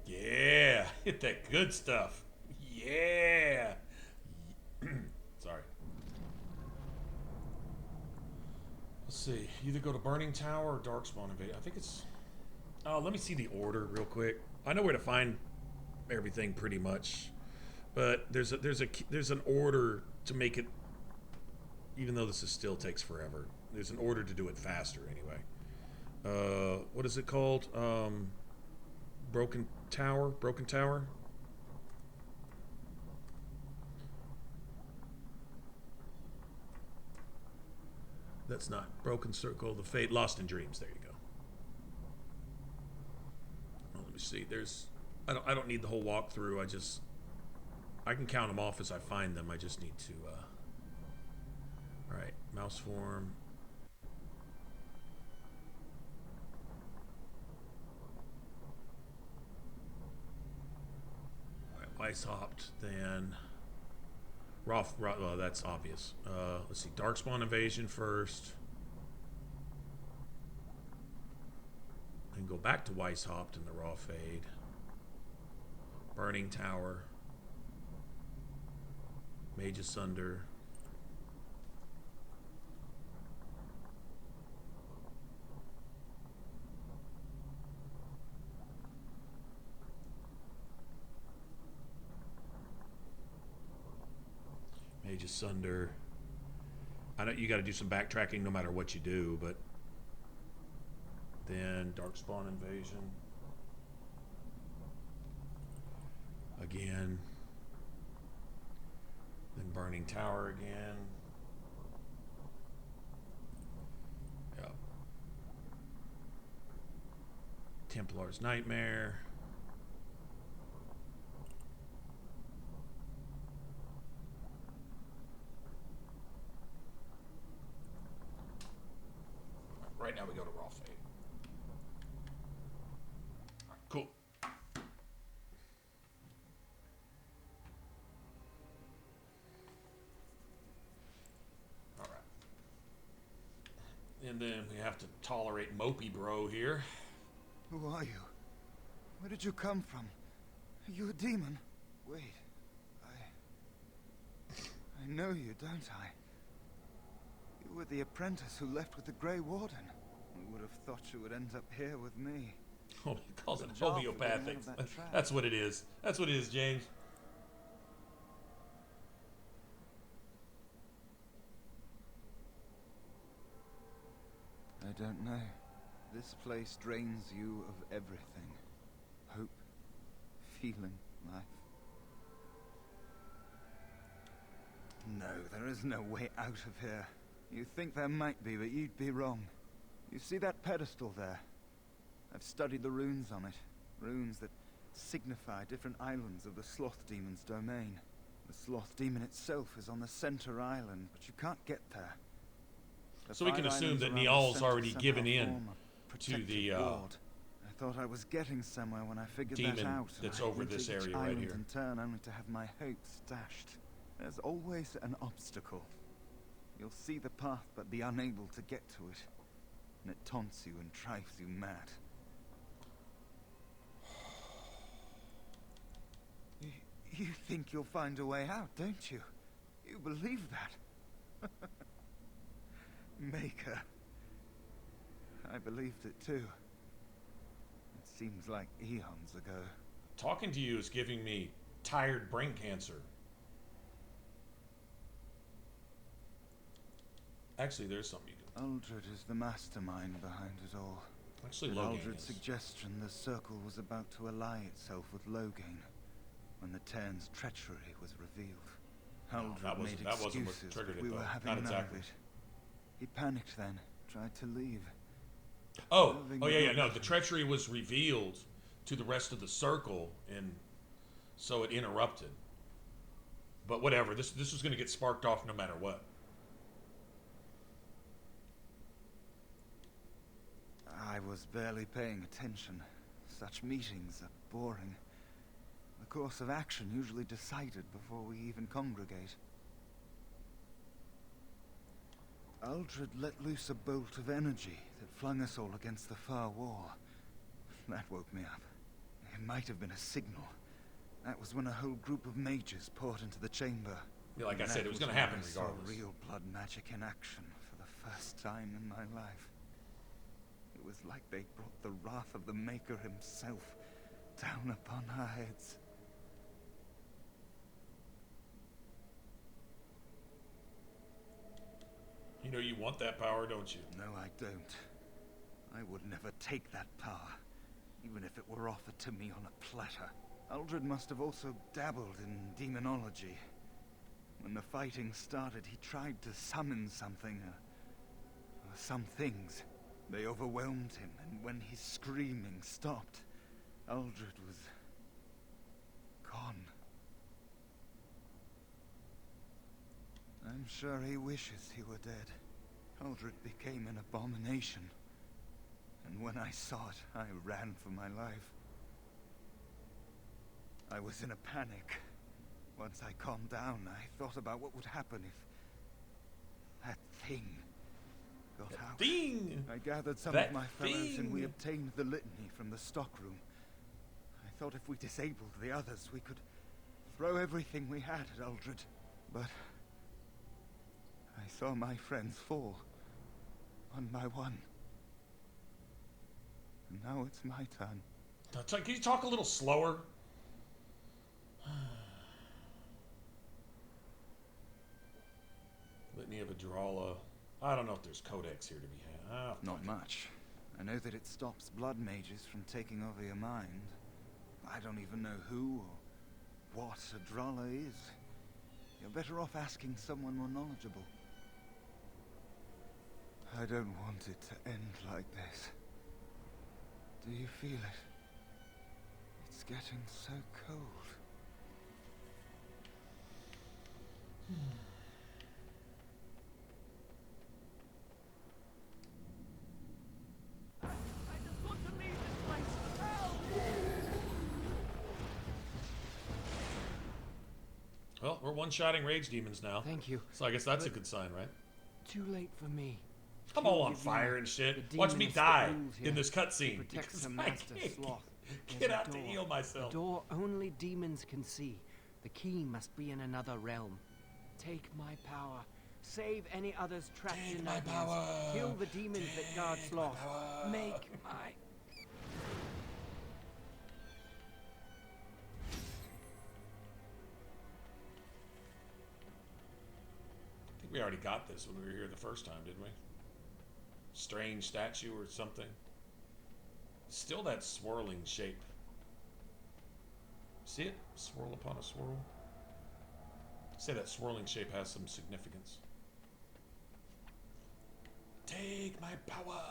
S1: Yeah, hit that good stuff. Yeah. Sorry. Let's see. Either go to Burning Tower or Darkspawn Invasion. I think it's. Oh, let me see the order real quick. I know where to find everything pretty much, but there's an order to make it. Even though this still takes forever, there's an order to do it faster anyway. What is it called? Broken Tower. That's not Broken Circle of the Fate. Lost in Dreams. There you go. Well, let me see. There's. I don't need the whole walkthrough. I can count them off as I find them. I just need to. All right, mouse form. Weishaupt, then well, that's obvious. Let's see, Darkspawn Invasion first, then go back to Weishaupt in the Raw Fade, Burning Tower, Mage Asunder, Mage Asunder. I know you got to do some backtracking no matter what you do, but then Darkspawn Invasion again, then Burning Tower again. Yep. Templar's Nightmare. Right now we go to Raw Fate. All right, cool. All right. And then we have to tolerate Mopey Bro here.
S22: Who are you? Where did you come from? Are you a demon? Wait, I know you, don't I? You were the apprentice who left with the Grey Warden. I would have thought you would end up here with me.
S1: Oh, he calls it homeopathic. That's what it is. That's what it is, James.
S22: don't know. This place drains you of everything. Hope, feeling, life. No, there is no way out of here. You think there might be, but you'd be wrong. You see that pedestal there? I've studied the runes on it. Runes that signify different islands of the Sloth Demon's domain. The Sloth Demon itself is on the center island, but you can't get there. The
S1: So we can
S22: 5
S1: assume
S22: islands
S1: that
S22: around the
S1: Niall's
S22: center
S1: already
S22: somehow
S1: given in
S22: form a
S1: to the
S22: protective ward. I thought I was getting somewhere when I figured that
S1: demon
S22: out.
S1: that's
S22: and I
S1: over
S22: went to
S1: this
S22: each
S1: area right
S22: island
S1: here.
S22: in turn only to have my hopes dashed. There's always an obstacle. You'll see the path but be unable to get to it. And it taunts you and drives you mad. You think you'll find a way out, don't you? You believe that? Maker. I believed it too. It seems like eons ago.
S1: Talking to you is giving me tired brain cancer. Actually, there's something you can...
S22: Uldred is the mastermind behind it all.
S1: Actually,
S22: With
S1: Loghain
S22: Uldred's
S1: is.
S22: suggestion, the circle was about to ally itself with Loghain when the Tern's treachery was revealed. Uldred made
S1: that wasn't what
S22: excuses,
S1: triggered
S22: but
S1: it,
S22: we
S1: though.
S22: were having
S1: Not
S22: none
S1: exactly.
S22: of it. He panicked then, tried to leave.
S1: Oh,
S22: Irving
S1: yeah,
S22: wrote
S1: no.
S22: letters.
S1: The treachery was revealed to the rest of the circle, and so it interrupted. But whatever. This was going to get sparked off no matter what.
S22: I was barely paying attention. Such meetings are boring. The course of action usually decided before we even congregate. Uldred let loose a bolt of energy that flung us all against the far wall. That woke me up. It might have been a signal. That was when a whole group of mages poured into the chamber.
S1: Yeah, like I said,
S22: That
S1: it was going to
S22: when
S1: happen
S22: I saw
S1: regardless.
S22: real blood magic in action for the first time in my life. It was like they brought the wrath of the Maker himself down upon our heads.
S1: You know you want that power, don't you?
S22: No, I don't. I would never take that power, even if it were offered to me on a platter. Uldred must have also dabbled in demonology. When the fighting started, he tried to summon something, or some things. They overwhelmed him, and when his screaming stopped, Uldred was gone. I'm sure he wishes he were dead. Uldred became an abomination. And when I saw it, I ran for my life. I was in a panic. Once I calmed down, I thought about what would happen if that thing got out.
S1: Thing!
S22: I gathered some
S1: That
S22: of my fellows and we
S1: thing!
S22: obtained the litany from the stockroom. I thought if we disabled the others, we could throw everything we had at Uldred. But I saw my friends fall, one by one. And now it's my turn.
S1: Can you talk a little slower? Litany of Adrala. I don't know if there's codex here to be had.
S22: Not much. I know that it stops blood mages from taking over your mind. I don't even know who or what Adrala is. You're better off asking someone more knowledgeable. I don't want it to end like this. Do you feel it? It's getting so cold.
S1: Well, we're one-shotting rage demons now.
S10: Thank you.
S1: So I guess that's a
S10: But
S1: good sign, right?
S10: Too late for me.
S1: I'm all on fire and shit. Watch me die in this cutscene.
S10: Protects
S1: because
S10: the
S1: I
S10: master
S1: can't
S10: sloth.
S1: Get
S10: There's a
S1: out to
S10: door.
S1: heal myself.
S10: A door only demons can see. The key must be in another realm. Take my power. Save any others trapped in my
S1: power.
S10: Kill the demons that guard sloth. Make my...
S1: I think we already got this when we were here the first time, didn't we? strange statue or something. Still that swirling shape. See it? Swirl upon a swirl. Say that swirling shape has some significance. Take my power.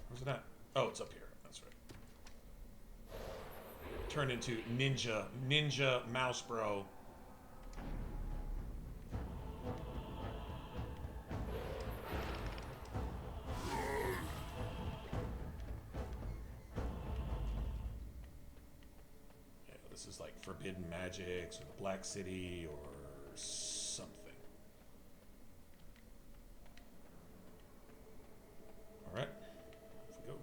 S1: Where's it at? Oh, it's up here. That's right. Turn into Ninja Mouse Bro. Yeah, this is like Forbidden Magics or the Black City or something. All right. Off we go.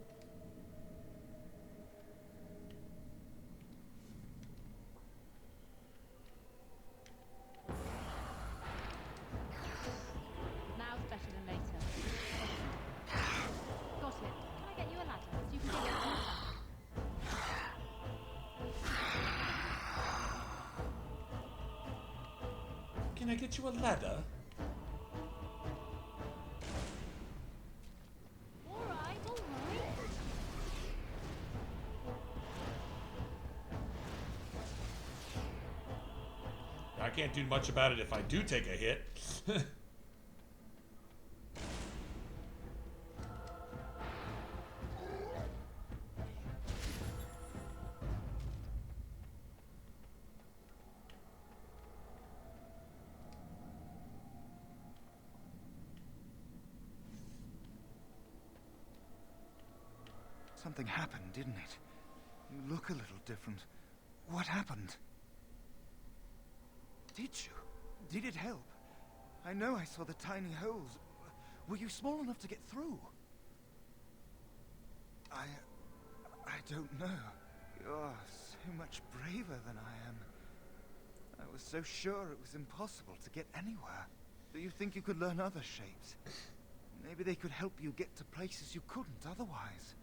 S4: Now's better than later. Got it. Can I get you a ladder so you can get it on
S1: Can I get you a ladder?
S4: Alright, alright.
S1: I can't do much about it if I do take a hit.
S22: Something happened, didn't it? You look a little different. What happened? Did you? Did it help? I know I saw the tiny holes. Were you small enough to get through? I don't know. You're so much braver than I am. I was so sure it was impossible to get anywhere. Do you think you could learn other shapes? Maybe they could help you get to places you couldn't otherwise.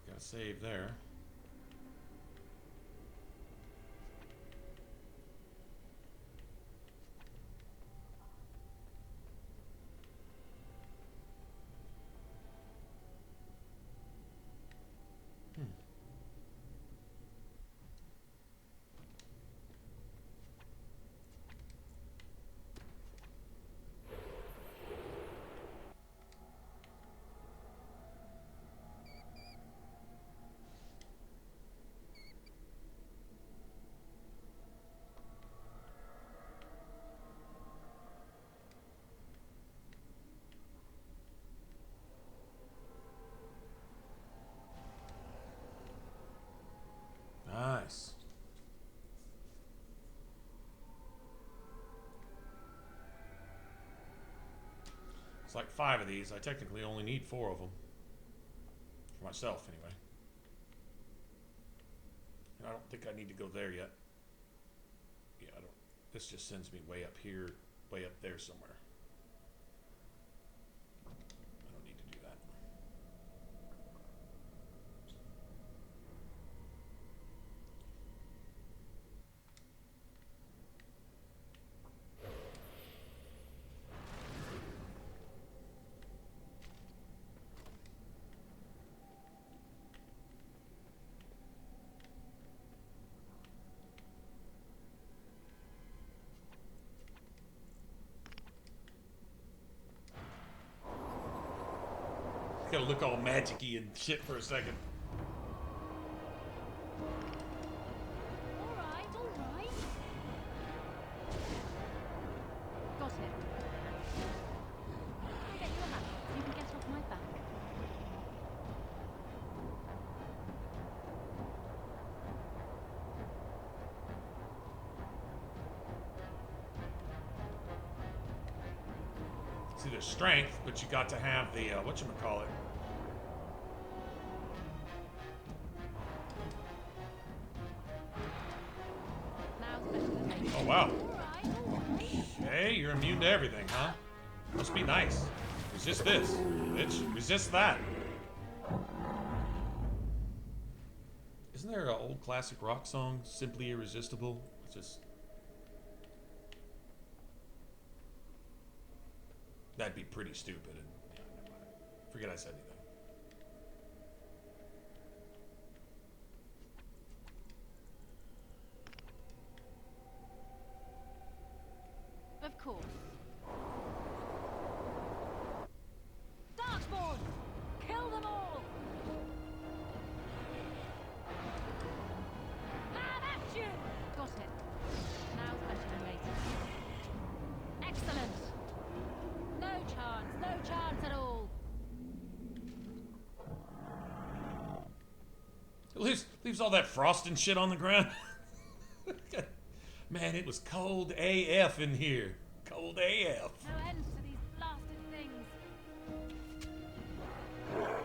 S1: Got a save there. Nice. It's like 5 of these. I technically only need 4 of them. For myself, anyway. And I don't think I need to go there yet. Yeah, I don't. This just sends me way up here, way up there somewhere. I don't need to do that. Gotta look all magic-y and shit for a second.
S4: Alright, alright. Got it. I'll get you a ladder so you can get off my back.
S1: See, there's strength, but you got to have the, whatchamacallit. Oh, wow. Okay, you're immune to everything, huh? Must be nice. Resist this, bitch. Resist that. Isn't there an old classic rock song, Simply Irresistible? It's just... That'd be pretty stupid. And, yeah, never mind. Forget I said anything.
S4: Of course. Darkspawn! Kill them all! Have at you! Got it. Now's better than later. Excellent! No chance at all!
S1: Leaves all that frost and shit on the ground. Man, it was cold AF in here. Cold AF.
S4: No end to these blasted things. Alright.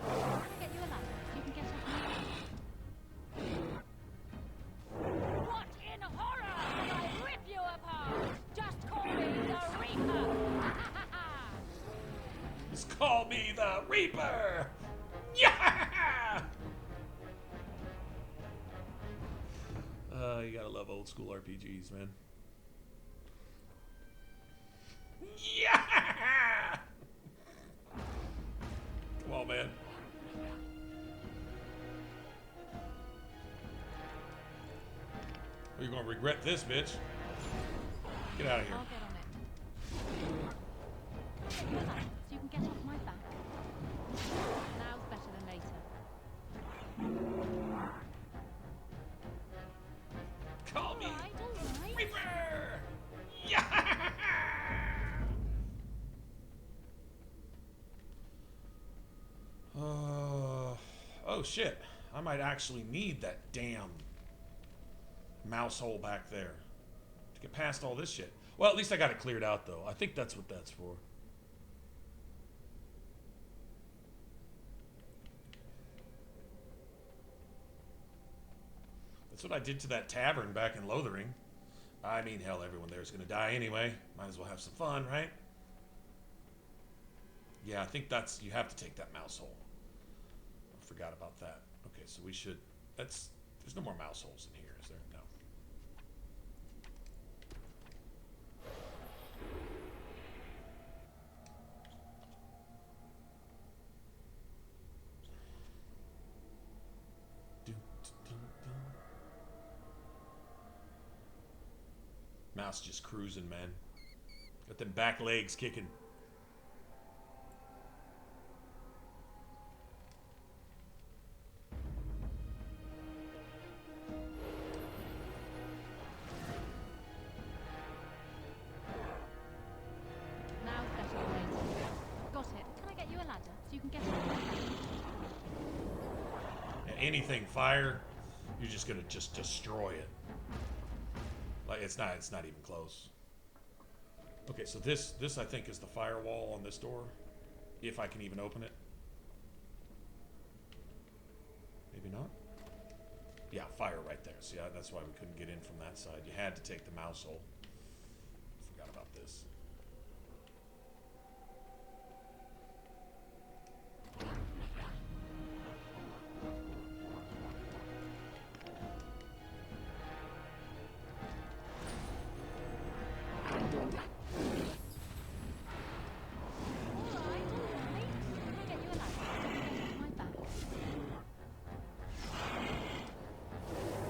S4: I'll get you a ladder so you can get off me. What in horror? I rip you apart! Just call me the Reaper!
S1: Just call me the Reaper! Yeah! You gotta love old school RPGs, man. Yeah! Come on, man. You're gonna regret this, bitch. Get out of here.
S4: I'll get on it. So you can get off my back. Now's better than later.
S1: Call me
S4: All right.
S1: Reaper! Yeah! Oh shit. I might actually need that damn mouse hole back there to get past all this shit. Well, at least I got it cleared out, though. I think that's what that's for. That's what I did to that tavern back in Lothering. I mean, hell, everyone there is going to die anyway. Might as well have some fun, right? Yeah, I think that's... You have to take that mouse hole. I forgot about that. Okay, so we should... That's... There's no more mouse holes in here, is there? No. Mouse just cruising, man. Got them back legs kicking.
S4: Now's better than later. Got it. Can I get you a ladder so you can get off?
S1: And anything fire, you're just gonna just destroy it. Like it's not even close. Okay, so this I think is the firewall on this door. If I can even open it. Maybe not. Yeah, fire right there. See, that's why we couldn't get in from that side. You had to take the mouse hole. Forgot about this.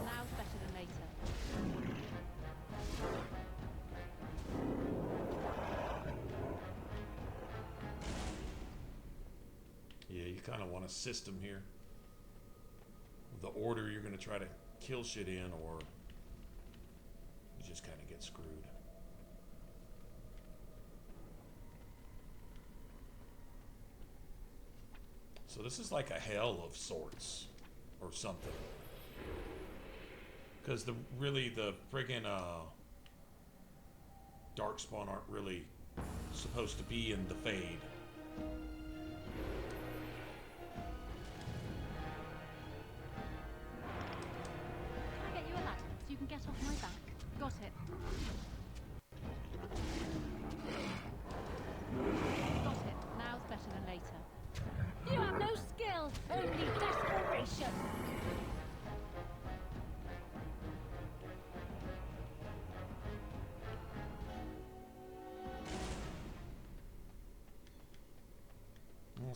S4: Now's better than later.
S1: Yeah, you kind of want a system here. The order you're going to try to kill shit in, or you just kind of get screwed. So this is like a hell of sorts, or something. Because the friggin' Darkspawn aren't really supposed to be in the Fade.
S4: Can I get you a ladder so you can get off my back? Got it.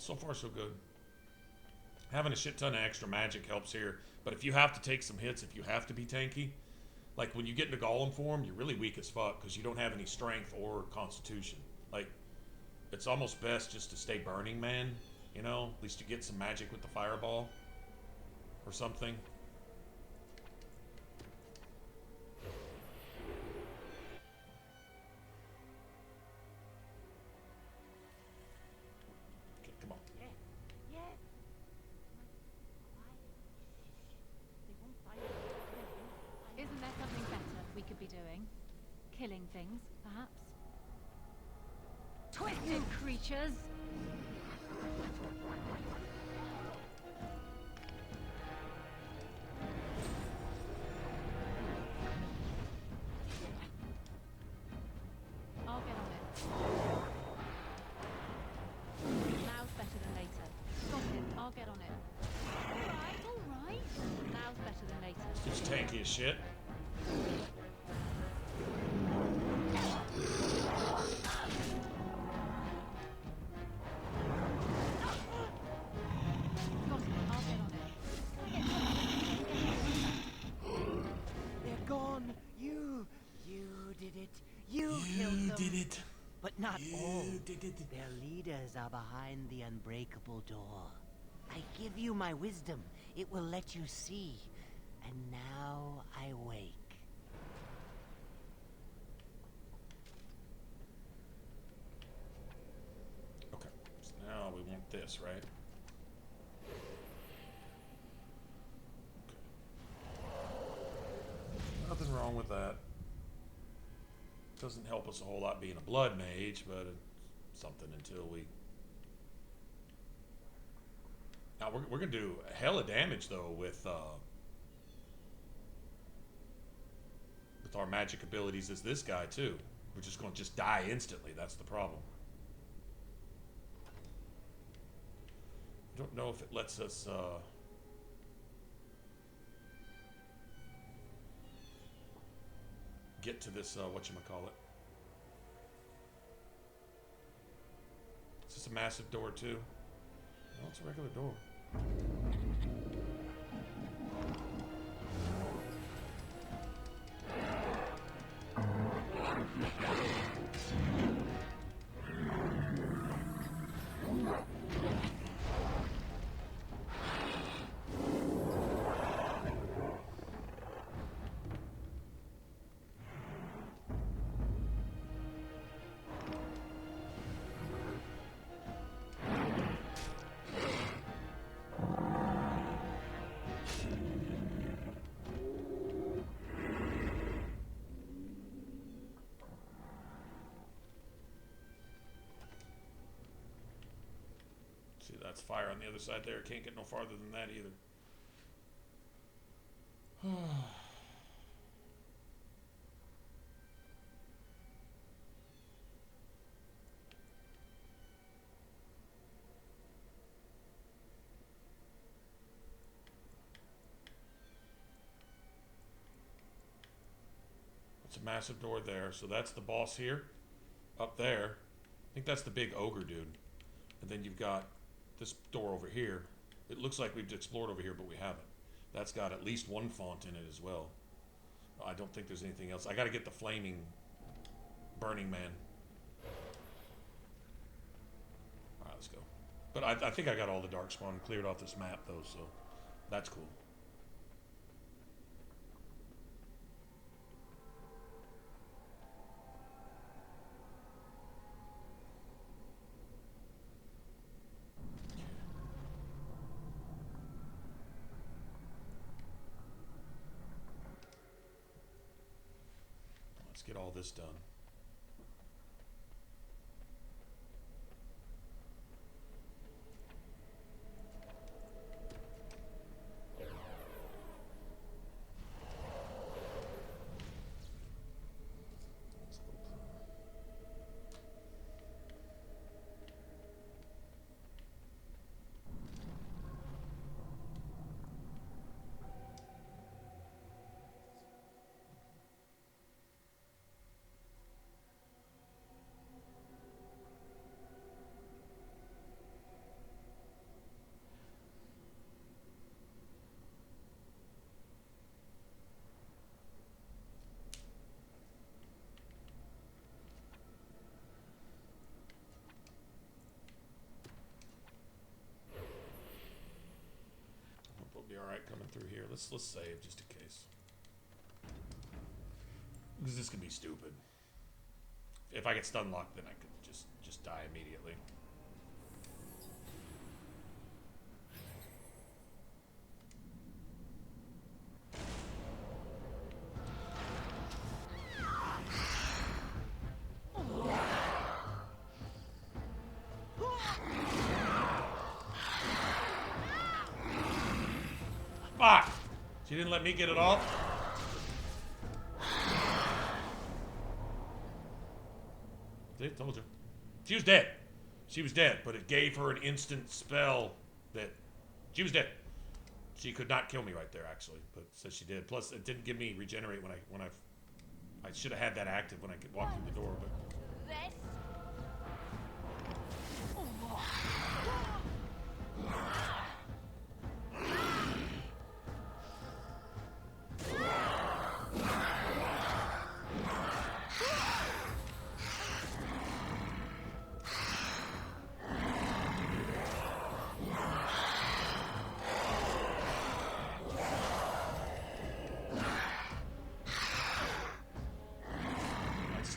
S1: so far so good. Having a shit ton of extra magic helps here, but if you have to take some hits, if you have to be tanky, like when you get into golem form, you're really weak as fuck because you don't have any strength or constitution. Like, it's almost best just to stay Burning Man, you know? At least you get some magic with the fireball or something. Okay, come on.
S4: Isn't there something better we could be doing? Killing things, perhaps? Twisted creatures! I'll get on it. Now's better than later. Got it. I'll get on it. Alright, alright. Now's better than later.
S1: It's tanky as shit.
S12: They're gone. You did it. You killed them.
S1: did it.
S7: But not all.
S1: did it.
S7: Their leaders are behind the unbreakable door. I give you my wisdom. It will let you see. And now I wake.
S1: Okay, so now we want this, right? Okay. Nothing wrong with that. Doesn't help us a whole lot being a blood mage, but it's something until we... Now we're gonna do a hell of damage though with our magic abilities as this guy too. We're just gonna die instantly. That's the problem. I don't know if it lets us get to this whatchamacallit. Is this a massive door too? No, it's a regular door. See, that's fire on the other side there. Can't get no farther than that either. It's a massive door there. So that's the boss here. Up there. I think that's the big ogre dude. And then you've got this door over here. It looks like we've explored over here, but we haven't. That's got at least one font in it as well. I don't think there's anything else. I got to get the flaming Burning Man. Alright, let's go. But I think I got all the Darkspawn cleared off this map, though, so that's cool. Let's get all this done. coming through here. Let's save just in case. Because this can be stupid. If I get stun locked, then I could just die immediately. Fuck! She didn't let me get it off. See, told you. She was dead. She was dead, but it gave her an instant spell that she was dead. She could not kill me right there, actually, but says she did. Plus, it didn't give me regenerate when I should have had that active when I walked through the door, but.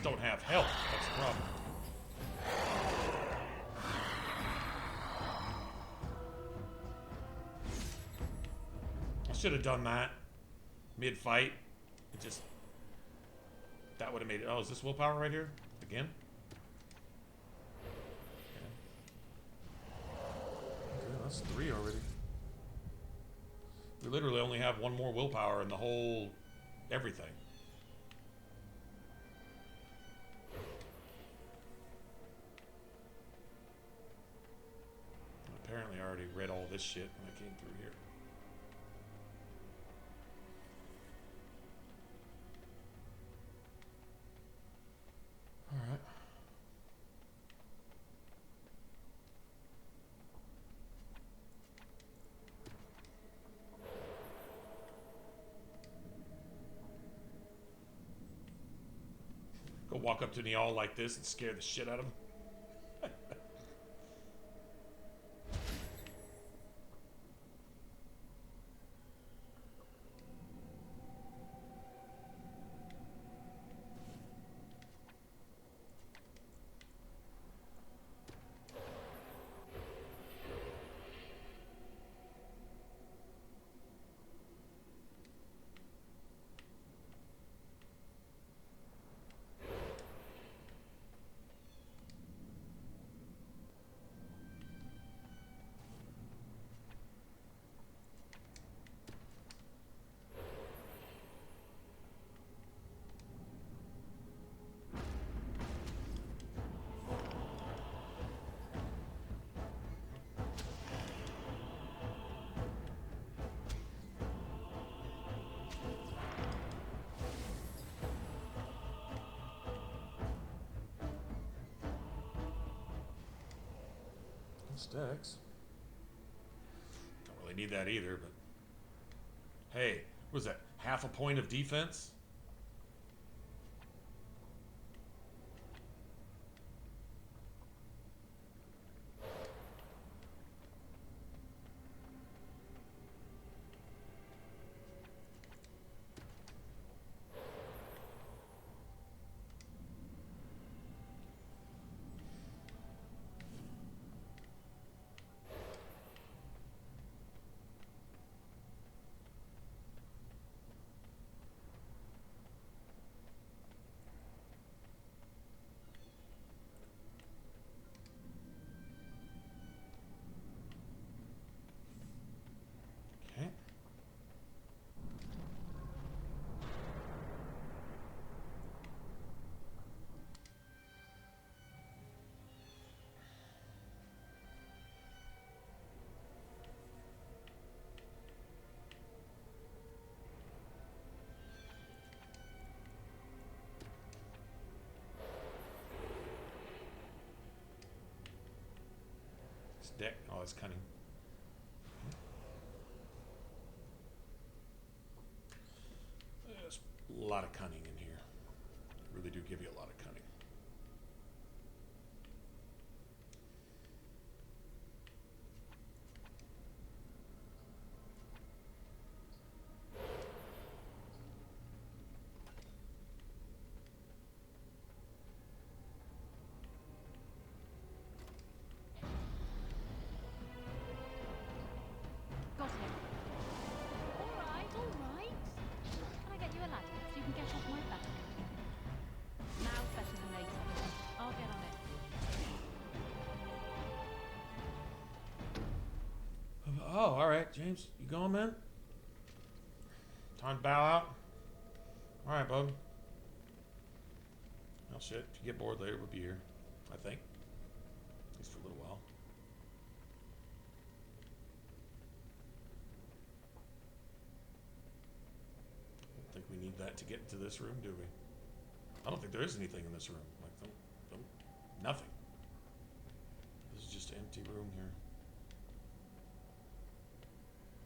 S1: Don't have health. That's the problem. I should have done that mid-fight. It just that would have made it. Oh, is this willpower right here again? Okay, that's 3 already. We literally only have 1 more willpower in the whole everything. Apparently I already read all this shit when I came through here. Alright. Go walk up to Niall like this and scare the shit out of him. Stacks. Don't really need that either, but hey, what was that? Half a point of defense? Deck. Oh, it's cunning. There's a lot of cunning in here. They really do give you a lot of cunning. James, you going, man? Time to bow out? Alright, bud. Oh shit, if you get bored later, we'll be here. I think. At least for a little while. I don't think we need that to get into this room, do we? I don't think there is anything in this room. Like, nothing. This is just an empty room here.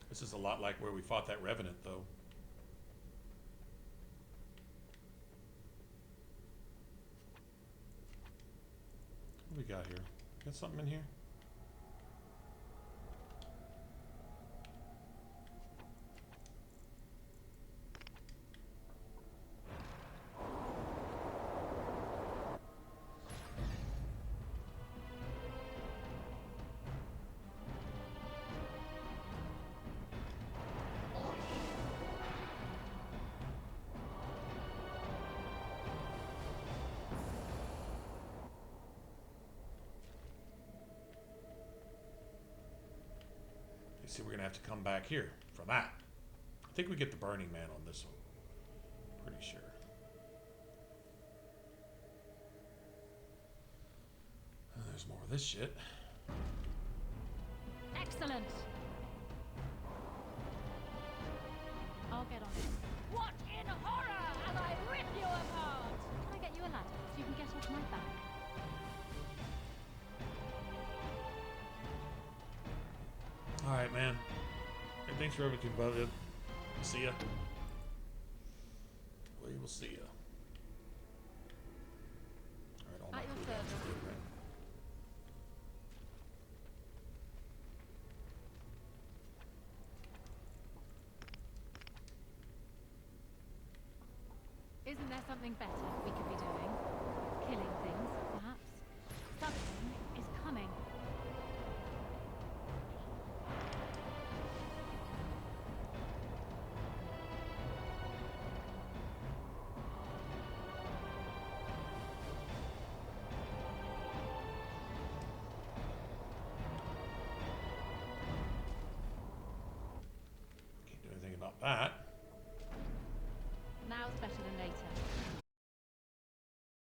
S1: This is a lot like where we fought that Revenant, though. What do we got here? Got something in here? See, we're gonna have to come back here for that. I think we get the Burning Man on this one. Pretty sure. There's more of this shit.
S4: Excellent. I'll get on it. What in horror as I rip you apart! Can I get you a ladder so you can get off my back?
S1: Alright, man. Hey, thanks for everything, bud. See ya. We will see ya. Alright, all my
S4: At your
S1: food
S4: service.
S1: good, right?
S4: Isn't there something better we could be doing? Killing things, perhaps? Something is coming.
S1: Can't do anything about that.